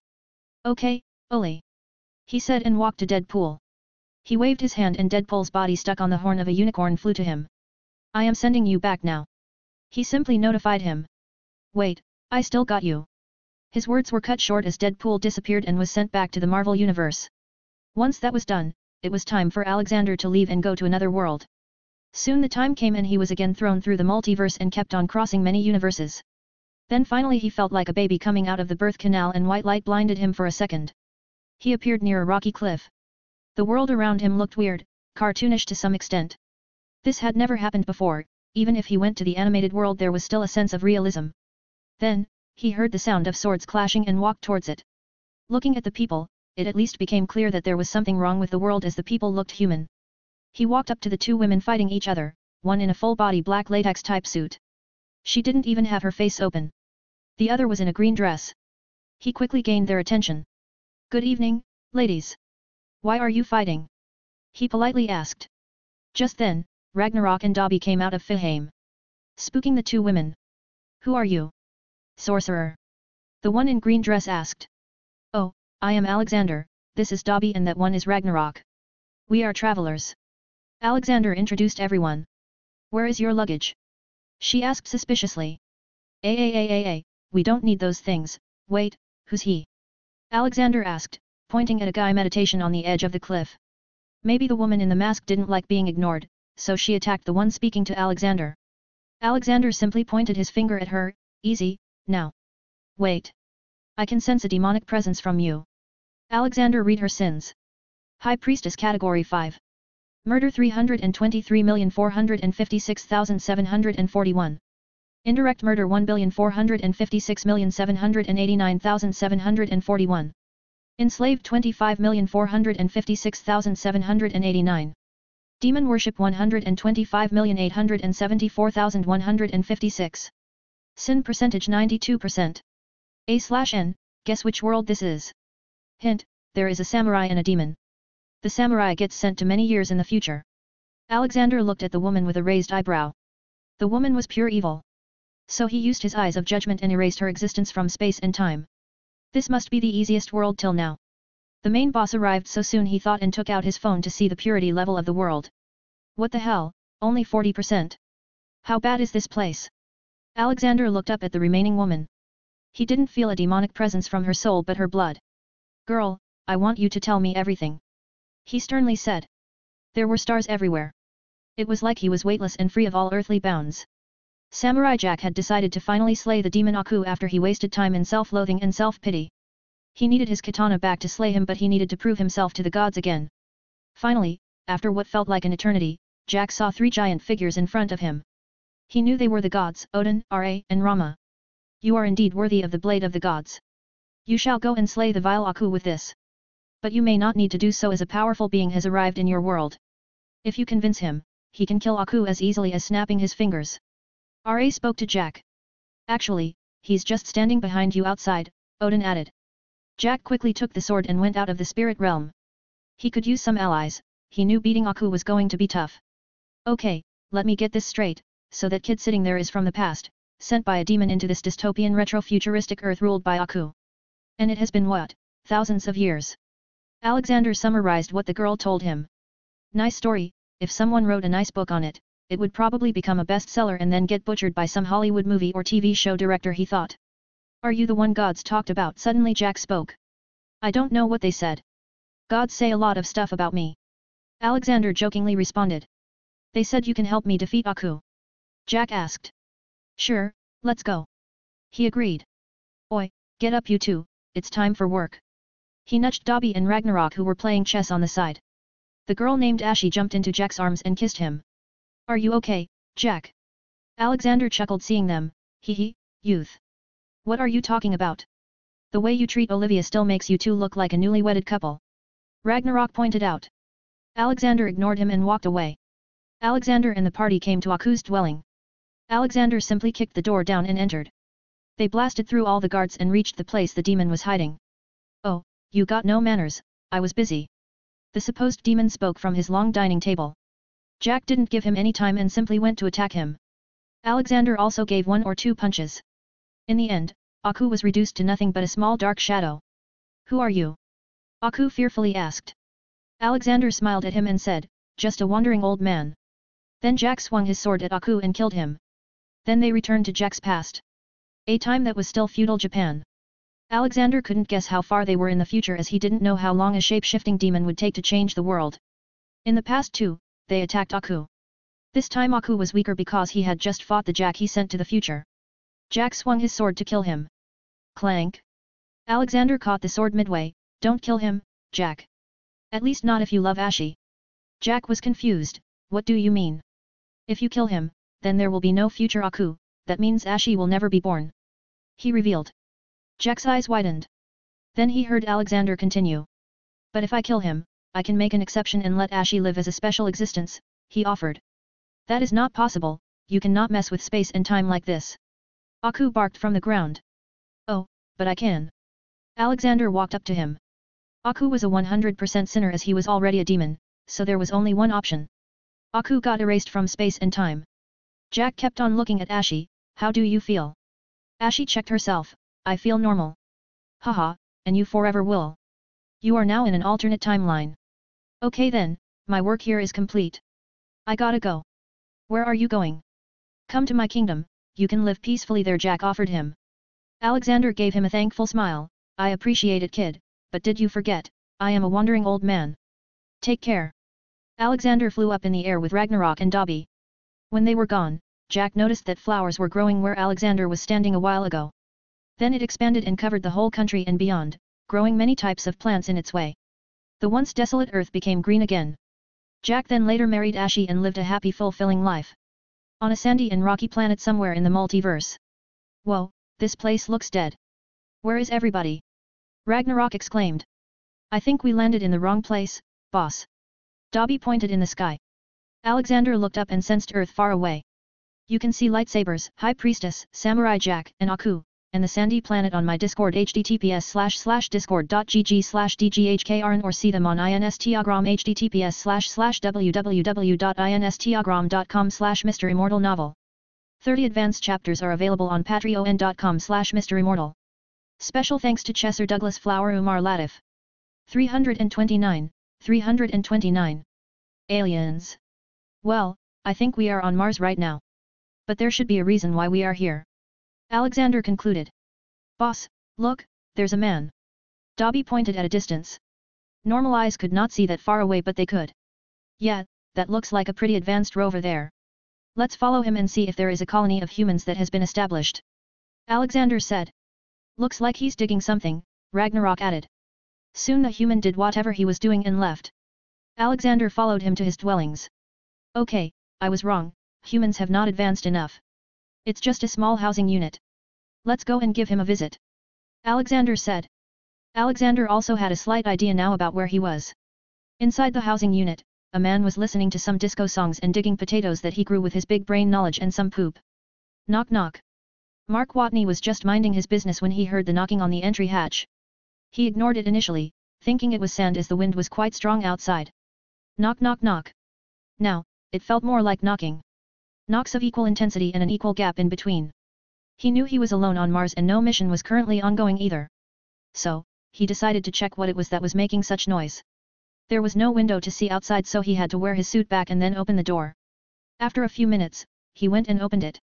Okay, Oli. He said and walked to Deadpool. He waved his hand and Deadpool's body stuck on the horn of a unicorn flew to him. I am sending you back now. He simply notified him. Wait, I still got you. His words were cut short as Deadpool disappeared and was sent back to the Marvel Universe. Once that was done, it was time for Alexander to leave and go to another world. Soon the time came and he was again thrown through the multiverse and kept on crossing many universes. Then finally he felt like a baby coming out of the birth canal and white light blinded him for a second. He appeared near a rocky cliff. The world around him looked weird, cartoonish to some extent. This had never happened before, even if he went to the animated world there was still a sense of realism. Then, he heard the sound of swords clashing and walked towards it. Looking at the people, it at least became clear that there was something wrong with the world as the people looked human. He walked up to the two women fighting each other, one in a full-body black latex-type suit. She didn't even have her face open. The other was in a green dress. He quickly gained their attention. Good evening, ladies. Why are you fighting? He politely asked. Just then, Ragnarok and Dobby came out of Fihame. Spooking the two women. Who are you? Sorcerer. The one in green dress asked. Oh, I am Alexander, this is Dobby and that one is Ragnarok. We are travelers. Alexander introduced everyone. Where is your luggage? She asked suspiciously. We don't need those things, wait, who's he? Alexander asked, pointing at a guy meditation on the edge of the cliff. Maybe the woman in the mask didn't like being ignored, so she attacked the one speaking to Alexander. Alexander simply pointed his finger at her, easy, now. Wait. I can sense a demonic presence from you. Alexander read her sins. High Priestess Category 5. Murder 323,456,741. Indirect murder 1,456,789,741. Enslaved 25,456,789. Demon worship 125,874,156. Sin percentage 92%. A/N, guess which world this is? Hint, there is a samurai and a demon. The samurai gets sent to many years in the future. Alexander looked at the woman with a raised eyebrow. The woman was pure evil. So he used his eyes of judgment and erased her existence from space and time. This must be the easiest world till now. The main boss arrived so soon he thought and took out his phone to see the purity level of the world. What the hell, only 40%. How bad is this place? Alexander looked up at the remaining woman. He didn't feel a demonic presence from her soul but her blood. Girl, I want you to tell me everything. He sternly said. There were stars everywhere. It was like he was weightless and free of all earthly bounds. Samurai Jack had decided to finally slay the demon Aku after he wasted time in self-loathing and self-pity. He needed his katana back to slay him but he needed to prove himself to the gods again. Finally, after what felt like an eternity, Jack saw 3 giant figures in front of him. He knew they were the gods, Odin, Ra, and Rama. You are indeed worthy of the blade of the gods. You shall go and slay the vile Aku with this. But you may not need to do so as a powerful being has arrived in your world. If you convince him, he can kill Aku as easily as snapping his fingers. Ra spoke to Jack. Actually, he's just standing behind you outside, Odin added. Jack quickly took the sword and went out of the spirit realm. He could use some allies, he knew beating Aku was going to be tough. Okay, let me get this straight, so that kid sitting there is from the past, sent by a demon into this dystopian retro-futuristic Earth ruled by Aku. And it has been what, thousands of years? Alexander summarized what the girl told him. Nice story, if someone wrote a nice book on it, it would probably become a bestseller and then get butchered by some Hollywood movie or TV show director, he thought. Are you the one gods talked about? Suddenly Jack spoke. I don't know what they said. Gods say a lot of stuff about me. Alexander jokingly responded. They said you can help me defeat Aku. Jack asked. Sure, let's go. He agreed. Oi, get up you two, it's time for work. He nudged Dobby and Ragnarok who were playing chess on the side. The girl named Ashy jumped into Jack's arms and kissed him. Are you okay, Jack? Alexander chuckled seeing them. Hee, youth. What are you talking about? The way you treat Olivia still makes you two look like a newly wedded couple. Ragnarok pointed out. Alexander ignored him and walked away. Alexander and the party came to Aku's dwelling. Alexander simply kicked the door down and entered. They blasted through all the guards and reached the place the demon was hiding. Oh, you got no manners, I was busy. The supposed demon spoke from his long dining table. Jack didn't give him any time and simply went to attack him. Alexander also gave 1 or 2 punches. In the end, Aku was reduced to nothing but a small dark shadow. Who are you? Aku fearfully asked. Alexander smiled at him and said, just a wandering old man. Then Jack swung his sword at Aku and killed him. Then they returned to Jack's past. A time that was still feudal Japan. Alexander couldn't guess how far they were in the future as he didn't know how long a shape-shifting demon would take to change the world. In the past too, they attacked Aku. This time Aku was weaker because he had just fought the Jack he sent to the future. Jack swung his sword to kill him. Clank. Alexander caught the sword midway. Don't kill him, Jack. At least not if you love Ashy. Jack was confused. What do you mean? If you kill him, then there will be no future Aku, that means Ashy will never be born. He revealed. Jack's eyes widened. Then he heard Alexander continue. But if I kill him, I can make an exception and let Ashy live as a special existence, he offered. That is not possible, you cannot mess with space and time like this. Aku barked from the ground. Oh, but I can. Alexander walked up to him. Aku was a 100% sinner as he was already a demon, so there was only one option. Aku got erased from space and time. Jack kept on looking at Ashy. How do you feel? Ashy checked herself. I feel normal. Haha, and you forever will. You are now in an alternate timeline. Okay then, my work here is complete. I gotta go. Where are you going? Come to my kingdom, you can live peacefully there, Jack offered him. Alexander gave him a thankful smile. I appreciate it, kid, but did you forget, I am a wandering old man. Take care. Alexander flew up in the air with Ragnarok and Dobby. When they were gone, Jack noticed that flowers were growing where Alexander was standing a while ago. Then it expanded and covered the whole country and beyond, growing many types of plants in its way. The once desolate earth became green again. Jack then later married Ashy and lived a happy fulfilling life. On a sandy and rocky planet somewhere in the multiverse. Whoa, this place looks dead. Where is everybody? Ragnarok exclaimed. I think we landed in the wrong place, boss. Dobby pointed in the sky. Alexander looked up and sensed Earth far away. You can see lightsabers, High Priestess, Samurai Jack, and Aku, and the sandy planet on my Discord https://discord.gg/dghkrn or see them on Instagram https://www.instagram.com/MisterImmortal novel. 30 advanced chapters are available on patreon.com/MisterImmortal. Special thanks to Chesser Douglas Flower Umar Latif. 329. Aliens. Well, I think we are on Mars right now. But there should be a reason why we are here. Alexander concluded. Boss, look, there's a man. Dobby pointed at a distance. Normal eyes could not see that far away but they could. Yeah, that looks like a pretty advanced rover there. Let's follow him and see if there is a colony of humans that has been established. Alexander said. Looks like he's digging something, Ragnarok added. Soon the human did whatever he was doing and left. Alexander followed him to his dwellings. Okay, I was wrong, humans have not advanced enough. It's just a small housing unit. Let's go and give him a visit. Alexander said. Alexander also had a slight idea now about where he was. Inside the housing unit, a man was listening to some disco songs and digging potatoes that he grew with his big brain knowledge and some poop. Knock knock. Mark Watney was just minding his business when he heard the knocking on the entry hatch. He ignored it initially, thinking it was sand as the wind was quite strong outside. Knock knock knock. Now, it felt more like knocking. Knocks of equal intensity and an equal gap in between. He knew he was alone on Mars and no mission was currently ongoing either. So, he decided to check what it was that was making such noise. There was no window to see outside so he had to wear his suit back and then open the door. After a few minutes, he went and opened it.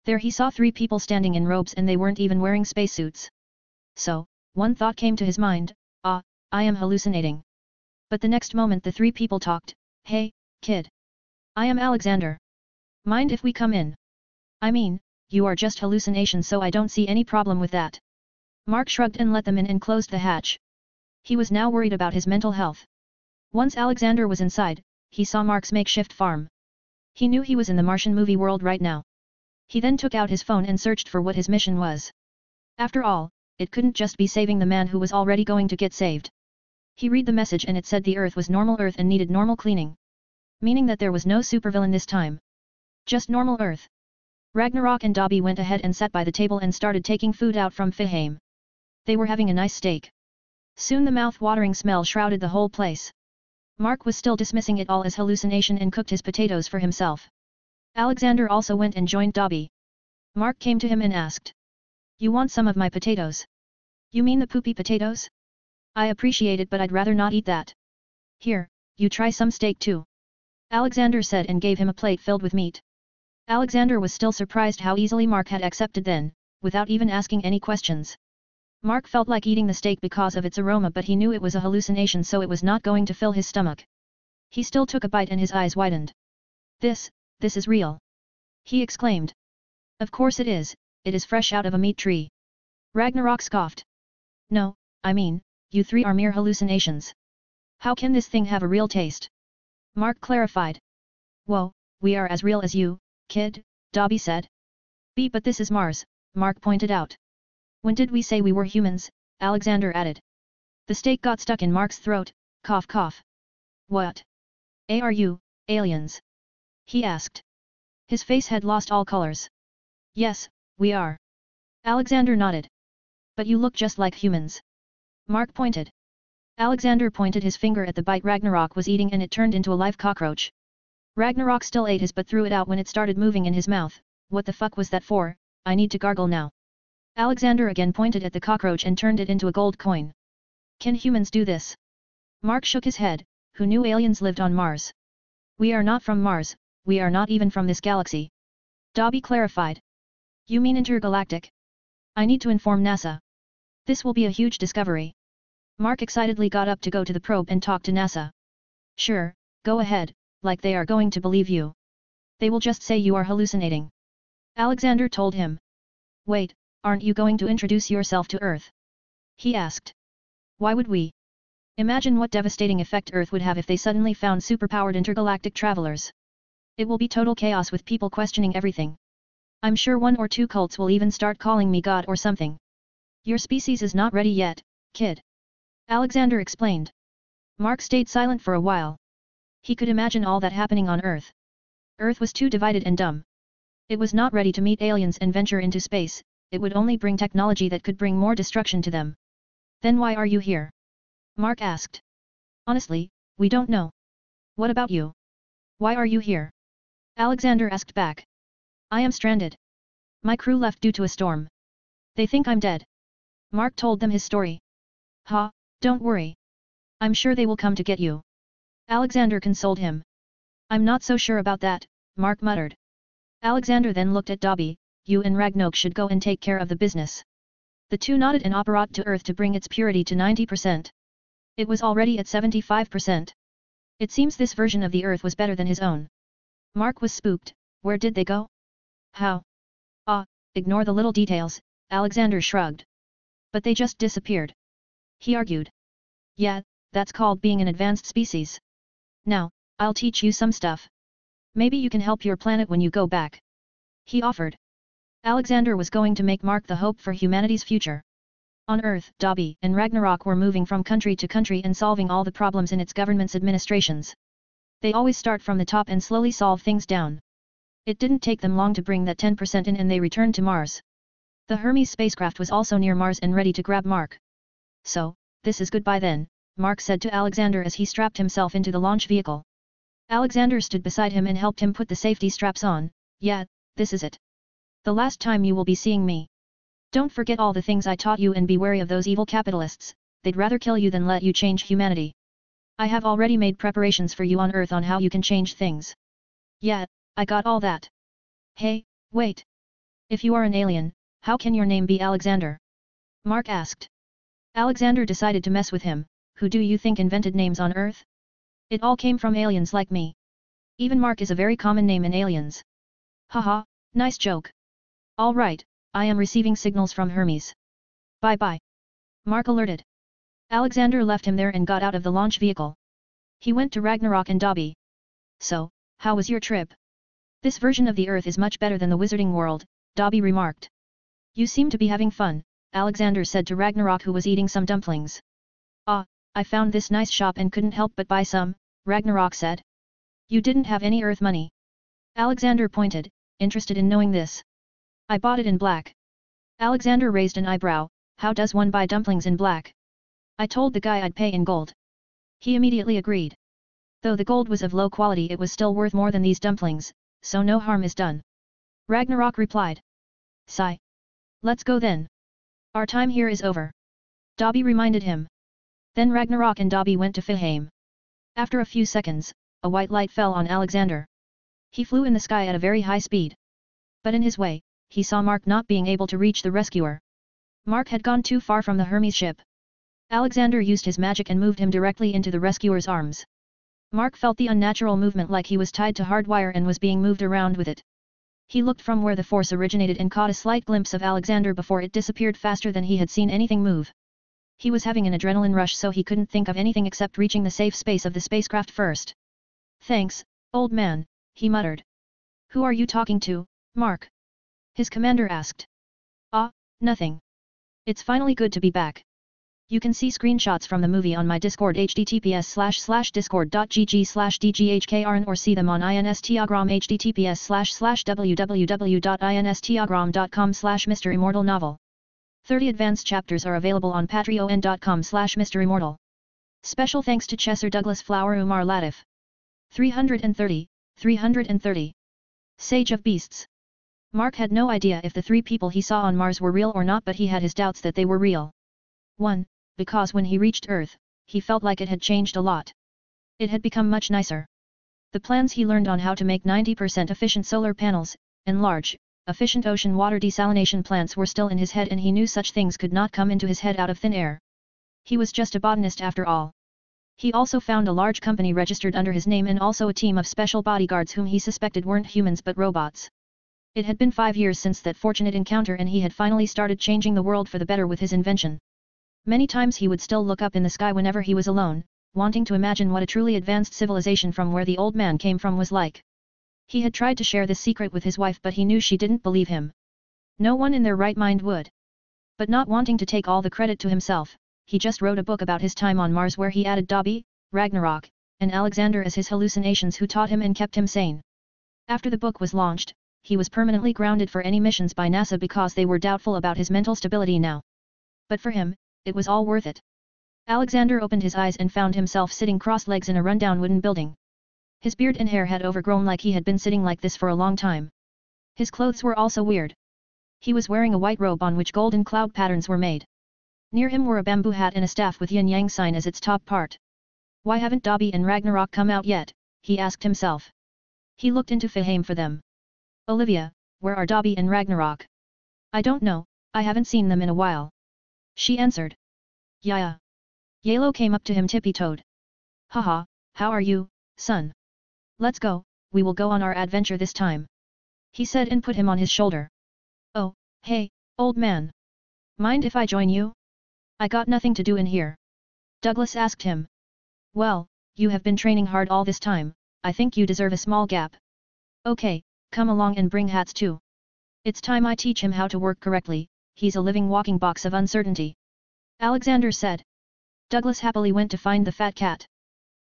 There he saw 3 people standing in robes and they weren't even wearing spacesuits. So, one thought came to his mind, I am hallucinating. But the next moment the 3 people talked, Hey, kid. I am Alexander. Mind if we come in? I mean, you are just hallucination so I don't see any problem with that. Mark shrugged and let them in and closed the hatch. He was now worried about his mental health. Once Alexander was inside, he saw Mark's makeshift farm. He knew he was in the Martian movie world right now. He then took out his phone and searched for what his mission was. After all, it couldn't just be saving the man who was already going to get saved. He read the message and it said the Earth was normal Earth and needed normal cleaning. Meaning that there was no supervillain this time. Just normal Earth. Ragnarok and Dobby went ahead and sat by the table and started taking food out from Fihaim. They were having a nice steak. Soon the mouth-watering smell shrouded the whole place. Mark was still dismissing it all as hallucination and cooked his potatoes for himself. Alexander also went and joined Dobby. Mark came to him and asked. You want some of my potatoes? You mean the poopy potatoes? I appreciate it but I'd rather not eat that. Here, you try some steak too. Alexander said and gave him a plate filled with meat. Alexander was still surprised how easily Mark had accepted then, without even asking any questions. Mark felt like eating the steak because of its aroma but he knew it was a hallucination so it was not going to fill his stomach. He still took a bite and his eyes widened. This is real. He exclaimed. Of course it is fresh out of a meat tree. Ragnarok scoffed. No, I mean, you 3 are mere hallucinations. How can this thing have a real taste? Mark clarified. Whoa, we are as real as you, kid, Dobby said. But this is Mars, Mark pointed out. When did we say we were humans? Alexander added. The steak got stuck in Mark's throat, cough cough. What? Are you, aliens? He asked. His face had lost all colors. Yes, we are. Alexander nodded. But you look just like humans. Mark pointed. Alexander pointed his finger at the bite Ragnarok was eating and it turned into a live cockroach. Ragnarok still ate his but threw it out when it started moving in his mouth. What the fuck was that for? I need to gargle now. Alexander again pointed at the cockroach and turned it into a gold coin. Can humans do this? Mark shook his head, who knew aliens lived on Mars. We are not from Mars, we are not even from this galaxy. Dobby clarified. You mean intergalactic? I need to inform NASA. This will be a huge discovery. Mark excitedly got up to go to the probe and talk to NASA. Sure, go ahead, like they are going to believe you. They will just say you are hallucinating. Alexander told him. Wait, aren't you going to introduce yourself to Earth? He asked. Why would we? Imagine what devastating effect Earth would have if they suddenly found superpowered intergalactic travelers. It will be total chaos with people questioning everything. I'm sure 1 or 2 cults will even start calling me God or something. Your species is not ready yet, kid. Alexander explained. Mark stayed silent for a while. He could imagine all that happening on Earth. Earth was too divided and dumb. It was not ready to meet aliens and venture into space, it would only bring technology that could bring more destruction to them. Then why are you here? Mark asked. Honestly, we don't know. What about you? Why are you here? Alexander asked back. I am stranded. My crew left due to a storm. They think I'm dead. Mark told them his story. Ha, don't worry. I'm sure they will come to get you. Alexander consoled him. I'm not so sure about that, Mark muttered. Alexander then looked at Dobby. You and Ragnok should go and take care of the business. The two nodded and operate to Earth to bring its purity to 90%. It was already at 75%. It seems this version of the Earth was better than his own. Mark was spooked. Where did they go? How? Ignore the little details, Alexander shrugged. But they just disappeared. He argued. Yeah, that's called being an advanced species. Now, I'll teach you some stuff. Maybe you can help your planet when you go back. He offered. Alexander was going to make Mark the hope for humanity's future. On Earth, Dobby and Ragnarok were moving from country to country and solving all the problems in its government's administrations. They always start from the top and slowly solve things down. It didn't take them long to bring that 10% in and they returned to Mars. The Hermes spacecraft was also near Mars and ready to grab Mark. So, this is goodbye then, Mark said to Alexander as he strapped himself into the launch vehicle. Alexander stood beside him and helped him put the safety straps on. Yeah, this is it. The last time you will be seeing me. Don't forget all the things I taught you and be wary of those evil capitalists, they'd rather kill you than let you change humanity. I have already made preparations for you on Earth on how you can change things. Yeah, I got all that. Hey, wait. If you are an alien, how can your name be Alexander? Mark asked. Alexander decided to mess with him. Who do you think invented names on Earth? It all came from aliens like me. Even Mark is a very common name in aliens. Haha, nice joke. All right, I am receiving signals from Hermes. Bye-bye. Mark alerted. Alexander left him there and got out of the launch vehicle. He went to Ragnarok and Dobby. So, how was your trip? This version of the Earth is much better than the wizarding world, Dobby remarked. You seem to be having fun, Alexander said to Ragnarok who was eating some dumplings. I found this nice shop and couldn't help but buy some, Ragnarok said. You didn't have any Earth money. Alexander pointed, interested in knowing this. I bought it in black. Alexander raised an eyebrow. How does one buy dumplings in black? I told the guy I'd pay in gold. He immediately agreed. Though the gold was of low quality it was still worth more than these dumplings, so no harm is done. Ragnarok replied. Sigh. Let's go then. Our time here is over. Dobby reminded him. Then Ragnarok and Dobby went to Fiheim. After a few seconds, a white light fell on Alexander. He flew in the sky at a very high speed. But in his way, he saw Mark not being able to reach the rescuer. Mark had gone too far from the Hermes ship. Alexander used his magic and moved him directly into the rescuer's arms. Mark felt the unnatural movement like he was tied to hardwire and was being moved around with it. He looked from where the force originated and caught a slight glimpse of Alexander before it disappeared faster than he had seen anything move. He was having an adrenaline rush so he couldn't think of anything except reaching the safe space of the spacecraft first. Thanks, old man, he muttered. Who are you talking to, Mark? His commander asked. Nothing. It's finally good to be back. You can see screenshots from the movie on my Discord https://discord.gg/dghkrn or see them on Instagram https://www.instagram.com/MisterImmortal novel. 30 advanced chapters are available on patreon.com/MisterImmortal. Special thanks to Chesser Douglas Flower Umar Latif. 330. Sage of Beasts. Mark had no idea if the 3 people he saw on Mars were real or not, but he had his doubts that they were real. 1. Because when he reached Earth, he felt like it had changed a lot. It had become much nicer. The plans he learned on how to make 90% efficient solar panels, and large, efficient ocean water desalination plants were still in his head, and he knew such things could not come into his head out of thin air. He was just a botanist after all. He also found a large company registered under his name and also a team of special bodyguards whom he suspected weren't humans but robots. It had been 5 years since that fortunate encounter and he had finally started changing the world for the better with his invention. Many times he would still look up in the sky whenever he was alone, wanting to imagine what a truly advanced civilization from where the old man came from was like. He had tried to share this secret with his wife but he knew she didn't believe him. No one in their right mind would. But not wanting to take all the credit to himself, he just wrote a book about his time on Mars where he added Dobby, Ragnarok, and Alexander as his hallucinations who taught him and kept him sane. After the book was launched, he was permanently grounded for any missions by NASA because they were doubtful about his mental stability now. But for him, it was all worth it. Alexander opened his eyes and found himself sitting cross-legs in a rundown wooden building. His beard and hair had overgrown like he had been sitting like this for a long time. His clothes were also weird. He was wearing a white robe on which golden cloud patterns were made. Near him were a bamboo hat and a staff with yin-yang sign as its top part. Why haven't Dobby and Ragnarok come out yet, he asked himself. He looked into Fahame for them. Olivia, where are Dobby and Ragnarok? I don't know, I haven't seen them in a while. She answered. Yeah. Yalo came up to him tippy-toed. Haha, how are you, son? Let's go, we will go on our adventure this time. He said and put him on his shoulder. Oh, hey, old man. Mind if I join you? I got nothing to do in here. Douglas asked him. Well, you have been training hard all this time, I think you deserve a small gap. Okay, come along and bring hats too. It's time I teach him how to work correctly, he's a living walking box of uncertainty. Alexander said. Douglas happily went to find the fat cat.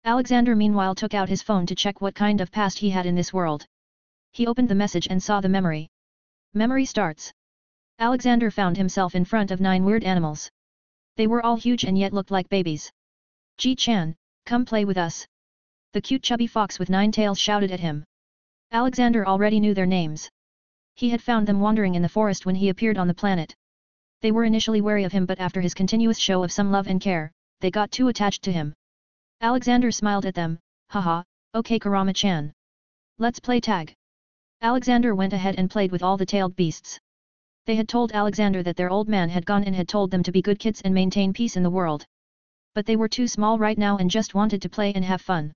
Alexander meanwhile took out his phone to check what kind of past he had in this world. He opened the message and saw the memory. Memory starts. Alexander found himself in front of 9 weird animals. They were all huge and yet looked like babies. Ji-chan, come play with us. The cute chubby fox with 9 tails shouted at him. Alexander already knew their names. He had found them wandering in the forest when he appeared on the planet. They were initially wary of him but after his continuous show of some love and care, they got too attached to him. Alexander smiled at them, haha, okay Kurama-chan. Let's play tag. Alexander went ahead and played with all the tailed beasts. They had told Alexander that their old man had gone and had told them to be good kids and maintain peace in the world. But they were too small right now and just wanted to play and have fun.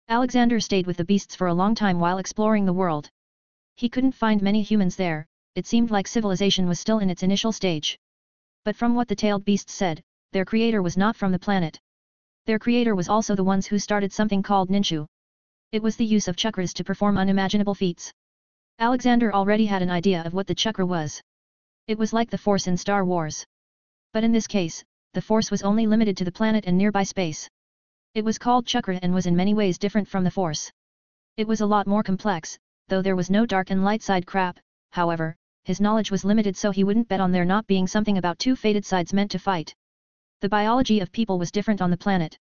Alexander stayed with the beasts for a long time while exploring the world. He couldn't find many humans there, it seemed like civilization was still in its initial stage. But from what the tailed beasts said, their creator was not from the planet. Their creator was also the ones who started something called ninchu. It was the use of chakras to perform unimaginable feats. Alexander already had an idea of what the chakra was. It was like the Force in Star Wars. But in this case, the Force was only limited to the planet and nearby space. It was called chakra and was in many ways different from the Force. It was a lot more complex, though there was no dark and light side crap, however, his knowledge was limited so he wouldn't bet on there not being something about 2 fated sides meant to fight. The biology of people was different on the planet.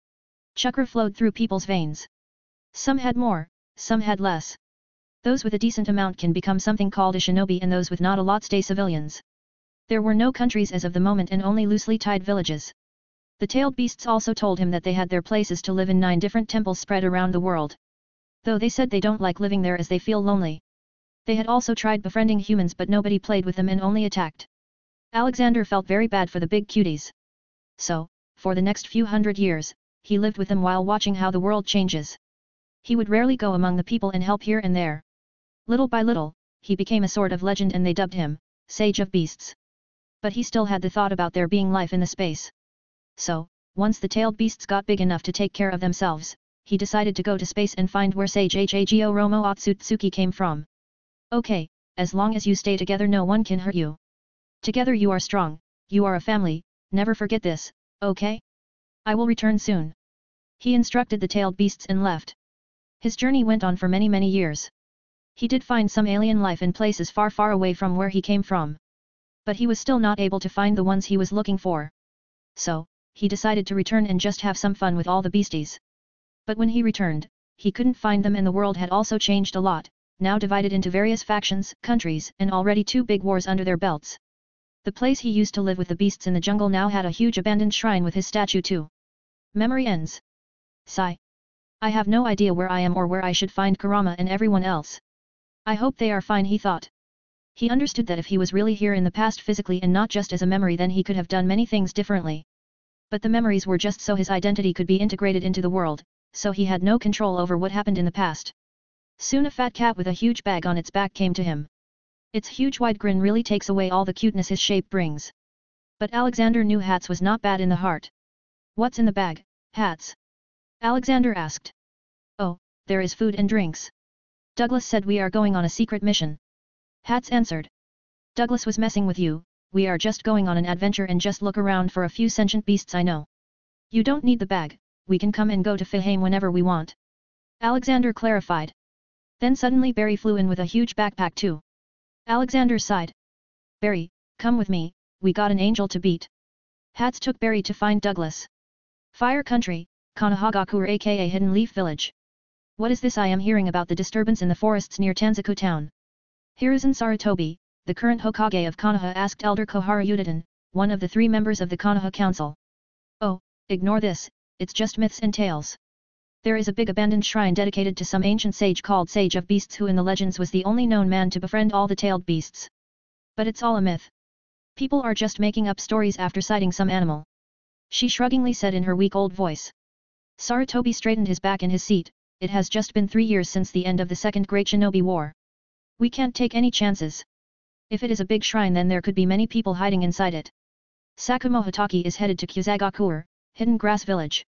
Chakra flowed through people's veins. Some had more, some had less. Those with a decent amount can become something called a shinobi and those with not a lot stay civilians. There were no countries as of the moment and only loosely tied villages. The tailed beasts also told him that they had their places to live in 9 different temples spread around the world. Though they said they don't like living there as they feel lonely. They had also tried befriending humans but nobody played with them and only attacked. Alexander felt very bad for the big cuties. So, for the next few hundred years, he lived with them while watching how the world changes. He would rarely go among the people and help here and there. Little by little, he became a sort of legend and they dubbed him, Sage of Beasts. But he still had the thought about there being life in the space. So, once the tailed beasts got big enough to take care of themselves, he decided to go to space and find where Sage Hago Romo Otsutsuki came from. Okay, as long as you stay together no one can hurt you. Together you are strong, you are a family, never forget this, okay? I will return soon. He instructed the tailed beasts and left. His journey went on for many years. He did find some alien life in places far away from where he came from. But he was still not able to find the ones he was looking for. So, he decided to return and just have some fun with all the beasties. But when he returned, he couldn't find them and the world had also changed a lot, now divided into various factions, countries, and already 2 big wars under their belts. The place he used to live with the beasts in the jungle now had a huge abandoned shrine with his statue too. Memory ends. Sigh. I have no idea where I am or where I should find Kurama and everyone else. I hope they are fine, he thought. He understood that if he was really here in the past physically and not just as a memory then he could have done many things differently. But the memories were just so his identity could be integrated into the world, so he had no control over what happened in the past. Soon a fat cat with a huge bag on its back came to him. Its huge wide grin really takes away all the cuteness his shape brings. But Alexander knew hats was not bad in the heart. What's in the bag, hats? Alexander asked. Oh, there is food and drinks. Douglas said we are going on a secret mission. Hats answered. Douglas was messing with you, we are just going on an adventure and just look around for a few sentient beasts I know. You don't need the bag, we can come and go to Fahame whenever we want. Alexander clarified. Then suddenly Barry flew in with a huge backpack too. Alexander sighed. Barry, come with me, we got an angel to beat. Hats took Barry to find Douglas. Fire Country, Kanahagakur aka Hidden Leaf Village. What is this I am hearing about the disturbance in the forests near Tanzaku town? Hiruzen Sarutobi, the current Hokage of Konoha asked Elder Kohara Udaten, one of the 3 members of the Konoha Council. Oh, ignore this, it's just myths and tales. There is a big abandoned shrine dedicated to some ancient sage called Sage of Beasts who in the legends was the only known man to befriend all the tailed beasts. But it's all a myth. People are just making up stories after sighting some animal. She shruggingly said in her weak old voice. Sarutobi straightened his back in his seat, it has just been 3 years since the end of the Second Great Shinobi War. We can't take any chances. If it is a big shrine then there could be many people hiding inside it. Sakumo Hitaki is headed to Kyuzagakur, Hidden Grass Village.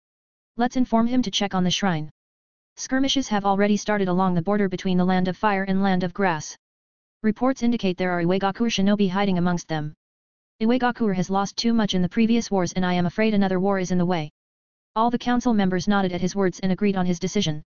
Let's inform him to check on the shrine. Skirmishes have already started along the border between the Land of Fire and Land of Grass. Reports indicate there are Iwagakur shinobi hiding amongst them. Iwagakur has lost too much in the previous wars and I am afraid another war is in the way. All the council members nodded at his words and agreed on his decision.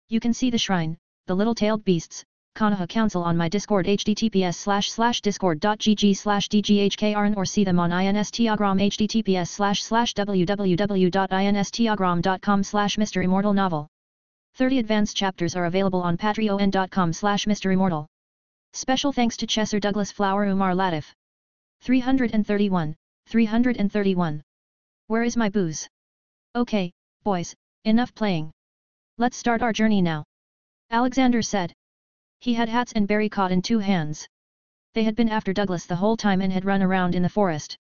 You can see the shrine, the little-tailed beasts, Konoha Council on my Discord https://discord.gg/dghkrn or see them on Instagram https://www.instagram.com/MisterImmortal novel. 30 advanced chapters are available on patreon.com/MisterImmortal. Special thanks to Chesser Douglas Flower Umar Latif. 331. Where is my booze? Okay, boys, enough playing. Let's start our journey now. Alexander said. He had Hats and Barry caught in 2 hands. They had been after Douglas the whole time and had run around in the forest.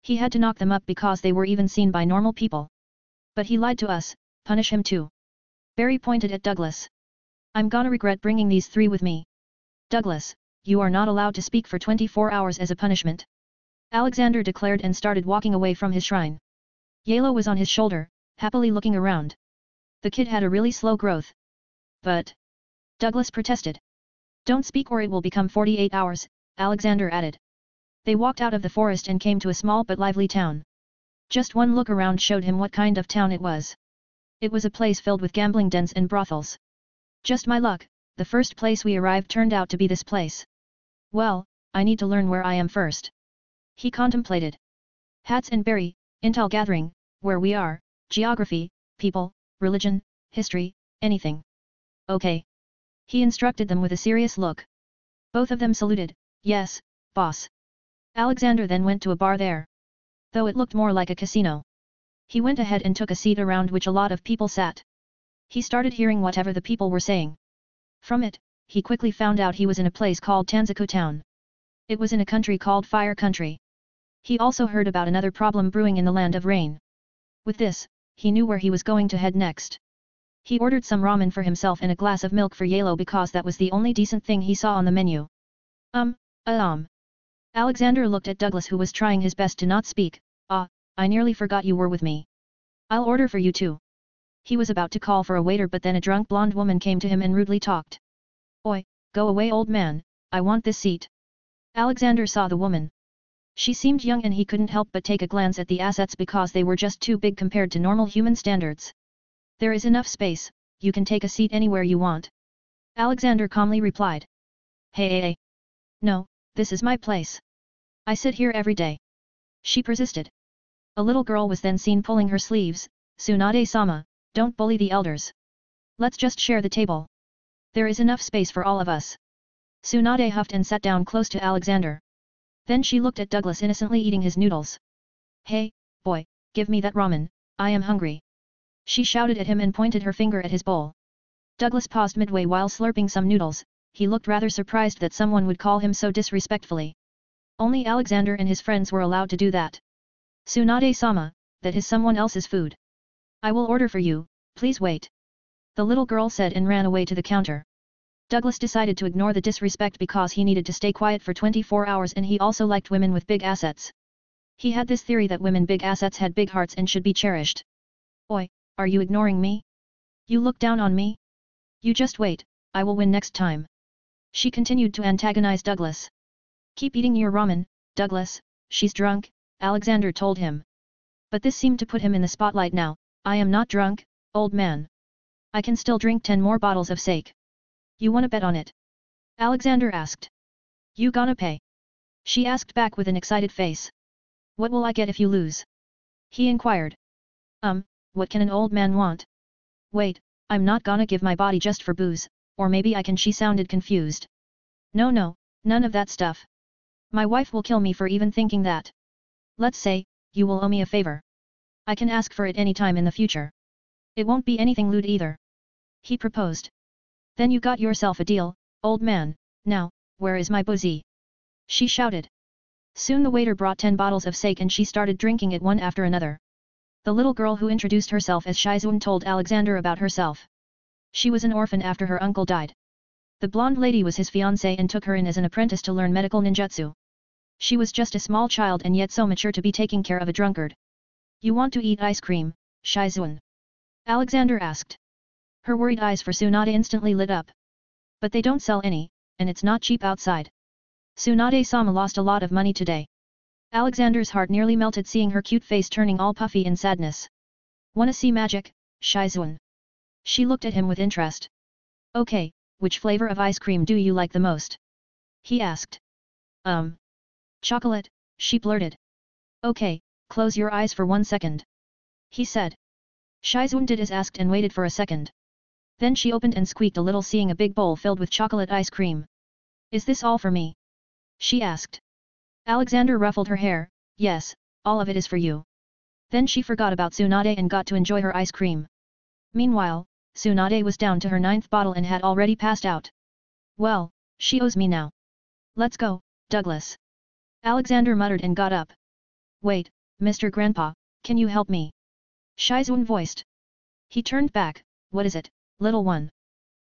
He had to knock them up because they were even seen by normal people. But he lied to us, punish him too. Barry pointed at Douglas. I'm gonna regret bringing these 3 with me. Douglas, you are not allowed to speak for 24 hours as a punishment. Alexander declared and started walking away from his shrine. Yalo was on his shoulder, happily looking around. The kid had a really slow growth. But Douglas protested. Don't speak or it will become 48 hours, Alexander added. They walked out of the forest and came to a small but lively town. Just one look around showed him what kind of town it was. It was a place filled with gambling dens and brothels. Just my luck, the first place we arrived turned out to be this place. Well, I need to learn where I am first. He contemplated. Hats and Barry, intel gathering, where we are, geography, people, religion, history, anything. Okay. He instructed them with a serious look. Both of them saluted, yes, boss. Alexander then went to a bar there. Though it looked more like a casino. He went ahead and took a seat around which a lot of people sat. He started hearing whatever the people were saying. From it, he quickly found out he was in a place called Tanzaku town. It was in a country called Fire Country. He also heard about another problem brewing in the Land of Rain. With this, he knew where he was going to head next. He ordered some ramen for himself and a glass of milk for Yalo because that was the only decent thing he saw on the menu. Alexander looked at Douglas who was trying his best to not speak. I nearly forgot you were with me. I'll order for you too. He was about to call for a waiter but then a drunk blonde woman came to him and rudely talked. Oi, go away old man, I want this seat. Alexander saw the woman. She seemed young and he couldn't help but take a glance at the assets because they were just too big compared to normal human standards. There is enough space, you can take a seat anywhere you want. Alexander calmly replied. Hey. No, this is my place. I sit here every day. She persisted. A little girl was then seen pulling her sleeves. Tsunade-sama, don't bully the elders. Let's just share the table. There is enough space for all of us. Tsunade huffed and sat down close to Alexander. Then she looked at Douglas innocently eating his noodles. Hey, boy, give me that ramen, I am hungry. She shouted at him and pointed her finger at his bowl. Douglas paused midway while slurping some noodles, he looked rather surprised that someone would call him so disrespectfully. Only Alexander and his friends were allowed to do that. Tsunade-sama, that is someone else's food. I will order for you, please wait. The little girl said and ran away to the counter. Douglas decided to ignore the disrespect because he needed to stay quiet for 24 hours and he also liked women with big assets. He had this theory that women big assets had big hearts and should be cherished. Oi, are you ignoring me? You look down on me? You just wait, I will win next time. She continued to antagonize Douglas. Keep eating your ramen, Douglas, she's drunk, Alexander told him. But this seemed to put him in the spotlight now. I am not drunk, old man. I can still drink 10 more bottles of sake. You wanna bet on it? Alexander asked. You gonna pay? She asked back with an excited face. What will I get if you lose? He inquired. What can an old man want? Wait, I'm not gonna give my body just for booze, or maybe I can. She sounded confused. No, none of that stuff. My wife will kill me for even thinking that. Let's say, you will owe me a favor. I can ask for it any time in the future. It won't be anything lewd either. He proposed. Then you got yourself a deal, old man. Now, where is my boozy? She shouted. Soon the waiter brought 10 bottles of sake and she started drinking it one after another. The little girl who introduced herself as Shizun told Alexander about herself. She was an orphan after her uncle died. The blonde lady was his fiancée and took her in as an apprentice to learn medical ninjutsu. She was just a small child and yet so mature to be taking care of a drunkard. You want to eat ice cream, Shizun? Alexander asked. Her worried eyes for Tsunade instantly lit up. But they don't sell any, and it's not cheap outside. Tsunade-sama lost a lot of money today. Alexander's heart nearly melted seeing her cute face turning all puffy in sadness. Wanna see magic, Shizun? She looked at him with interest. Okay, which flavor of ice cream do you like the most? He asked. Chocolate, she blurted. Okay, close your eyes for 1 second. He said. Shizun did as asked and waited for a second. Then she opened and squeaked a little seeing a big bowl filled with chocolate ice cream. Is this all for me? She asked. Alexander ruffled her hair. Yes, all of it is for you. Then she forgot about Tsunade and got to enjoy her ice cream. Meanwhile, Tsunade was down to her 9th bottle and had already passed out. Well, she owes me now. Let's go, Douglas. Alexander muttered and got up. Wait, Mr. Grandpa, can you help me? Shizun voiced. He turned back. What is it, little one?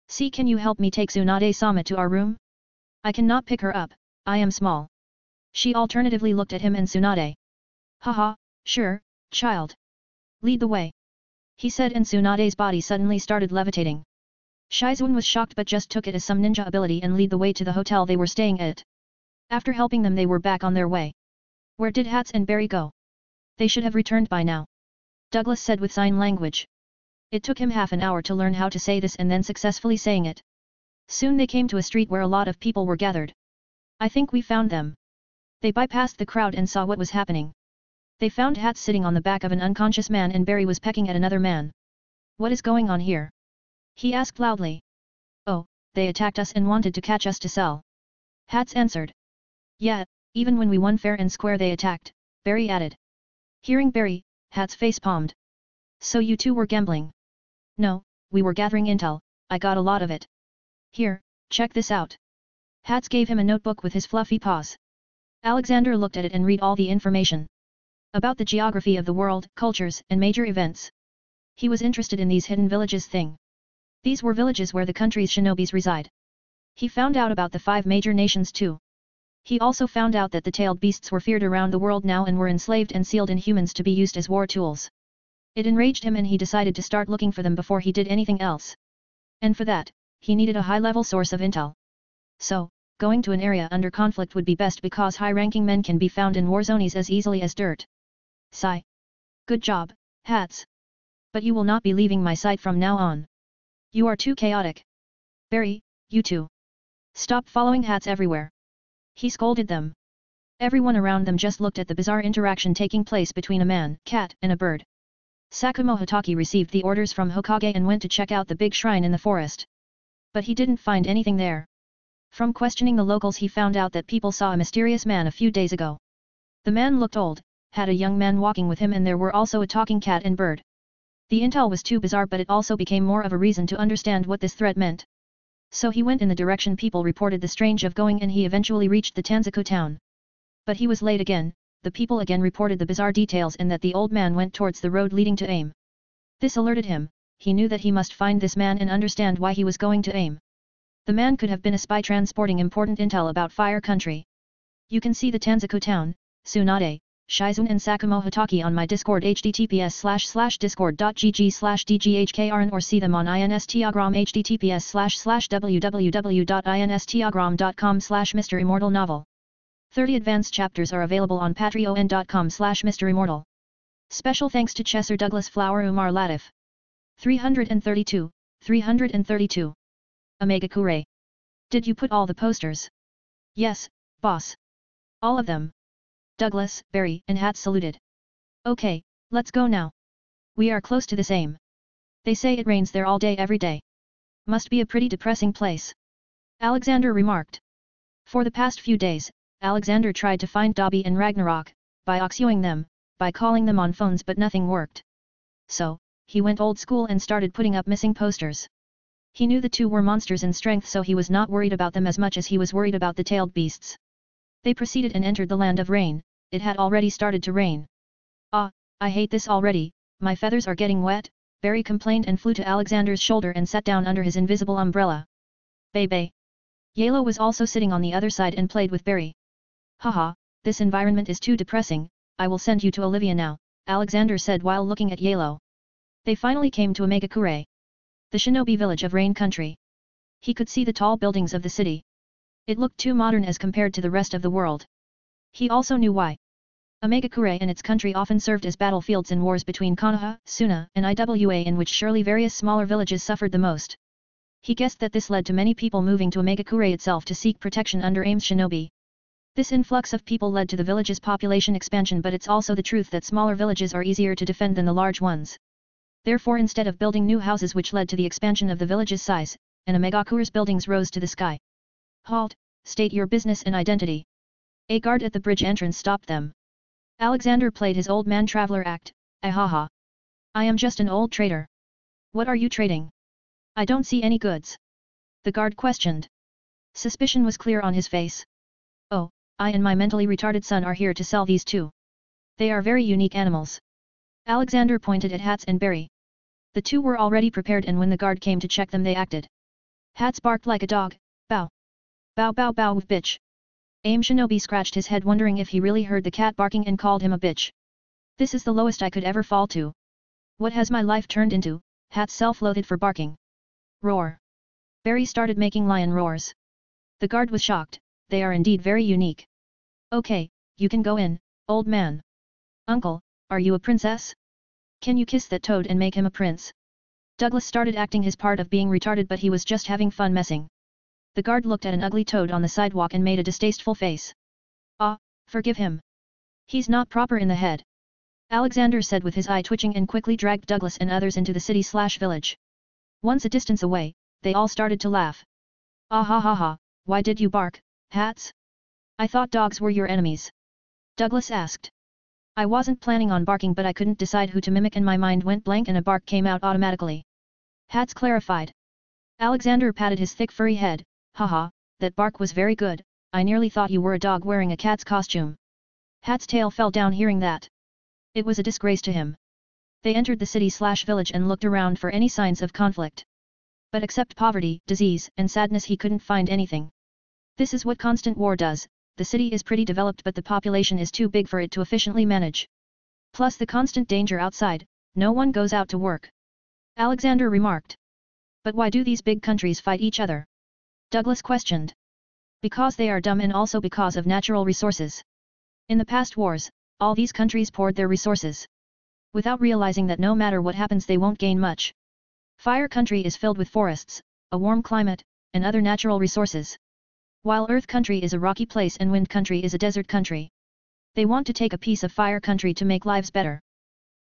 See, can you help me take Tsunade-sama to our room? I cannot pick her up, I am small. She alternatively looked at him and Tsunade. Haha, sure, child. Lead the way. He said and Tsunade's body suddenly started levitating. Shizun was shocked but just took it as some ninja ability and lead the way to the hotel they were staying at. After helping them they were back on their way. Where did Hats and Barry go? They should have returned by now. Douglas said with sign language. It took him half an hour to learn how to say this and then successfully saying it. Soon they came to a street where a lot of people were gathered. I think we found them. They bypassed the crowd and saw what was happening. They found Hats sitting on the back of an unconscious man and Barry was pecking at another man. What is going on here? He asked loudly. Oh, they attacked us and wanted to catch us to sell. Hats answered. Yeah, even when we won fair and square they attacked, Barry added. Hearing Barry, Hats face palmed. So you two were gambling? No, we were gathering intel, I got a lot of it. Here, check this out. Hats gave him a notebook with his fluffy paws. Alexander looked at it and read all the information. About the geography of the world, cultures, and major events. He was interested in these hidden villages thing. These were villages where the country's shinobis reside. He found out about the 5 major nations too. He also found out that the tailed beasts were feared around the world now and were enslaved and sealed in humans to be used as war tools. It enraged him and he decided to start looking for them before he did anything else. And for that, he needed a high-level source of intel. So, going to an area under conflict would be best because high-ranking men can be found in war zones as easily as dirt. Sigh. Good job, Hats. But you will not be leaving my sight from now on. You are too chaotic. Barry, you too. Stop following Hats everywhere. He scolded them. Everyone around them just looked at the bizarre interaction taking place between a man, cat, and a bird. Sakumo Hatake received the orders from Hokage and went to check out the big shrine in the forest. But he didn't find anything there. From questioning the locals he found out that people saw a mysterious man a few days ago. The man looked old, had a young man walking with him and there were also a talking cat and bird. The intel was too bizarre but it also became more of a reason to understand what this threat meant. So he went in the direction people reported the strange of going and he eventually reached the Tanzaku town. But he was late again, the people again reported the bizarre details and that the old man went towards the road leading to Aim. This alerted him, he knew that he must find this man and understand why he was going to Aim. The man could have been a spy transporting important intel about Fire Country. You can see the Tanzaku town, Tsunade, Shizun and Sakumo Hataki on my Discord https://discord.gg/dghkrn or see them on Instagram https://www.instagram.com/MisterImmortal novel. 30 advanced chapters are available on patreon.com/MisterImmortal. Special thanks to Chesser Douglas Flower Umar Latif. 332. Omega Kure. Did you put all the posters? Yes, boss. All of them. Douglas, Barry, and Hats saluted. Okay, let's go now. We are close to this aim. They say it rains there all day every day. Must be a pretty depressing place. Alexander remarked. For the past few days, Alexander tried to find Dobby and Ragnarok, by oxyoing them, by calling them on phones, but nothing worked. So, he went old school and started putting up missing posters. He knew the two were monsters in strength, so he was not worried about them as much as he was worried about the tailed beasts. They proceeded and entered the land of rain. It had already started to rain. Ah, I hate this already, my feathers are getting wet, Barry complained and flew to Alexander's shoulder and sat down under his invisible umbrella. Bay. Yalo was also sitting on the other side and played with Barry. Haha, this environment is too depressing, I will send you to Olivia now, Alexander said while looking at Yalo. They finally came to Omega Kure, the shinobi village of Rain Country. He could see the tall buildings of the city. It looked too modern as compared to the rest of the world. He also knew why. Omega Kure and its country often served as battlefields in wars between Konoha, Suna, and Iwa, in which surely various smaller villages suffered the most. He guessed that this led to many people moving to Omega Kure itself to seek protection under Ames shinobi. This influx of people led to the village's population expansion, but it's also the truth that smaller villages are easier to defend than the large ones. Therefore, instead of building new houses which led to the expansion of the village's size, and Omega Kure's buildings rose to the sky. Halt, state your business and identity. A guard at the bridge entrance stopped them. Alexander played his old man traveler act, ahaha. I am just an old trader. What are you trading? I don't see any goods. The guard questioned. Suspicion was clear on his face. Oh, I and my mentally retarded son are here to sell these two. They are very unique animals. Alexander pointed at Hats and Barry. The two were already prepared, and when the guard came to check them they acted. Hats barked like a dog, bow. Bow bow bow with bitch. Aim shinobi scratched his head wondering if he really heard the cat barking and called him a bitch. This is the lowest I could ever fall to. What has my life turned into? Hats self-loathed for barking. Roar. Barry started making lion roars. The guard was shocked, they are indeed very unique. Okay, you can go in, old man. Uncle, are you a princess? Can you kiss that toad and make him a prince? Douglas started acting his part of being retarded, but he was just having fun messing. The guard looked at an ugly toad on the sidewalk and made a distasteful face. Ah, forgive him. He's not proper in the head. Alexander said with his eye twitching and quickly dragged Douglas and others into the city/village. Once a distance away, they all started to laugh. Ah ha ha ha, why did you bark, Hats? I thought dogs were your enemies. Douglas asked. I wasn't planning on barking, but I couldn't decide who to mimic and my mind went blank and a bark came out automatically. Hats clarified. Alexander patted his thick furry head. Haha, that bark was very good, I nearly thought you were a dog wearing a cat's costume. Hat's tail fell down hearing that. It was a disgrace to him. They entered the city/village and looked around for any signs of conflict. But except poverty, disease, and sadness he couldn't find anything. This is what constant war does, the city is pretty developed but the population is too big for it to efficiently manage. Plus the constant danger outside, no one goes out to work. Alexander remarked. But why do these big countries fight each other? Douglas questioned. Because they are dumb and also because of natural resources. In the past wars, all these countries poured their resources. Without realizing that no matter what happens they won't gain much. Fire country is filled with forests, a warm climate, and other natural resources. While earth country is a rocky place and wind country is a desert country. They want to take a piece of fire country to make lives better.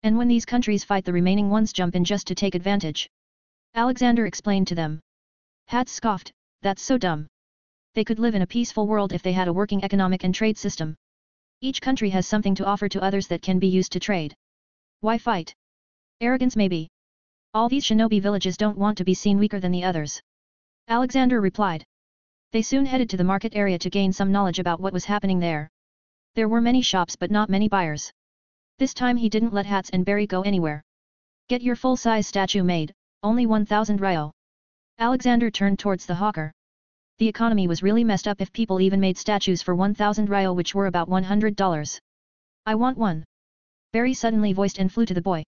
And when these countries fight the remaining ones jump in just to take advantage. Alexander explained to them. Hats scoffed. That's so dumb. They could live in a peaceful world if they had a working economic and trade system. Each country has something to offer to others that can be used to trade. Why fight? Arrogance maybe. All these shinobi villages don't want to be seen weaker than the others. Alexander replied. They soon headed to the market area to gain some knowledge about what was happening there. There were many shops but not many buyers. This time he didn't let Hats and Barry go anywhere. Get your full-size statue made, only 1,000 ryo. Alexander turned towards the hawker. The economy was really messed up if people even made statues for 1,000 ryo, which were about $100. I want one. Barry suddenly voiced and flew to the boy.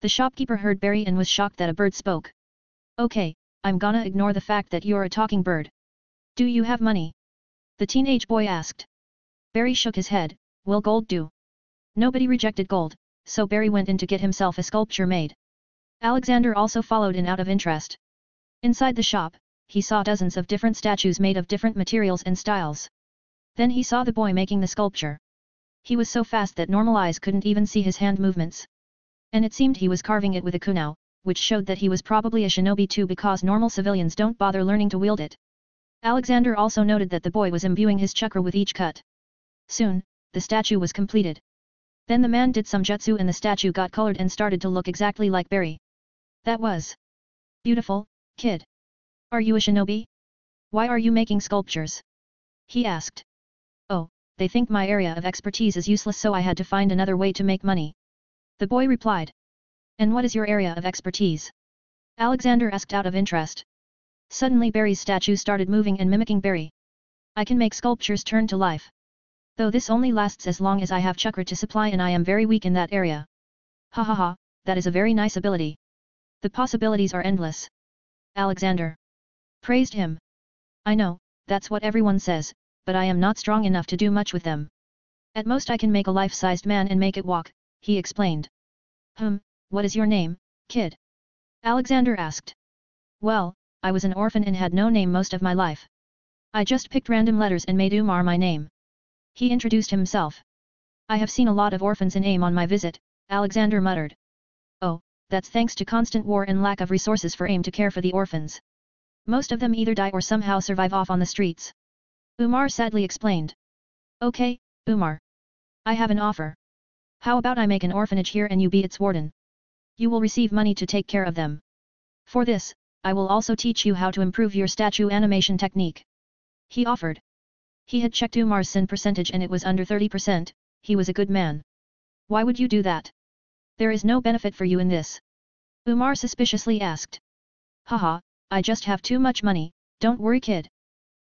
The shopkeeper heard Barry and was shocked that a bird spoke. Okay, I'm gonna ignore the fact that you're a talking bird. Do you have money? The teenage boy asked. Barry shook his head, will gold do? Nobody rejected gold, so Barry went in to get himself a sculpture made. Alexander also followed in out of interest. Inside the shop, he saw dozens of different statues made of different materials and styles. Then he saw the boy making the sculpture. He was so fast that normal eyes couldn't even see his hand movements. And it seemed he was carving it with a kunai, which showed that he was probably a shinobi too because normal civilians don't bother learning to wield it. Alexander also noted that the boy was imbuing his chakra with each cut. Soon, the statue was completed. Then the man did some jutsu and the statue got colored and started to look exactly like Barry. That was beautiful, kid. Are you a shinobi? Why are you making sculptures? He asked. Oh, they think my area of expertise is useless so I had to find another way to make money. The boy replied. And what is your area of expertise? Alexander asked out of interest. Suddenly Barry's statue started moving and mimicking Barry. I can make sculptures turn to life. Though this only lasts as long as I have chakra to supply and I am very weak in that area. Ha ha ha, that is a very nice ability. The possibilities are endless. Alexander praised him. I know, that's what everyone says, but I am not strong enough to do much with them. At most I can make a life-sized man and make it walk, he explained. What is your name, kid? Alexander asked. Well, I was an orphan and had no name most of my life. I just picked random letters and made Umar my name. He introduced himself. I have seen a lot of orphans in AIM on my visit, Alexander muttered. Oh, that's thanks to constant war and lack of resources for AIM to care for the orphans. Most of them either die or somehow survive off on the streets. Umar sadly explained. Okay, Umar. I have an offer. How about I make an orphanage here and you be its warden? You will receive money to take care of them. For this, I will also teach you how to improve your statue animation technique. He offered. He had checked Umar's sin percentage and it was under 30%, he was a good man. Why would you do that? There is no benefit for you in this. Umar suspiciously asked. Haha, I just have too much money, don't worry kid.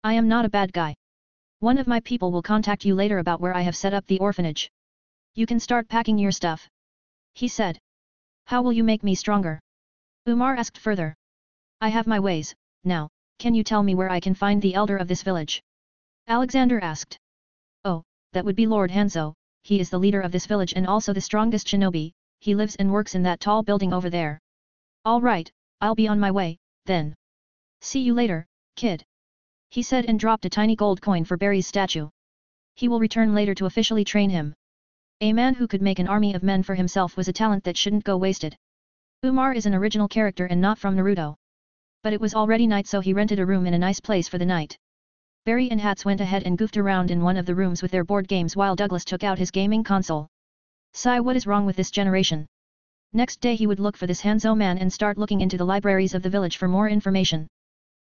I am not a bad guy. One of my people will contact you later about where I have set up the orphanage. You can start packing your stuff. He said. How will you make me stronger? Umar asked further. I have my ways, now, can you tell me where I can find the elder of this village? Alexander asked. Oh, that would be Lord Hanzo, he is the leader of this village and also the strongest shinobi, he lives and works in that tall building over there. Alright, I'll be on my way, then. See you later, kid. He said and dropped a tiny gold coin for Barry's statue. He will return later to officially train him. A man who could make an army of men for himself was a talent that shouldn't go wasted. Umar is an original character and not from Naruto. But it was already night so he rented a room in a nice place for the night. Barry and Hats went ahead and goofed around in one of the rooms with their board games while Douglas took out his gaming console. Sigh, what is wrong with this generation? Next day he would look for this Hanzo man and start looking into the libraries of the village for more information.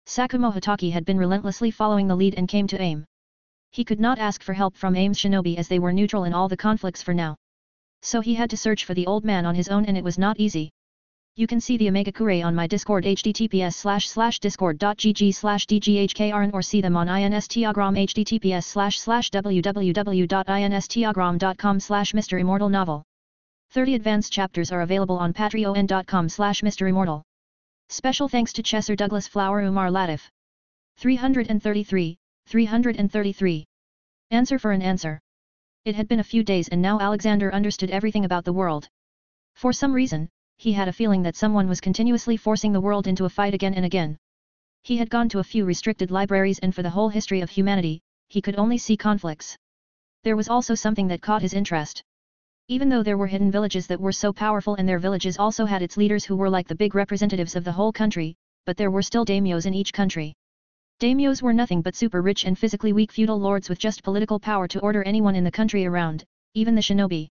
Sakumo Hitaki had been relentlessly following the lead and came to AIM. He could not ask for help from AIM's shinobi as they were neutral in all the conflicts for now. So he had to search for the old man on his own and it was not easy. You can see the Omega-Kure on my Discord https://discord.gg/dghkrn or see them on Instagram https://www.instagram.com/MisterImmortal novel. 30 advanced chapters are available on patreon.com/MisterImmortal. Special thanks to Chesser Douglas Flower Umar Latif. 333. Answer for an answer. It had been a few days and now Alexander understood everything about the world. For some reason, he had a feeling that someone was continuously forcing the world into a fight again and again. He had gone to a few restricted libraries and for the whole history of humanity, he could only see conflicts. There was also something that caught his interest. Even though there were hidden villages that were so powerful and their villages also had its leaders who were like the big representatives of the whole country, but there were still daimyos in each country. Daimyos were nothing but super rich and physically weak feudal lords with just political power to order anyone in the country around, even the shinobi.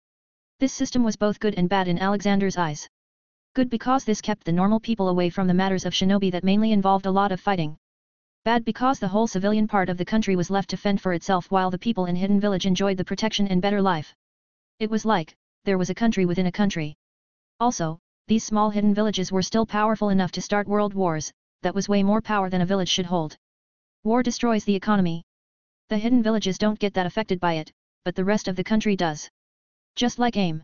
This system was both good and bad in Alexander's eyes. Good because this kept the normal people away from the matters of shinobi that mainly involved a lot of fighting. Bad because the whole civilian part of the country was left to fend for itself while the people in Hidden Village enjoyed the protection and better life. It was like, there was a country within a country. Also, these small hidden villages were still powerful enough to start world wars, that was way more power than a village should hold. War destroys the economy. The hidden villages don't get that affected by it, but the rest of the country does. Just like aim.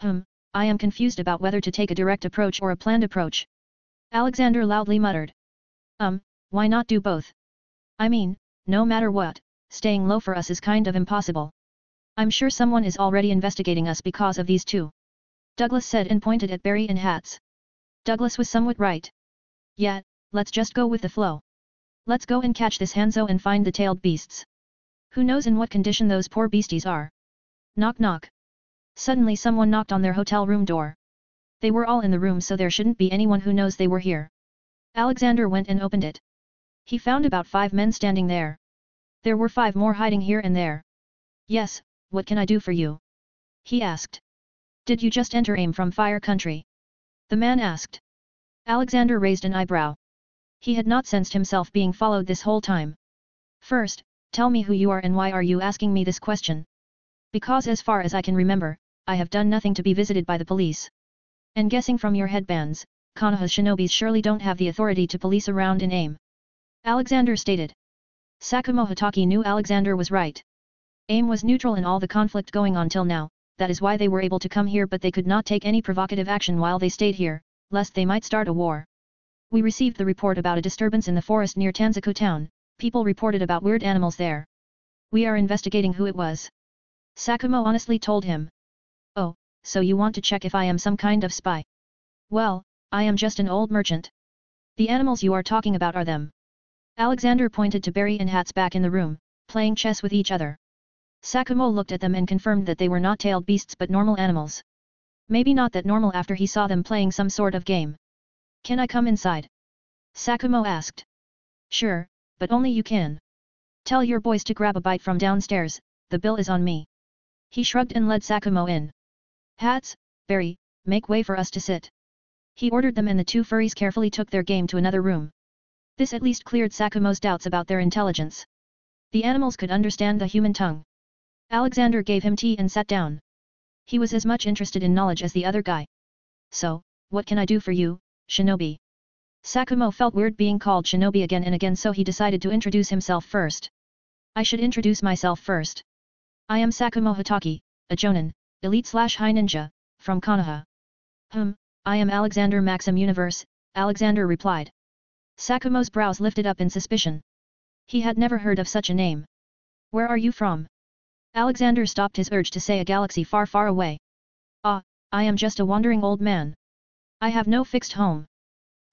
I am confused about whether to take a direct approach or a planned approach. Alexander loudly muttered. Why not do both? I mean, no matter what, staying low for us is kind of impossible. I'm sure someone is already investigating us because of these two. Douglas said and pointed at Barry and Hats. Douglas was somewhat right. Yeah, let's just go with the flow. Let's go and catch this Hanzo and find the tailed beasts. Who knows in what condition those poor beasties are? Knock knock. Suddenly someone knocked on their hotel room door. They were all in the room so there shouldn't be anyone who knows they were here. Alexander went and opened it. He found about 5 men standing there. There were 5 more hiding here and there. Yes, what can I do for you? He asked. Did you just enter AIM from Fire Country? The man asked. Alexander raised an eyebrow. He had not sensed himself being followed this whole time. First, tell me who you are and why are you asking me this question? Because as far as I can remember, I have done nothing to be visited by the police. And guessing from your headbands, Konoha's shinobis surely don't have the authority to police around in AIM. Alexander stated. Sakumo Hatake knew Alexander was right. AIM was neutral in all the conflict going on till now, that is why they were able to come here but they could not take any provocative action while they stayed here, lest they might start a war. We received the report about a disturbance in the forest near Tanzaku town, people reported about weird animals there. We are investigating who it was. Sakumo honestly told him. Oh, so you want to check if I am some kind of spy? Well, I am just an old merchant. The animals you are talking about are them. Alexander pointed to Barry and Hats back in the room, playing chess with each other. Sakumo looked at them and confirmed that they were not tailed beasts but normal animals. Maybe not that normal after he saw them playing some sort of game. Can I come inside? Sakumo asked. Sure, but only you can. Tell your boys to grab a bite from downstairs, the bill is on me. He shrugged and led Sakumo in. Hats, Barry, make way for us to sit. He ordered them and the 2 furries carefully took their game to another room. This at least cleared Sakumo's doubts about their intelligence. The animals could understand the human tongue. Alexander gave him tea and sat down. He was as much interested in knowledge as the other guy. So, what can I do for you, shinobi? Sakumo felt weird being called shinobi again and again so he decided to introduce himself first. I should introduce myself first. I am Sakumo Hatake, a jonin, elite/high ninja, from Konoha. I am Alexander Maxim Universe, Alexander replied. Sakumo's brows lifted up in suspicion. He had never heard of such a name. Where are you from? Alexander stopped his urge to say a galaxy far far away. I am just a wandering old man. I have no fixed home.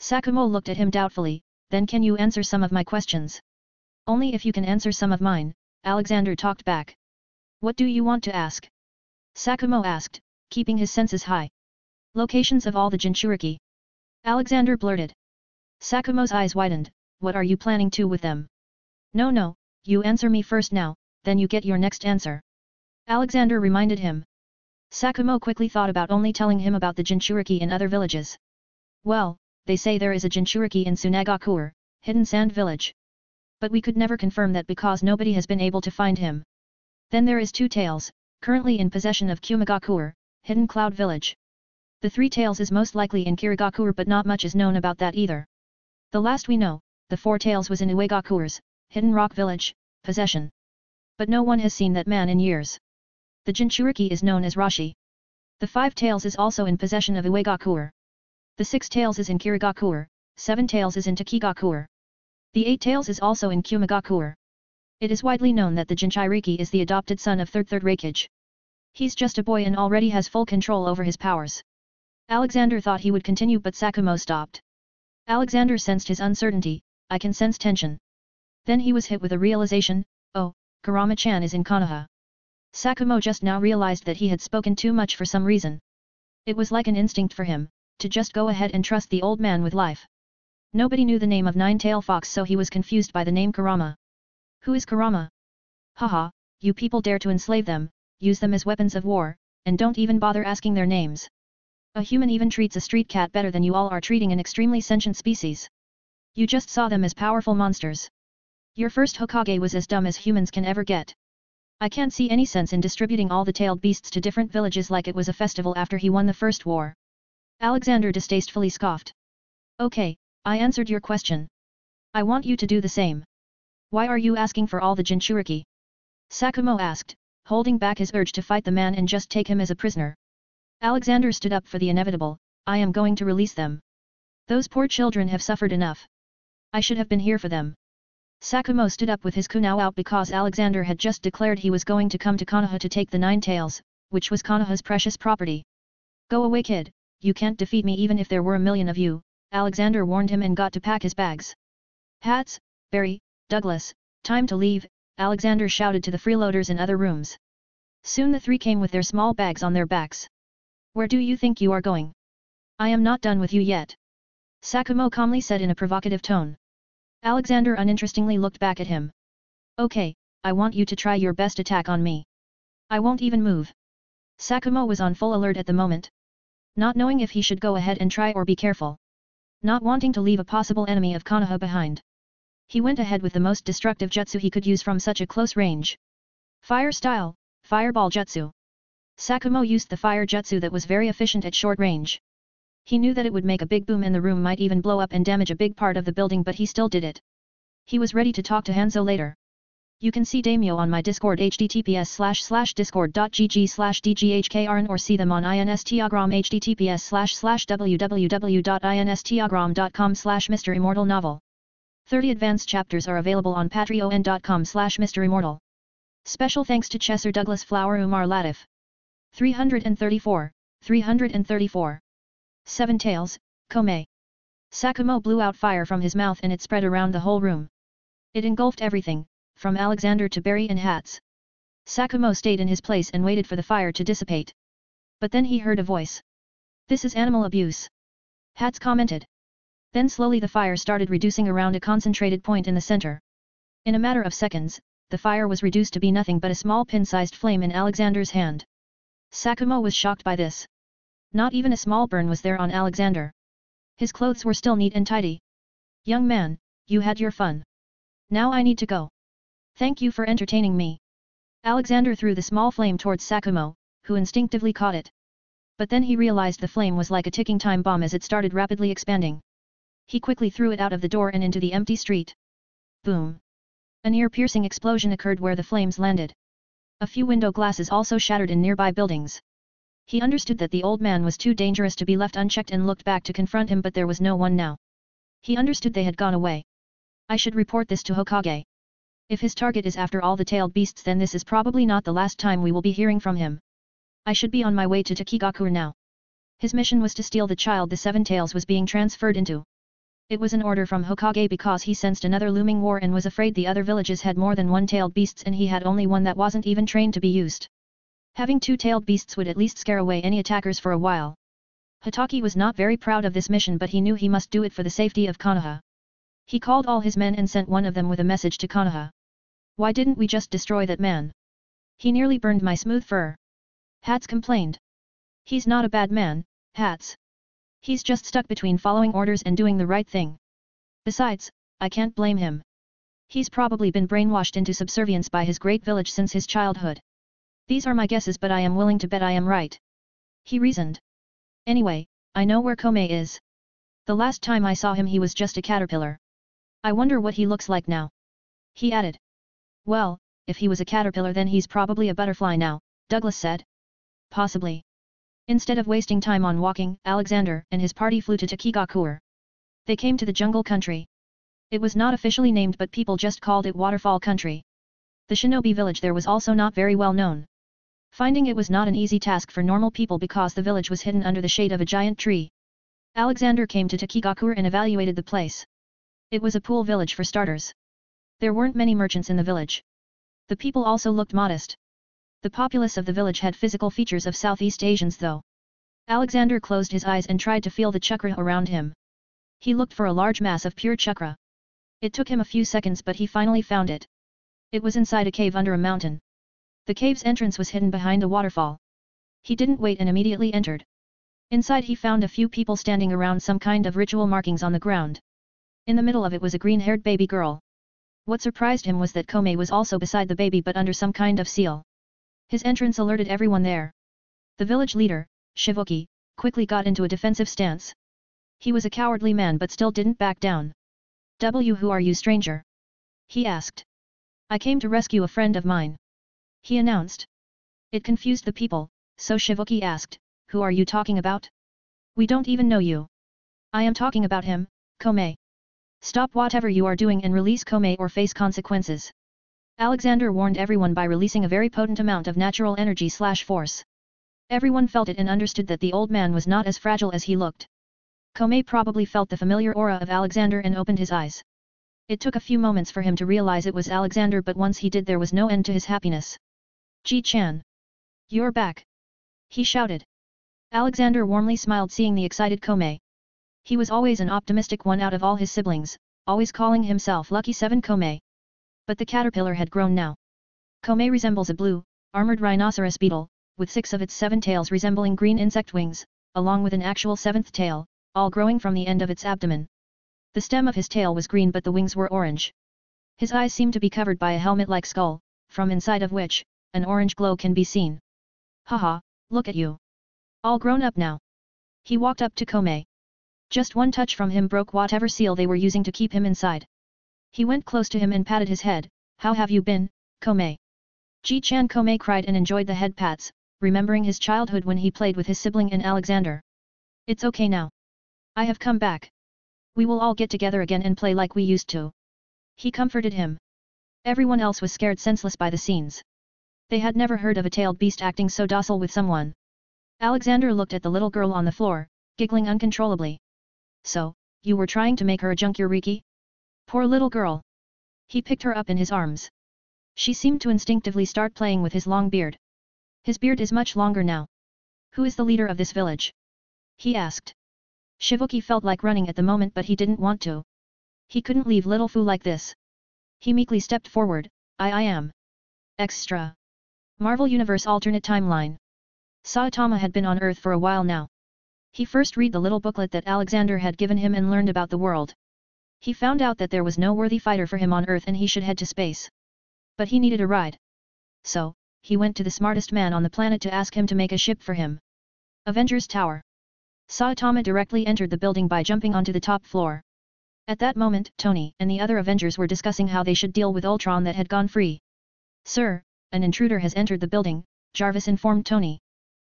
Sakumo looked at him doubtfully, then can you answer some of my questions? Only if you can answer some of mine, Alexander talked back. What do you want to ask? Sakumo asked, keeping his senses high. Locations of all the Jinchuriki. Alexander blurted. Sakumo's eyes widened, what are you planning to with them? No, you answer me first now, then you get your next answer. Alexander reminded him. Sakumo quickly thought about only telling him about the Jinchuriki in other villages. Well, they say there is a Jinchuriki in Sunagakuer, hidden sand village. But we could never confirm that because nobody has been able to find him. Then there is 2 Tails, currently in possession of Kumagakuer, hidden cloud village. The 3 Tails is most likely in Kirigakuer but not much is known about that either. The last we know, the 4 Tails was in Uegakuer's, hidden rock village, possession. But no one has seen that man in years. The Jinchuriki is known as Rashi. The 5 Tails is also in possession of Uegakuer. The 6 Tails is in Kirigakuer, 7 Tails is in Takigakuer. The 8 Tails is also in Kumagakuer. It is widely known that the Jinchuriki is the adopted son of Third Raikage. He's just a boy and already has full control over his powers. Alexander thought he would continue but Sakumo stopped. Alexander sensed his uncertainty, I can sense tension. Then he was hit with a realization, oh, Kurama-chan is in Konoha. Sakumo just now realized that he had spoken too much for some reason. It was like an instinct for him, to just go ahead and trust the old man with life. Nobody knew the name of Nine-Tail Fox so he was confused by the name Kurama. Who is Kurama? Haha, you people dare to enslave them, use them as weapons of war, and don't even bother asking their names. A human even treats a street cat better than you all are treating an extremely sentient species. You just saw them as powerful monsters. Your first Hokage was as dumb as humans can ever get. I can't see any sense in distributing all the tailed beasts to different villages like it was a festival after he won the first war. Alexander distastefully scoffed. Okay, I answered your question. I want you to do the same. Why are you asking for all the Jinchuriki? Sakumo asked, holding back his urge to fight the man and just take him as a prisoner. Alexander stood up for the inevitable. I am going to release them. Those poor children have suffered enough. I should have been here for them. Sakumo stood up with his kunao out because Alexander had just declared he was going to come to Konoha to take the 9 tails, which was Konoha's precious property. Go away kid, you can't defeat me even if there were a million of you, Alexander warned him and got to pack his bags. Hats, Barry, Douglas, time to leave, Alexander shouted to the freeloaders in other rooms. Soon the 3 came with their small bags on their backs. Where do you think you are going? I am not done with you yet. Sakumo calmly said in a provocative tone. Alexander uninterestingly looked back at him. Okay, I want you to try your best attack on me. I won't even move. Sakumo was on full alert at the moment. Not knowing if he should go ahead and try or be careful. Not wanting to leave a possible enemy of Konoha behind. He went ahead with the most destructive jutsu he could use from such a close range. Fire style, fireball jutsu. Sakumo used the fire jutsu that was very efficient at short range. He knew that it would make a big boom and the room might even blow up and damage a big part of the building, but he still did it. He was ready to talk to Hanzo later. You can see Daimyo on my Discord https://discord.gg/dghkrn or see them on Instagram https://www.instagram.com/MisterImmortal novel. 30 advanced chapters are available on patreon.com/MisterImmortal. Special thanks to Chesser Douglas Flower Umar Latif. 334. 7 tails, Kome. Sakumo blew out fire from his mouth and it spread around the whole room. It engulfed everything, from Alexander to Barry and Hats. Sakumo stayed in his place and waited for the fire to dissipate. But then he heard a voice. This is animal abuse. Hats commented. Then slowly the fire started reducing around a concentrated point in the center. In a matter of seconds, the fire was reduced to be nothing but a small pin-sized flame in Alexander's hand. Sakumo was shocked by this. Not even a small burn was there on Alexander. His clothes were still neat and tidy. Young man, you had your fun. Now I need to go. Thank you for entertaining me. Alexander threw the small flame towards Sakumo, who instinctively caught it. But then he realized the flame was like a ticking time bomb as it started rapidly expanding. He quickly threw it out of the door and into the empty street. Boom! An ear-piercing explosion occurred where the flames landed. A few window glasses also shattered in nearby buildings. He understood that the old man was too dangerous to be left unchecked and looked back to confront him, but there was no one now. He understood they had gone away. I should report this to Hokage. If his target is after all the tailed beasts, then this is probably not the last time we will be hearing from him. I should be on my way to Takigakure now. His mission was to steal the child the 7 tails was being transferred into. It was an order from Hokage because he sensed another looming war and was afraid the other villages had more than 1 tailed beasts and he had only one that wasn't even trained to be used. Having 2 tailed beasts would at least scare away any attackers for a while. Hatake was not very proud of this mission, but he knew he must do it for the safety of Konoha. He called all his men and sent one of them with a message to Konoha. Why didn't we just destroy that man? He nearly burned my smooth fur. Hats complained. He's not a bad man, Hats. He's just stuck between following orders and doing the right thing. Besides, I can't blame him. He's probably been brainwashed into subservience by his great village since his childhood. These are my guesses, but I am willing to bet I am right. He reasoned. Anyway, I know where Kome is. The last time I saw him he was just a caterpillar. I wonder what he looks like now. He added. Well, if he was a caterpillar then he's probably a butterfly now, Douglas said. Possibly. Instead of wasting time on walking, Alexander and his party flew to Takigakure. They came to the jungle country. It was not officially named, but people just called it Waterfall Country. The shinobi village there was also not very well known. Finding it was not an easy task for normal people because the village was hidden under the shade of a giant tree. Alexander came to Takigakure and evaluated the place. It was a pool village for starters. There weren't many merchants in the village. The people also looked modest. The populace of the village had physical features of Southeast Asians though. Alexander closed his eyes and tried to feel the chakra around him. He looked for a large mass of pure chakra. It took him a few seconds, but he finally found it. It was inside a cave under a mountain. The cave's entrance was hidden behind a waterfall. He didn't wait and immediately entered. Inside he found a few people standing around some kind of ritual markings on the ground. In the middle of it was a green-haired baby girl. What surprised him was that Kome was also beside the baby but under some kind of seal. His entrance alerted everyone there. The village leader, Shivoki, quickly got into a defensive stance. He was a cowardly man but still didn't back down. Who are you, stranger? He asked. I came to rescue a friend of mine. He announced. It confused the people, so Shivuki asked, "Who are you talking about? We don't even know you." "I am talking about him, Komei. Stop whatever you are doing and release Komei or face consequences." Alexander warned everyone by releasing a very potent amount of natural energy/force. Everyone felt it and understood that the old man was not as fragile as he looked. Komei probably felt the familiar aura of Alexander and opened his eyes. It took a few moments for him to realize it was Alexander, but once he did there was no end to his happiness. "Ji-chan! You're back!" he shouted. Alexander warmly smiled seeing the excited Komei. He was always an optimistic one out of all his siblings, always calling himself Lucky 7 Komei. But the caterpillar had grown now. Komei resembles a blue, armored rhinoceros beetle, with 6 of its 7 tails resembling green insect wings, along with an actual 7th tail, all growing from the end of its abdomen. The stem of his tail was green but the wings were orange. His eyes seemed to be covered by a helmet-like skull, from inside of which, an orange glow can be seen. "Haha, look at you. All grown up now." He walked up to Komei. Just one touch from him broke whatever seal they were using to keep him inside. He went close to him and patted his head. "How have you been, Komei?" Ji-chan. Komei cried and enjoyed the head pats, remembering his childhood when he played with his sibling and Alexander. "It's okay now. I have come back. We will all get together again and play like we used to." He comforted him. Everyone else was scared senseless by the scenes. They had never heard of a tailed beast acting so docile with someone. Alexander looked at the little girl on the floor, giggling uncontrollably. "So, you were trying to make her a Junkyuriki? Poor little girl." He picked her up in his arms. She seemed to instinctively start playing with his long beard. "His beard is much longer now. Who is the leader of this village?" he asked. Shivuki felt like running at the moment but he didn't want to. He couldn't leave little Fu like this. He meekly stepped forward. I am. Extra. Marvel Universe alternate timeline. Saitama had been on Earth for a while now. He first read the little booklet that Alexander had given him and learned about the world. He found out that there was no worthy fighter for him on Earth and he should head to space. But he needed a ride. So, he went to the smartest man on the planet to ask him to make a ship for him. Avengers Tower. Saitama directly entered the building by jumping onto the top floor. At that moment, Tony and the other Avengers were discussing how they should deal with Ultron that had gone free. "Sir, an intruder has entered the building," Jarvis informed Tony.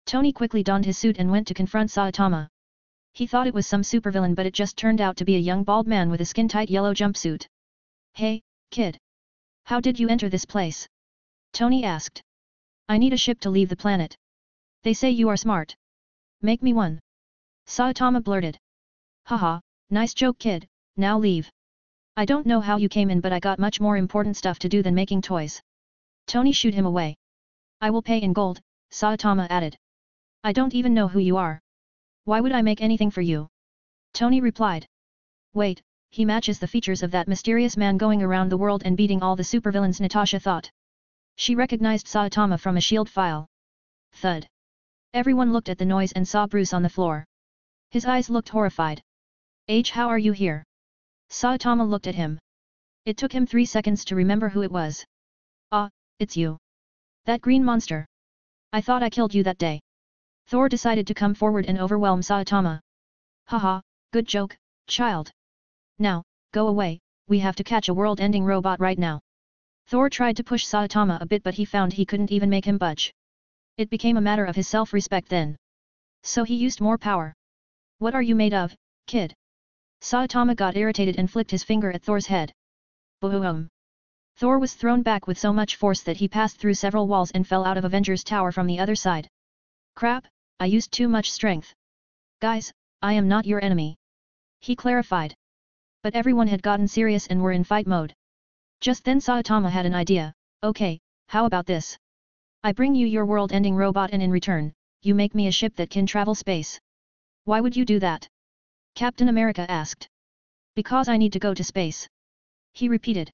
Tony quickly donned his suit and went to confront Saitama. He thought it was some supervillain but it just turned out to be a young bald man with a skin-tight yellow jumpsuit. "Hey, kid. How did you enter this place?" Tony asked. "I need a ship to leave the planet. They say you are smart. Make me one." Saitama blurted. "Haha, nice joke kid, now leave. I don't know how you came in but I got much more important stuff to do than making toys." Tony shooed him away. "I will pay in gold," Saitama added. "I don't even know who you are. Why would I make anything for you?" Tony replied. "Wait, he matches the features of that mysterious man going around the world and beating all the supervillains," Natasha thought. She recognized Saitama from a shield file. Thud. Everyone looked at the noise and saw Bruce on the floor. His eyes looked horrified. "How are you here?" Saitama looked at him. It took him 3 seconds to remember who it was. "Ah, it's you. That green monster. I thought I killed you that day." Thor decided to come forward and overwhelm Saitama. "Haha, good joke, child. Now, go away, we have to catch a world-ending robot right now." Thor tried to push Saitama a bit but he found he couldn't even make him budge. It became a matter of his self-respect then. So he used more power. "What are you made of, kid?" Saitama got irritated and flicked his finger at Thor's head. Boom! Thor was thrown back with so much force that he passed through several walls and fell out of Avengers Tower from the other side. "Crap, I used too much strength. Guys, I am not your enemy," he clarified. But everyone had gotten serious and were in fight mode. Just then Saitama had an idea. "Okay, how about this? I bring you your world-ending robot and in return, you make me a ship that can travel space." "Why would you do that?" Captain America asked. "Because I need to go to space," he repeated.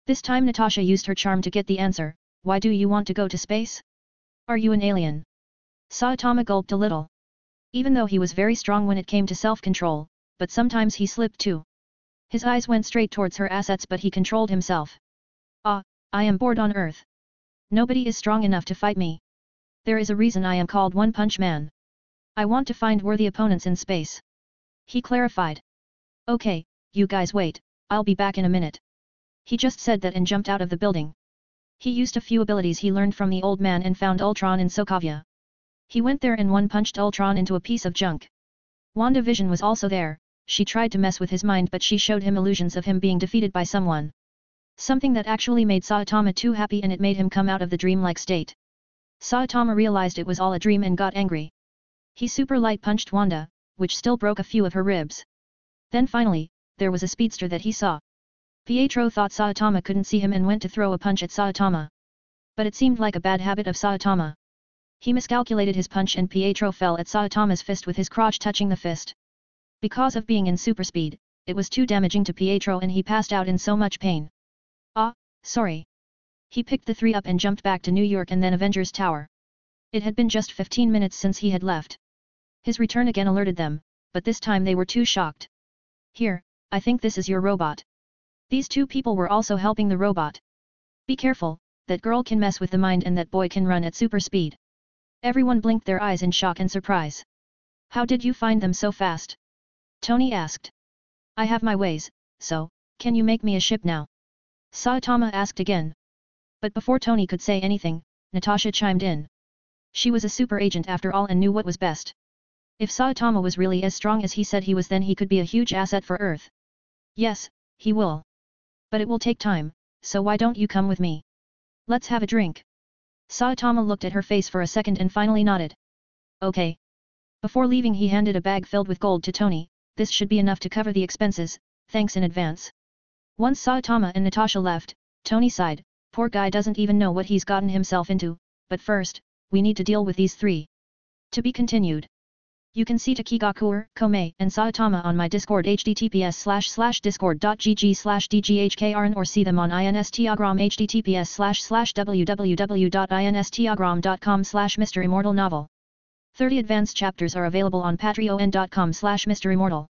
This time Natasha used her charm to get the answer. "Why do you want to go to space? Are you an alien?" Saitama gulped a little. Even though he was very strong when it came to self-control, but sometimes he slipped too. His eyes went straight towards her assets but he controlled himself. "Ah, I am bored on Earth. Nobody is strong enough to fight me. There is a reason I am called One Punch Man. I want to find worthy opponents in space," he clarified. "Okay, you guys wait, I'll be back in a minute." He just said that and jumped out of the building. He used a few abilities he learned from the old man and found Ultron in Sokovia. He went there and one-punched Ultron into a piece of junk. WandaVision was also there. She tried to mess with his mind but she showed him illusions of him being defeated by someone. Something that actually made Saitama too happy and it made him come out of the dreamlike state. Saitama realized it was all a dream and got angry. He super light punched Wanda, which still broke a few of her ribs. Then finally, there was a speedster that he saw. Pietro thought Saitama couldn't see him and went to throw a punch at Saitama. But it seemed like a bad habit of Saitama. He miscalculated his punch and Pietro fell at Saitama's fist with his crotch touching the fist. Because of being in super speed, it was too damaging to Pietro and he passed out in so much pain. Ah, sorry. He picked the three up and jumped back to New York and then Avengers Tower. It had been just 15 minutes since he had left. His return again alerted them, but this time they were too shocked. Here, I think this is your robot. These two people were also helping the robot. Be careful, that girl can mess with the mind and that boy can run at super speed. Everyone blinked their eyes in shock and surprise. How did you find them so fast? Tony asked. I have my ways, so, can you make me a ship now? Saitama asked again. But before Tony could say anything, Natasha chimed in. She was a super agent after all and knew what was best. If Saitama was really as strong as he said he was then he could be a huge asset for Earth. Yes, he will. But it will take time, so why don't you come with me? Let's have a drink. Saitama looked at her face for a second and finally nodded. Okay. Before leaving he handed a bag filled with gold to Tony. This should be enough to cover the expenses, thanks in advance. Once Saitama and Natasha left, Tony sighed, poor guy doesn't even know what he's gotten himself into, but first, we need to deal with these three. To be continued. You can see Takigakuer, Komei, and Saitama on my Discord https://discord.gg/dghkrn or see them on Instagram https://www.instagram.com/MisterImmortal novel. 30 advanced chapters are available on patreon.com/MisterImmortal.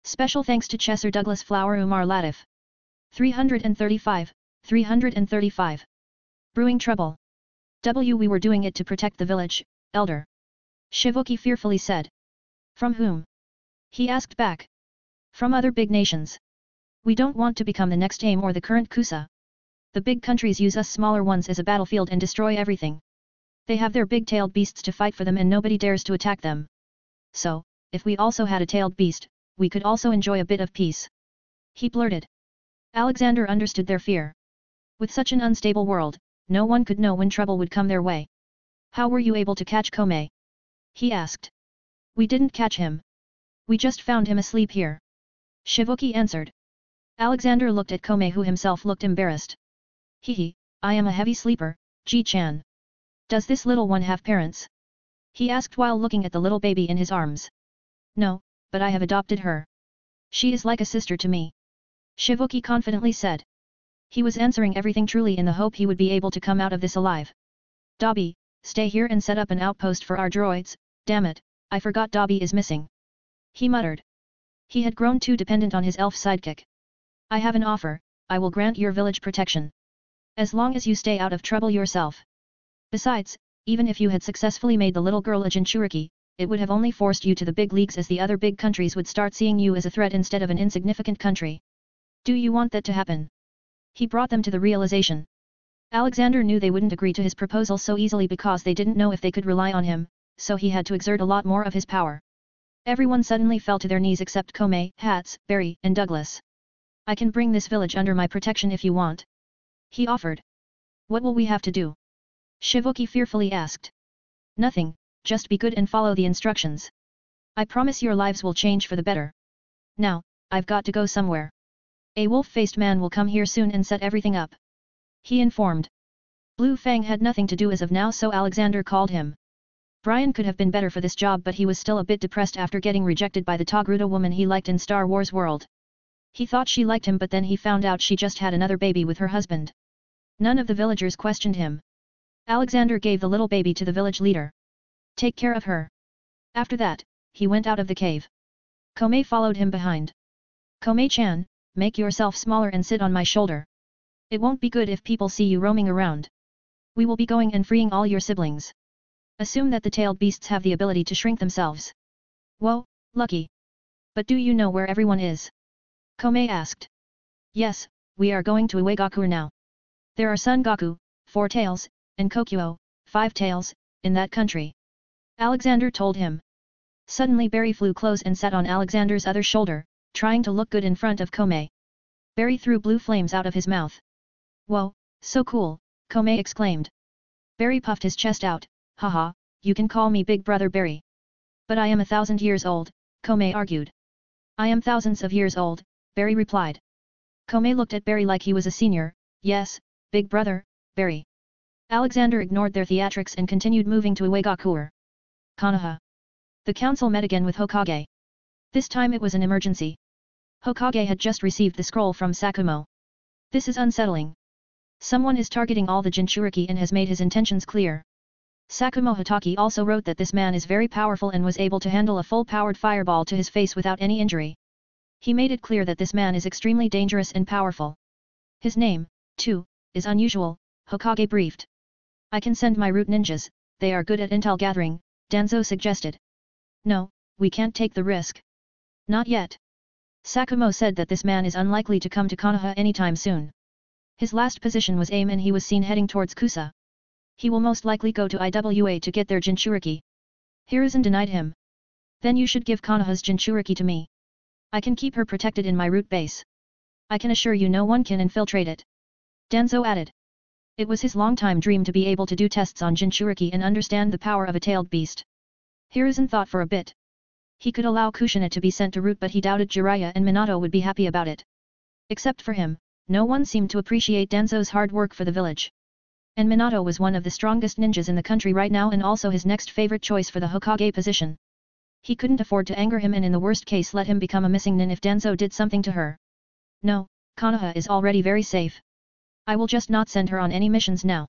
Special thanks to Chesser Douglas Flower Umar Latif. 335. Brewing trouble. We were doing it to protect the village, elder. Shivuki fearfully said. From whom? He asked back. From other big nations. We don't want to become the next AIM or the current Kusa. The big countries use us smaller ones as a battlefield and destroy everything. They have their big-tailed beasts to fight for them and nobody dares to attack them. So, if we also had a tailed beast, we could also enjoy a bit of peace. He blurted. Alexander understood their fear. With such an unstable world, no one could know when trouble would come their way. How were you able to catch Komei? He asked. We didn't catch him. We just found him asleep here. Shivuki answered. Alexander looked at Komei who himself looked embarrassed. Hehe, I am a heavy sleeper, Ji-chan. Does this little one have parents? He asked while looking at the little baby in his arms. No, but I have adopted her. She is like a sister to me. Shivuki confidently said. He was answering everything truly in the hope he would be able to come out of this alive. Dobby, stay here and set up an outpost for our droids, damn it, I forgot Dobby is missing. He muttered. He had grown too dependent on his elf sidekick. I have an offer, I will grant your village protection. As long as you stay out of trouble yourself. Besides, even if you had successfully made the little girl a Jinchuriki, it would have only forced you to the big leagues as the other big countries would start seeing you as a threat instead of an insignificant country. Do you want that to happen? He brought them to the realization. Alexander knew they wouldn't agree to his proposal so easily because they didn't know if they could rely on him, so he had to exert a lot more of his power. Everyone suddenly fell to their knees except Komei, Hats, Barry, and Douglas. I can bring this village under my protection if you want. He offered. What will we have to do? Shivuki fearfully asked. Nothing, just be good and follow the instructions. I promise your lives will change for the better. Now, I've got to go somewhere. A wolf-faced man will come here soon and set everything up. He informed. Blue Fang had nothing to do as of now so Alexander called him. Brian could have been better for this job but he was still a bit depressed after getting rejected by the Togruta woman he liked in Star Wars World. He thought she liked him but then he found out she just had another baby with her husband. None of the villagers questioned him. Alexander gave the little baby to the village leader. Take care of her. After that, he went out of the cave. Komei followed him behind. Komei-chan, make yourself smaller and sit on my shoulder. It won't be good if people see you roaming around. We will be going and freeing all your siblings. Assume that the tailed beasts have the ability to shrink themselves. Whoa, lucky. But do you know where everyone is? Komei asked. Yes, we are going to Uegaku now. There are Son Goku, 4 tails, and Kokuo, 5 tails, in that country. Alexander told him. Suddenly Barry flew close and sat on Alexander's other shoulder, trying to look good in front of Komei. Barry threw blue flames out of his mouth. Whoa, so cool, Komei exclaimed. Barry puffed his chest out, haha, you can call me Big Brother Barry. But I am 1,000 years old, Komei argued. I am thousands of years old, Barry replied. Komei looked at Barry like he was a senior, yes, Big Brother, Barry. Alexander ignored their theatrics and continued moving to Uegakure. Konoha. The council met again with Hokage. This time it was an emergency. Hokage had just received the scroll from Sakumo. This is unsettling. Someone is targeting all the Jinchuriki and has made his intentions clear. Sakumo Hatake also wrote that this man is very powerful and was able to handle a full-powered fireball to his face without any injury. He made it clear that this man is extremely dangerous and powerful. His name, too, is unusual, Hokage briefed. I can send my root ninjas, they are good at intel gathering, Danzo suggested. No, we can't take the risk. Not yet. Sakumo said that this man is unlikely to come to Konoha anytime soon. His last position was AIM and he was seen heading towards Kusa. He will most likely go to IWA to get their Jinchuriki. Hiruzen denied him. Then you should give Konoha's Jinchuriki to me. I can keep her protected in my root base. I can assure you no one can infiltrate it. Danzo added. It was his long-time dream to be able to do tests on Jinchuriki and understand the power of a tailed beast. Hiruzen thought for a bit. He could allow Kushina to be sent to root but he doubted Jiraiya and Minato would be happy about it. Except for him, no one seemed to appreciate Danzo's hard work for the village. And Minato was one of the strongest ninjas in the country right now and also his next favorite choice for the Hokage position. He couldn't afford to anger him and in the worst case let him become a missing nin if Danzo did something to her. No, Konoha is already very safe. I will just not send her on any missions now.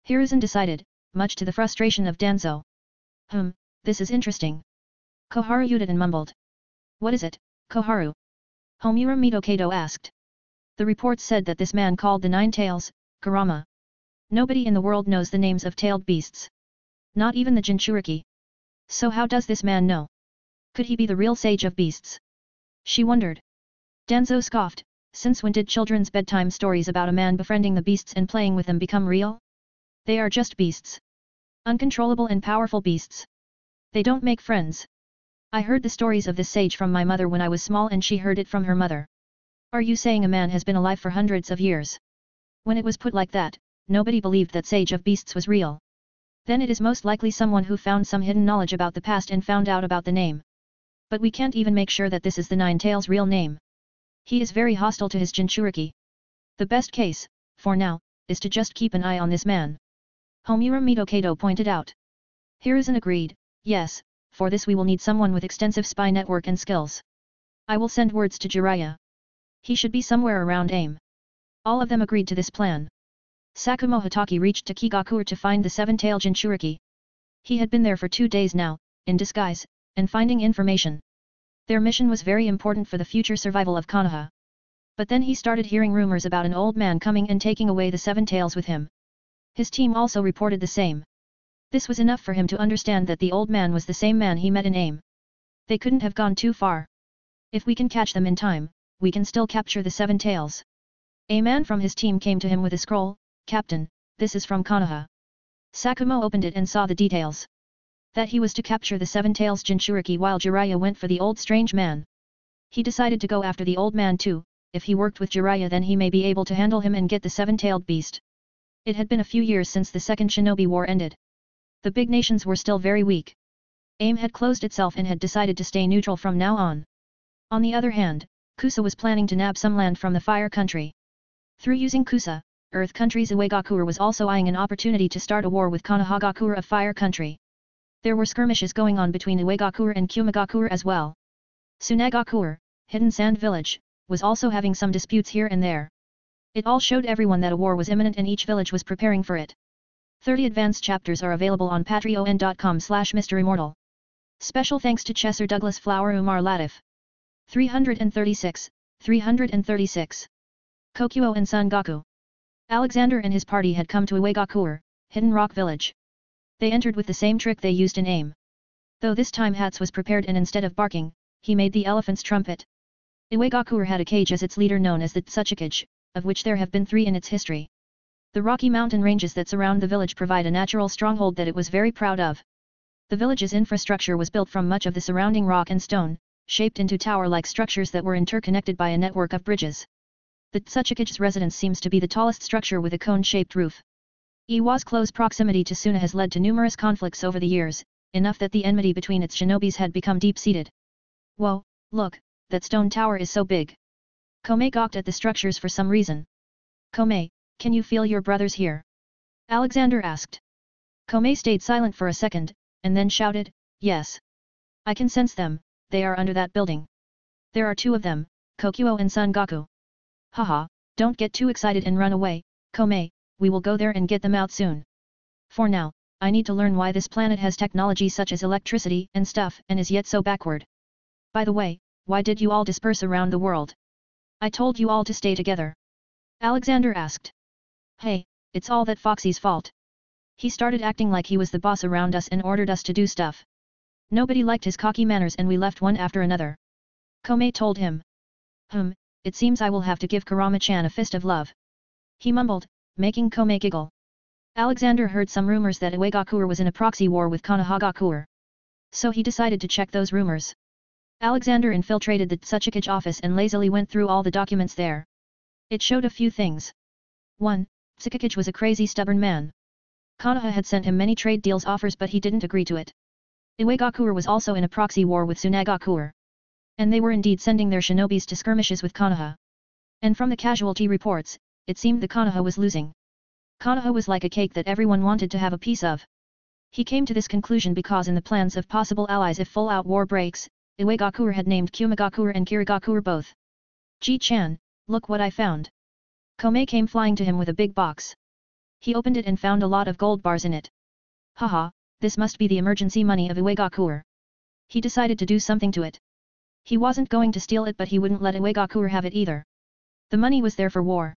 Hiruzen decided, much to the frustration of Danzo. This is interesting. Koharu Yudin mumbled. What is it, Koharu? Homura Mitokado asked. The reports said that this man called the Nine Tails, Kurama. Nobody in the world knows the names of tailed beasts. Not even the Jinchuriki. So how does this man know? Could he be the real sage of beasts? She wondered. Danzo scoffed, since when did children's bedtime stories about a man befriending the beasts and playing with them become real? They are just beasts. Uncontrollable and powerful beasts. They don't make friends. I heard the stories of this sage from my mother when I was small and she heard it from her mother. Are you saying a man has been alive for hundreds of years? When it was put like that, nobody believed that sage of beasts was real. Then it is most likely someone who found some hidden knowledge about the past and found out about the name. But we can't even make sure that this is the Nine Tails' real name. He is very hostile to his Jinchuriki. The best case, for now, is to just keep an eye on this man. Homura Mitokado pointed out. Hiruzen agreed, yes, for this we will need someone with extensive spy network and skills. I will send words to Jiraiya. He should be somewhere around AIM. All of them agreed to this plan. Sakumo Hatake reached to Kigakure to find the seven-tailed Jinchuriki. He had been there for 2 days now, in disguise, and finding information. Their mission was very important for the future survival of Konoha. But then he started hearing rumors about an old man coming and taking away the seven tails with him. His team also reported the same. This was enough for him to understand that the old man was the same man he met in AIM. They couldn't have gone too far. If we can catch them in time, we can still capture the seven tails. A man from his team came to him with a scroll. Captain, this is from Konoha. Sakumo opened it and saw the details. That he was to capture the seven tails Jinchuriki while Jiraiya went for the old strange man. He decided to go after the old man too. If he worked with Jiraiya then he may be able to handle him and get the seven-tailed beast. It had been a few years since the Second Shinobi War ended. The big nations were still very weak. AIM had closed itself and had decided to stay neutral from now on. On the other hand, Kusa was planning to nab some land from the Fire Country. Through using Kusa, Earth Country's Uegakure was also eyeing an opportunity to start a war with Konohagakure of Fire Country. There were skirmishes going on between Uegakure and Kumagakure as well. Tsunagakure, Hidden Sand Village, was also having some disputes here and there. It all showed everyone that a war was imminent and each village was preparing for it. 30 advanced chapters are available on patreon.com/MisterImmortal. Special thanks to Chesser Douglas Flower Umar Latif. 336, 336. Kokuo and Sangaku. Alexander and his party had come to Uegakure, Hidden Rock Village. They entered with the same trick they used in AIM. Though this time Hats was prepared and instead of barking, he made the elephant's trumpet. Uegakure had a cage as its leader known as the Tsuchikage, of which there have been 3 in its history. The rocky mountain ranges that surround the village provide a natural stronghold that it was very proud of. The village's infrastructure was built from much of the surrounding rock and stone, shaped into tower-like structures that were interconnected by a network of bridges. The Tsuchikage residence seems to be the tallest structure with a cone-shaped roof. Iwa's close proximity to Suna has led to numerous conflicts over the years, enough that the enmity between its shinobis had become deep-seated. Whoa, look, that stone tower is so big. Komei gawked at the structures for some reason. Komei, can you feel your brothers here? Alexander asked. Komei stayed silent for a second, and then shouted, yes. I can sense them, they are under that building. There are two of them, Kokuo and Son Goku. Haha, don't get too excited and run away, Komei, we will go there and get them out soon. For now, I need to learn why this planet has technology such as electricity and stuff and is yet so backward. By the way, why did you all disperse around the world? I told you all to stay together. Alexander asked. Hey, it's all that Foxy's fault. He started acting like he was the boss around us and ordered us to do stuff. Nobody liked his cocky manners and we left one after another. Komei told him. It seems I will have to give Kurama-chan a fist of love. He mumbled, making Komei giggle. Alexander heard some rumors that Uegakuer was in a proxy war with Konohagakuer. So he decided to check those rumors. Alexander infiltrated the Tsuchikage office and lazily went through all the documents there. It showed a few things. 1. Tsuchikage was a crazy stubborn man. Konoha had sent him many trade deals offers but he didn't agree to it. Uegakuer was also in a proxy war with Tsunagakuer. And they were indeed sending their shinobis to skirmishes with Konoha. And from the casualty reports, it seemed the Konoha was losing. Konoha was like a cake that everyone wanted to have a piece of. He came to this conclusion because in the plans of possible allies if full-out war breaks, Uegakuer had named Kumagakuer and Kirigakuer both. Ji-chan, look what I found. Komei came flying to him with a big box. He opened it and found a lot of gold bars in it. Haha, this must be the emergency money of Uegakuer. He decided to do something to it. He wasn't going to steal it but he wouldn't let Uegakuer have it either. The money was there for war.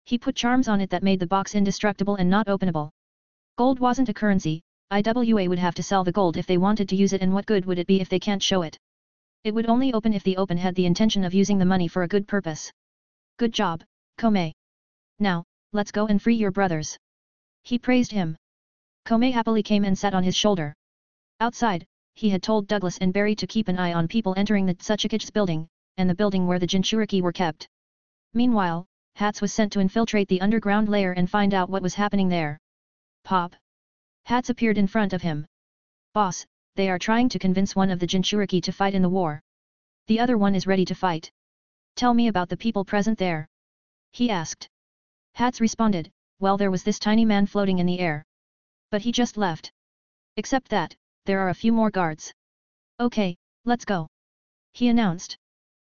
He put charms on it that made the box indestructible and not openable. Gold wasn't a currency, IWA would have to sell the gold if they wanted to use it and what good would it be if they can't show it? It would only open if the open had the intention of using the money for a good purpose. Good job, Komei. Now, let's go and free your brothers. He praised him. Komei happily came and sat on his shoulder. Outside, he had told Douglas and Barry to keep an eye on people entering the Tsuchikage's building, and the building where the Jinchuriki were kept. Meanwhile, Hats was sent to infiltrate the underground layer and find out what was happening there. Pop! Hats appeared in front of him. Boss, they are trying to convince one of the Jinchuriki to fight in the war. The other one is ready to fight. Tell me about the people present there. He asked. Hats responded, well there was this tiny man floating in the air. But he just left. Except that, there are a few more guards. Okay, let's go. He announced.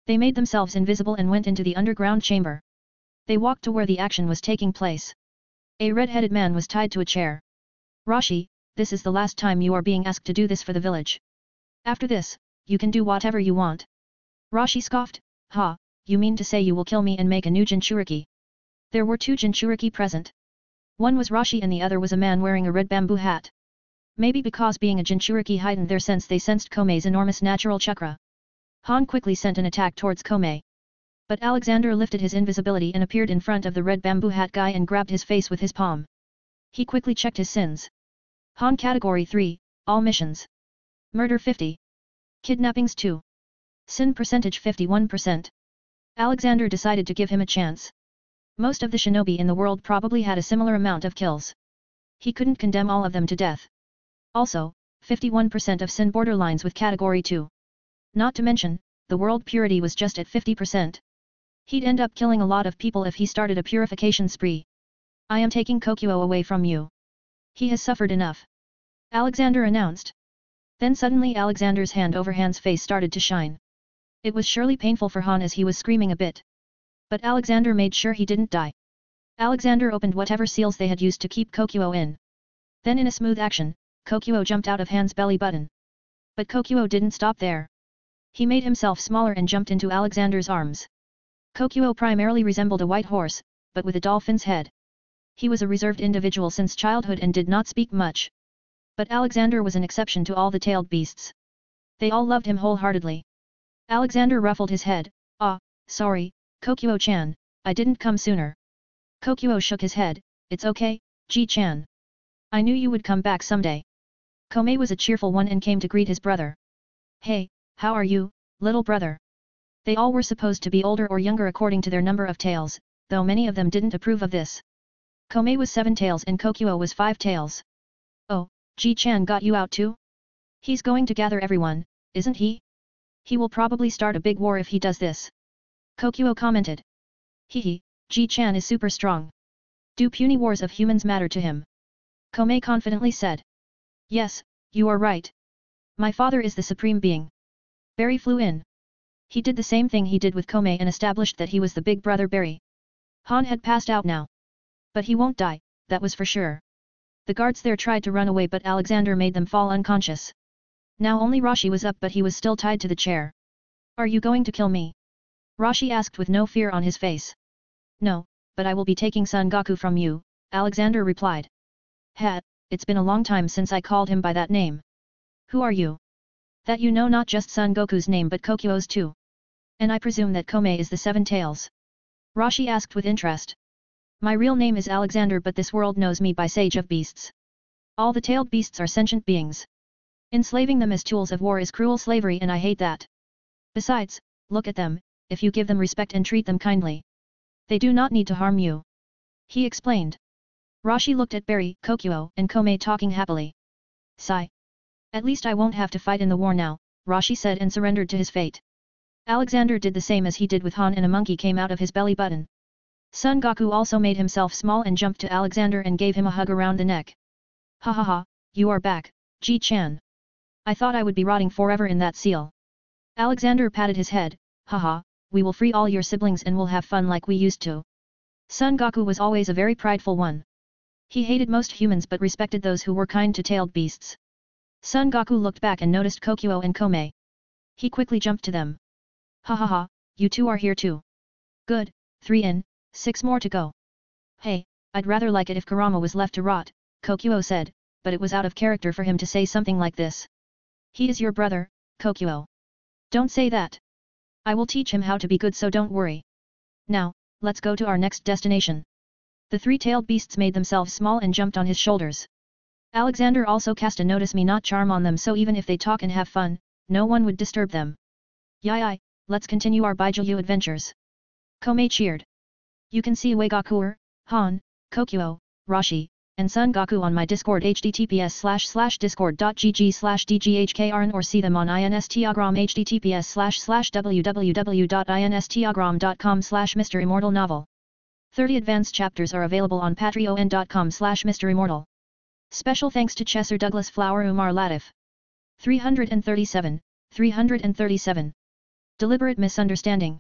They made themselves invisible and went into the underground chamber. They walked to where the action was taking place. A red-headed man was tied to a chair. Rashi, this is the last time you are being asked to do this for the village. After this, you can do whatever you want. Rashi scoffed, ha, you mean to say you will kill me and make a new Jinchuriki? There were two Jinchuriki present. One was Rashi and the other was a man wearing a red bamboo hat. Maybe because being a Jinchuriki heightened their sense they sensed Komei's enormous natural chakra. Han quickly sent an attack towards Komei. But Alexander lifted his invisibility and appeared in front of the red bamboo hat guy and grabbed his face with his palm. He quickly checked his sins. Han Category 3, All Missions. Murder 50. Kidnappings 2. Sin percentage 51%. Alexander decided to give him a chance. Most of the shinobi in the world probably had a similar amount of kills. He couldn't condemn all of them to death. Also, 51% of sin borderlines with Category 2. Not to mention, the world purity was just at 50%. He'd end up killing a lot of people if he started a purification spree. I am taking Kokuo away from you. He has suffered enough. Alexander announced. Then suddenly Alexander's hand over Han's face started to shine. It was surely painful for Han as he was screaming a bit. But Alexander made sure he didn't die. Alexander opened whatever seals they had used to keep Kokuo in. Then in a smooth action, Kokuo jumped out of Han's belly button. But Kokuo didn't stop there. He made himself smaller and jumped into Alexander's arms. Kokuo primarily resembled a white horse, but with a dolphin's head. He was a reserved individual since childhood and did not speak much. But Alexander was an exception to all the tailed beasts. They all loved him wholeheartedly. Alexander ruffled his head, sorry, Kokuo-chan, I didn't come sooner. Kokuo shook his head, it's okay, Ji-chan. I knew you would come back someday. Komei was a cheerful one and came to greet his brother. Hey, how are you, little brother? They all were supposed to be older or younger according to their number of tails, though many of them didn't approve of this. Komei was 7 tails and Kokuo was 5 tails. Oh, Ji-chan got you out too? He's going to gather everyone, isn't he? He will probably start a big war if he does this. Kokuo commented. Hehe, Ji-chan is super strong. Do puny wars of humans matter to him? Komei confidently said. Yes, you are right. My father is the supreme being. Barry flew in. He did the same thing he did with Komei and established that he was the big brother Barry. Han had passed out now. But he won't die, that was for sure. The guards there tried to run away but Alexander made them fall unconscious. Now only Rashi was up but he was still tied to the chair. Are you going to kill me? Rashi asked with no fear on his face. No, but I will be taking Son Goku from you, Alexander replied. It's been a long time since I called him by that name. Who are you? That you know not just Son Goku's name but Kokuo's too. And I presume that Komei is the 7 tails. Rashi asked with interest. My real name is Alexander but this world knows me by Sage of Beasts. All the tailed beasts are sentient beings. Enslaving them as tools of war is cruel slavery and I hate that. Besides, look at them, if you give them respect and treat them kindly. They do not need to harm you. He explained. Rashi looked at Barry, Kokuo and Komei talking happily. Sigh. At least I won't have to fight in the war now, Rashi said and surrendered to his fate. Alexander did the same as he did with Han and a monkey came out of his belly button. Son Goku also made himself small and jumped to Alexander and gave him a hug around the neck. Ha ha ha, you are back, Ji-chan. I thought I would be rotting forever in that seal. Alexander patted his head, haha, we will free all your siblings and we'll have fun like we used to. Son Goku was always a very prideful one. He hated most humans but respected those who were kind to tailed beasts. Son Goku looked back and noticed Kokuo and Komei. He quickly jumped to them. Ha ha ha, you two are here too. Good, 3 in, 6 more to go. Hey, I'd rather like it if Kurama was left to rot, Kokuo said, but it was out of character for him to say something like this. He is your brother, Kokuo. Don't say that. I will teach him how to be good so don't worry. Now, let's go to our next destination. The 3-tailed beasts made themselves small and jumped on his shoulders. Alexander also cast a notice me not charm on them so even if they talk and have fun, no one would disturb them. Yai, let's continue our Baijiu adventures. Komei cheered. You can see Weigakuer, Han, Kokuo, Rashi, and Son Goku on my Discord https://discord.gg/dghkrn or see them on Instagram https://www.instagram.com/MisterImmortal novel. 30 advanced chapters are available on patreon.com/MisterImmortal. Special thanks to Chesser Douglas Flower Umar Latif. 337. Deliberate misunderstanding.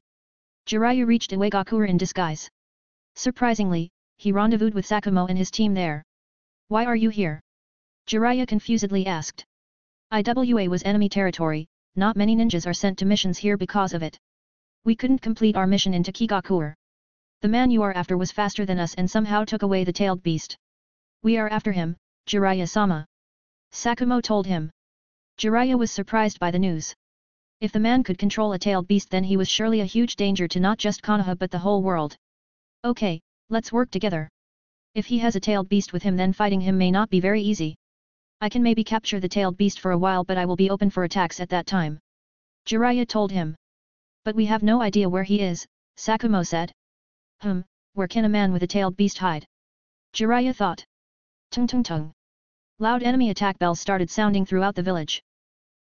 Jiraiya reached Iwagakure in disguise. Surprisingly, he rendezvoused with Sakumo and his team there. Why are you here? Jiraiya confusedly asked. Iwa was enemy territory, not many ninjas are sent to missions here because of it. We couldn't complete our mission into Kigakure. The man you are after was faster than us and somehow took away the tailed beast. We are after him, Jiraiya-sama. Sakumo told him. Jiraiya was surprised by the news. If the man could control a tailed beast then he was surely a huge danger to not just Konoha but the whole world. Okay, let's work together. If he has a tailed beast with him then fighting him may not be very easy. I can maybe capture the tailed beast for a while but I will be open for attacks at that time. Jiraiya told him. But we have no idea where he is, Sakumo said. Where can a man with a tailed beast hide? Jiraiya thought. Tung tung tung. Loud enemy attack bells started sounding throughout the village.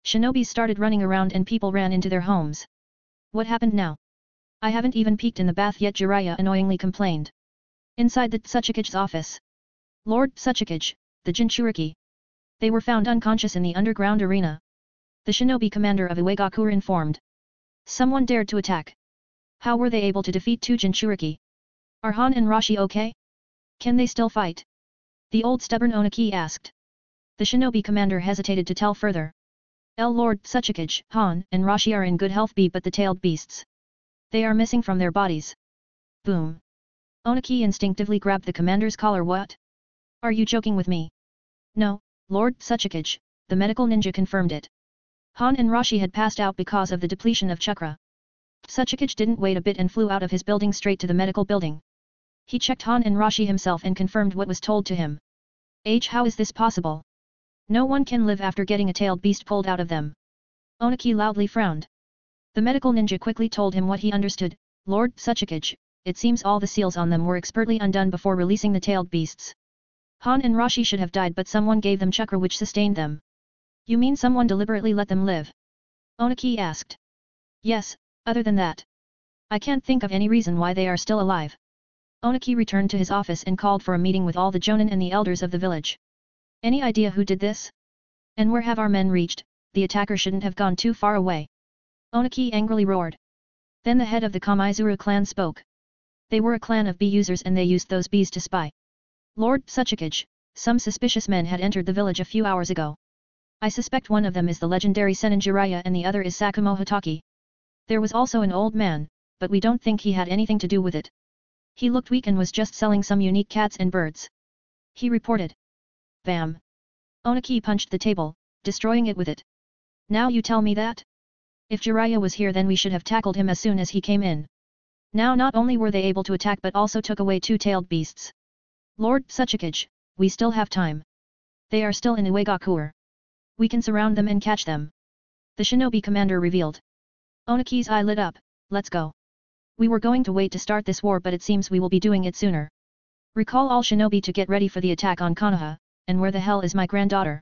Shinobis started running around and people ran into their homes. What happened now? I haven't even peeked in the bath yet, Jiraiya annoyingly complained. Inside the Tsuchikage office. Lord Tsuchikage, the Jinchuriki. They were found unconscious in the underground arena. The shinobi commander of Iwagakure informed. Someone dared to attack. How were they able to defeat 2 Jinchuriki? Are Han and Rashi okay? Can they still fight? The old stubborn Oniki asked. The shinobi commander hesitated to tell further. Lord Tsuchikage, Han and Rashi are in good health but the tailed beasts. They are missing from their bodies. Boom. Oniki instinctively grabbed the commander's collar. What? Are you joking with me? No, Lord Tsuchikage, the medical ninja confirmed it. Han and Rashi had passed out because of the depletion of chakra. Tsuchikage didn't wait a bit and flew out of his building straight to the medical building. He checked Han and Rashi himself and confirmed what was told to him. How is this possible? No one can live after getting a tailed beast pulled out of them. Onaki loudly frowned. The medical ninja quickly told him what he understood. Lord Suchikage, it seems all the seals on them were expertly undone before releasing the tailed beasts. Han and Rashi should have died but someone gave them chakra which sustained them. You mean someone deliberately let them live? Onaki asked. Yes, other than that. I can't think of any reason why they are still alive. Onaki returned to his office and called for a meeting with all the jonin and the elders of the village. Any idea who did this? And where have our men reached? The attacker shouldn't have gone too far away. Onaki angrily roared. Then the head of the Kamaizuru clan spoke. They were a clan of bee users and they used those bees to spy. Lord Suchikage, some suspicious men had entered the village a few hours ago. I suspect one of them is the legendary Sennin Jiraiya and the other is Sakumo Hatake. There was also an old man, but we don't think he had anything to do with it. He looked weak and was just selling some unique cats and birds. He reported. Bam! Onaki punched the table, destroying it with it. Now you tell me that? If Jiraiya was here then we should have tackled him as soon as he came in. Now not only were they able to attack but also took away 2 tailed beasts. Lord Suchikage, we still have time. They are still in Uegakur. We can surround them and catch them. The shinobi commander revealed. Onaki's eye lit up. Let's go. We were going to wait to start this war but it seems we will be doing it sooner. Recall all shinobi to get ready for the attack on Konoha, and where the hell is my granddaughter?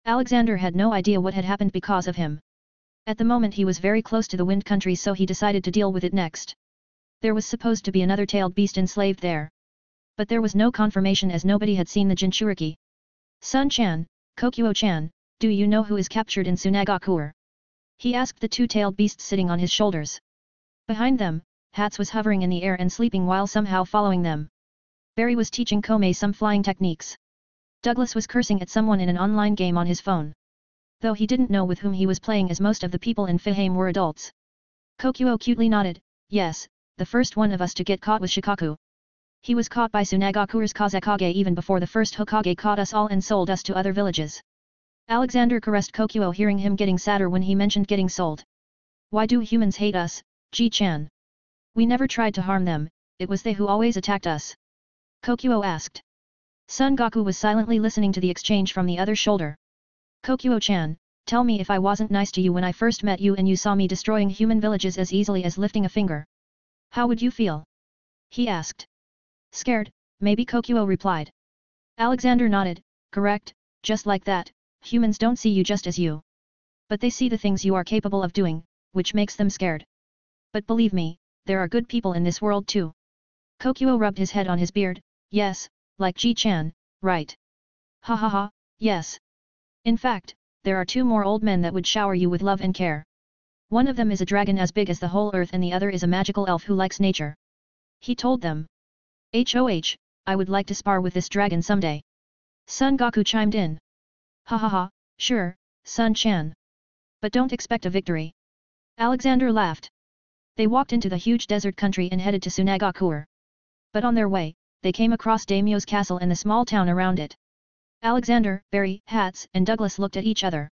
Alexander had no idea what had happened because of him. At the moment he was very close to the Wind Country so he decided to deal with it next. There was supposed to be another tailed beast enslaved there. But there was no confirmation as nobody had seen the Jinchuriki. Sun-chan, Kokuo-chan, do you know who is captured in Tsunagakur? He asked the 2 tailed beasts sitting on his shoulders. Behind them, Hats was hovering in the air and sleeping while somehow following them. Barry was teaching Komei some flying techniques. Douglas was cursing at someone in an online game on his phone. Though he didn't know with whom he was playing as most of the people in Fihame were adults. Kokuo cutely nodded, yes, the first one of us to get caught was Shikaku. He was caught by Tsunagakur's Kazekage even before the first Hokage caught us all and sold us to other villages. Alexander caressed Kokuo hearing him getting sadder when he mentioned getting sold. Why do humans hate us, Ji-chan? We never tried to harm them, it was they who always attacked us. Kokuo asked. Son Goku was silently listening to the exchange from the other shoulder. Kokuo-chan, tell me if I wasn't nice to you when I first met you and you saw me destroying human villages as easily as lifting a finger. How would you feel? He asked. Scared, maybe, Kokuo replied. Alexander nodded, correct, just like that, humans don't see you just as you. But they see the things you are capable of doing, which makes them scared. But believe me, there are good people in this world too. Kokuo rubbed his head on his beard, yes, like Ji-chan, right. Ha ha ha, yes. In fact, there are 2 more old men that would shower you with love and care. One of them is a dragon as big as the whole earth and the other is a magical elf who likes nature. He told them. HOH, I would like to spar with this dragon someday. Son Goku chimed in. Ha ha ha, sure, Sun-chan. But don't expect a victory. Alexander laughed. They walked into the huge desert country and headed to Tsunagakur. But on their way, they came across Daimyo's castle and the small town around it. Alexander, Barry, Hats, and Douglas looked at each other.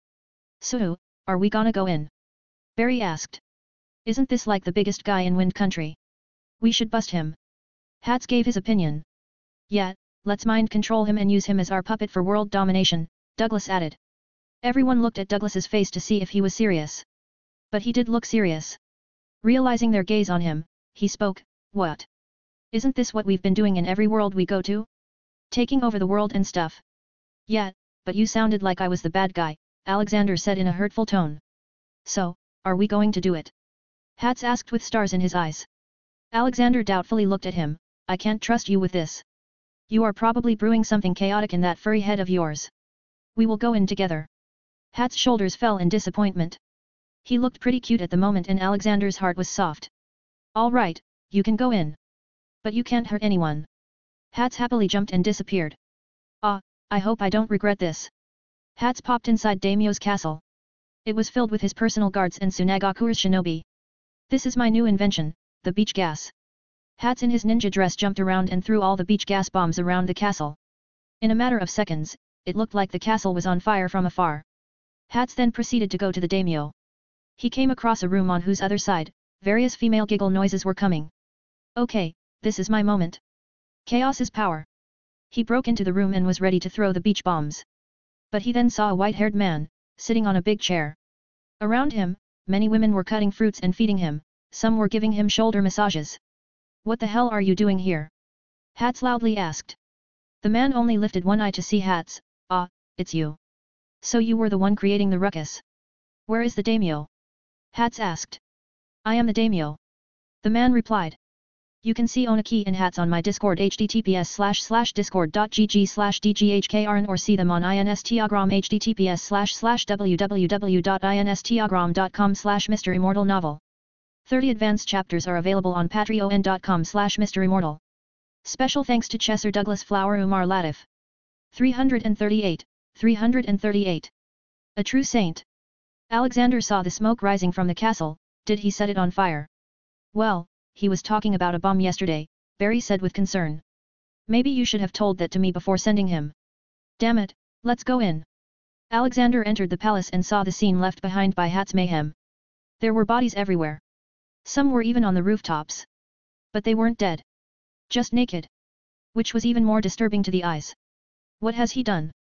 So, are we gonna go in? Barry asked. Isn't this like the biggest guy in Wind Country? We should bust him. Hats gave his opinion. Yeah, let's mind control him and use him as our puppet for world domination, Douglas added. Everyone looked at Douglas's face to see if he was serious. But he did look serious. Realizing their gaze on him, he spoke, what? Isn't this what we've been doing in every world we go to? Taking over the world and stuff. Yeah, but you sounded like I was the bad guy, Alexander said in a hurtful tone. So, are we going to do it? Hats asked with stars in his eyes. Alexander doubtfully looked at him, I can't trust you with this. You are probably brewing something chaotic in that furry head of yours. We will go in together. Hats' shoulders fell in disappointment. He looked pretty cute at the moment and Alexander's heart was soft. All right, you can go in. But you can't hurt anyone. Hats happily jumped and disappeared. Ah, I hope I don't regret this. Hats popped inside Daimyo's castle. It was filled with his personal guards and Tsunagakur's shinobi. This is my new invention, the beach gas. Hats in his ninja dress jumped around and threw all the beach gas bombs around the castle. In a matter of seconds, it looked like the castle was on fire from afar. Hats then proceeded to go to the daimyo. He came across a room on whose other side, various female giggle noises were coming. Okay, this is my moment. Chaos is power. He broke into the room and was ready to throw the beach bombs. But he then saw a white-haired man, sitting on a big chair. Around him, many women were cutting fruits and feeding him, some were giving him shoulder massages. What the hell are you doing here? Hats loudly asked. The man only lifted one eye to see Hats. Ah, it's you. So you were the one creating the ruckus. Where is the daimyo? Hats asked. I am the daimyo. The man replied. You can see Onaki and Hats on my Discord https://discord.gg/dghkrn or see them on Instagram https://www.instagram.com/MisterImmortal novel. 30 advanced chapters are available on patreon.com/MisterImmortal. Special thanks to Chesser Douglas Flower Umar Latif. 338. A true saint. Alexander saw the smoke rising from the castle. Did he set it on fire? Well, he was talking about a bomb yesterday, Barry said with concern. Maybe you should have told that to me before sending him. Damn it, let's go in. Alexander entered the palace and saw the scene left behind by Hat's mayhem. There were bodies everywhere. Some were even on the rooftops. But they weren't dead. Just naked. Which was even more disturbing to the eyes. What has he done?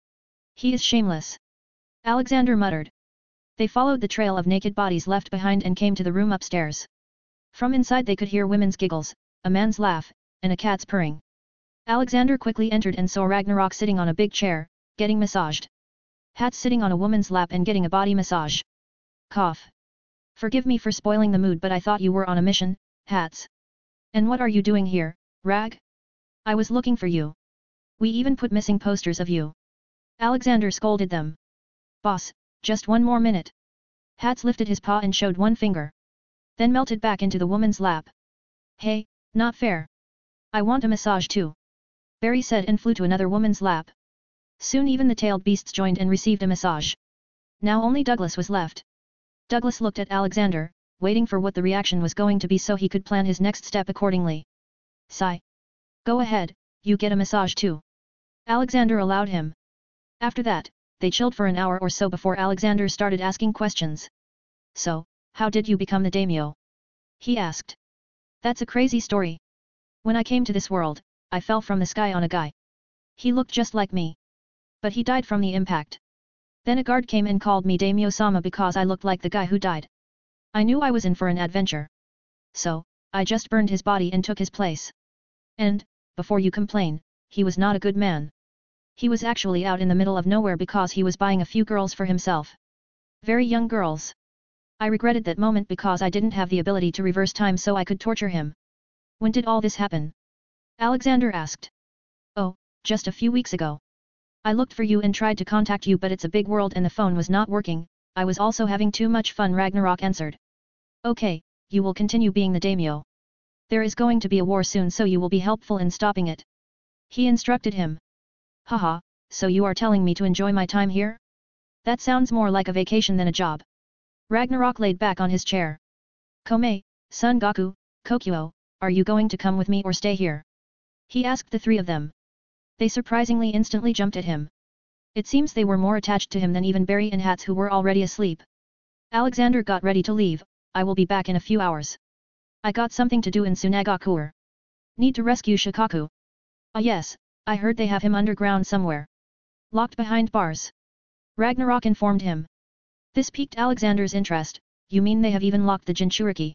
He is shameless. Alexander muttered. They followed the trail of naked bodies left behind and came to the room upstairs. From inside they could hear women's giggles, a man's laugh, and a cat's purring. Alexander quickly entered and saw Ragnarok sitting on a big chair, getting massaged. Hats sitting on a woman's lap and getting a body massage. Cough. Forgive me for spoiling the mood, but I thought you were on a mission, Hats. And what are you doing here, Rag? I was looking for you. We even put missing posters of you. Alexander scolded them. Boss, just one more minute. Hats lifted his paw and showed one finger. Then melted back into the woman's lap. Hey, not fair. I want a massage too. Barry said and flew to another woman's lap. Soon even the tailed beasts joined and received a massage. Now only Douglas was left. Douglas looked at Alexander, waiting for what the reaction was going to be so he could plan his next step accordingly. Sigh. Go ahead, you get a massage too. Alexander allowed him. After that, they chilled for an hour or so before Alexander started asking questions. So, how did you become the daimyo? He asked. That's a crazy story. When I came to this world, I fell from the sky on a guy. He looked just like me. But he died from the impact. Then a guard came and called me Daimyo-sama because I looked like the guy who died. I knew I was in for an adventure. So, I just burned his body and took his place. And, before you complain, he was not a good man. He was actually out in the middle of nowhere because he was buying a few girls for himself. Very young girls. I regretted that moment because I didn't have the ability to reverse time so I could torture him. When did all this happen? Alexander asked. Oh, just a few weeks ago. I looked for you and tried to contact you but it's a big world and the phone was not working. I was also having too much fun, Ragnarok answered. Okay, you will continue being the daimyo. There is going to be a war soon so you will be helpful in stopping it. He instructed him. Haha, so you are telling me to enjoy my time here? That sounds more like a vacation than a job. Ragnarok laid back on his chair. Komei, Son Goku, Kokuo, are you going to come with me or stay here? He asked the three of them. They surprisingly instantly jumped at him. It seems they were more attached to him than even Barry and Hats who were already asleep. Alexander got ready to leave. I will be back in a few hours. I got something to do in Tsunagakuer. Need to rescue Shikaku. Ah yes, I heard they have him underground somewhere. Locked behind bars. Ragnarok informed him. This piqued Alexander's interest. You mean they have even locked the Jinchuriki?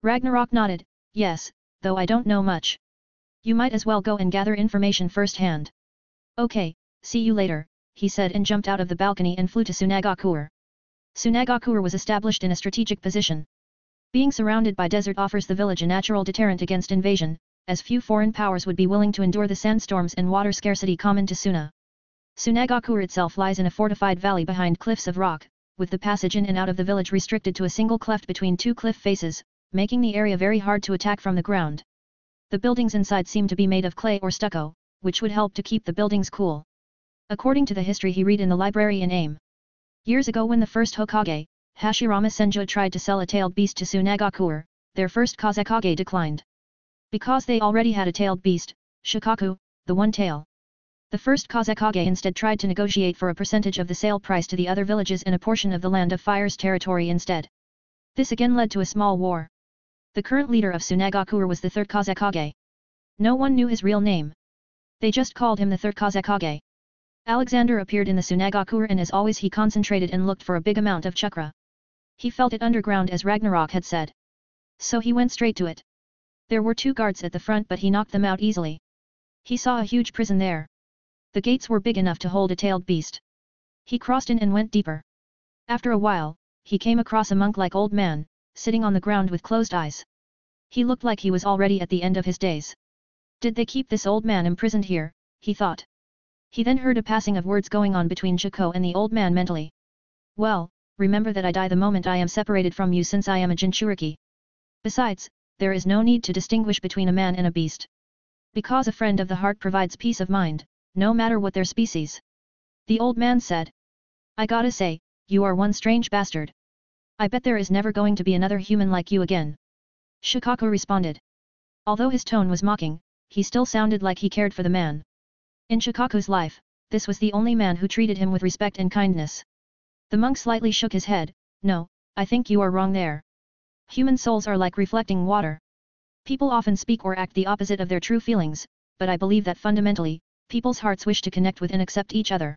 Ragnarok nodded, yes, though I don't know much. You might as well go and gather information firsthand. Okay, see you later, he said and jumped out of the balcony and flew to Tsunagakuer. Tsunagakuer was established in a strategic position. Being surrounded by desert offers the village a natural deterrent against invasion, as few foreign powers would be willing to endure the sandstorms and water scarcity common to Suna. Tsunagakuer itself lies in a fortified valley behind cliffs of rock, with the passage in and out of the village restricted to a single cleft between two cliff faces, making the area very hard to attack from the ground. The buildings inside seem to be made of clay or stucco, which would help to keep the buildings cool. According to the history he read in the library in AIM. Years ago when the first Hokage, Hashirama Senju tried to sell a tailed beast to Tsunagakuer, their first Kazekage declined. Because they already had a tailed beast, Shikaku, the one tail. The first Kazekage instead tried to negotiate for a percentage of the sale price to the other villages and a portion of the Land of Fire's territory instead. This again led to a small war. The current leader of Tsunagakuer was the third Kazekage. No one knew his real name. They just called him the third Kazekage. Alexander appeared in the Tsunagakur and as always he concentrated and looked for a big amount of chakra. He felt it underground as Ragnarok had said. So he went straight to it. There were 2 guards at the front but he knocked them out easily. He saw a huge prison there. The gates were big enough to hold a tailed beast. He crossed in and went deeper. After a while, he came across a monk-like old man, sitting on the ground with closed eyes. He looked like he was already at the end of his days. Did they keep this old man imprisoned here, he thought. He then heard a passing of words going on between Chico and the old man mentally. Well, remember that I die the moment I am separated from you since I am a Jinchuriki. Besides, there is no need to distinguish between a man and a beast. Because a friend of the heart provides peace of mind, no matter what their species. The old man said. I gotta say, you are one strange bastard. I bet there is never going to be another human like you again. Shikaku responded. Although his tone was mocking, he still sounded like he cared for the man. In Shikaku's life, this was the only man who treated him with respect and kindness. The monk slightly shook his head. No, I think you are wrong there. Human souls are like reflecting water. People often speak or act the opposite of their true feelings, but I believe that fundamentally, people's hearts wish to connect with and accept each other.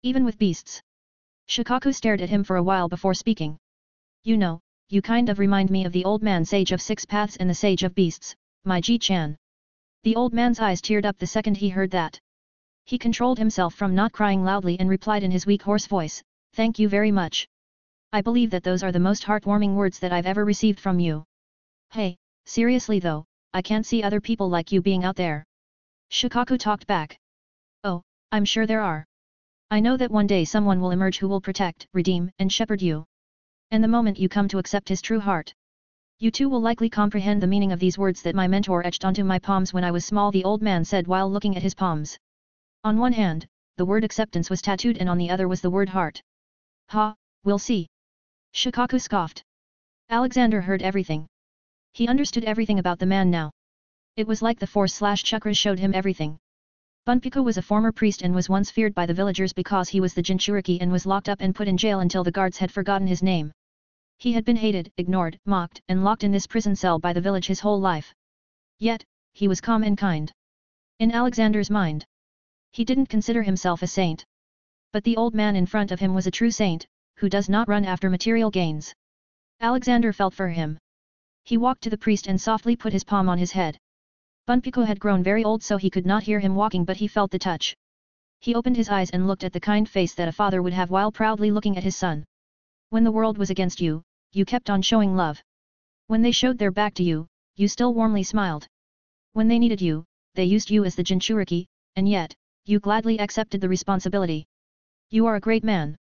Even with beasts. Shikaku stared at him for a while before speaking. You know, you kind of remind me of the old man Sage of 6 Paths and the Sage of Beasts, my Ji-chan. The old man's eyes teared up the second he heard that. He controlled himself from not crying loudly and replied in his weak hoarse voice, Thank you very much. I believe that those are the most heartwarming words that I've ever received from you. Hey, seriously though, I can't see other people like you being out there. Shikaku talked back. Oh, I'm sure there are. I know that one day someone will emerge who will protect, redeem, and shepherd you. And the moment you come to accept his true heart, you too will likely comprehend the meaning of these words that my mentor etched onto my palms when I was small, the old man said while looking at his palms. On one hand, the word acceptance was tattooed and on the other was the word heart. Ha, we'll see. Shikaku scoffed. Alexander heard everything. He understood everything about the man now. It was like the Force/chakras showed him everything. Bunpiko was a former priest and was once feared by the villagers because he was the Jinchuriki and was locked up and put in jail until the guards had forgotten his name. He had been hated, ignored, mocked, and locked in this prison cell by the village his whole life. Yet, he was calm and kind. In Alexander's mind, he didn't consider himself a saint. But the old man in front of him was a true saint, who does not run after material gains. Alexander felt for him. He walked to the priest and softly put his palm on his head. Bunpiko had grown very old so he could not hear him walking, but he felt the touch. He opened his eyes and looked at the kind face that a father would have while proudly looking at his son. When the world was against you, you kept on showing love. When they showed their back to you, you still warmly smiled. When they needed you, they used you as the Jinchuriki, and yet, you gladly accepted the responsibility. You are a great man.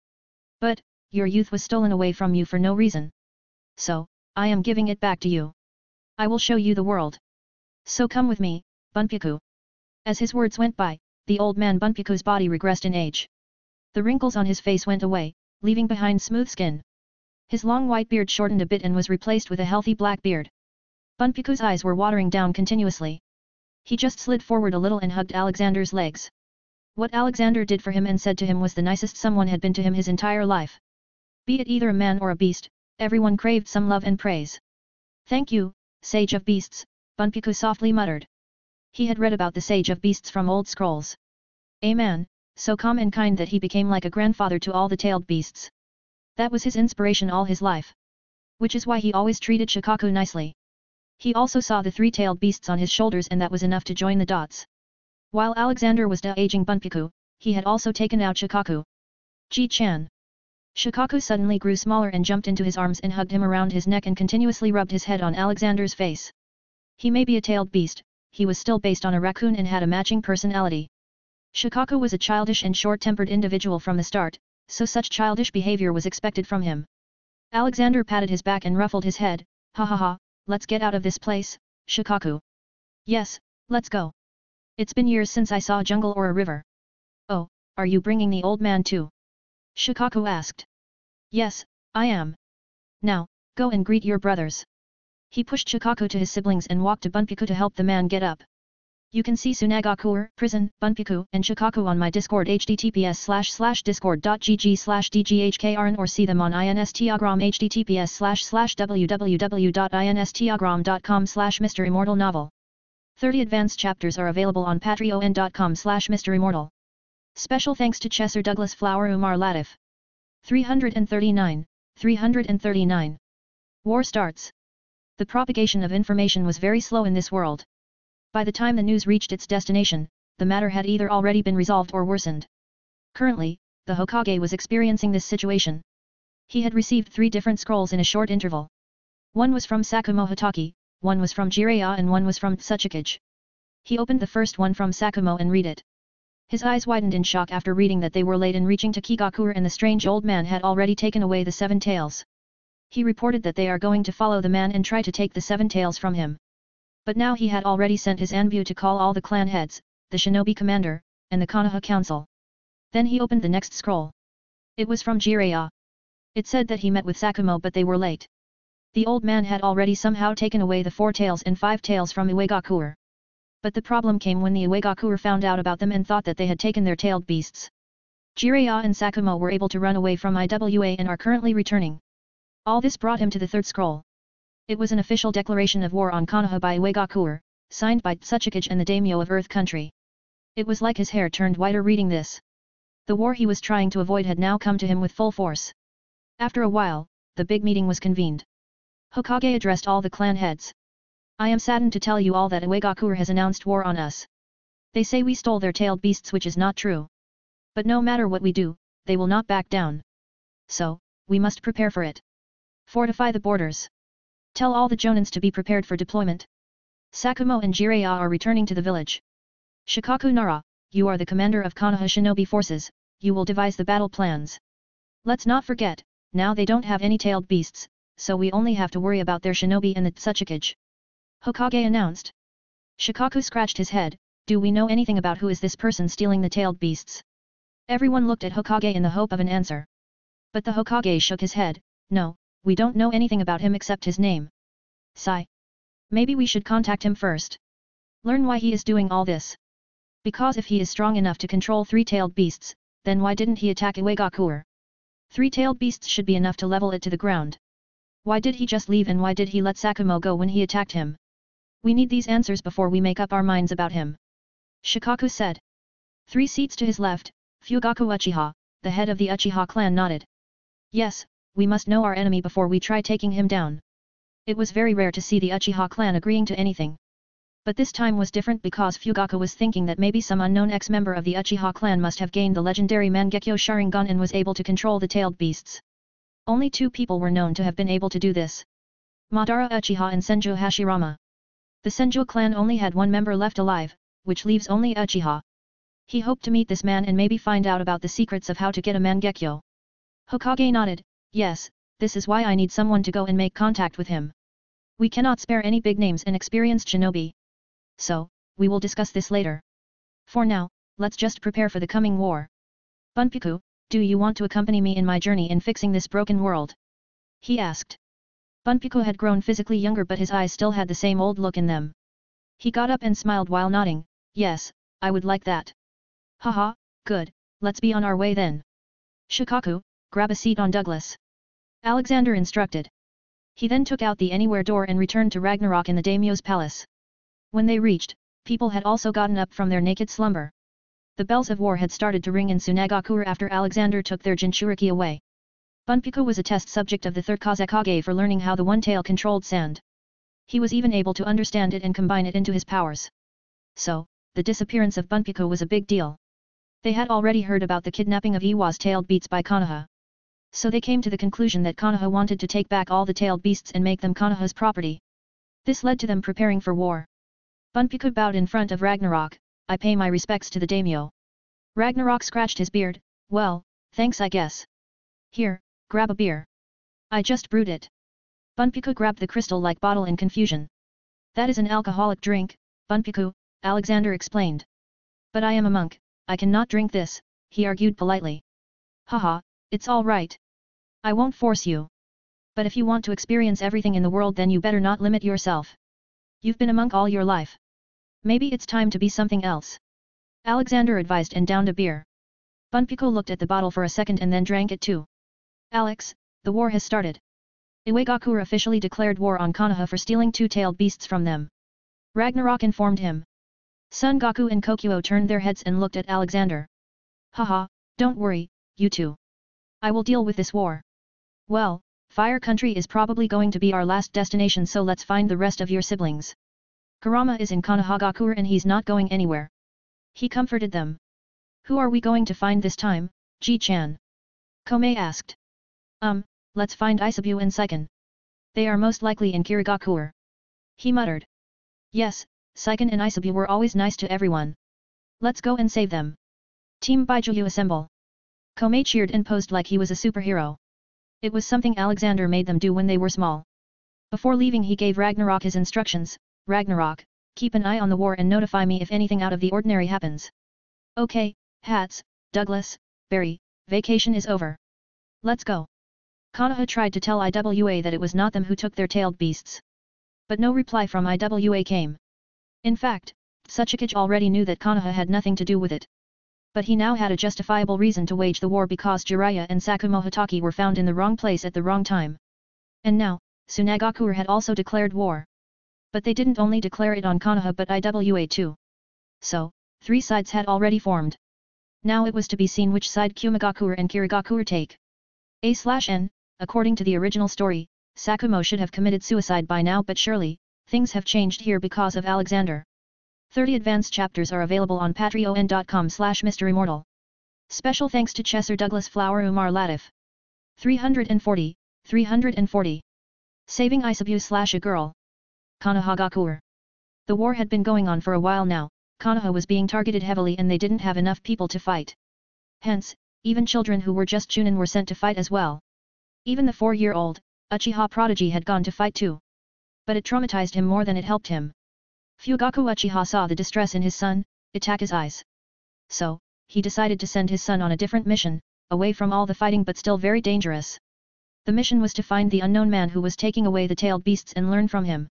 But, your youth was stolen away from you for no reason. So, I am giving it back to you. I will show you the world. So come with me, Bunpiko. As his words went by, the old man Bunpiko's body regressed in age. The wrinkles on his face went away, leaving behind smooth skin. His long white beard shortened a bit and was replaced with a healthy black beard. Bunpiko's eyes were watering down continuously. He just slid forward a little and hugged Alexander's legs. What Alexander did for him and said to him was the nicest someone had been to him his entire life. Be it either a man or a beast, everyone craved some love and praise. Thank you, Sage of Beasts, Bunpiko softly muttered. He had read about the Sage of Beasts from old scrolls. A man, so calm and kind that he became like a grandfather to all the tailed beasts. That was his inspiration all his life. Which is why he always treated Shikaku nicely. He also saw the 3-tailed beasts on his shoulders and that was enough to join the dots. While Alexander was de-aging Bunpiko, he had also taken out Shikaku. Ji-chan. Shikaku suddenly grew smaller and jumped into his arms and hugged him around his neck and continuously rubbed his head on Alexander's face. He may be a tailed beast, he was still based on a raccoon and had a matching personality. Shikaku was a childish and short-tempered individual from the start, so such childish behavior was expected from him. Alexander patted his back and ruffled his head. Ha ha ha, let's get out of this place, Shikaku. Yes, let's go. It's been years since I saw a jungle or a river. Oh, are you bringing the old man too? Shikaku asked. Yes, I am. Now, go and greet your brothers. He pushed Shikaku to his siblings and walked to Bunpiko to help the man get up. You can see Tsunagakur, Prison, Bunpiko, and Shikaku on my Discord https://discord.gg/dghkrn or see them on Instagram https://www.instagram.com/MisterImmortal novel. 30 advanced chapters are available on patreon.com/MisterImmortal. Special thanks to Chesser Douglas Flower Umar Latif. 339. War starts. The propagation of information was very slow in this world. By the time the news reached its destination, the matter had either already been resolved or worsened. Currently, the Hokage was experiencing this situation. He had received 3 different scrolls in a short interval. One was from Sakumo Hitaki, one was from Jiraiya and one was from Tsuchikage. He opened the first one from Sakumo and read it. His eyes widened in shock after reading that they were late in reaching to Kigakure and the strange old man had already taken away the 7 tails. He reported that they are going to follow the man and try to take the 7 tails from him. But now he had already sent his Anbu to call all the clan heads, the shinobi commander, and the Konoha council. Then he opened the next scroll. It was from Jiraiya. It said that he met with Sakumo but they were late. The old man had already somehow taken away the 4 tails and 5 tails from Uegakure. But the problem came when the Uegakure found out about them and thought that they had taken their tailed beasts. Jiraiya and Sakumo were able to run away from Iwa and are currently returning. All this brought him to the 3rd scroll. It was an official declaration of war on Konoha by Uegakure, signed by Tsuchikage and the daimyo of Earth Country. It was like his hair turned whiter reading this. The war he was trying to avoid had now come to him with full force. After a while, the big meeting was convened. Hokage addressed all the clan heads. I am saddened to tell you all that Uegakure has announced war on us. They say we stole their tailed beasts, which is not true. But no matter what we do, they will not back down. So, we must prepare for it. Fortify the borders. Tell all the Jonins to be prepared for deployment. Sakumo and Jiraiya are returning to the village. Shikaku Nara, you are the commander of Konoha shinobi forces, you will devise the battle plans. Let's not forget, now they don't have any tailed beasts, so we only have to worry about their shinobi and the Tsuchikage. Hokage announced. Shikaku scratched his head, do we know anything about who is this person stealing the tailed beasts? Everyone looked at Hokage in the hope of an answer. But the Hokage shook his head, no, we don't know anything about him except his name. Sigh. Maybe we should contact him first. Learn why he is doing all this. Because if he is strong enough to control 3-tailed beasts, then why didn't he attack Uegakure? 3-tailed beasts should be enough to level it to the ground. Why did he just leave and why did he let Sakumo go when he attacked him? We need these answers before we make up our minds about him. Shikaku said. 3 seats to his left, Fugaku Uchiha, the head of the Uchiha clan nodded. Yes, we must know our enemy before we try taking him down. It was very rare to see the Uchiha clan agreeing to anything. But this time was different because Fugaku was thinking that maybe some unknown ex-member of the Uchiha clan must have gained the legendary Mangekyo Sharingan and was able to control the tailed beasts. Only 2 people were known to have been able to do this. Madara Uchiha and Senju Hashirama. The Senju clan only had 1 member left alive, which leaves only Uchiha. He hoped to meet this man and maybe find out about the secrets of how to get a Mangekyo. Hokage nodded, yes, this is why I need someone to go and make contact with him. We cannot spare any big names and experienced shinobi. So, we will discuss this later. For now, let's just prepare for the coming war. Bunpiku, do you want to accompany me in my journey in fixing this broken world? He asked. Bunpiku had grown physically younger but his eyes still had the same old look in them. He got up and smiled while nodding, yes, I would like that. Haha, good, let's be on our way then. Shikaku, grab a seat on Douglas. Alexander instructed. He then took out the anywhere door and returned to Ragnarok in the daimyo's palace. When they reached, people had also gotten up from their naked slumber. The bells of war had started to ring in Tsunagakure after Alexander took their Jinchuriki away. Bunpiku was a test subject of the 3rd Kazekage for learning how the one-tail controlled sand. He was even able to understand it and combine it into his powers. So, the disappearance of Bunpiku was a big deal. They had already heard about the kidnapping of Iwa's tailed beasts by Konoha. So they came to the conclusion that Konoha wanted to take back all the tailed beasts and make them Konoha's property. This led to them preparing for war. Bunpiku bowed in front of Ragnarok, I pay my respects to the daimyo. Ragnarok scratched his beard, well, thanks I guess. Here, grab a beer. I just brewed it. Bunpiku grabbed the crystal-like bottle in confusion. That is an alcoholic drink, Bunpiku, Alexander explained. But I am a monk, I cannot drink this, he argued politely. Haha, it's all right. I won't force you. But if you want to experience everything in the world then you better not limit yourself. You've been a monk all your life. Maybe it's time to be something else. Alexander advised and downed a beer. Bunpiku looked at the bottle for a second and then drank it too. Alex, the war has started. Uegakure officially declared war on Konoha for stealing 2-tailed beasts from them. Ragnarok informed him. Son Goku and Kokuo turned their heads and looked at Alexander. Haha, don't worry, you two. I will deal with this war. Well, Fire Country is probably going to be our last destination, so let's find the rest of your siblings. Kurama is in Konohagakure and he's not going anywhere. He comforted them. Who are we going to find this time, Ji-chan? Komei asked. Let's find Isabu and Seiken. They are most likely in Kirigakure. He muttered. Yes, Seiken and Isabu were always nice to everyone. Let's go and save them. Team Baijuyu assemble. Komei cheered and posed like he was a superhero. It was something Alexander made them do when they were small. Before leaving he gave Ragnarok his instructions. Ragnarok, keep an eye on the war and notify me if anything out of the ordinary happens. Okay, Hats, Douglas, Barry, vacation is over. Let's go. Konoha tried to tell IWA that it was not them who took their tailed beasts. But no reply from IWA came. In fact, Tsuchikage already knew that Konoha had nothing to do with it. But he now had a justifiable reason to wage the war because Jiraiya and Sakumo Hatake were found in the wrong place at the wrong time. And now, Tsunagakure had also declared war. But they didn't only declare it on Konoha but IWA too. So, three sides had already formed. Now it was to be seen which side Kumigakure and Kirigakure take. A/N, according to the original story, Sakumo should have committed suicide by now, but surely, things have changed here because of Alexander. 30 advanced chapters are available on patreon.com/MisterImmortal. Special thanks to Chesser Douglas Flower Umar Latif. 340. Saving Isabu / a girl. Konohagakure. The war had been going on for a while now. Konoha was being targeted heavily and they didn't have enough people to fight. Hence, even children who were just Chunin were sent to fight as well. Even the 4-year-old, Uchiha prodigy had gone to fight too. But it traumatized him more than it helped him. Fugaku Uchiha saw the distress in his son, it took his eyes. So, he decided to send his son on a different mission, away from all the fighting but still very dangerous. The mission was to find the unknown man who was taking away the tailed beasts and learn from him.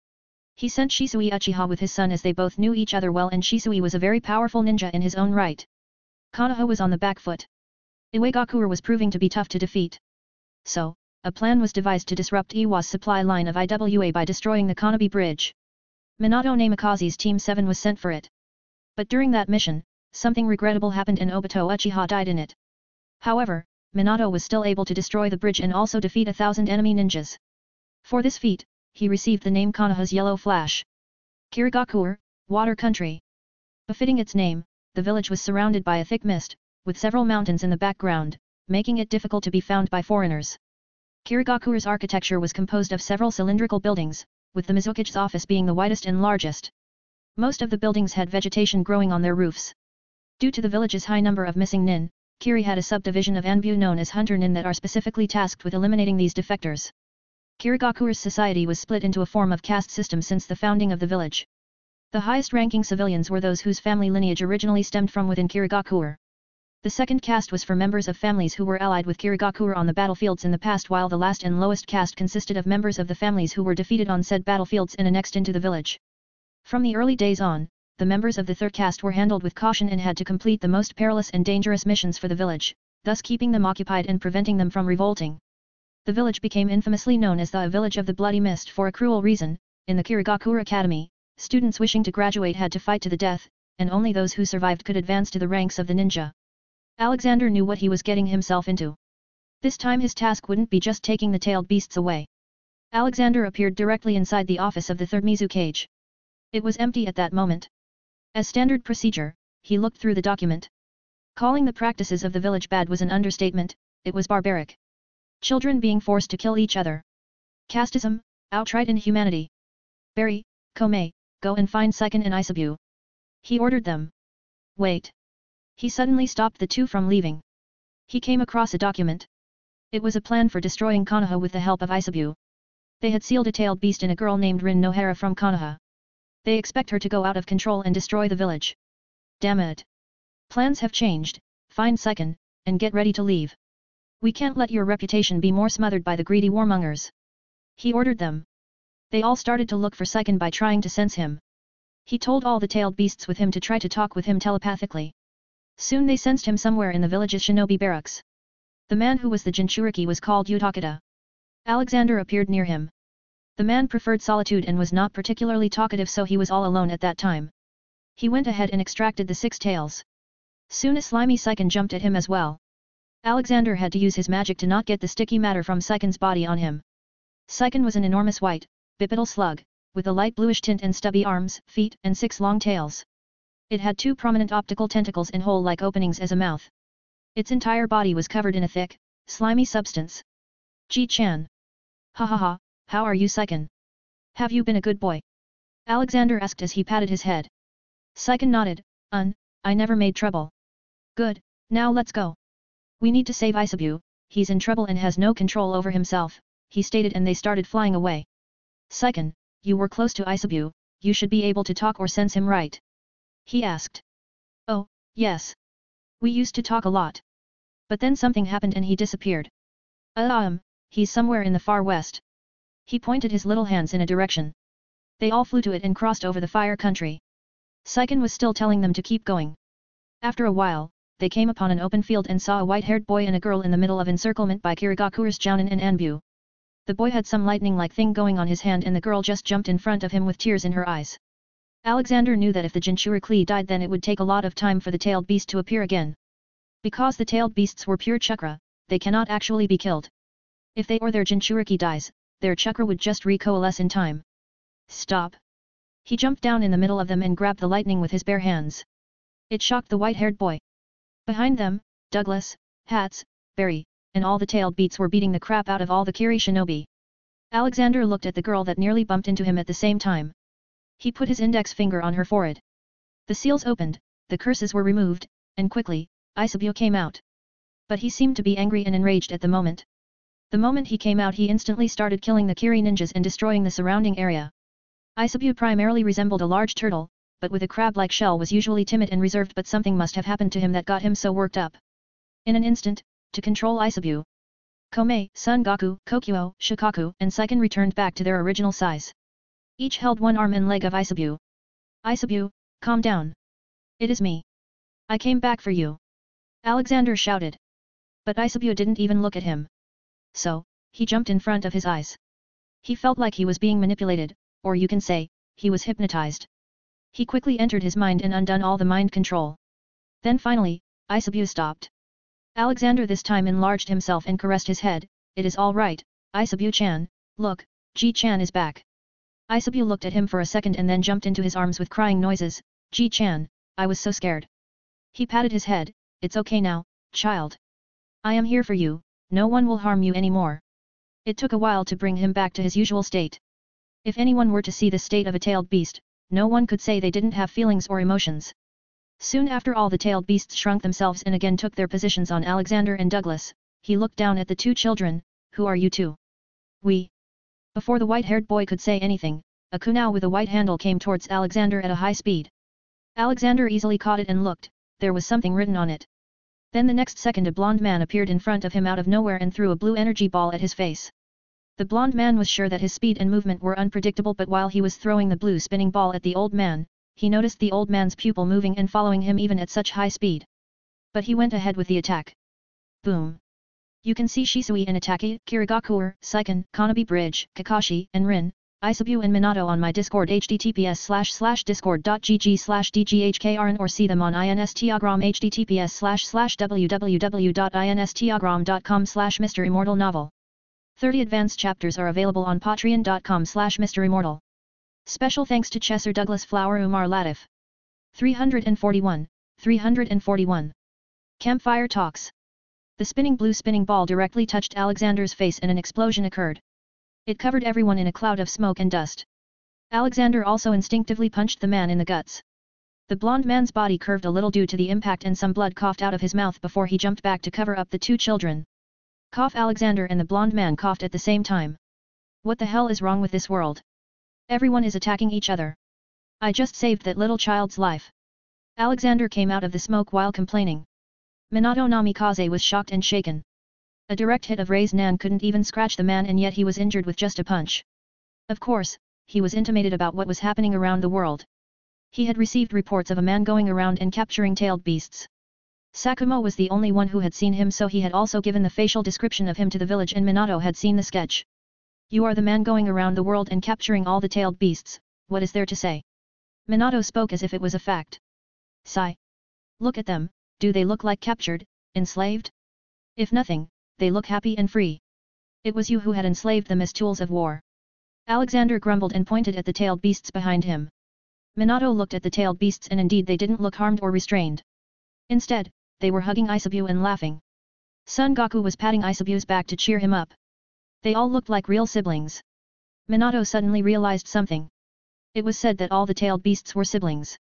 He sent Shisui Uchiha with his son as they both knew each other well, and Shisui was a very powerful ninja in his own right. Konoha was on the back foot. Iwagakure was proving to be tough to defeat. So, a plan was devised to disrupt Iwa's supply line of IWA by destroying the Konobe Bridge. Minato Namikaze's Team 7 was sent for it. But during that mission, something regrettable happened and Obito Uchiha died in it. However, Minato was still able to destroy the bridge and also defeat 1,000 enemy ninjas. For this feat, he received the name Konoha's Yellow Flash. Kirigakure, Water Country. Befitting its name, the village was surrounded by a thick mist, with several mountains in the background, making it difficult to be found by foreigners. Kirigakure's architecture was composed of several cylindrical buildings, with the Mizukage's office being the widest and largest. Most of the buildings had vegetation growing on their roofs. Due to the village's high number of missing nin, Kiri had a subdivision of Anbu known as Hunter Nin that are specifically tasked with eliminating these defectors. Kirigakure's society was split into a form of caste system since the founding of the village. The highest-ranking civilians were those whose family lineage originally stemmed from within Kirigakure. The second caste was for members of families who were allied with Kirigakure on the battlefields in the past, while the last and lowest caste consisted of members of the families who were defeated on said battlefields and annexed into the village. From the early days on, the members of the third caste were handled with caution and had to complete the most perilous and dangerous missions for the village, thus keeping them occupied and preventing them from revolting. The village became infamously known as the Village of the Bloody Mist for a cruel reason. In the Kirigakure Academy, students wishing to graduate had to fight to the death, and only those who survived could advance to the ranks of the ninja. Alexander knew what he was getting himself into. This time his task wouldn't be just taking the tailed beasts away. Alexander appeared directly inside the office of the third Mizukage. It was empty at that moment. As standard procedure, he looked through the document. Calling the practices of the village bad was an understatement, it was barbaric. Children being forced to kill each other. Casteism, outright inhumanity. Barry, Komei, go and find Seiken and Isabu. He ordered them. Wait. He suddenly stopped the two from leaving. He came across a document. It was a plan for destroying Konoha with the help of Isabu. They had sealed a tailed beast in a girl named Rin Nohara from Konoha. They expect her to go out of control and destroy the village. Damn it. Plans have changed, find Seiken, and get ready to leave. We can't let your reputation be more smothered by the greedy warmongers. He ordered them. They all started to look for Seiken by trying to sense him. He told all the tailed beasts with him to try to talk with him telepathically. Soon they sensed him somewhere in the village's shinobi barracks. The man who was the Jinchuriki was called Utakata. Alexander appeared near him. The man preferred solitude and was not particularly talkative, so he was all alone at that time. He went ahead and extracted the 6 tails. Soon a slimy Saiken jumped at him as well. Alexander had to use his magic to not get the sticky matter from Saiken's body on him. Saiken was an enormous white, bipedal slug, with a light bluish tint and stubby arms, feet, and 6 long tails. It had 2 prominent optical tentacles and hole-like openings as a mouth. Its entire body was covered in a thick, slimy substance. Ji-chan. Ha ha ha, how are you, Saiken? Have you been a good boy? Alexander asked as he patted his head. Saiken nodded, I never made trouble. Good, now let's go. We need to save Isabu, he's in trouble and has no control over himself, he stated, and they started flying away. Saiken, you were close to Isabu, you should be able to talk or sense him, right? He asked. Oh, yes. We used to talk a lot. But then something happened and he disappeared. He's somewhere in the far west. He pointed his little hands in a direction. They all flew to it and crossed over the fire country. Saiken was still telling them to keep going. After a while, they came upon an open field and saw a white-haired boy and a girl in the middle of encirclement by Kirigakure's Jounin and Anbu. The boy had some lightning-like thing going on his hand and the girl just jumped in front of him with tears in her eyes. Alexander knew that if the Jinchurikli died, then it would take a lot of time for the tailed beast to appear again. Because the tailed beasts were pure chakra, they cannot actually be killed. If they or their Jinchuriki dies, their chakra would just recoalesce in time. Stop! He jumped down in the middle of them and grabbed the lightning with his bare hands. It shocked the white-haired boy. Behind them, Douglas, Hats, Barry, and all the tailed beasts were beating the crap out of all the Kiri shinobi. Alexander looked at the girl that nearly bumped into him at the same time. He put his index finger on her forehead. The seals opened, the curses were removed, and quickly, Isabu came out. But he seemed to be angry and enraged at the moment. The moment he came out, he instantly started killing the Kiri ninjas and destroying the surrounding area. Isabu primarily resembled a large turtle, but with a crab-like shell, was usually timid and reserved, but something must have happened to him that got him so worked up. In an instant, to control Isabu, Komei, Son Goku, Kokuo, Shikaku, and Saiken returned back to their original size. Each held one arm and leg of Isabu. Isabu, calm down. It is me. I came back for you. Alexander shouted. But Isabu didn't even look at him. So, he jumped in front of his eyes. He felt like he was being manipulated, or you can say, he was hypnotized. He quickly entered his mind and undone all the mind control. Then finally, Isabu stopped. Alexander this time enlarged himself and caressed his head. It is all right, Isabu-chan, look, Ji-chan is back. Isabu looked at him for a second and then jumped into his arms with crying noises. Ji-chan, I was so scared. He patted his head. It's okay now, child. I am here for you, no one will harm you anymore. It took a while to bring him back to his usual state. If anyone were to see the state of a tailed beast, no one could say they didn't have feelings or emotions. Soon after, all the tailed beasts shrunk themselves and again took their positions on Alexander and Douglas. He looked down at the 2 children. Who are you two? We. Before the white-haired boy could say anything, a kunao with a white handle came towards Alexander at a high speed. Alexander easily caught it and looked. There was something written on it. Then the next second a blonde man appeared in front of him out of nowhere and threw a blue energy ball at his face. The blonde man was sure that his speed and movement were unpredictable, but while he was throwing the blue spinning ball at the old man, he noticed the old man's pupil moving and following him even at such high speed. But he went ahead with the attack. Boom! You can see Shisui and Ataki, Kirigakure, Saiken, Kanabi Bridge, Kakashi, and Rin, Isabu and Minato on my Discord https://discord.gg/dghkrn or see them on Instagram https://www.instagram.com/MisterImmortal novel. 30 advanced chapters are available on patreon.com/MisterImmortal. Special thanks to Chesser Douglas Flower Umar Latif. 341. Campfire Talks. The spinning blue spinning ball directly touched Alexander's face and an explosion occurred. It covered everyone in a cloud of smoke and dust. Alexander also instinctively punched the man in the guts. The blonde man's body curved a little due to the impact and some blood coughed out of his mouth before he jumped back to cover up the 2 children. Cough! Alexander and the blonde man coughed at the same time. What the hell is wrong with this world? Everyone is attacking each other. I just saved that little child's life. Alexander came out of the smoke while complaining. Minato Namikaze was shocked and shaken. A direct hit of Rei's Nan couldn't even scratch the man, and yet he was injured with just a punch. Of course, he was intimated about what was happening around the world. He had received reports of a man going around and capturing tailed beasts. Sakumo was the only one who had seen him, so he had also given the facial description of him to the village, and Minato had seen the sketch. You are the man going around the world and capturing all the tailed beasts, what is there to say? Minato spoke as if it was a fact. Sigh. Look at them, do they look like captured, enslaved? If nothing, they look happy and free. It was you who had enslaved them as tools of war. Alexander grumbled and pointed at the tailed beasts behind him. Minato looked at the tailed beasts and indeed they didn't look harmed or restrained. Instead, they were hugging Isabu and laughing. Son Goku was patting Isabu's back to cheer him up. They all looked like real siblings. Minato suddenly realized something. It was said that all the tailed beasts were siblings.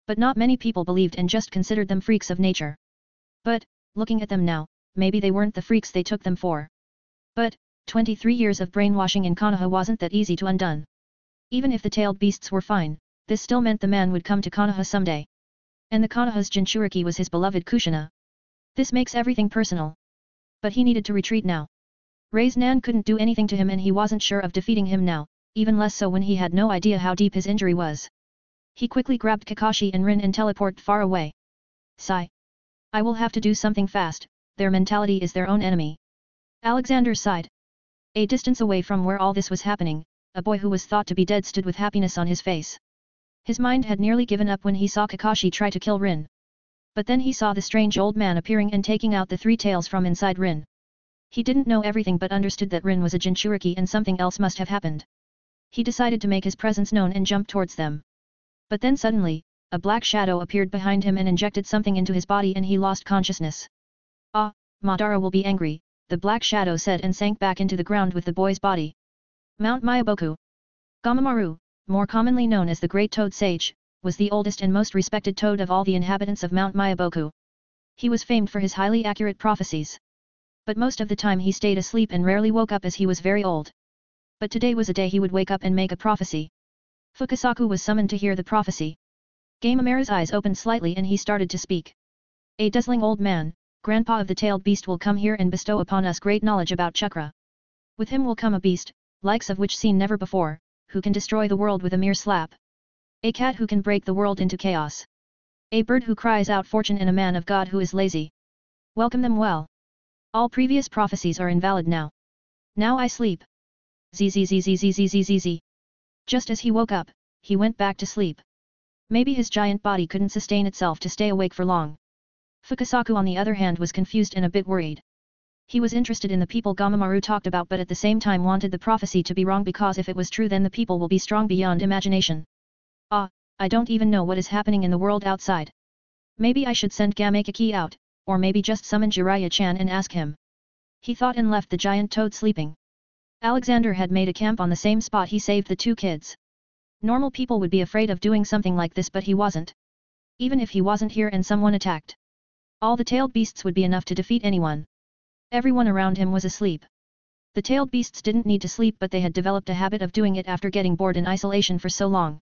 But not many people believed and just considered them freaks of nature. But, looking at them now, maybe they weren't the freaks they took them for. But, 23 years of brainwashing in Konoha wasn't that easy to undone. Even if the tailed beasts were fine, this still meant the man would come to Konoha someday. And the Konoha's Jinchuriki was his beloved Kushina. This makes everything personal. But he needed to retreat now. Rei's Nan couldn't do anything to him and he wasn't sure of defeating him now, even less so when he had no idea how deep his injury was. He quickly grabbed Kakashi and Rin and teleported far away. Sigh. I will have to do something fast, their mentality is their own enemy. Alexander sighed. A distance away from where all this was happening, a boy who was thought to be dead stood with happiness on his face. His mind had nearly given up when he saw Kakashi try to kill Rin. But then he saw the strange old man appearing and taking out the three tails from inside Rin. He didn't know everything but understood that Rin was a Jinchuriki and something else must have happened. He decided to make his presence known and jumped towards them. But then suddenly, a black shadow appeared behind him and injected something into his body and he lost consciousness. Ah, Madara will be angry, the black shadow said and sank back into the ground with the boy's body. Mount Myoboku. Gamamaru, more commonly known as the Great Toad Sage, was the oldest and most respected toad of all the inhabitants of Mount Myoboku. He was famed for his highly accurate prophecies. But most of the time he stayed asleep and rarely woke up as he was very old. But today was a day he would wake up and make a prophecy. Fukasaku was summoned to hear the prophecy. Gamamara's eyes opened slightly and he started to speak. A dazzling old man, grandpa of the tailed beast will come here and bestow upon us great knowledge about chakra. With him will come a beast, likes of which seen never before, who can destroy the world with a mere slap. A cat who can break the world into chaos. A bird who cries out fortune and a man of God who is lazy. Welcome them well. All previous prophecies are invalid now. Now I sleep. Zzzzzzzzzzzzz. Just as he woke up, he went back to sleep. Maybe his giant body couldn't sustain itself to stay awake for long. Fukasaku on the other hand was confused and a bit worried. He was interested in the people Gamamaru talked about but at the same time wanted the prophecy to be wrong because if it was true then the people will be strong beyond imagination. Ah, I don't even know what is happening in the world outside. Maybe I should send Gamakaki out, or maybe just summon Jiraiya-chan and ask him. He thought and left the giant toad sleeping. Alexander had made a camp on the same spot he saved the two kids. Normal people would be afraid of doing something like this but he wasn't. Even if he wasn't here and someone attacked. All the tailed beasts would be enough to defeat anyone. Everyone around him was asleep. The tailed beasts didn't need to sleep but they had developed a habit of doing it after getting bored in isolation for so long.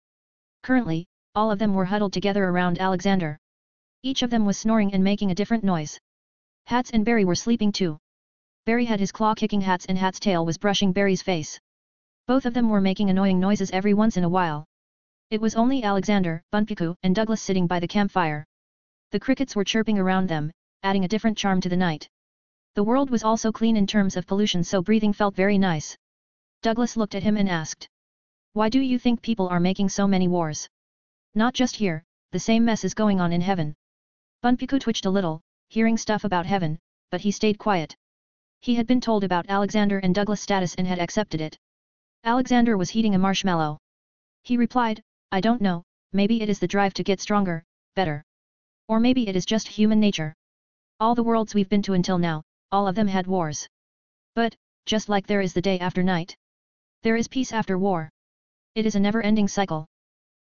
Currently, all of them were huddled together around Alexander. Each of them was snoring and making a different noise. Hats and Barry were sleeping too. Barry had his claw kicking Hats and Hat's tail was brushing Barry's face. Both of them were making annoying noises every once in a while. It was only Alexander, Bunpiku, and Douglas sitting by the campfire. The crickets were chirping around them, adding a different charm to the night. The world was also clean in terms of pollution so breathing felt very nice. Douglas looked at him and asked. Why do you think people are making so many wars? Not just here, the same mess is going on in heaven. Bunpiku twitched a little, hearing stuff about heaven, but he stayed quiet. He had been told about Alexander and Douglas' status and had accepted it. Alexander was heating a marshmallow. He replied, I don't know, maybe it is the drive to get stronger, better. Or maybe it is just human nature. All the worlds we've been to until now, all of them had wars. But, just like there is the day after night, there is peace after war. It is a never-ending cycle.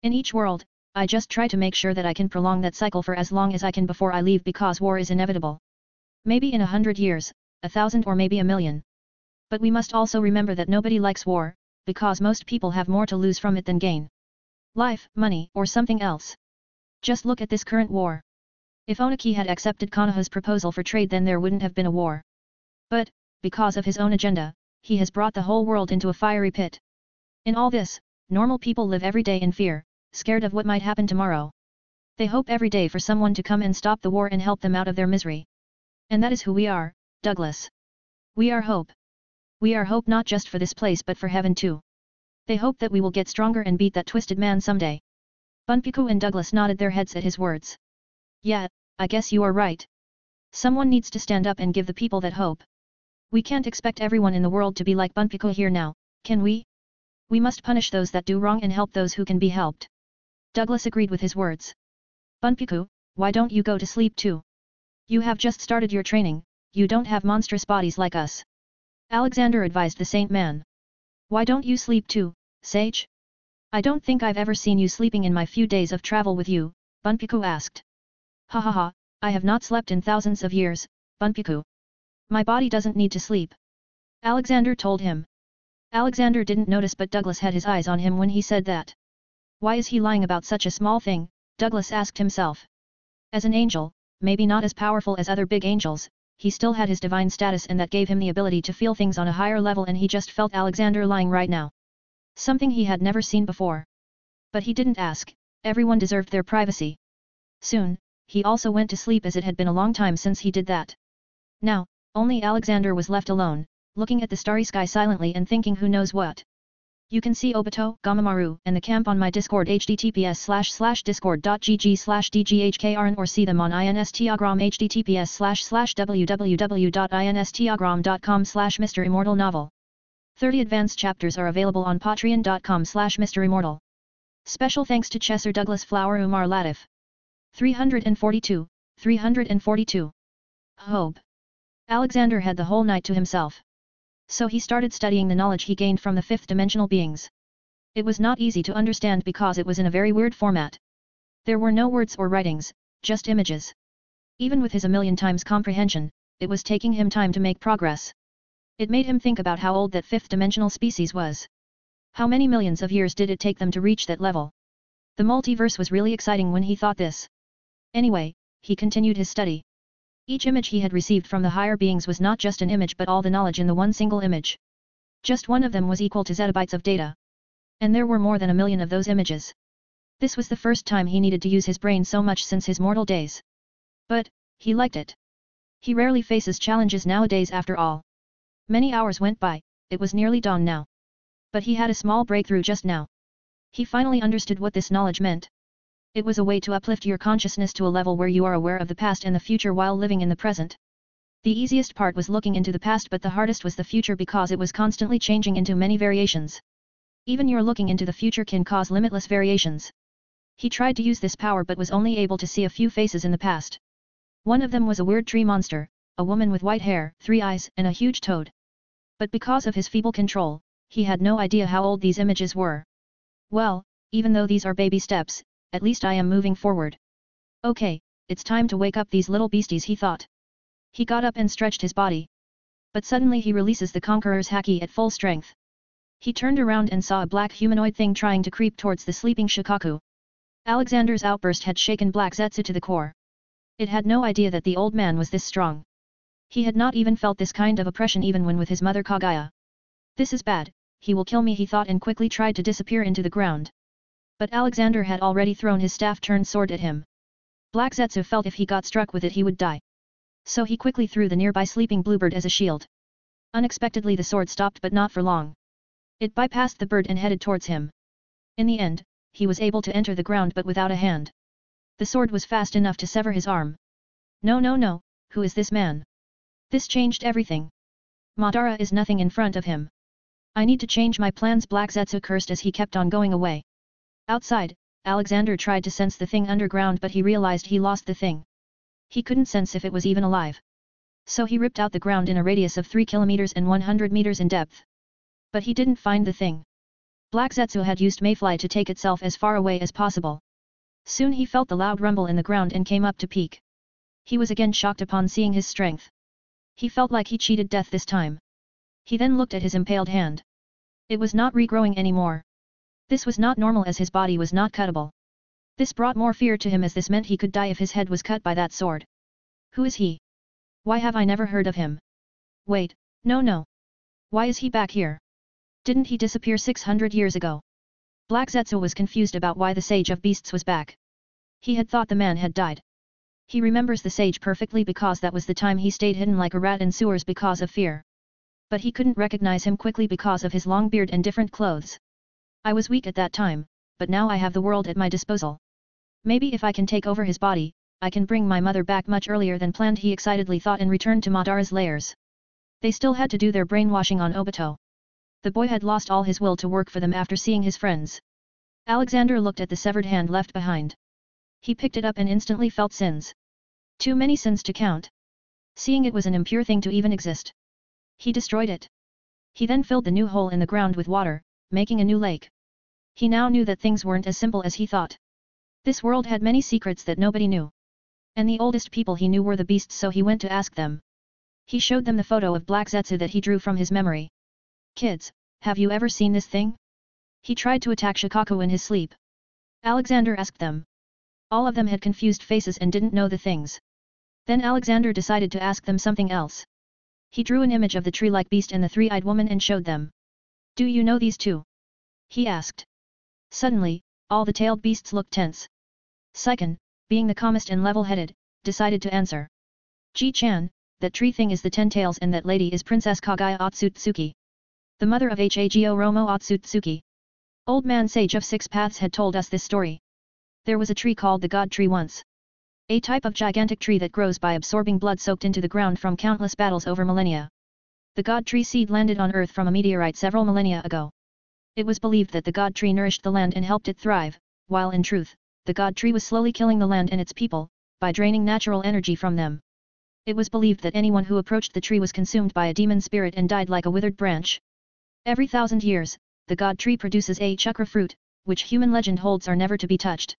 In each world, I just try to make sure that I can prolong that cycle for as long as I can before I leave because war is inevitable. Maybe in 100 years, 1,000 or maybe 1,000,000. But we must also remember that nobody likes war, because most people have more to lose from it than gain. Life, money, or something else. Just look at this current war. If Oniki had accepted Konoha's proposal for trade then there wouldn't have been a war. But, because of his own agenda, he has brought the whole world into a fiery pit. In all this, normal people live every day in fear, scared of what might happen tomorrow. They hope every day for someone to come and stop the war and help them out of their misery. And that is who we are, Douglas. We are hope. We are hope not just for this place but for heaven too. They hope that we will get stronger and beat that twisted man someday. Bunpiku and Douglas nodded their heads at his words. Yeah, I guess you are right. Someone needs to stand up and give the people that hope. We can't expect everyone in the world to be like Bunpiku here now, can we? We must punish those that do wrong and help those who can be helped. Douglas agreed with his words. Bunpiku, why don't you go to sleep too? You have just started your training, you don't have monstrous bodies like us. Alexander advised the saint man. Why don't you sleep too, sage? I don't think I've ever seen you sleeping in my few days of travel with you, Bunpiku asked. Ha ha ha, I have not slept in thousands of years, Bunpiku. My body doesn't need to sleep. Alexander told him. Alexander didn't notice but Douglas had his eyes on him when he said that. Why is he lying about such a small thing, Douglas asked himself. As an angel, maybe not as powerful as other big angels, he still had his divine status and that gave him the ability to feel things on a higher level and he just felt Alexander lying right now. Something he had never seen before. But he didn't ask, everyone deserved their privacy. Soon, he also went to sleep as it had been a long time since he did that. Now, only Alexander was left alone, looking at the starry sky silently and thinking who knows what. You can see Obito, Gamamaru, and the camp on my Discord https://discord.gg/dghkrn or see them on Instagram https://www.instagram.com/MisterImmortal novel. 30 advanced chapters are available on patreon.com/MisterImmortal. Special thanks to Chesser Douglas Flower Umar Latif. 342. Hope. Alexander had the whole night to himself. So he started studying the knowledge he gained from the fifth-dimensional beings. It was not easy to understand because it was in a very weird format. There were no words or writings, just images. Even with his a million times comprehension, it was taking him time to make progress. It made him think about how old that fifth-dimensional species was. How many millions of years did it take them to reach that level? The multiverse was really exciting when he thought this. Anyway, he continued his study. Each image he had received from the higher beings was not just an image but all the knowledge in the one single image. Just one of them was equal to zettabytes of data. And there were more than 1 million of those images. This was the first time he needed to use his brain so much since his mortal days. But, he liked it. He rarely faces challenges nowadays after all. Many hours went by, it was nearly dawn now. But he had a small breakthrough just now. He finally understood what this knowledge meant. It was a way to uplift your consciousness to a level where you are aware of the past and the future while living in the present. The easiest part was looking into the past but the hardest was the future because it was constantly changing into many variations. Even your looking into the future can cause limitless variations. He tried to use this power but was only able to see a few faces in the past. One of them was a weird tree monster, a woman with white hair, 3 eyes and a huge toad. But because of his feeble control, he had no idea how old these images were. Well, even though these are baby steps, at least I am moving forward. Okay, it's time to wake up these little beasties, he thought. He got up and stretched his body. But suddenly he releases the Conqueror's haki at full strength. He turned around and saw a black humanoid thing trying to creep towards the sleeping Shikaku. Alexander's outburst had shaken Black Zetsu to the core. It had no idea that the old man was this strong. He had not even felt this kind of oppression even when with his mother Kaguya. This is bad, he will kill me, he thought and quickly tried to disappear into the ground. But Alexander had already thrown his staff-turned sword at him. Black Zetsu felt if he got struck with it he would die. So he quickly threw the nearby sleeping bluebird as a shield. Unexpectedly the sword stopped but not for long. It bypassed the bird and headed towards him. In the end, he was able to enter the ground but without a hand. The sword was fast enough to sever his arm. No, who is this man? This changed everything. Madara is nothing in front of him. I need to change my plans, Black Zetsu cursed as he kept on going away. Outside, Alexander tried to sense the thing underground but he realized he lost the thing. He couldn't sense if it was even alive. So he ripped out the ground in a radius of 3 kilometers and 100 meters in depth. But he didn't find the thing. Black Zetsu had used Mayfly to take itself as far away as possible. Soon he felt the loud rumble in the ground and came up to peek. He was again shocked upon seeing his strength. He felt like he cheated death this time. He then looked at his impaled hand. It was not regrowing anymore. This was not normal as his body was not cuttable. This brought more fear to him as this meant he could die if his head was cut by that sword. Who is he? Why have I never heard of him? Wait, no. Why is he back here? Didn't he disappear 600 years ago? Black Zetsu was confused about why the Sage of Beasts was back. He had thought the man had died. He remembers the sage perfectly because that was the time he stayed hidden like a rat in sewers because of fear. But he couldn't recognize him quickly because of his long beard and different clothes. I was weak at that time, but now I have the world at my disposal. Maybe if I can take over his body, I can bring my mother back much earlier than planned, he excitedly thought, and returned to Madara's lairs. They still had to do their brainwashing on Obito. The boy had lost all his will to work for them after seeing his friends. Alexander looked at the severed hand left behind. He picked it up and instantly felt sins. Too many sins to count. Seeing it was an impure thing to even exist. He destroyed it. He then filled the new hole in the ground with water, making a new lake. He now knew that things weren't as simple as he thought. This world had many secrets that nobody knew. And the oldest people he knew were the beasts, so he went to ask them. He showed them the photo of Black Zetsu that he drew from his memory. Kids, have you ever seen this thing? He tried to attack Shikaku in his sleep. Alexander asked them. All of them had confused faces and didn't know the things. Then Alexander decided to ask them something else. He drew an image of the tree-like beast and the three-eyed woman and showed them. Do you know these two? He asked. Suddenly, all the tailed beasts looked tense. Saiken, being the calmest and level-headed, decided to answer. Ji-chan, that tree thing is the 10 tails and that lady is Princess Kagaya Otsutsuki. The mother of Hago Romo Otsutsuki. Old man sage of 6 paths had told us this story. There was a tree called the God Tree once. A type of gigantic tree that grows by absorbing blood soaked into the ground from countless battles over millennia. The God Tree seed landed on Earth from a meteorite several millennia ago. It was believed that the God Tree nourished the land and helped it thrive, while in truth, the God Tree was slowly killing the land and its people, by draining natural energy from them. It was believed that anyone who approached the tree was consumed by a demon spirit and died like a withered branch. Every 1,000 years, the God Tree produces a chakra fruit, which human legend holds are never to be touched.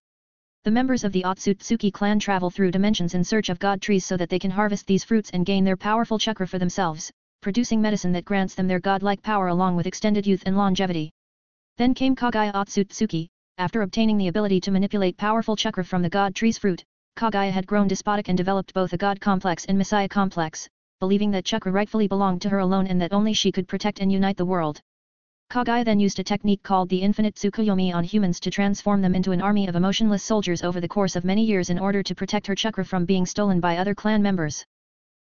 The members of the Otsutsuki clan travel through dimensions in search of God Trees so that they can harvest these fruits and gain their powerful chakra for themselves, producing medicine that grants them their godlike power along with extended youth and longevity. Then came Kagaya Otsutsuki. After obtaining the ability to manipulate powerful chakra from the God Tree's fruit, Kagaya had grown despotic and developed both a God complex and Messiah complex, believing that chakra rightfully belonged to her alone and that only she could protect and unite the world. Kagaya then used a technique called the Infinite Tsukuyomi on humans to transform them into an army of emotionless soldiers over the course of many years in order to protect her chakra from being stolen by other clan members.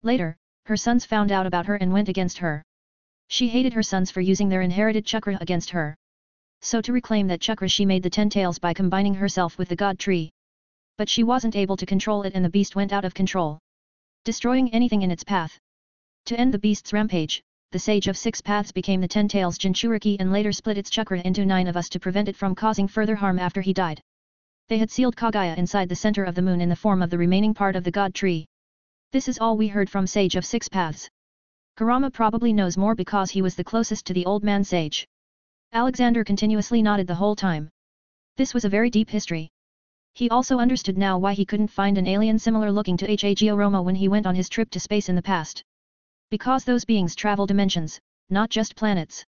Later, her sons found out about her and went against her. She hated her sons for using their inherited chakra against her. So to reclaim that chakra she made the 10 tails by combining herself with the God Tree. But she wasn't able to control it and the beast went out of control, destroying anything in its path. To end the beast's rampage, the Sage of 6 Paths became the 10 Tails Jinchuriki and later split its chakra into 9 of us to prevent it from causing further harm after he died. They had sealed Kagaya inside the center of the moon in the form of the remaining part of the God Tree. This is all we heard from Sage of 6 Paths. Kurama probably knows more because he was the closest to the old man sage. Alexander continuously nodded the whole time. This was a very deep history. He also understood now why he couldn't find an alien similar looking to Hago Romo when he went on his trip to space in the past. Because those beings travel dimensions, not just planets.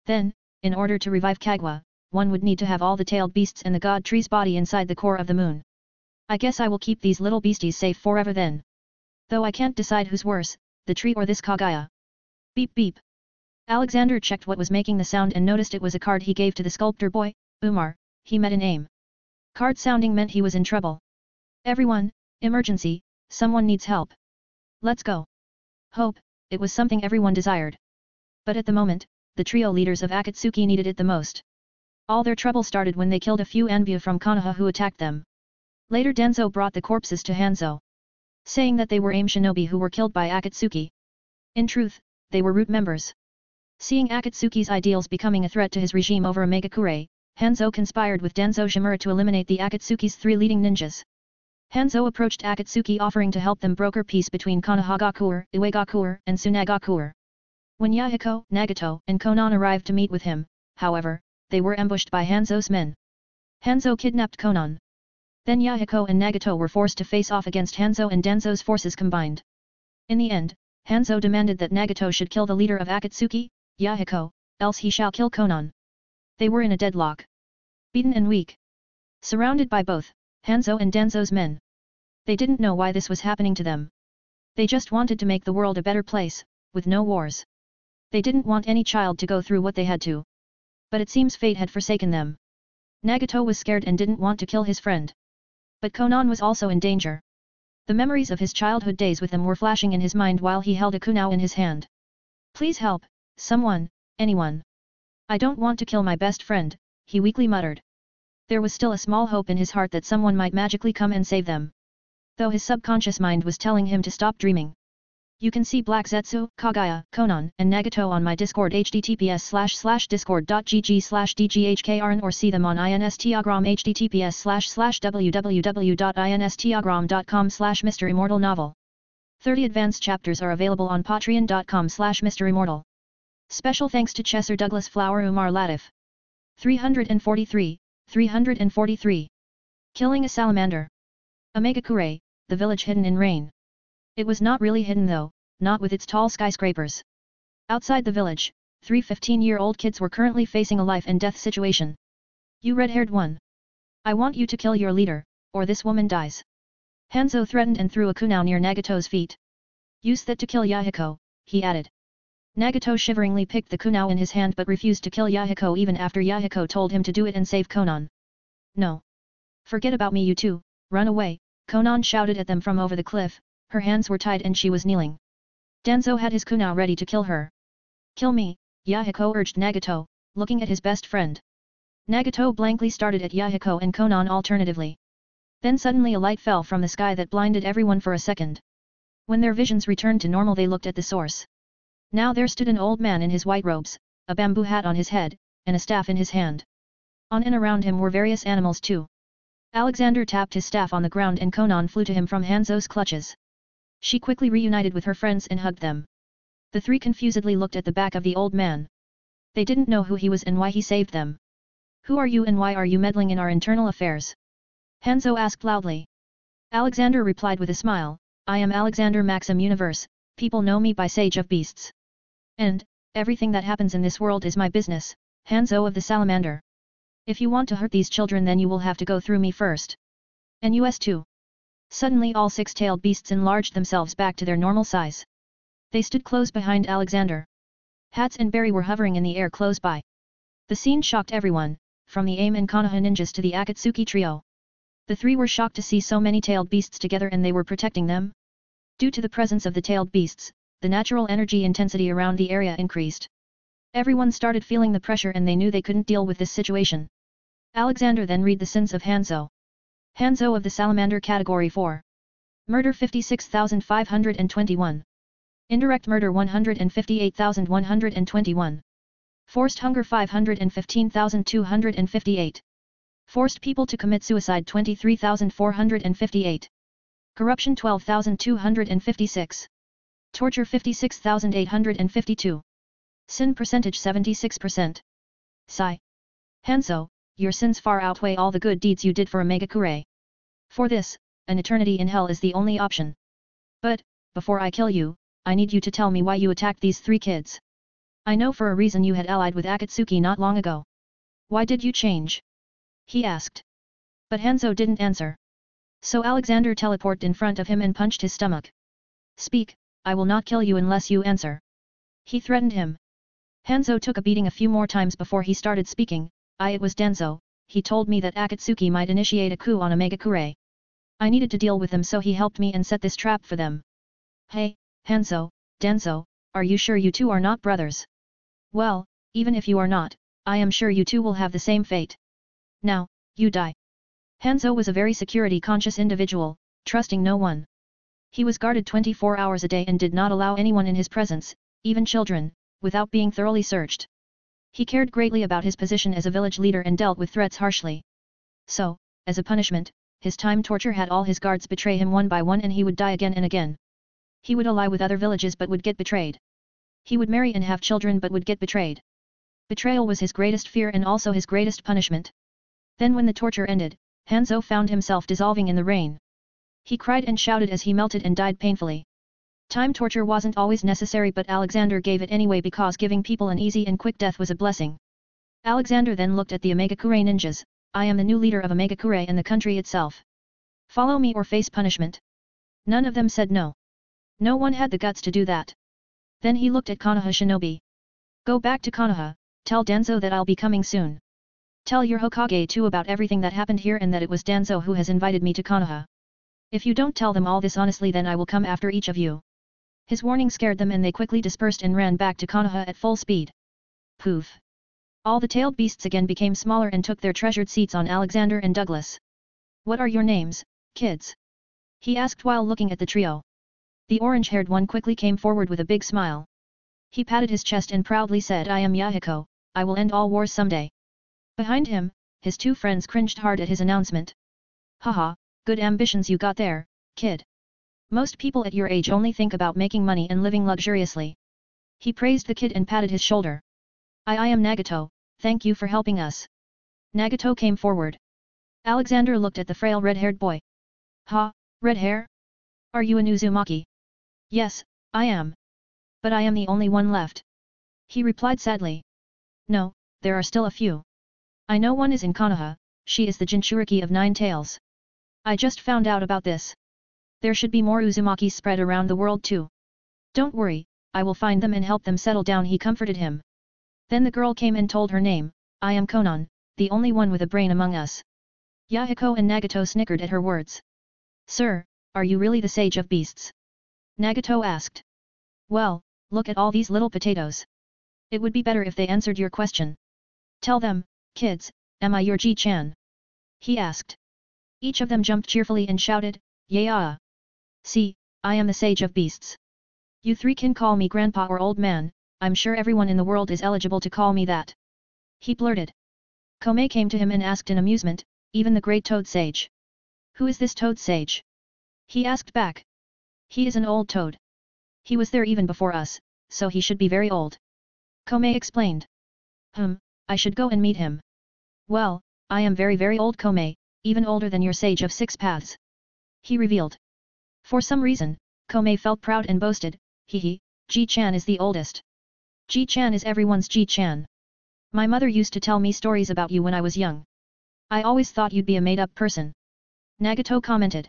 Then, in order to revive Kagwa, one would need to have all the tailed beasts and the God Tree's body inside the core of the moon. I guess I will keep these little beasties safe forever then. Though I can't decide who's worse, the tree or this Kagaya. Beep beep. Alexander checked what was making the sound and noticed it was a card he gave to the sculptor boy, Umar. He met an aim. Card sounding meant he was in trouble. Everyone, emergency, someone needs help. Let's go. Hope, it was something everyone desired. But at the moment, the trio leaders of Akatsuki needed it the most. All their trouble started when they killed a few Anbu from Konoha who attacked them. Later Denzo brought the corpses to Hanzo, saying that they were AIM shinobi who were killed by Akatsuki. In truth, they were root members. Seeing Akatsuki's ideals becoming a threat to his regime over Omegakure, Hanzo conspired with Denzo Shimura to eliminate the Akatsuki's 3 leading ninjas. Hanzo approached Akatsuki offering to help them broker peace between Konohagakure, Iwagakure, and Tsunagakure. When Yahiko, Nagato, and Konan arrived to meet with him, however, they were ambushed by Hanzo's men. Hanzo kidnapped Konan. Then Yahiko and Nagato were forced to face off against Hanzo and Denzo's forces combined. In the end, Hanzo demanded that Nagato should kill the leader of Akatsuki, Yahiko, else he shall kill Konan. They were in a deadlock. Beaten and weak. Surrounded by both Hanzo and Denzo's men. They didn't know why this was happening to them. They just wanted to make the world a better place, with no wars. They didn't want any child to go through what they had to. But it seems fate had forsaken them. Nagato was scared and didn't want to kill his friend. But Konan was also in danger. The memories of his childhood days with them were flashing in his mind while he held a kunao in his hand. Please help, someone, anyone. I don't want to kill my best friend, he weakly muttered. There was still a small hope in his heart that someone might magically come and save them. Though his subconscious mind was telling him to stop dreaming. You can see Black Zetsu, Kagaya, Konan, and Nagato on my Discord https://discord.gg/dghkrn or see them on Instagram https://www.instagram.com/MisterImmortal novel. 30 advanced chapters are available on patreon.com/MisterImmortal. Special thanks to Chesser Douglas Flower Umar Latif. 343. Killing a salamander. Omegakure, the village hidden in rain. It was not really hidden though, not with its tall skyscrapers. Outside the village, 3 15-year-old kids were currently facing a life and death situation. You red-haired one. I want you to kill your leader, or this woman dies. Hanzo threatened and threw a kunai near Nagato's feet. Use that to kill Yahiko, he added. Nagato shiveringly picked the kunai in his hand but refused to kill Yahiko even after Yahiko told him to do it and save Konan. No. Forget about me you two, run away, Konan shouted at them from over the cliff. Her hands were tied and she was kneeling. Danzo had his kunai ready to kill her. Kill me, Yahiko urged Nagato, looking at his best friend. Nagato blankly started at Yahiko and Konan alternatively. Then suddenly a light fell from the sky that blinded everyone for a second. When their visions returned to normal they looked at the source. Now there stood an old man in his white robes, a bamboo hat on his head, and a staff in his hand. On and around him were various animals too. Alexander tapped his staff on the ground and Konan flew to him from Hanzo's clutches. She quickly reunited with her friends and hugged them. The three confusedly looked at the back of the old man. They didn't know who he was and why he saved them. Who are you and why are you meddling in our internal affairs? Hanzo asked loudly. Alexander replied with a smile, I am Alexander Maxim Universe, people know me by Sage of Beasts. And, everything that happens in this world is my business, Hanzo of the Salamander. If you want to hurt these children then you will have to go through me first. And us too. Suddenly all six-tailed beasts enlarged themselves back to their normal size. They stood close behind Alexander. Hats and Berry were hovering in the air close by. The scene shocked everyone, from the AIM and Konoha ninjas to the Akatsuki trio. The three were shocked to see so many tailed beasts together and they were protecting them. Due to the presence of the tailed beasts, the natural energy intensity around the area increased. Everyone started feeling the pressure and they knew they couldn't deal with this situation. Alexander then read the sins of Hanzo. Hanzo of the Salamander Category 4. Murder 56,521. Indirect murder 158,121. Forced hunger 515,258. Forced people to commit suicide 23,458. Corruption 12,256. Torture 56,852. Sin percentage 76%. Sigh. Hanzo, your sins far outweigh all the good deeds you did for Omegakure. For this, an eternity in hell is the only option. But, before I kill you, I need you to tell me why you attacked these three kids. I know for a reason you had allied with Akatsuki not long ago. Why did you change? He asked. But Hanzo didn't answer. So Alexander teleported in front of him and punched his stomach. Speak, I will not kill you unless you answer. He threatened him. Hanzo took a beating a few more times before he started speaking. It was Danzo, he told me that Akatsuki might initiate a coup on Omegakure. I needed to deal with them so he helped me and set this trap for them. Hey, Hanzo, Danzo, are you sure you two are not brothers? Well, even if you are not, I am sure you two will have the same fate. Now, you die. Hanzo was a very security-conscious individual, trusting no one. He was guarded 24 hours a day and did not allow anyone in his presence, even children, without being thoroughly searched. He cared greatly about his position as a village leader and dealt with threats harshly. So, as a punishment, his time torture had all his guards betray him one by one and he would die again and again. He would ally with other villages but would get betrayed. He would marry and have children but would get betrayed. Betrayal was his greatest fear and also his greatest punishment. Then when the torture ended, Hanzo found himself dissolving in the rain. He cried and shouted as he melted and died painfully. Time torture wasn't always necessary but Alexander gave it anyway because giving people an easy and quick death was a blessing. Alexander then looked at the Omegakure ninjas. I am the new leader of Omegakure and the country itself. Follow me or face punishment. None of them said no. No one had the guts to do that. Then he looked at Konoha Shinobi. Go back to Konoha, tell Danzo that I'll be coming soon. Tell your Hokage too about everything that happened here and that it was Danzo who has invited me to Konoha. If you don't tell them all this honestly then I will come after each of you. His warning scared them and they quickly dispersed and ran back to Konoha at full speed. Poof! All the tailed beasts again became smaller and took their treasured seats on Alexander and Douglas. What are your names, kids? He asked while looking at the trio. The orange-haired one quickly came forward with a big smile. He patted his chest and proudly said, I am Yahiko, I will end all wars someday. Behind him, his two friends cringed hard at his announcement. Haha, good ambitions you got there, kid. Most people at your age only think about making money and living luxuriously. He praised the kid and patted his shoulder. I am Nagato, thank you for helping us. Nagato came forward. Alexander looked at the frail red-haired boy. Ha, red hair? Are you an Uzumaki? Yes, I am. But I am the only one left. He replied sadly. No, there are still a few. I know one is in Konoha, she is the Jinchuriki of 9 Tails. I just found out about this. There should be more Uzumakis spread around the world too. Don't worry, I will find them and help them settle down, he comforted him. Then the girl came and told her name, I am Konan, the only one with a brain among us. Yahiko and Nagato snickered at her words. Sir, are you really the sage of beasts? Nagato asked. Well, look at all these little potatoes. It would be better if they answered your question. Tell them, kids, am I your Ji-chan? He asked. Each of them jumped cheerfully and shouted, yeah. See, I am the sage of beasts. You three can call me grandpa or old man, I'm sure everyone in the world is eligible to call me that. He blurted. Kome came to him and asked in amusement, even the great toad sage. Who is this toad sage? He asked back. He is an old toad. He was there even before us, so he should be very old. Kome explained. I should go and meet him. Well, I am very old Kome, even older than your sage of 6 paths. He revealed. For some reason, Kome felt proud and boasted, Ji-chan is the oldest. Ji-chan is everyone's Ji-chan. My mother used to tell me stories about you when I was young. I always thought you'd be a made-up person. Nagato commented.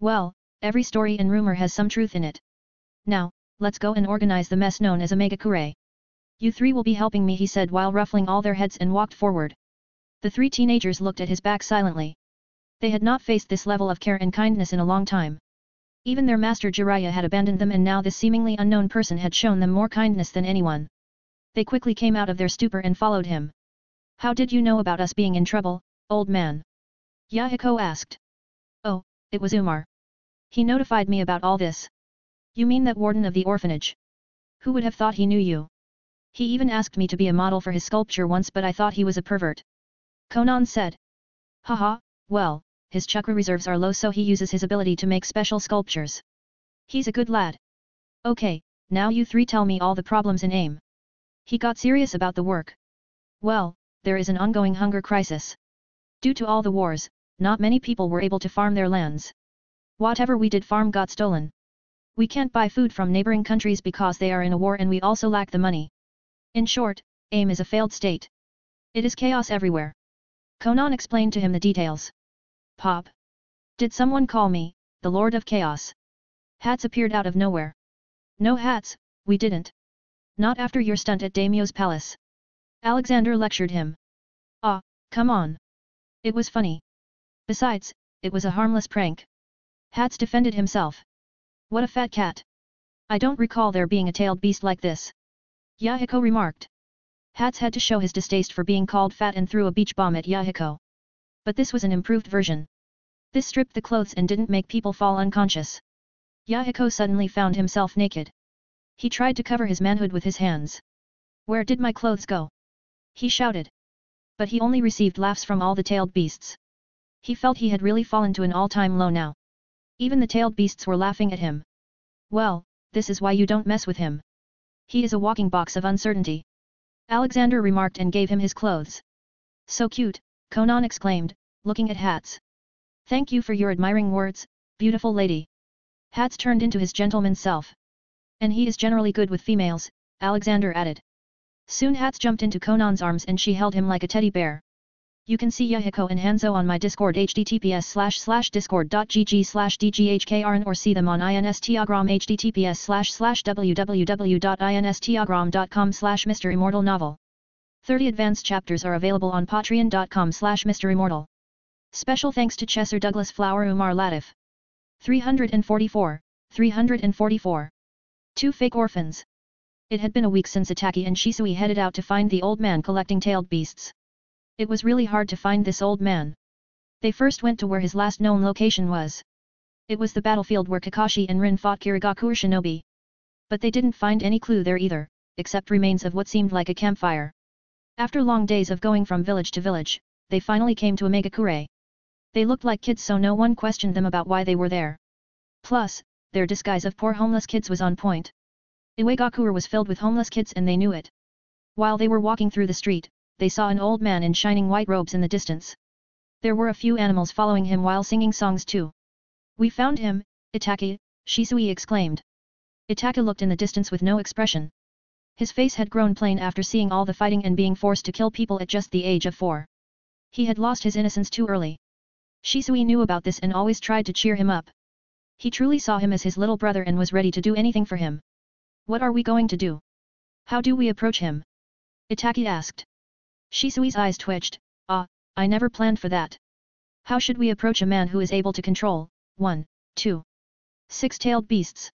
Well, every story and rumor has some truth in it. Now, let's go and organize the mess known as a Megakure. You three will be helping me, he said while ruffling all their heads and walked forward. The 3 teenagers looked at his back silently. They had not faced this level of care and kindness in a long time. Even their master Jiraiya had abandoned them and now this seemingly unknown person had shown them more kindness than anyone. They quickly came out of their stupor and followed him. How did you know about us being in trouble, old man? Yahiko asked. Oh, it was Umar. He notified me about all this. You mean that warden of the orphanage? Who would have thought he knew you? He even asked me to be a model for his sculpture once, but I thought he was a pervert. Konan said. Haha, well, his chakra reserves are low, so he uses his ability to make special sculptures. He's a good lad. Okay, now you three tell me all the problems in AIM. He got serious about the work. Well, there is an ongoing hunger crisis. Due to all the wars, not many people were able to farm their lands. Whatever we did farm got stolen. We can't buy food from neighboring countries because they are in a war, and we also lack the money. In short, AIM is a failed state. It is chaos everywhere. Konan explained to him the details. Pop. Did someone call me, the Lord of Chaos? Hats appeared out of nowhere. No hats, we didn't. Not after your stunt at Daimyo's palace. Alexander lectured him. Ah, come on. It was funny. Besides, it was a harmless prank. Hats defended himself. What a fat cat. I don't recall there being a tailed beast like this. Yahiko remarked. Hats had to show his distaste for being called fat and threw a beach bomb at Yahiko. But this was an improved version. This stripped the clothes and didn't make people fall unconscious. Yahiko suddenly found himself naked. He tried to cover his manhood with his hands. Where did my clothes go? He shouted. But he only received laughs from all the tailed beasts. He felt he had really fallen to an all-time low now. Even the tailed beasts were laughing at him. Well, this is why you don't mess with him. He is a walking box of uncertainty. Alexander remarked and gave him his clothes. So cute, Konan exclaimed, looking at Hats. Thank you for your admiring words, beautiful lady. Hats turned into his gentleman self. And he is generally good with females, Alexander added. Soon Hats jumped into Konan's arms and she held him like a teddy bear. You can see Yahiko and Hanzo on my Discord https://discord.gg/dghkrn or see them on Instagram https://www.instagram.com/MisterImmortal. 30 advanced chapters are available on patreon.com/MisterImmortal. Special thanks to Chesser Douglas Flower Umar Latif. 344. 2 fake orphans. It had been a week since Itaki and Shisui headed out to find the old man collecting tailed beasts. It was really hard to find this old man. They first went to where his last known location was. It was the battlefield where Kakashi and Rin fought Kirigakure shinobi. But they didn't find any clue there either, except remains of what seemed like a campfire. After long days of going from village to village, they finally came to Omegakure. They looked like kids so no one questioned them about why they were there. Plus, their disguise of poor homeless kids was on point. Iwagakure was filled with homeless kids and they knew it. While they were walking through the street, they saw an old man in shining white robes in the distance. There were a few animals following him while singing songs too. "We found him, Itaki," Shisui exclaimed. Itaki looked in the distance with no expression. His face had grown plain after seeing all the fighting and being forced to kill people at just the age of 4. He had lost his innocence too early. Shisui knew about this and always tried to cheer him up. He truly saw him as his little brother and was ready to do anything for him. "What are we going to do? How do we approach him?" Itaki asked. Shisui's eyes twitched. I never planned for that. How should we approach a man who is able to control 1, 2, 6-tailed beasts?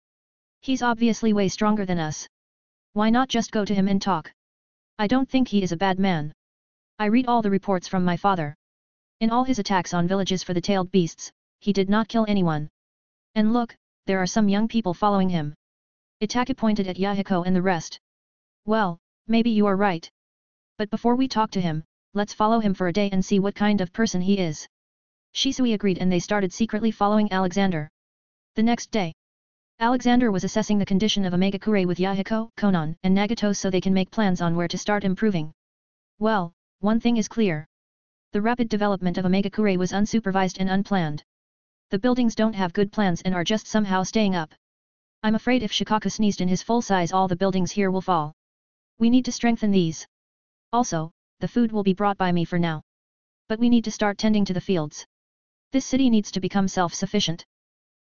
He's obviously way stronger than us. Why not just go to him and talk? I don't think he is a bad man. I read all the reports from my father. In all his attacks on villages for the tailed beasts, he did not kill anyone. And look, there are some young people following him. Itaki pointed at Yahiko and the rest. Well, maybe you are right. But before we talk to him, let's follow him for a day and see what kind of person he is. Shisui agreed and they started secretly following Alexander. The next day, Alexander was assessing the condition of Omegakure with Yahiko, Konan, and Nagato so they can make plans on where to start improving. Well, one thing is clear. The rapid development of Omegakure was unsupervised and unplanned. The buildings don't have good plans and are just somehow staying up. I'm afraid if Shikaku sneezed in his full size all the buildings here will fall. We need to strengthen these. Also, the food will be brought by me for now. But we need to start tending to the fields. This city needs to become self-sufficient.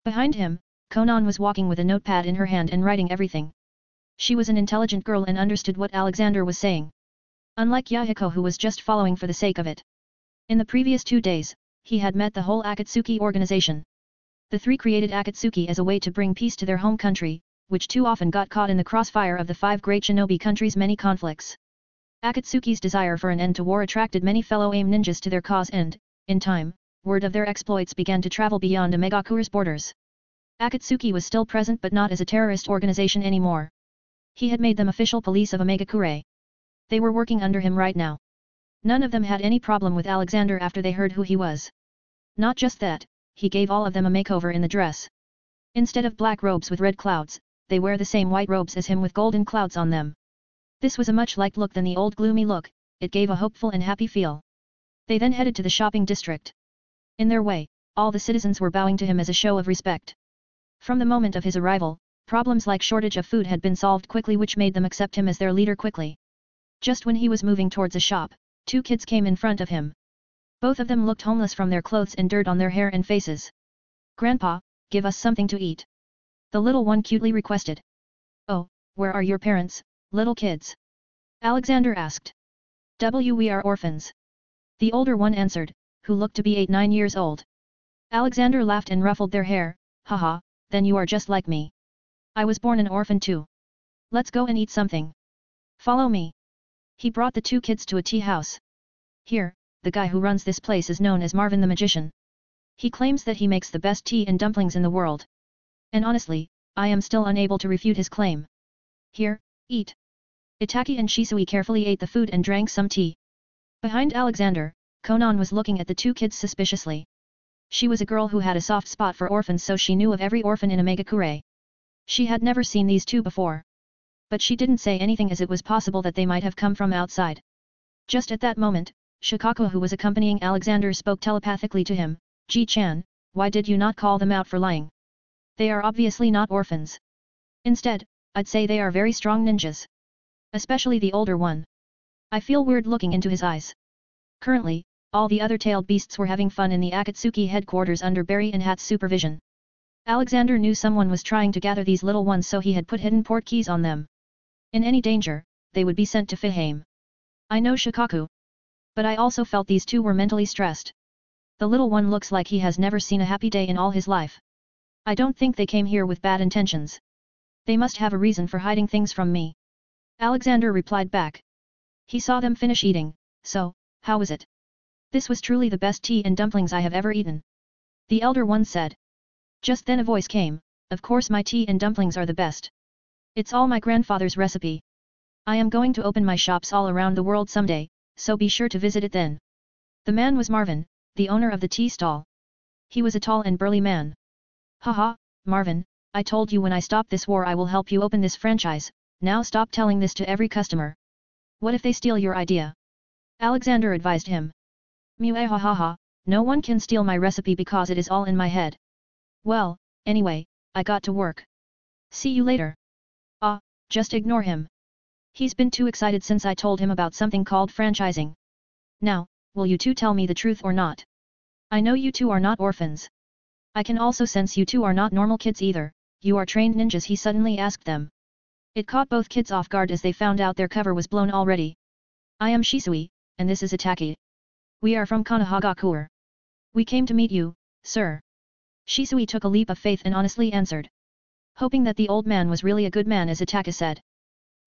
Behind him, Konan was walking with a notepad in her hand and writing everything. She was an intelligent girl and understood what Alexander was saying. Unlike Yahiko who was just following for the sake of it. In the previous 2 days, he had met the whole Akatsuki organization. The 3 created Akatsuki as a way to bring peace to their home country, which too often got caught in the crossfire of the 5 great shinobi countries' many conflicts. Akatsuki's desire for an end to war attracted many fellow AIM ninjas to their cause and, in time, word of their exploits began to travel beyond Omegakure's borders. Akatsuki was still present but not as a terrorist organization anymore. He had made them official police of Omegakure. They were working under him right now. None of them had any problem with Alexander after they heard who he was. Not just that, he gave all of them a makeover in the dress. Instead of black robes with red clouds, they wear the same white robes as him with golden clouds on them. This was a much liked look than the old gloomy look, it gave a hopeful and happy feel. They then headed to the shopping district. In their way, all the citizens were bowing to him as a show of respect. From the moment of his arrival, problems like shortage of food had been solved quickly which made them accept him as their leader quickly. Just when he was moving towards a shop, 2 kids came in front of him. Both of them looked homeless from their clothes and dirt on their hair and faces. "Grandpa, give us something to eat," the little one cutely requested. "Oh, where are your parents, little kids?" Alexander asked. "We are orphans," the older one answered, who looked to be 8-9 years old. Alexander laughed and ruffled their hair. "Haha, then you are just like me. I was born an orphan too. Let's go and eat something. Follow me." He brought the 2 kids to a tea house. Here, the guy who runs this place is known as Marvin the Magician. He claims that he makes the best tea and dumplings in the world. And honestly, I am still unable to refute his claim. "Here, eat." Itaki and Shisui carefully ate the food and drank some tea. Behind Alexander, Konan was looking at the 2 kids suspiciously. She was a girl who had a soft spot for orphans so she knew of every orphan in Omegakure. She had never seen these 2 before. But she didn't say anything as it was possible that they might have come from outside. Just at that moment, Shikaku who was accompanying Alexander spoke telepathically to him, "Ji-chan, why did you not call them out for lying? They are obviously not orphans. Instead, I'd say they are very strong ninjas. Especially the older one. I feel weird looking into his eyes." Currently, all the other tailed beasts were having fun in the Akatsuki headquarters under Barry and Hat's supervision. Alexander knew someone was trying to gather these little ones so he had put hidden port keys on them. In any danger, they would be sent to Fihame. I know Shikaku. But I also felt these 2 were mentally stressed. The little one looks like he has never seen a happy day in all his life. I don't think they came here with bad intentions. They must have a reason for hiding things from me. Alexander replied back. He saw them finish eating, so, how was it? This was truly the best tea and dumplings I have ever eaten. The elder one said. Just then a voice came, of course my tea and dumplings are the best. It's all my grandfather's recipe. I am going to open my shops all around the world someday, so be sure to visit it then. The man was Marvin, the owner of the tea stall. He was a tall and burly man. Haha, Marvin, I told you when I stop this war I will help you open this franchise, now stop telling this to every customer. What if they steal your idea? Alexander advised him. Muahahaha, no one can steal my recipe because it is all in my head. Well, anyway, I got to work. See you later. Ah, just ignore him. He's been too excited since I told him about something called franchising. Now, will you two tell me the truth or not? I know you two are not orphans. I can also sense you two are not normal kids either, you are trained ninjas, he suddenly asked them. It caught both kids off guard as they found out their cover was blown already. I am Shisui, and this is Itaki. We are from Konohagakure. We came to meet you, sir. Shisui took a leap of faith and honestly answered. Hoping that the old man was really a good man as Itaka said.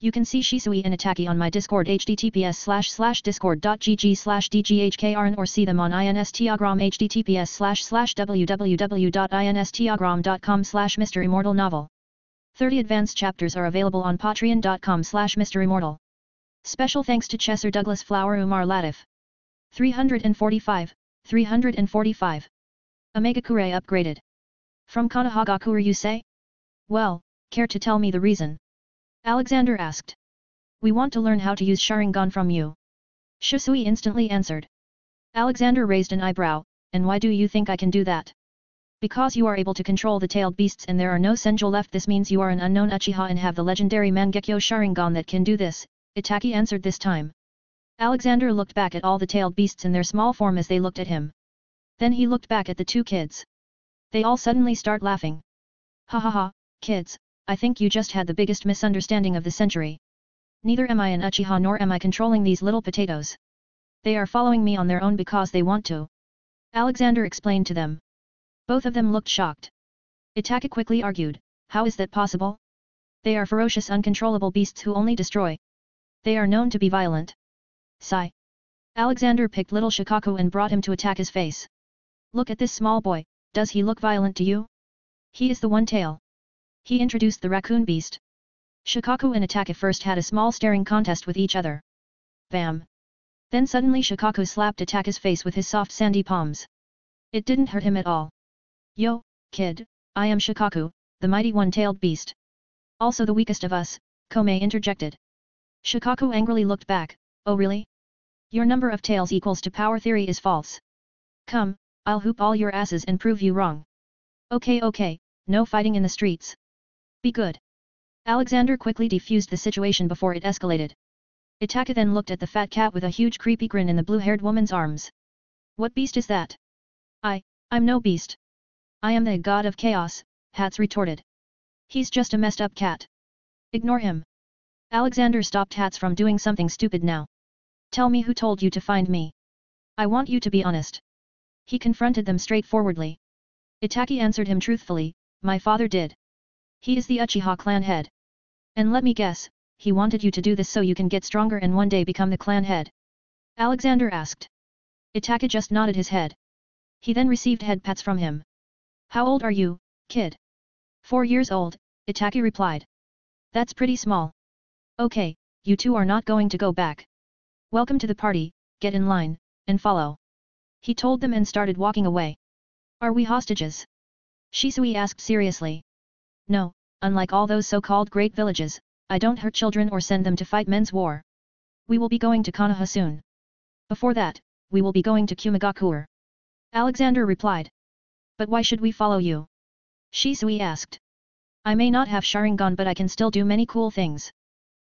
You can see Shisui and Itaki on my Discord https://discord.gg/dghkrn or see them on Instagram https://www.instagram.com/MisterImmortal novel. 30 advanced chapters are available on patreon.com/MisterImmortal. Special thanks to Chesser Douglas Flower Umar Latif. 345. Omegakure upgraded. From Konohagakure you say? Well, care to tell me the reason? Alexander asked. We want to learn how to use Sharingan from you. Shisui instantly answered. Alexander raised an eyebrow, and why do you think I can do that? Because you are able to control the tailed beasts and there are no Senjo left, this means you are an unknown Uchiha and have the legendary Mangekyo Sharingan that can do this, Itaki answered this time. Alexander looked back at all the tailed beasts in their small form as they looked at him. Then he looked back at the two kids. They all suddenly start laughing. Ha ha ha, kids, I think you just had the biggest misunderstanding of the century. Neither am I an Uchiha nor am I controlling these little potatoes. They are following me on their own because they want to. Alexander explained to them. Both of them looked shocked. Itaka quickly argued, how is that possible? They are ferocious uncontrollable beasts who only destroy. They are known to be violent. Sigh. Alexander picked little Shikaku and brought him to attack his face. Look at this small boy, does he look violent to you? He is the one tail. He introduced the raccoon beast. Shikaku and Itaka first had a small staring contest with each other. Bam! Then suddenly Shikaku slapped Itaka's face with his soft sandy palms. It didn't hurt him at all. Yo, kid, I am Shikaku, the mighty one-tailed beast. Also the weakest of us, Komei interjected. Shikaku angrily looked back, oh really? Your number of tails equals to power theory is false. Come, I'll hoop all your asses and prove you wrong. Okay, no fighting in the streets. Be good. Alexander quickly defused the situation before it escalated. Itaka then looked at the fat cat with a huge creepy grin in the blue-haired woman's arms. What beast is that? I'm no beast. I am the god of chaos, Hats retorted. He's just a messed up cat. Ignore him. Alexander stopped Hats from doing something stupid now. Tell me who told you to find me. I want you to be honest. He confronted them straightforwardly. Itaki answered him truthfully, my father did. He is the Uchiha clan head. And let me guess, he wanted you to do this so you can get stronger and one day become the clan head. Alexander asked. Itaka just nodded his head. He then received head pats from him. How old are you, kid? 4 years old, Itaki replied. That's pretty small. Okay, you two are not going to go back. Welcome to the party, get in line, and follow. He told them and started walking away. Are we hostages? Shisui asked seriously. No, unlike all those so-called great villages, I don't hurt children or send them to fight men's war. We will be going to Konoha soon. Before that, we will be going to Kumagakure. Alexander replied. But why should we follow you? Shisui asked. I may not have Sharingan but I can still do many cool things.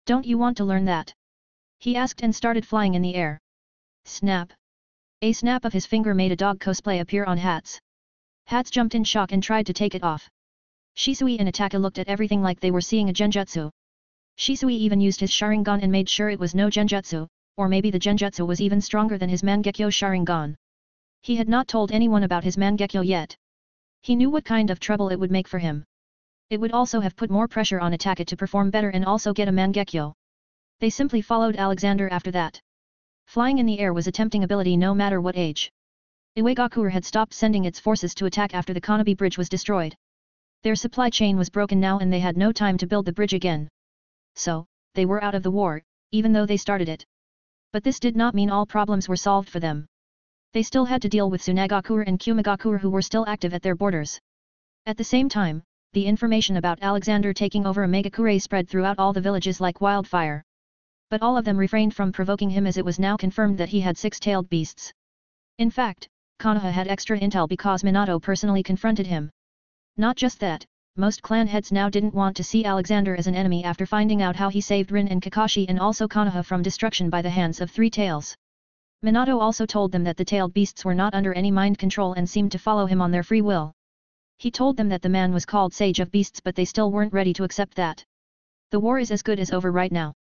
Don't you want to learn that? He asked and started flying in the air. Snap. A snap of his finger made a dog cosplay appear on Hats. Hats jumped in shock and tried to take it off. Shisui and Itaka looked at everything like they were seeing a genjutsu. Shisui even used his Sharingan and made sure it was no genjutsu, or maybe the genjutsu was even stronger than his Mangekyo Sharingan. He had not told anyone about his Mangekyo yet. He knew what kind of trouble it would make for him. It would also have put more pressure on Itaka to perform better and also get a Mangekyo. They simply followed Alexander after that. Flying in the air was a tempting ability no matter what age. Iwagakure had stopped sending its forces to attack after the Kanabi bridge was destroyed. Their supply chain was broken now and they had no time to build the bridge again. So, they were out of the war, even though they started it. But this did not mean all problems were solved for them. They still had to deal with Tsunagakure and Kumagakure who were still active at their borders. At the same time, the information about Alexander taking over Omegakure spread throughout all the villages like wildfire. But all of them refrained from provoking him as it was now confirmed that he had 6-tailed beasts. In fact, Konoha had extra intel because Minato personally confronted him. Not just that, most clan heads now didn't want to see Alexander as an enemy after finding out how he saved Rin and Kakashi and also Konoha from destruction by the hands of 3 tails. Minato also told them that the tailed beasts were not under any mind control and seemed to follow him on their free will. He told them that the man was called Sage of Beasts but they still weren't ready to accept that. The war is as good as over right now.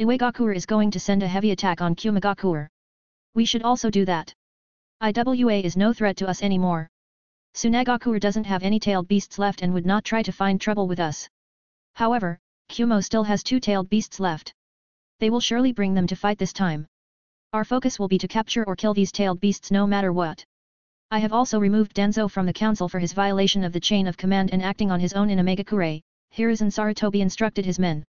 Iwagakure is going to send a heavy attack on Kumagakure. We should also do that. Iwa is no threat to us anymore. Tsunagakure doesn't have any tailed beasts left and would not try to find trouble with us. However, Kumo still has 2 tailed beasts left. They will surely bring them to fight this time. Our focus will be to capture or kill these tailed beasts no matter what. I have also removed Denzo from the council for his violation of the chain of command and acting on his own in Omegakure, Hiruzen Sarutobi instructed his men.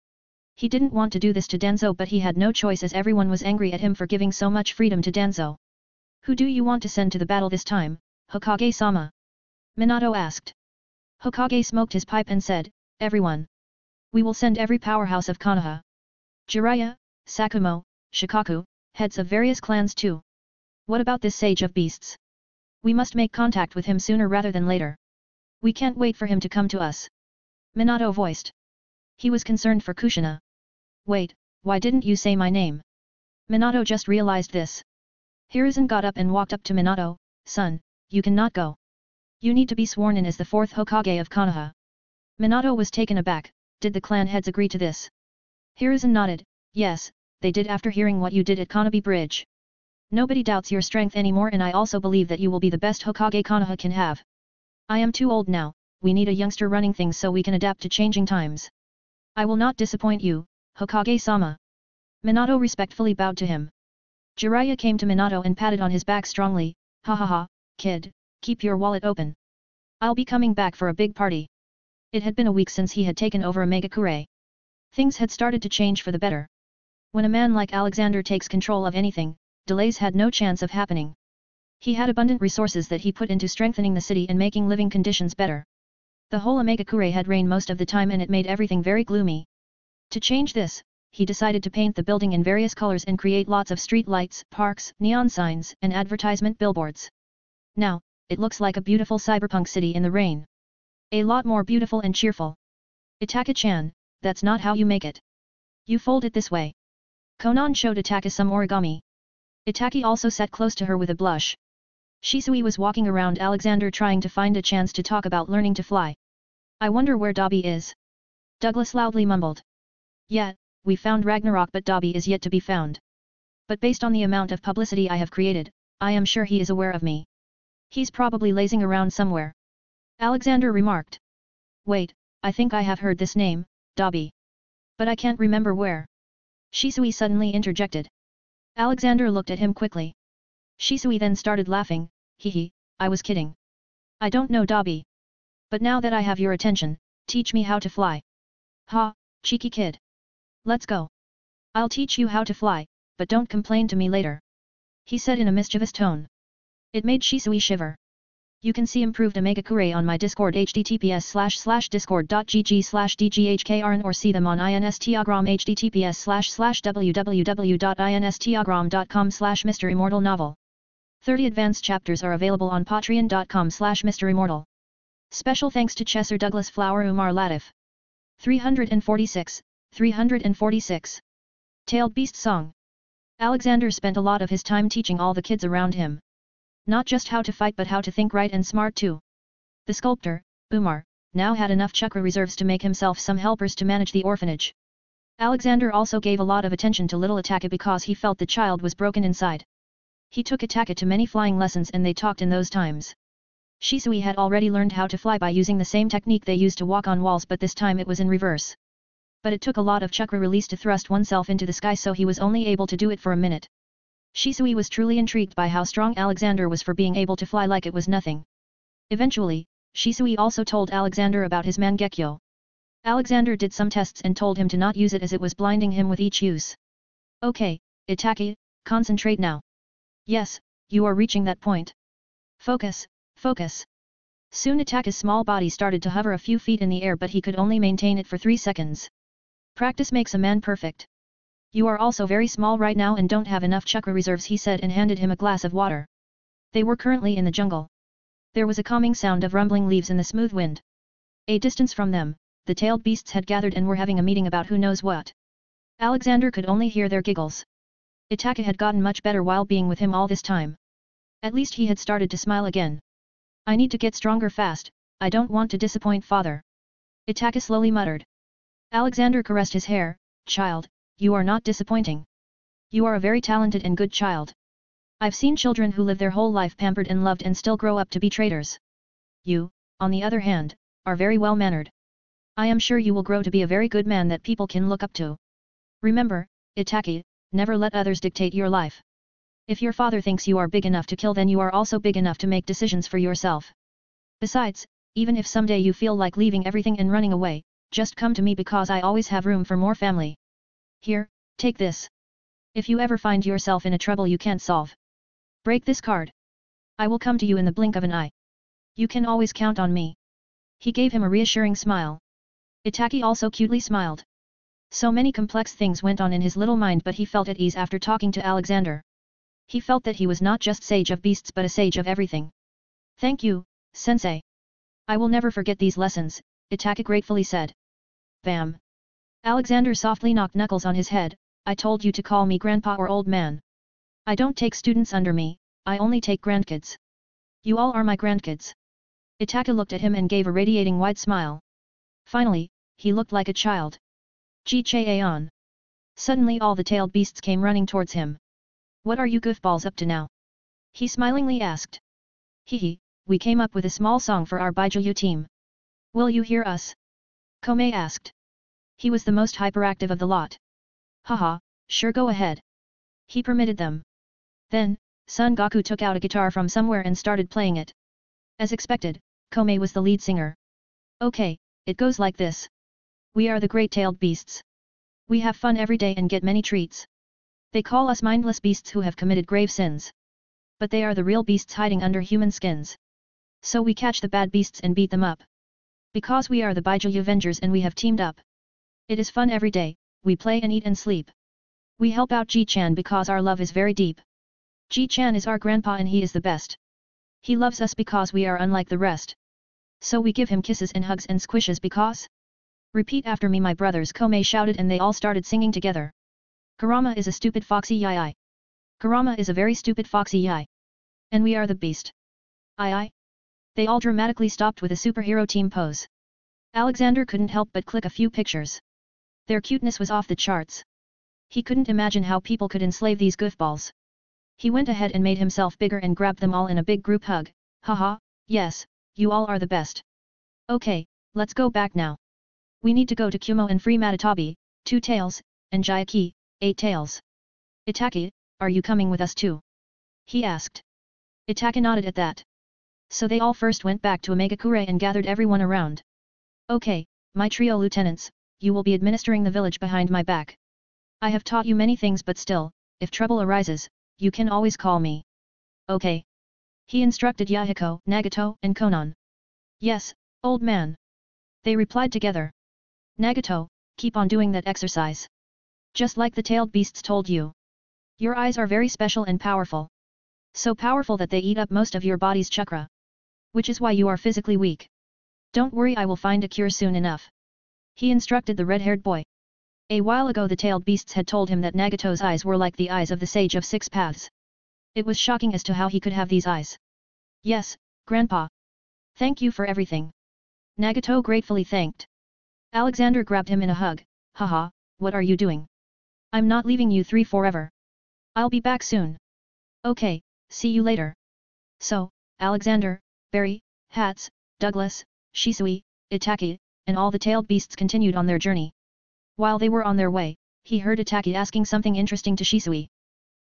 He didn't want to do this to Denzo but he had no choice as everyone was angry at him for giving so much freedom to Denzo. Who do you want to send to the battle this time, Hokage-sama? Minato asked. Hokage smoked his pipe and said, everyone. We will send every powerhouse of Konoha. Jiraiya, Sakumo, Shikaku, heads of various clans too. What about this Sage of Beasts? We must make contact with him sooner rather than later. We can't wait for him to come to us. Minato voiced. He was concerned for Kushina. Wait, why didn't you say my name? Minato just realized this. Hiruzen got up and walked up to Minato, son, you cannot go. You need to be sworn in as the 4th Hokage of Konoha. Minato was taken aback, did the clan heads agree to this? Hiruzen nodded, yes, they did after hearing what you did at Kanabi Bridge. Nobody doubts your strength anymore and I also believe that you will be the best Hokage Konoha can have. I am too old now, we need a youngster running things so we can adapt to changing times. I will not disappoint you, Hokage-sama. Minato respectfully bowed to him. Jiraiya came to Minato and patted on his back strongly, ha ha ha, kid, keep your wallet open. I'll be coming back for a big party. It had been a week since he had taken over Omegakure. Things had started to change for the better. When a man like Alexander takes control of anything, delays had no chance of happening. He had abundant resources that he put into strengthening the city and making living conditions better. The whole Omegakure had rain most of the time and it made everything very gloomy. To change this, he decided to paint the building in various colors and create lots of street lights, parks, neon signs, and advertisement billboards. Now, it looks like a beautiful cyberpunk city in the rain. A lot more beautiful and cheerful. Itaka-chan, that's not how you make it. You fold it this way. Konan showed Itaka some origami. Itaki also sat close to her with a blush. Shisui was walking around Alexander trying to find a chance to talk about learning to fly. I wonder where Dobby is. Douglas loudly mumbled. Yeah, we found Ragnarok but Dobby is yet to be found. But based on the amount of publicity I have created, I am sure he is aware of me. He's probably lazing around somewhere. Alexander remarked. Wait, I think I have heard this name, Dobby. But I can't remember where. Shisui suddenly interjected. Alexander looked at him quickly. Shisui then started laughing, hee, I was kidding. I don't know Dobby. But now that I have your attention, teach me how to fly. Ha, cheeky kid. Let's go. I'll teach you how to fly, but don't complain to me later. He said in a mischievous tone. It made Shisui shiver. You can see improved Omegakure on my Discord https://discord.gg/dghkrn or see them on Instagram https://www.instagram.com/MisterImmortal novel. 30 advanced chapters are available on patreon.com/MisterImmortal. Special thanks to Chesser Douglas Flower Umar Latif. 346. Tailed Beast Song. Alexander spent a lot of his time teaching all the kids around him. Not just how to fight but how to think right and smart too. The sculptor, Umar, now had enough chakra reserves to make himself some helpers to manage the orphanage. Alexander also gave a lot of attention to little Itaka because he felt the child was broken inside. He took Itaka to many flying lessons and they talked in those times. Shisui had already learned how to fly by using the same technique they used to walk on walls, but this time it was in reverse. But it took a lot of chakra release to thrust oneself into the sky, so he was only able to do it for a minute. Shisui was truly intrigued by how strong Alexander was for being able to fly like it was nothing. Eventually, Shisui also told Alexander about his Mangekyo. Alexander did some tests and told him to not use it as it was blinding him with each use. Okay, Itake, concentrate now. Yes, you are reaching that point. Focus, focus. Soon Itake's small body started to hover a few feet in the air, but he could only maintain it for 3 seconds. Practice makes a man perfect. You are also very small right now and don't have enough chakra reserves, he said and handed him a glass of water. They were currently in the jungle. There was a calming sound of rumbling leaves in the smooth wind. A distance from them, the tailed beasts had gathered and were having a meeting about who knows what. Alexander could only hear their giggles. Itake had gotten much better while being with him all this time. At least he had started to smile again. I need to get stronger fast, I don't want to disappoint father. Itake slowly muttered. Alexander caressed his hair. Child, you are not disappointing. You are a very talented and good child. I've seen children who live their whole life pampered and loved and still grow up to be traitors. You, on the other hand, are very well mannered. I am sure you will grow to be a very good man that people can look up to. Remember, Itake, never let others dictate your life. If your father thinks you are big enough to kill, then you are also big enough to make decisions for yourself. Besides, even if someday you feel like leaving everything and running away, just come to me because I always have room for more family. Here, take this. If you ever find yourself in a trouble you can't solve, break this card. I will come to you in the blink of an eye. You can always count on me. He gave him a reassuring smile. Itake also cutely smiled. So many complex things went on in his little mind, but he felt at ease after talking to Alexander. He felt that he was not just sage of beasts but a sage of everything. Thank you, sensei. I will never forget these lessons, Itake gratefully said. Bam. Alexander softly knocked Knuckles on his head. I told you to call me grandpa or old man. I don't take students under me, I only take grandkids. You all are my grandkids. Itake looked at him and gave a radiating wide smile. Finally, he looked like a child. Ji-Chaeon. Suddenly all the tailed beasts came running towards him. What are you goofballs up to now? He smilingly asked. Hehe, we came up with a small song for our Baijiu team. Will you hear us? Komei asked. He was the most hyperactive of the lot. Haha, sure, go ahead. He permitted them. Then, Son Goku took out a guitar from somewhere and started playing it. As expected, Komei was the lead singer. Okay, it goes like this. We are the great-tailed beasts. We have fun every day and get many treats. They call us mindless beasts who have committed grave sins. But they are the real beasts hiding under human skins. So we catch the bad beasts and beat them up. Because we are the Baijiu Avengers and we have teamed up. It is fun every day, we play and eat and sleep. We help out Ji-chan because our love is very deep. Ji-chan is our grandpa and he is the best. He loves us because we are unlike the rest. So we give him kisses and hugs and squishes because... Repeat after me, my brothers, Komei shouted, and they all started singing together. Kurama is a stupid foxy yai. Kurama is a very stupid foxy yai. And we are the beast. Ai. They all dramatically stopped with a superhero team pose. Alexander couldn't help but click a few pictures. Their cuteness was off the charts. He couldn't imagine how people could enslave these goofballs. He went ahead and made himself bigger and grabbed them all in a big group hug. Haha, yes, you all are the best. Okay, let's go back now. We need to go to Kumo and free Matatabi, 2 tails, and Jayaki, 8 tails. Itake, are you coming with us too? He asked. Itake nodded at that. So they all first went back to Omegakure and gathered everyone around. Okay, my trio lieutenants, you will be administering the village behind my back. I have taught you many things, but still, if trouble arises, you can always call me. Okay. He instructed Yahiko, Nagato, and Konan. Yes, old man. They replied together. Nagato, keep on doing that exercise. Just like the tailed beasts told you. Your eyes are very special and powerful. So powerful that they eat up most of your body's chakra. Which is why you are physically weak. Don't worry, I will find a cure soon enough. He instructed the red-haired boy. A while ago the tailed beasts had told him that Nagato's eyes were like the eyes of the Sage of 6 Paths. It was shocking as to how he could have these eyes. Yes, Grandpa. Thank you for everything. Nagato gratefully thanked. Alexander grabbed him in a hug. Haha, what are you doing? I'm not leaving you 3 forever. I'll be back soon. Okay, see you later. So, Alexander, Barry, Hats, Douglas, Shisui, Itaki, and all the tailed beasts continued on their journey. While they were on their way, he heard Itaki asking something interesting to Shisui.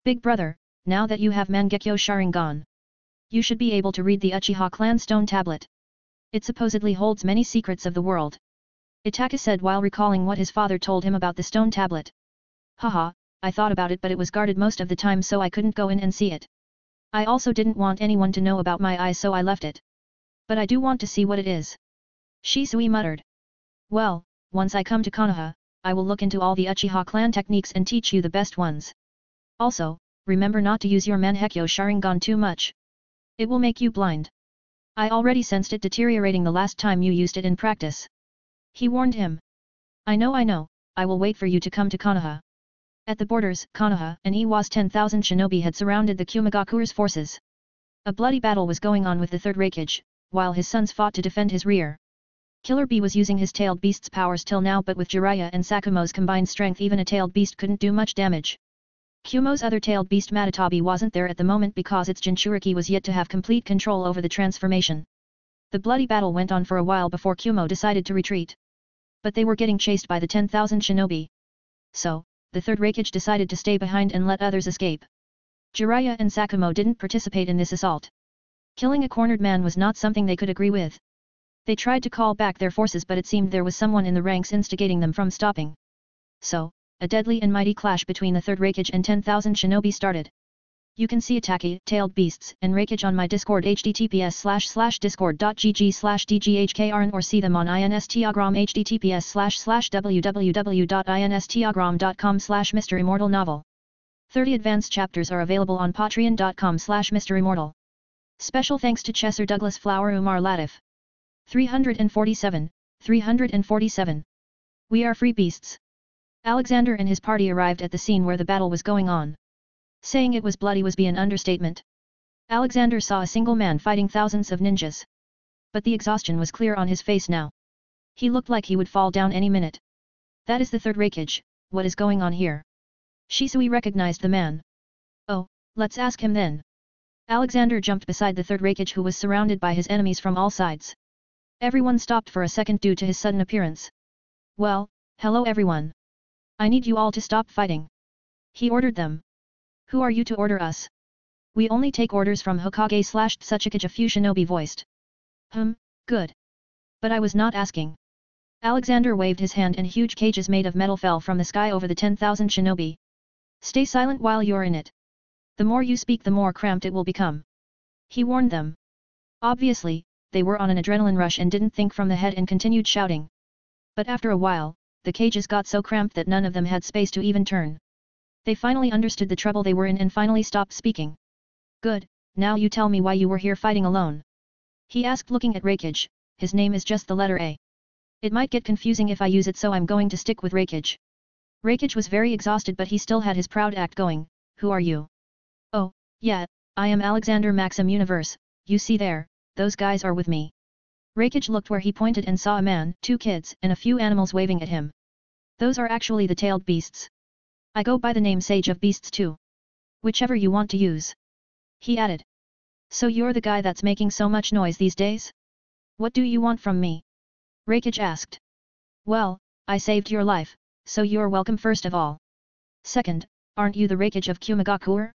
Big brother, now that you have Mangekyo Sharingan, you should be able to read the Uchiha clan stone tablet. It supposedly holds many secrets of the world. Itaka said while recalling what his father told him about the stone tablet. Haha, I thought about it but it was guarded most of the time so I couldn't go in and see it. I also didn't want anyone to know about my eyes so I left it. But I do want to see what it is. Shisui muttered. Well, once I come to Konoha, I will look into all the Uchiha clan techniques and teach you the best ones. Also, remember not to use your Mangekyo Sharingan too much. It will make you blind. I already sensed it deteriorating the last time you used it in practice. He warned him. I know, I will wait for you to come to Konoha. At the borders, Konoha and Iwa's 10,000 shinobi had surrounded the Kumigakure's forces. A bloody battle was going on with the third Raikage, while his sons fought to defend his rear. Killer Bee was using his tailed beast's powers till now but with Jiraiya and Sakumo's combined strength even a tailed beast couldn't do much damage. Kumo's other tailed beast Matatabi wasn't there at the moment because its Jinchuriki was yet to have complete control over the transformation. The bloody battle went on for a while before Kumo decided to retreat. But they were getting chased by the 10,000 shinobi. So, the third Raikage decided to stay behind and let others escape. Jiraiya and Sakumo didn't participate in this assault. Killing a cornered man was not something they could agree with. They tried to call back their forces but it seemed there was someone in the ranks instigating them from stopping. So, a deadly and mighty clash between the third Raikage and 10,000 shinobi started. You can see Itaki, Tailed Beasts, and Raikage on my Discord https://discord.gg/dghkrn or see them on Instagram https://www.instagram.com/MisterImmortal novel. 30 advanced chapters are available on patreon.com/MisterImmortal. Special thanks to Chesser Douglas Flower Umar Latif. 347. We are free beasts. Alexander and his party arrived at the scene where the battle was going on. Saying it was bloody was be an understatement. Alexander saw a single man fighting thousands of ninjas. But the exhaustion was clear on his face now. He looked like he would fall down any minute. That is the third Raikage, what is going on here? Shisui recognized the man. Oh, let's ask him then. Alexander jumped beside the third Raikage who was surrounded by his enemies from all sides. Everyone stopped for a second due to his sudden appearance. Well, hello everyone. I need you all to stop fighting. He ordered them. Who are you to order us? We only take orders from Hokage/Tsuchikage, a few shinobi voiced. Good. But I was not asking. Alexander waved his hand and huge cages made of metal fell from the sky over the 10,000 shinobi. Stay silent while you're in it. The more you speak the more cramped it will become. He warned them. Obviously, they were on an adrenaline rush and didn't think from the head and continued shouting. But after a while, the cages got so cramped that none of them had space to even turn. They finally understood the trouble they were in and finally stopped speaking. Good, now you tell me why you were here fighting alone. He asked looking at Raikage. His name is just the letter A. It might get confusing if I use it so I'm going to stick with Raikage. Raikage was very exhausted but he still had his proud act going. Who are you? Oh, yeah, I am Alexander Maxim Universe, you see there, those guys are with me. Raikage looked where he pointed and saw a man, 2 kids, and a few animals waving at him. Those are actually the tailed beasts. I go by the name Sage of Beasts too. Whichever you want to use. He added. So you're the guy that's making so much noise these days? What do you want from me? Raikage asked. Well, I saved your life, so you're welcome first of all. Second, aren't you the Raikage of Kumigakure?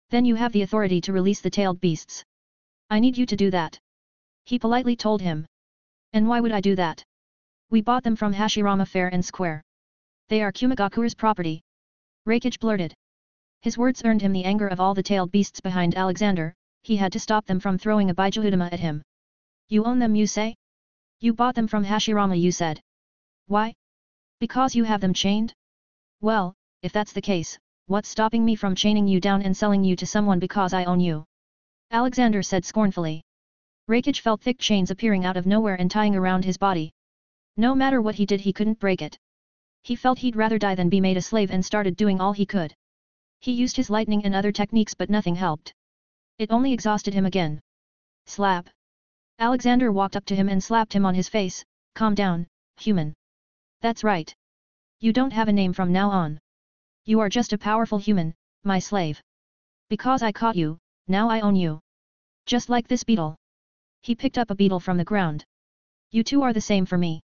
Then you have the authority to release the tailed beasts. I need you to do that. He politely told him. And why would I do that? We bought them from Hashirama Fair and Square. They are Kumigakure's property. Raikage blurted. His words earned him the anger of all the tailed beasts behind Alexander. He had to stop them from throwing a Bijahudama at him. You own them you say? You bought them from Hashirama you said. Why? Because you have them chained? Well, if that's the case, what's stopping me from chaining you down and selling you to someone because I own you? Alexander said scornfully. Raikage felt thick chains appearing out of nowhere and tying around his body. No matter what he did he couldn't break it. He felt he'd rather die than be made a slave and started doing all he could. He used his lightning and other techniques but nothing helped. It only exhausted him again. Slap. Alexander walked up to him and slapped him on his face. Calm down, human. That's right. You don't have a name from now on. You are just a powerful human, my slave. Because I caught you, now I own you. Just like this beetle. He picked up a beetle from the ground. You two are the same for me.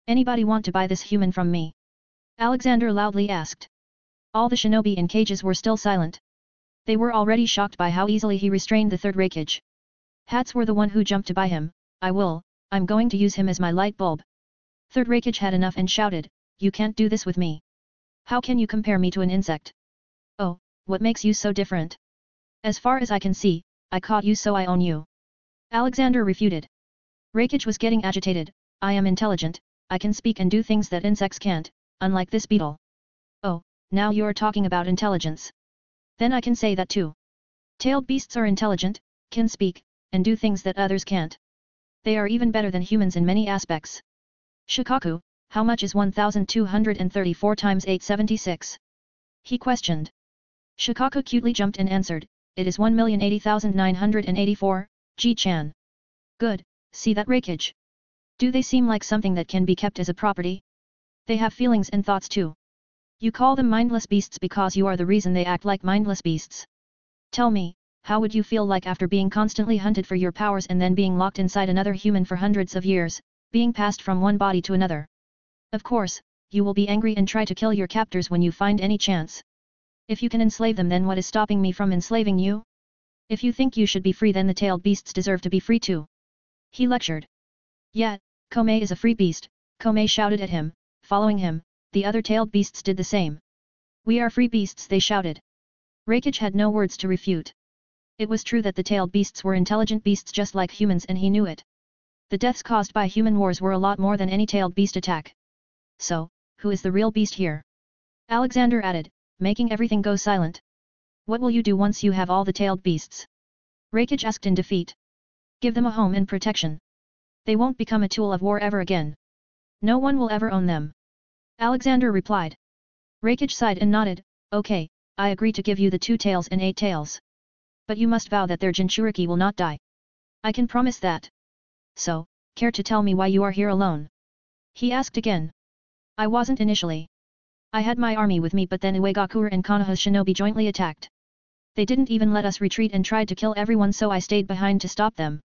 Anybody want to buy this human from me? Alexander loudly asked. All the shinobi in cages were still silent. They were already shocked by how easily he restrained the third raikage. Hats were the one who jumped to buy him. I'm going to use him as my light bulb. Third raikage had enough and shouted, you can't do this with me. How can you compare me to an insect? Oh, what makes you so different? As far as I can see, I caught you so I own you. Alexander refuted. Raikage was getting agitated, I am intelligent, I can speak and do things that insects can't, unlike this beetle. Oh, now you're talking about intelligence. Then I can say that too. Tailed beasts are intelligent, can speak, and do things that others can't. They are even better than humans in many aspects. Shikaku, how much is 1234 times 876? He questioned. Shikaku cutely jumped and answered, it is 1,080,984, Ji-chan. Good, see that raikage? Do they seem like something that can be kept as a property? They have feelings and thoughts too. You call them mindless beasts because you are the reason they act like mindless beasts. Tell me, how would you feel like after being constantly hunted for your powers and then being locked inside another human for hundreds of years, being passed from one body to another? Of course, you will be angry and try to kill your captors when you find any chance. If you can enslave them, then what is stopping me from enslaving you? If you think you should be free, then the tailed beasts deserve to be free too. He lectured. Yet, Komei is a free beast, Komei shouted at him, following him, the other tailed beasts did the same. We are free beasts, they shouted. Raikage had no words to refute. It was true that the tailed beasts were intelligent beasts just like humans, and he knew it. The deaths caused by human wars were a lot more than any tailed beast attack. So, who is the real beast here? Alexander added, making everything go silent. What will you do once you have all the tailed beasts? Raikage asked in defeat. Give them a home and protection. They won't become a tool of war ever again. No one will ever own them. Alexander replied. Raikage sighed and nodded, okay, I agree to give you the 2 tails and 8 tails. But you must vow that their Jinchuriki will not die. I can promise that. So, care to tell me why you are here alone? He asked again. I wasn't initially. I had my army with me, but then Uegakure and Konoha's shinobi jointly attacked. They didn't even let us retreat and tried to kill everyone, so I stayed behind to stop them.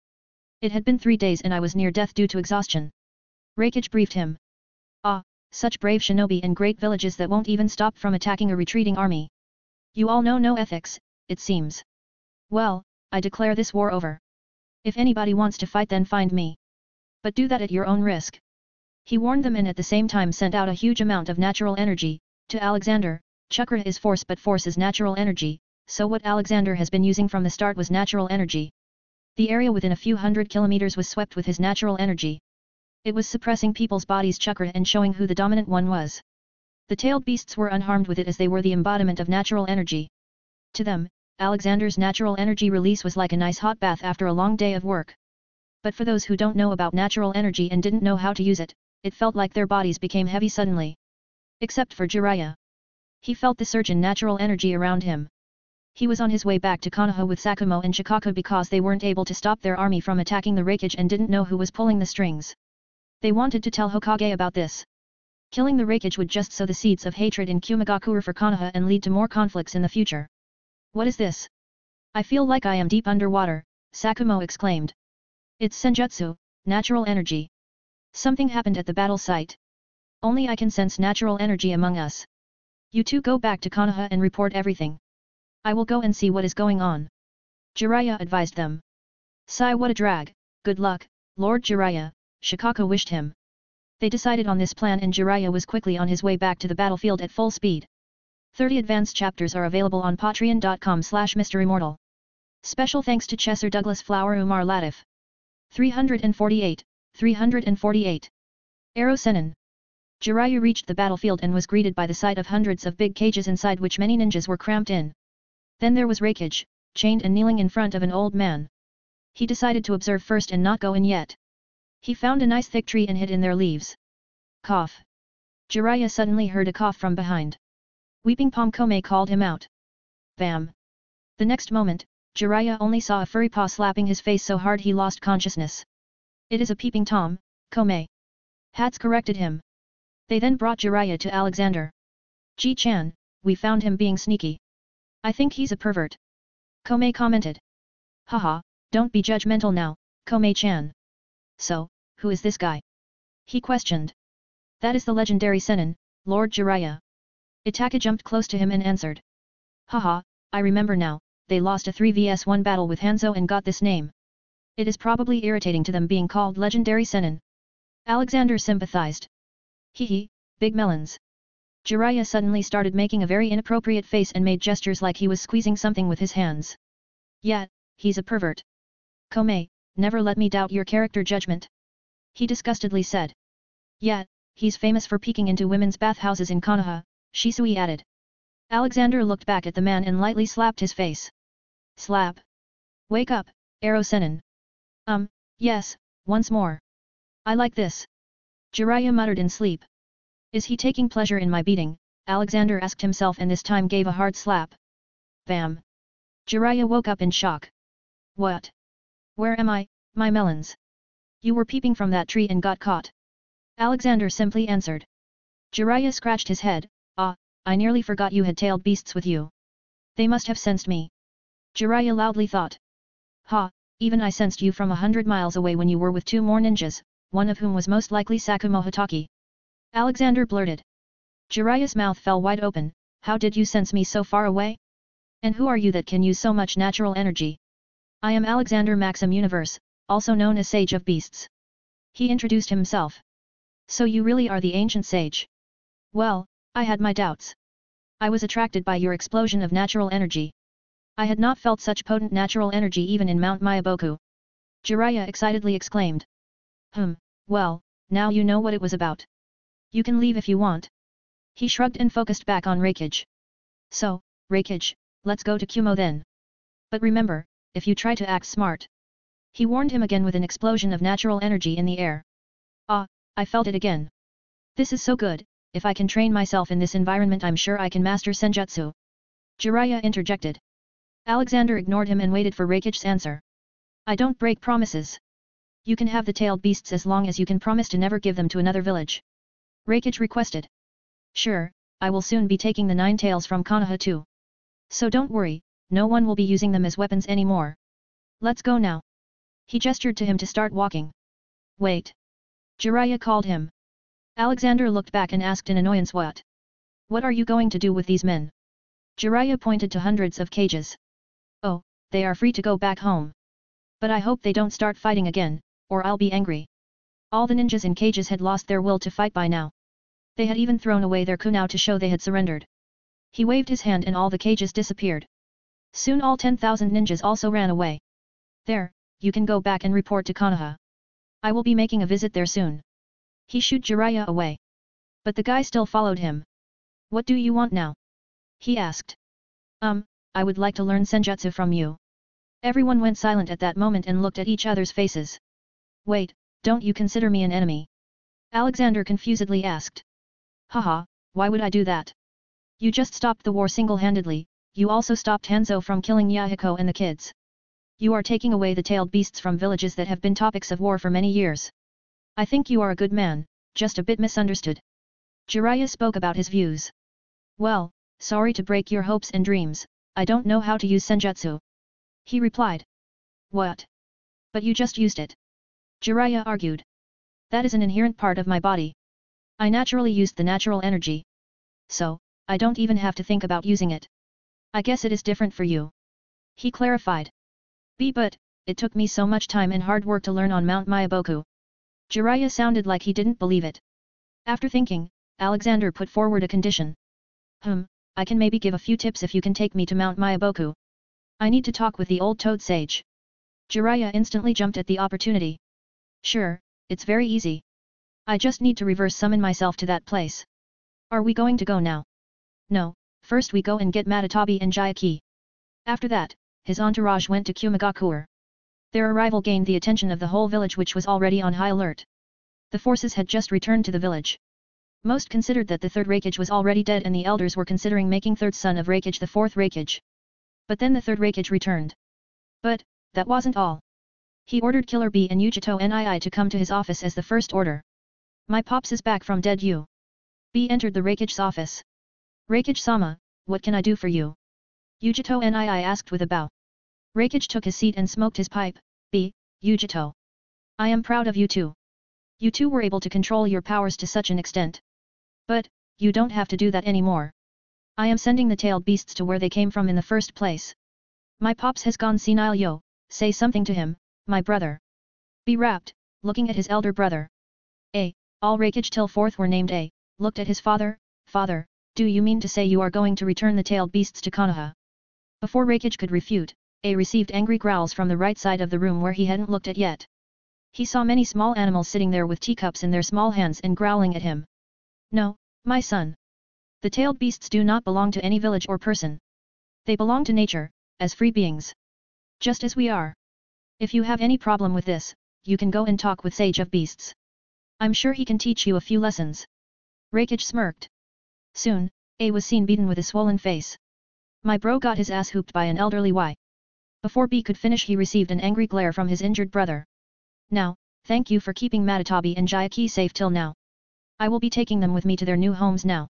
It had been 3 days and I was near death due to exhaustion. Raikage briefed him. Ah, such brave shinobi and great villages that won't even stop from attacking a retreating army. You all know no ethics, it seems. Well, I declare this war over. If anybody wants to fight, then find me. But do that at your own risk. He warned them and at the same time sent out a huge amount of natural energy. To Alexander, chakra is force, but force is natural energy, so what Alexander has been using from the start was natural energy. The area within a few hundred kilometers was swept with his natural energy. It was suppressing people's bodies' chakra and showing who the dominant one was. The tailed beasts were unharmed with it as they were the embodiment of natural energy. To them, Alexander's natural energy release was like a nice hot bath after a long day of work. But for those who don't know about natural energy and didn't know how to use it, it felt like their bodies became heavy suddenly. Except for Jiraiya. He felt the surge in natural energy around him. He was on his way back to Konoha with Sakumo and Shikaku because they weren't able to stop their army from attacking the Raikage and didn't know who was pulling the strings. They wanted to tell Hokage about this. Killing the Raikage would just sow the seeds of hatred in Kumagakure for Konoha and lead to more conflicts in the future. What is this? I feel like I am deep underwater, Sakumo exclaimed. It's senjutsu, natural energy. Something happened at the battle site. Only I can sense natural energy among us. You two go back to Konoha and report everything. I will go and see what is going on. Jiraiya advised them. Sigh, what a drag, good luck, Lord Jiraiya, Shikaku wished him. They decided on this plan and Jiraiya was quickly on his way back to the battlefield at full speed. 30 advanced chapters are available on patreon.com/MisterImmortal. Special thanks to Chesser Douglas Flower Umar Latif. 348. Arrow Senin. Jiraiya reached the battlefield and was greeted by the sight of hundreds of big cages inside which many ninjas were cramped in. Then there was Raikage, chained and kneeling in front of an old man. He decided to observe first and not go in yet. He found a nice thick tree and hid in their leaves. Cough. Jiraiya suddenly heard a cough from behind. Weeping Palm Komei called him out. Bam! The next moment, Jiraiya only saw a furry paw slapping his face so hard he lost consciousness. It is a peeping Tom, Komei. Hats corrected him. They then brought Jiraiya to Alexander. Ji-chan, we found him being sneaky. I think he's a pervert. Komei commented. Haha, don't be judgmental now, Komei-chan. So, who is this guy? He questioned. That is the legendary Sennin, Lord Jiraiya. Itaka jumped close to him and answered. Haha, I remember now, they lost a 3vs1 battle with Hanzo and got this name. It is probably irritating to them being called legendary Sennin. Alexander sympathized. Hee, big melons. Jiraiya suddenly started making a very inappropriate face and made gestures like he was squeezing something with his hands. Yeah, he's a pervert. Komei, never let me doubt your character judgment. He disgustedly said. Yeah, he's famous for peeking into women's bathhouses in Konoha, Shisui added. Alexander looked back at the man and lightly slapped his face. Slap. Wake up, Arrow Sennin. Yes, once more. I like this. Jiraiya muttered in sleep. Is he taking pleasure in my beating? Alexander asked himself and this time gave a hard slap. Bam. Jiraiya woke up in shock. What? Where am I, my melons? You were peeping from that tree and got caught. Alexander simply answered. Jiraiya scratched his head. I nearly forgot you had tailed beasts with you. They must have sensed me. Jiraiya loudly thought. Ha, even I sensed you from 100 miles away when you were with 2 more ninjas, one of whom was most likely Sakumo Hatake. Alexander blurted. Jiraiya's mouth fell wide open. How did you sense me so far away? And who are you that can use so much natural energy? I am Alexander Maxim Universe, also known as Sage of Beasts. He introduced himself. So you really are the ancient sage? Well, I had my doubts. I was attracted by your explosion of natural energy. I had not felt such potent natural energy even in Mount Myaboku. Jiraiya excitedly exclaimed. Well, now you know what it was about. You can leave if you want. He shrugged and focused back on Reikage. So, Reikage, let's go to Kumo then. But remember, if you try to act smart. He warned him again with an explosion of natural energy in the air. I felt it again. This is so good. If I can train myself in this environment I'm sure I can master Senjutsu. Jiraiya interjected. Alexander ignored him and waited for Reikage's answer. I don't break promises. You can have the tailed beasts as long as you can promise to never give them to another village. Reikage requested. Sure, I will soon be taking the 9 tails from Konoha too. So don't worry, no one will be using them as weapons anymore. Let's go now. He gestured to him to start walking. Wait. Jiraiya called him. Alexander looked back and asked in annoyance what? What are you going to do with these men? Jiraiya pointed to hundreds of cages. Oh, they are free to go back home. But I hope they don't start fighting again, or I'll be angry. All the ninjas in cages had lost their will to fight by now. They had even thrown away their kunao to show they had surrendered. He waved his hand and all the cages disappeared. Soon all 10,000 ninjas also ran away. There, you can go back and report to Konoha. I will be making a visit there soon. He shooed Jiraiya away. But the guy still followed him. What do you want now? He asked. I would like to learn Senjutsu from you. Everyone went silent at that moment and looked at each other's faces. Wait, don't you consider me an enemy? Alexander confusedly asked. Haha, why would I do that? You just stopped the war single-handedly, you also stopped Hanzo from killing Yahiko and the kids. You are taking away the tailed beasts from villages that have been topics of war for many years. I think you are a good man, just a bit misunderstood. Jiraiya spoke about his views. Well, sorry to break your hopes and dreams, I don't know how to use Senjutsu. He replied. What? But you just used it. Jiraiya argued. That is an inherent part of my body. I naturally used the natural energy. So, I don't even have to think about using it. I guess it is different for you. He clarified. But, it took me so much time and hard work to learn on Mount Myaboku. Jiraiya sounded like he didn't believe it. After thinking, Alexander put forward a condition. I can maybe give a few tips if you can take me to Mount Myaboku. I need to talk with the old toad sage. Jiraiya instantly jumped at the opportunity. Sure, it's very easy. I just need to reverse summon myself to that place. Are we going to go now? No, first we go and get Matatabi and Jayaki. After that, his entourage went to Kumagakuer. Their arrival gained the attention of the whole village which was already on high alert. The forces had just returned to the village. Most considered that the third Reikage was already dead and the elders were considering making third son of Reikage the fourth Reikage. But then the third Reikage returned. But, that wasn't all. He ordered Killer B and Yujito Nii to come to his office as the first order. My pops is back from dead you. B entered the Reikage's office. Reikage-sama, what can I do for you? Yujito Nii asked with a bow. Reikage took his seat and smoked his pipe. B, Yujito. I am proud of you too. You two were able to control your powers to such an extent. But, you don't have to do that anymore. I am sending the tailed beasts to where they came from in the first place. My pops has gone senile yo, say something to him, my brother. Be rapt, looking at his elder brother. All Rakage till fourth were named A, looked at his father, father, do you mean to say you are going to return the tailed beasts to Konoha? Before Rakage could refute, A received angry growls from the right side of the room where he hadn't looked at yet. He saw many small animals sitting there with teacups in their small hands and growling at him. No, my son. The tailed beasts do not belong to any village or person. They belong to nature, as free beings. Just as we are. If you have any problem with this, you can go and talk with Sage of Beasts. I'm sure he can teach you a few lessons. Rakage smirked. Soon, A was seen beaten with a swollen face. My bro got his ass hooped by an elderly Y. Before B could finish he received an angry glare from his injured brother. Now, thank you for keeping Matatabi and Jayaki safe till now. I will be taking them with me to their new homes now.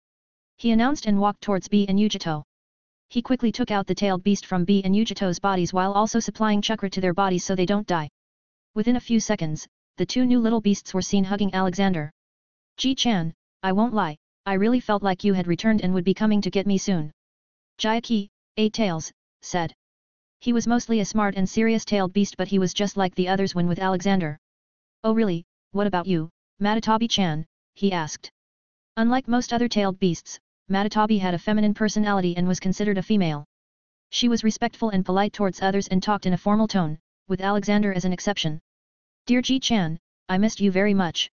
He announced and walked towards B and Yujito. He quickly took out the tailed beast from B and Yujito's bodies while also supplying chakra to their bodies so they don't die. Within a few seconds, the two new little beasts were seen hugging Alexander. Ji-chan, I won't lie, I really felt like you had returned and would be coming to get me soon. Jayaki, 8 tails, said. He was mostly a smart and serious tailed beast but he was just like the others when with Alexander. Oh really, what about you, Matatabi-chan, he asked. Unlike most other tailed beasts, Matatabi had a feminine personality and was considered a female. She was respectful and polite towards others and talked in a formal tone, with Alexander as an exception. Dear Ji-chan, I missed you very much.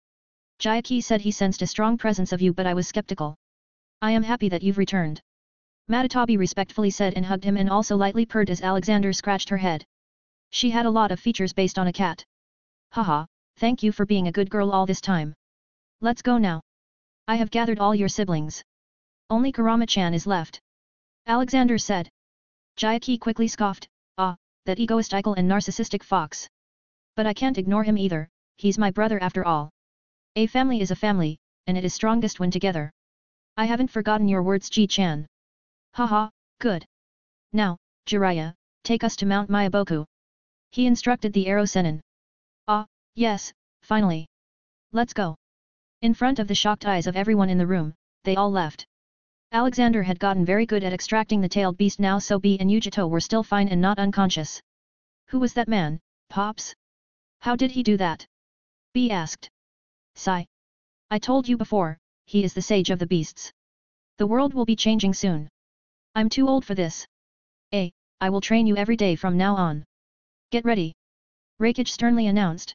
Jayaki said he sensed a strong presence of you but I was skeptical. I am happy that you've returned. Matatabi respectfully said and hugged him and also lightly purred as Alexander scratched her head. She had a lot of features based on a cat. Haha, thank you for being a good girl all this time. Let's go now. I have gathered all your siblings. Only Kurama-chan is left. Alexander said. Jayaki quickly scoffed, that egoistical and narcissistic fox. But I can't ignore him either, he's my brother after all. A family is a family, and it is strongest when together. I haven't forgotten your words Ji-chan. Haha, good. Now, Jiraiya, take us to Mount Myaboku. He instructed the Arrow Sennin. Yes, finally. Let's go. In front of the shocked eyes of everyone in the room, they all left. Alexander had gotten very good at extracting the tailed beast now so B and Yujito were still fine and not unconscious. Who was that man, Pops? How did he do that? B asked. Sigh. I told you before, he is the sage of the beasts. The world will be changing soon. I'm too old for this. I will train you every day from now on. Get ready. Rakage sternly announced.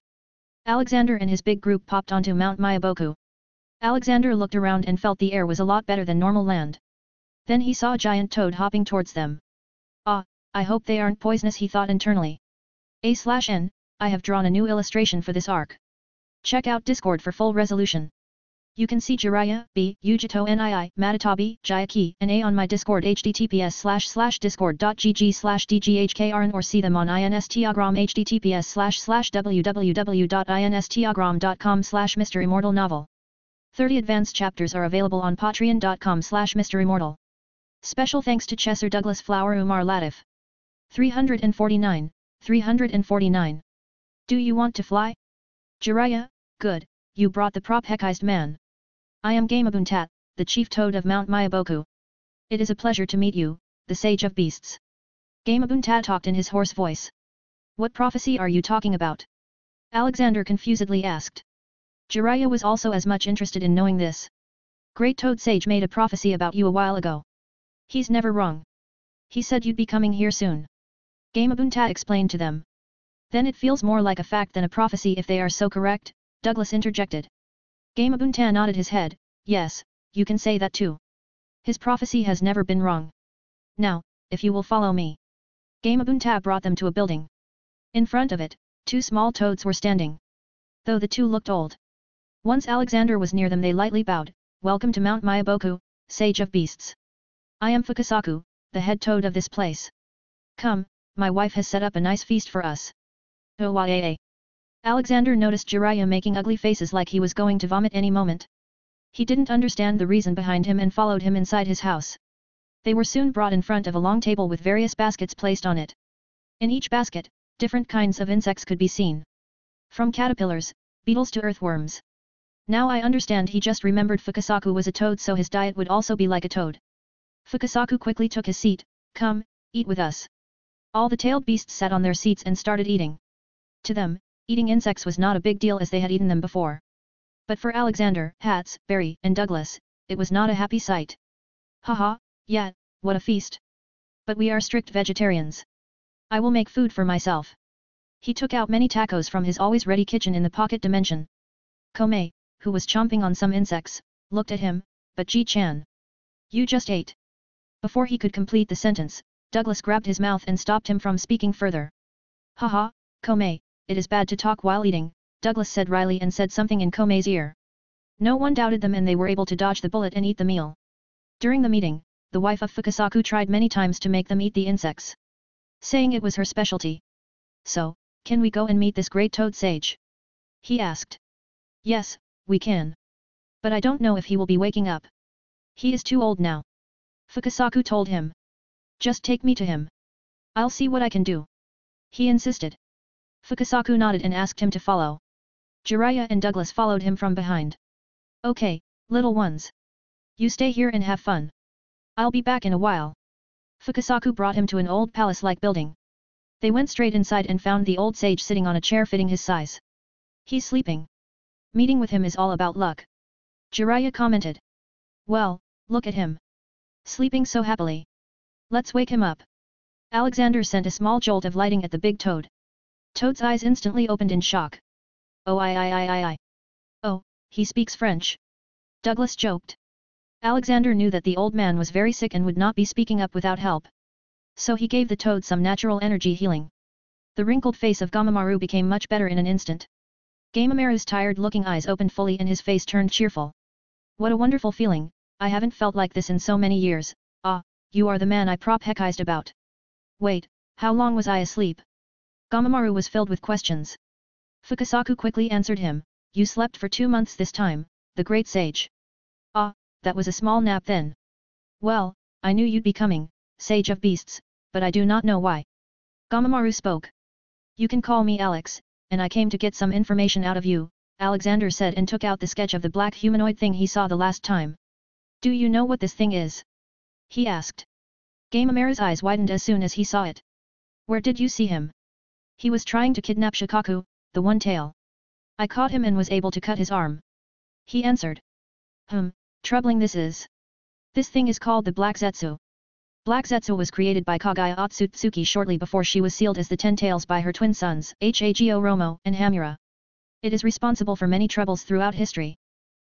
Alexander and his big group popped onto Mount Myaboku. Alexander looked around and felt the air was a lot better than normal land. Then he saw a giant toad hopping towards them. I hope they aren't poisonous he thought internally. A/N, I have drawn a new illustration for this arc. Check out Discord for full resolution. You can see Jiraiya, B, Yujito NII, Matatabi, Jayaki, and A on my Discord https://discord.gg/dghkrn or see them on Instagram https://www.instagram.com/MisterImmortal novel. 30 advanced chapters are available on patreon.com/MisterImmortal. Special thanks to Chesser Douglas Flower Umar Latif. 349. Do you want to fly? Jiraiya, good, you brought the prop-hekized man. I am Gamabuntat, the chief toad of Mount Myaboku. It is a pleasure to meet you, the sage of beasts. Gamabuntat talked in his hoarse voice. What prophecy are you talking about? Alexander confusedly asked. Jiraiya was also as much interested in knowing this. Great Toad Sage made a prophecy about you a while ago. He's never wrong. He said you'd be coming here soon. Gamabuntat explained to them. Then it feels more like a fact than a prophecy if they are so correct, Douglas interjected. Gamabuntat nodded his head, yes, you can say that too. His prophecy has never been wrong. Now, if you will follow me. Gamabuntat brought them to a building. In front of it, 2 small toads were standing. Though the 2 looked old. Once Alexander was near them they lightly bowed, welcome to Mount Myaboku, sage of beasts. I am Fukasaku, the head toad of this place. Come, my wife has set up a nice feast for us. Oh. Alexander noticed Jiraiya making ugly faces like he was going to vomit any moment. He didn't understand the reason behind him and followed him inside his house. They were soon brought in front of a long table with various baskets placed on it. In each basket, Different kinds of insects could be seen. From caterpillars, beetles to earthworms. Now I understand. He just remembered Fukasaku was a toad, so his diet would also be like a toad. Fukasaku quickly took his seat. Come, eat with us. All the tailed beasts sat on their seats and started eating. To them, eating insects was not a big deal as they had eaten them before. But for Alexander, Hats, Barry, and Douglas, it was not a happy sight. Haha, yeah, what a feast. But we are strict vegetarians. I will make food for myself. He took out many tacos from his always ready kitchen in the pocket dimension. Komei, who was chomping on some insects, looked at him, but Ji-chan. You just ate. Before he could complete the sentence, Douglas grabbed his mouth and stopped him from speaking further. Haha, Komei, it is bad to talk while eating, Douglas said wryly and said something in Komei's ear. No one doubted them and they were able to dodge the bullet and eat the meal. During the meeting, the wife of Fukasaku tried many times to make them eat the insects, saying it was her specialty. So, can we go and meet this great toad sage? He asked. Yes, we can. But I don't know if he will be waking up. He is too old now. Fukasaku told him. Just take me to him. I'll see what I can do. He insisted. Fukasaku nodded and asked him to follow. Jiraiya and Douglas followed him from behind. Okay, little ones. You stay here and have fun. I'll be back in a while. Fukasaku brought him to an old palace-like building. They went straight inside and found the old sage sitting on a chair fitting his size. He's sleeping. Meeting with him is all about luck. Jiraiya commented. Well, look at him. Sleeping so happily. Let's wake him up. Alexander sent a small jolt of lighting at the big toad. Toad's eyes instantly opened in shock. Oh I. Oh, he speaks French. Douglas joked. Alexander knew that the old man was very sick and would not be speaking up without help. So he gave the toad some natural energy healing. The wrinkled face of Gamamaru became much better in an instant. Gamamaru's tired-looking eyes opened fully and his face turned cheerful. What a wonderful feeling, I haven't felt like this in so many years. Ah, you are the man I prophesized about. Wait, how long was I asleep? Gamamaru was filled with questions. Fukasaku quickly answered him, you slept for 2 months this time, the great sage. Ah, that was a small nap then. Well, I knew you'd be coming, sage of beasts, but I do not know why. Gamamaru spoke. You can call me Alex, and I came to get some information out of you, Alexander said and took out the sketch of the black humanoid thing he saw the last time. Do you know what this thing is? He asked. Gamamaru's eyes widened as soon as he saw it. Where did you see him? He was trying to kidnap Shikaku, the one-tail. I caught him and was able to cut his arm. He answered. Troubling this is. This thing is called the Black Zetsu. Black Zetsu was created by Kagaya Otsutsuki shortly before she was sealed as the 10 Tails by her twin sons, Hago Romo and Hamura. It is responsible for many troubles throughout history.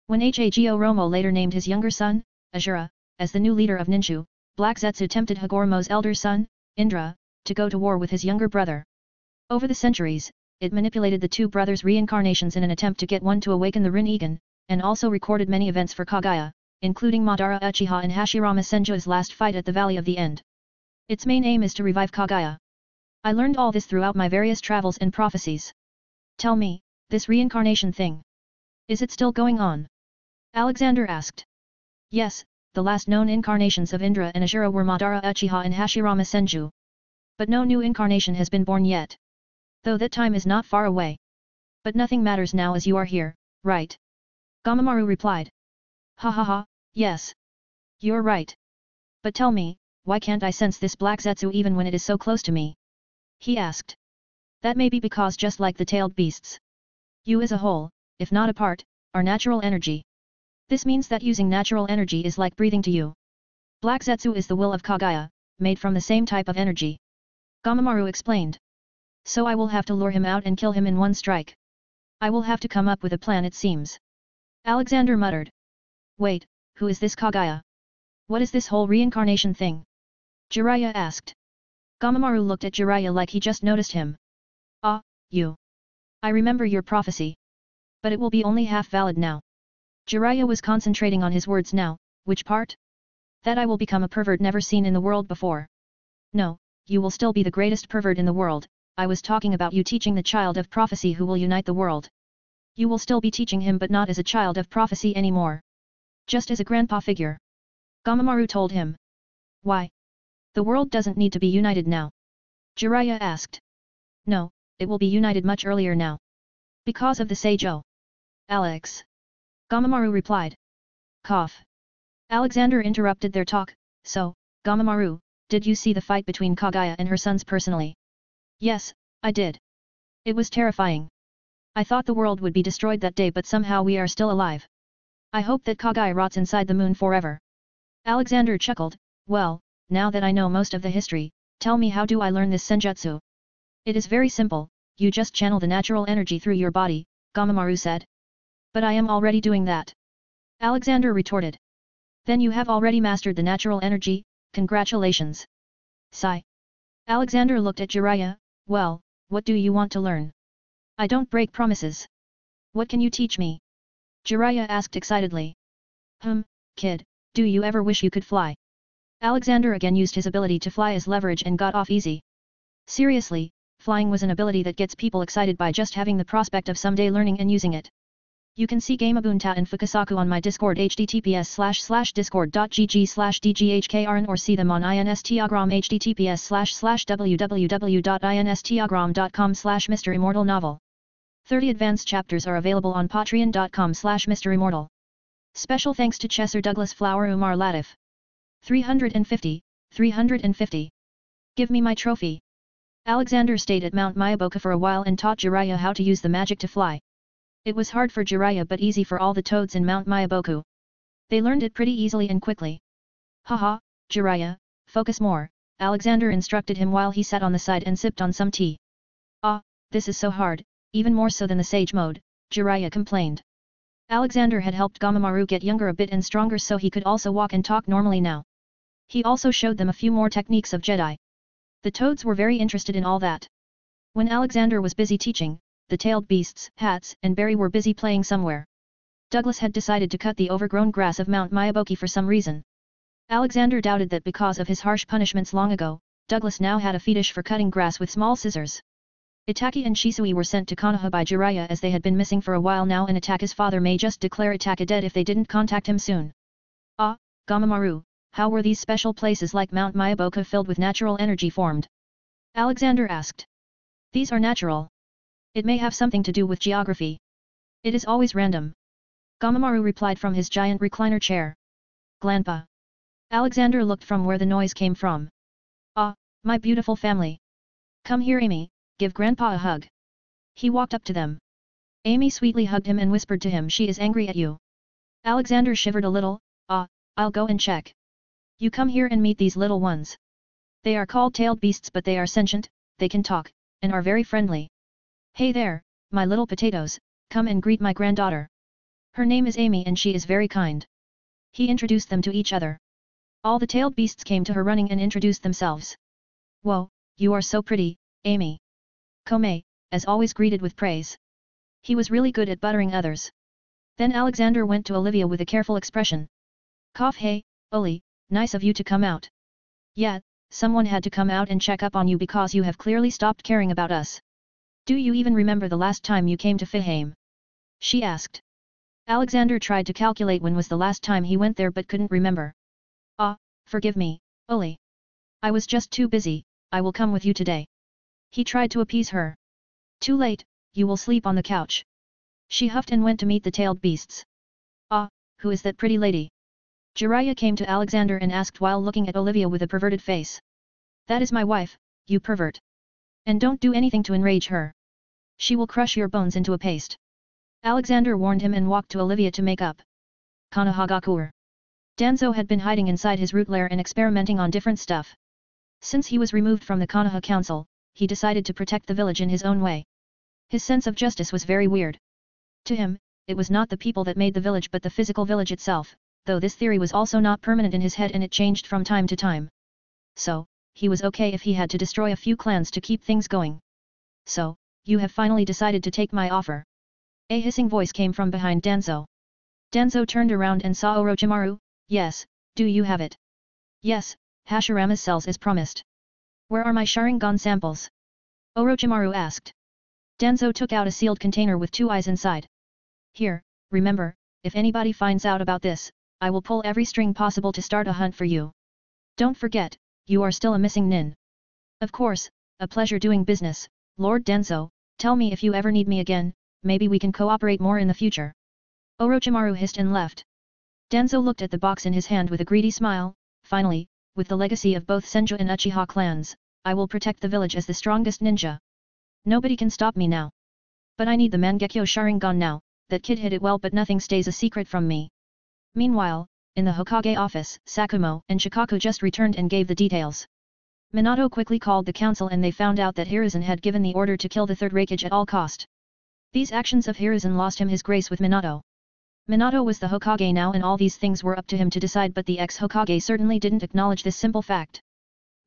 When Hago Romo later named his younger son, Azura, as the new leader of Ninshu, Black Zetsu tempted Hagoromo's elder son, Indra, to go to war with his younger brother. Over the centuries, it manipulated the two brothers' reincarnations in an attempt to get one to awaken the Rin-Egan, and also recorded many events for Kagaya, including Madara Uchiha and Hashirama Senju's last fight at the Valley of the End. Its main aim is to revive Kagaya. I learned all this throughout my various travels and prophecies. Tell me, this reincarnation thing. Is it still going on? Alexander asked. Yes, the last known incarnations of Indra and Azura were Madara Uchiha and Hashirama Senju. But no new incarnation has been born yet. Though that time is not far away. But nothing matters now as you are here, right? Gamamaru replied. Ha ha ha, yes. You're right. But tell me, why can't I sense this Black Zetsu even when it is so close to me? He asked. That may be because just like the tailed beasts. You as a whole, if not a part, are natural energy. This means that using natural energy is like breathing to you. Black Zetsu is the will of Kagaya, made from the same type of energy. Gamamaru explained. So I will have to lure him out and kill him in one strike. I will have to come up with a plan it seems. Alexander muttered. Wait, who is this Kagaya? What is this whole reincarnation thing? Jiraiya asked. Gamamaru looked at Jiraiya like he just noticed him. Ah, you. I remember your prophecy. But it will be only half valid now. Jiraiya was concentrating on his words now, which part? That I will become a pervert never seen in the world before. No, you will still be the greatest pervert in the world, I was talking about you teaching the child of prophecy who will unite the world. You will still be teaching him but not as a child of prophecy anymore. Just as a grandpa figure. Gamamaru told him. Why? The world doesn't need to be united now. Jiraiya asked. No, it will be united much earlier now. Because of the Seijo. Alex. Gamamaru replied. Cough. Alexander interrupted their talk, so, Gamamaru, did you see the fight between Kaguya and her sons personally? Yes, I did. It was terrifying. I thought the world would be destroyed that day but somehow we are still alive. I hope that Kaguya rots inside the moon forever. Alexander chuckled, well, now that I know most of the history, tell me how do I learn this senjutsu? It is very simple, you just channel the natural energy through your body, Gamamaru said. But I am already doing that. Alexander retorted. Then you have already mastered the natural energy, congratulations. Sigh. Alexander looked at Jiraiya, well, what do you want to learn? I don't break promises. What can you teach me? Jiraiya asked excitedly. Kid, do you ever wish you could fly? Alexander again used his ability to fly as leverage and got off easy. Seriously, flying was an ability that gets people excited by just having the prospect of someday learning and using it. You can see Gameabunta and Fukasaku on my Discord https://discord.gg/dghkrn or see them on Instagram https://www.instagram.com/MisterImmortal 30 advanced chapters are available on patreon.com/MisterImmortal. Special thanks to Chesser Douglas Flower Umar Latif. 350. Give me my trophy. Alexander stayed at Mount Myaboka for a while and taught Jiraiya how to use the magic to fly. It was hard for Jiraiya but easy for all the toads in Mount Myaboku. They learned it pretty easily and quickly. Haha, Jiraiya, focus more, Alexander instructed him while he sat on the side and sipped on some tea. Ah, this is so hard, even more so than the sage mode, Jiraiya complained. Alexander had helped Gamamaru get younger a bit and stronger so he could also walk and talk normally now. He also showed them a few more techniques of Jedi. The toads were very interested in all that. When Alexander was busy teaching, the tailed beasts, Hats, and Barry were busy playing somewhere. Douglas had decided to cut the overgrown grass of Mount Myaboki for some reason. Alexander doubted that because of his harsh punishments long ago, Douglas now had a fetish for cutting grass with small scissors. Itaki and Shisui were sent to Konoha by Jiraiya as they had been missing for a while now and Itaka's father may just declare Itaka dead if they didn't contact him soon. Ah, Gamamaru, how were these special places like Mount Myaboka filled with natural energy formed? Alexander asked. These are natural. It may have something to do with geography. It is always random. Gamamaru replied from his giant recliner chair. Glanpa. Alexander looked from where the noise came from. Ah, my beautiful family. Come here Amy, give Grandpa a hug. He walked up to them. Amy sweetly hugged him and whispered to him she is angry at you. Alexander shivered a little, I'll go and check. You come here and meet these little ones. They are called tailed beasts but they are sentient, they can talk, and are very friendly. Hey there, my little potatoes, come and greet my granddaughter. Her name is Amy and she is very kind. He introduced them to each other. All the tailed beasts came to her running and introduced themselves. Whoa, you are so pretty, Amy. Kome, as always greeted with praise. He was really good at buttering others. Then Alexander went to Olivia with a careful expression. Cough hey, Oli, nice of you to come out. Yeah, someone had to come out and check up on you because you have clearly stopped caring about us. Do you even remember the last time you came to Fihaim? She asked. Alexander tried to calculate when was the last time he went there but couldn't remember. Ah, forgive me, Oli. I was just too busy, I will come with you today. He tried to appease her. Too late, you will sleep on the couch. She huffed and went to meet the tailed beasts. Ah, who is that pretty lady? Jiraiya came to Alexander and asked while looking at Olivia with a perverted face. That is my wife, you pervert. And don't do anything to enrage her. She will crush your bones into a paste. Alexander warned him and walked to Olivia to make up. Konohagakur. Danzo had been hiding inside his root lair and experimenting on different stuff. Since he was removed from the Konoha Council, he decided to protect the village in his own way. His sense of justice was very weird. To him, it was not the people that made the village but the physical village itself, though this theory was also not permanent in his head and it changed from time to time. So, he was okay if he had to destroy a few clans to keep things going. So, you have finally decided to take my offer. A hissing voice came from behind Danzo. Danzo turned around and saw Orochimaru. Yes, do you have it? Yes, Hashirama's cells as promised. Where are my Sharingan samples? Orochimaru asked. Danzo took out a sealed container with 2 eyes inside. Here, remember, if anybody finds out about this, I will pull every string possible to start a hunt for you. Don't forget, you are still a missing nin. Of course, a pleasure doing business, Lord Danzo, tell me if you ever need me again, maybe we can cooperate more in the future. Orochimaru hissed and left. Danzo looked at the box in his hand with a greedy smile. Finally, with the legacy of both Senju and Uchiha clans, I will protect the village as the strongest ninja. Nobody can stop me now. But I need the Mangekyo Sharingan now, that kid hid it well but nothing stays a secret from me. Meanwhile, in the Hokage office, Sakumo and Shikaku just returned and gave the details. Minato quickly called the council and they found out that Hiruzen had given the order to kill the third Raikage at all cost. These actions of Hiruzen lost him his grace with Minato. Minato was the Hokage now and all these things were up to him to decide, but the ex-Hokage certainly didn't acknowledge this simple fact.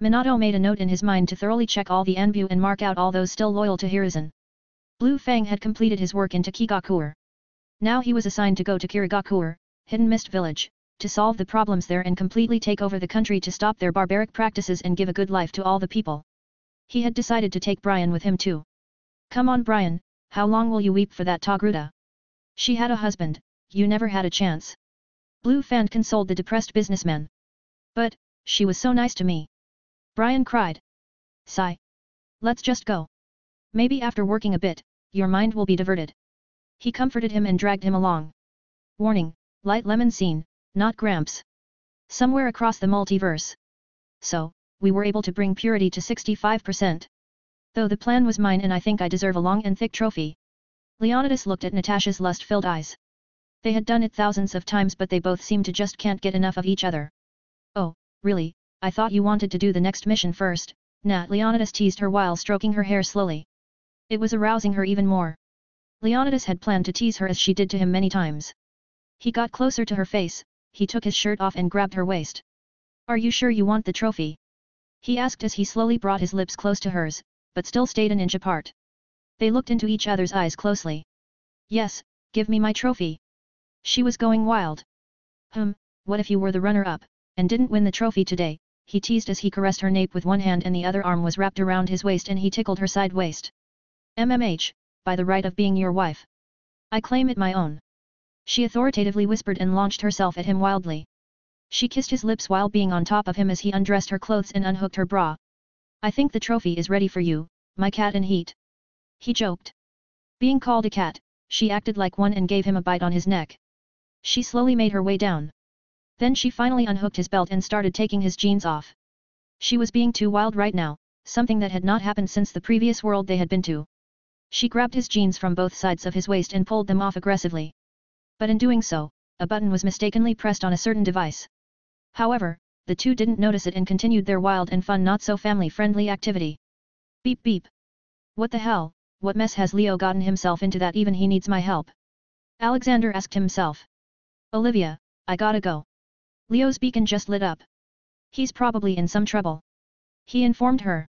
Minato made a note in his mind to thoroughly check all the Anbu and mark out all those still loyal to Hiruzen. Blue Fang had completed his work into Kigakuer. Now he was assigned to go to Kirigakuer, Hidden Mist Village, to solve the problems there and completely take over the country to stop their barbaric practices and give a good life to all the people. He had decided to take Brian with him too. Come on Brian, how long will you weep for that Togruta? She had a husband, you never had a chance. Blue Fan consoled the depressed businessman. But, she was so nice to me. Brian cried. Sigh. Let's just go. Maybe after working a bit, your mind will be diverted. He comforted him and dragged him along. Warning, light lemon scene, not Gramps. Somewhere across the multiverse. So, we were able to bring purity to 65%. Though the plan was mine and I think I deserve a long and thick trophy. Leonidas looked at Natasha's lust-filled eyes. They had done it thousands of times but they both seemed to just can't get enough of each other. Oh, really, I thought you wanted to do the next mission first, Nat. Leonidas teased her while stroking her hair slowly. It was arousing her even more. Leonidas had planned to tease her as she did to him many times. He got closer to her face, he took his shirt off and grabbed her waist. Are you sure you want the trophy? He asked as he slowly brought his lips close to hers, but still stayed an inch apart. They looked into each other's eyes closely. Yes, give me my trophy. She was going wild. What if you were the runner-up, and didn't win the trophy today, he teased as he caressed her nape with one hand and the other arm was wrapped around his waist and he tickled her side waist. By the right of being your wife. I claim it my own. She authoritatively whispered and launched herself at him wildly. She kissed his lips while being on top of him as he undressed her clothes and unhooked her bra. I think the trophy is ready for you, my cat in heat. He joked. Being called a cat, she acted like one and gave him a bite on his neck. She slowly made her way down. Then she finally unhooked his belt and started taking his jeans off. She was being too wild right now, something that had not happened since the previous world they had been to. She grabbed his jeans from both sides of his waist and pulled them off aggressively. But in doing so, a button was mistakenly pressed on a certain device. However, the two didn't notice it and continued their wild and fun not-so-family-friendly activity. Beep beep. What the hell, what mess has Leo gotten himself into that even he needs my help? Alexander asked himself. Olivia, I gotta go. Leo's beacon just lit up. He's probably in some trouble. He informed her.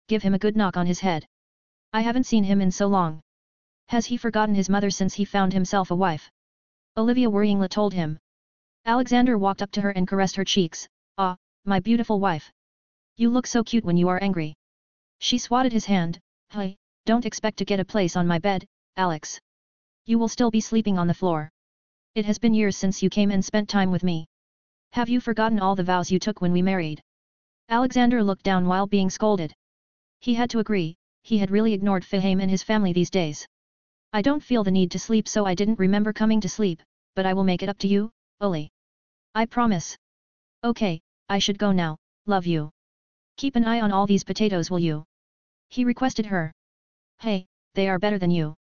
Give him a good knock on his head. I haven't seen him in so long. Has he forgotten his mother since he found himself a wife? Olivia worryingly told him. Alexander walked up to her and caressed her cheeks. Ah, my beautiful wife. You look so cute when you are angry. She swatted his hand. Hey, don't expect to get a place on my bed, Alex. You will still be sleeping on the floor. It has been years since you came and spent time with me. Have you forgotten all the vows you took when we married? Alexander looked down while being scolded. He had to agree, he had really ignored Fahim and his family these days. I don't feel the need to sleep so I didn't remember coming to sleep, but I will make it up to you, Oli. I promise. Okay, I should go now, love you. Keep an eye on all these potatoes will you? He requested her. Hey, they are better than you.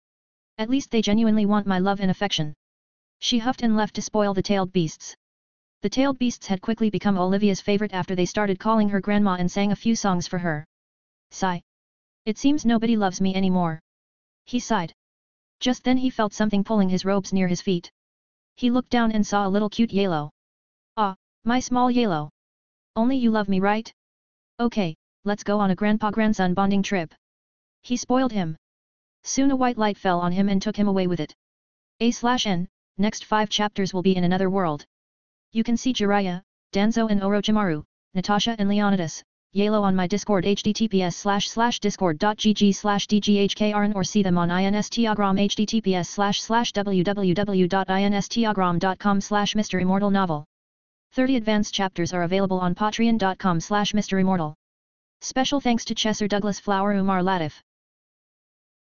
At least they genuinely want my love and affection. She huffed and left to spoil the tailed beasts. The tailed beasts had quickly become Olivia's favorite after they started calling her grandma and sang a few songs for her. Sigh. It seems nobody loves me anymore. He sighed. Just then he felt something pulling his robes near his feet. He looked down and saw a little cute yellow. Ah, my small yellow. Only you love me right? Okay, let's go on a grandpa-grandson bonding trip. He spoiled him. Soon a white light fell on him and took him away with it. A/N, next 5 chapters will be in another world. You can see Jiraiya, Danzo and Orochimaru, Natasha and Leonidas, Yellow on my Discord https://discord.gg/dghkrn or see them on Instagram https://www.instagram.com/MisterImmortal novel. 30 advanced chapters are available on patreon.com/MisterImmortal. Special thanks to Chesser Douglas Flower Umar Latif.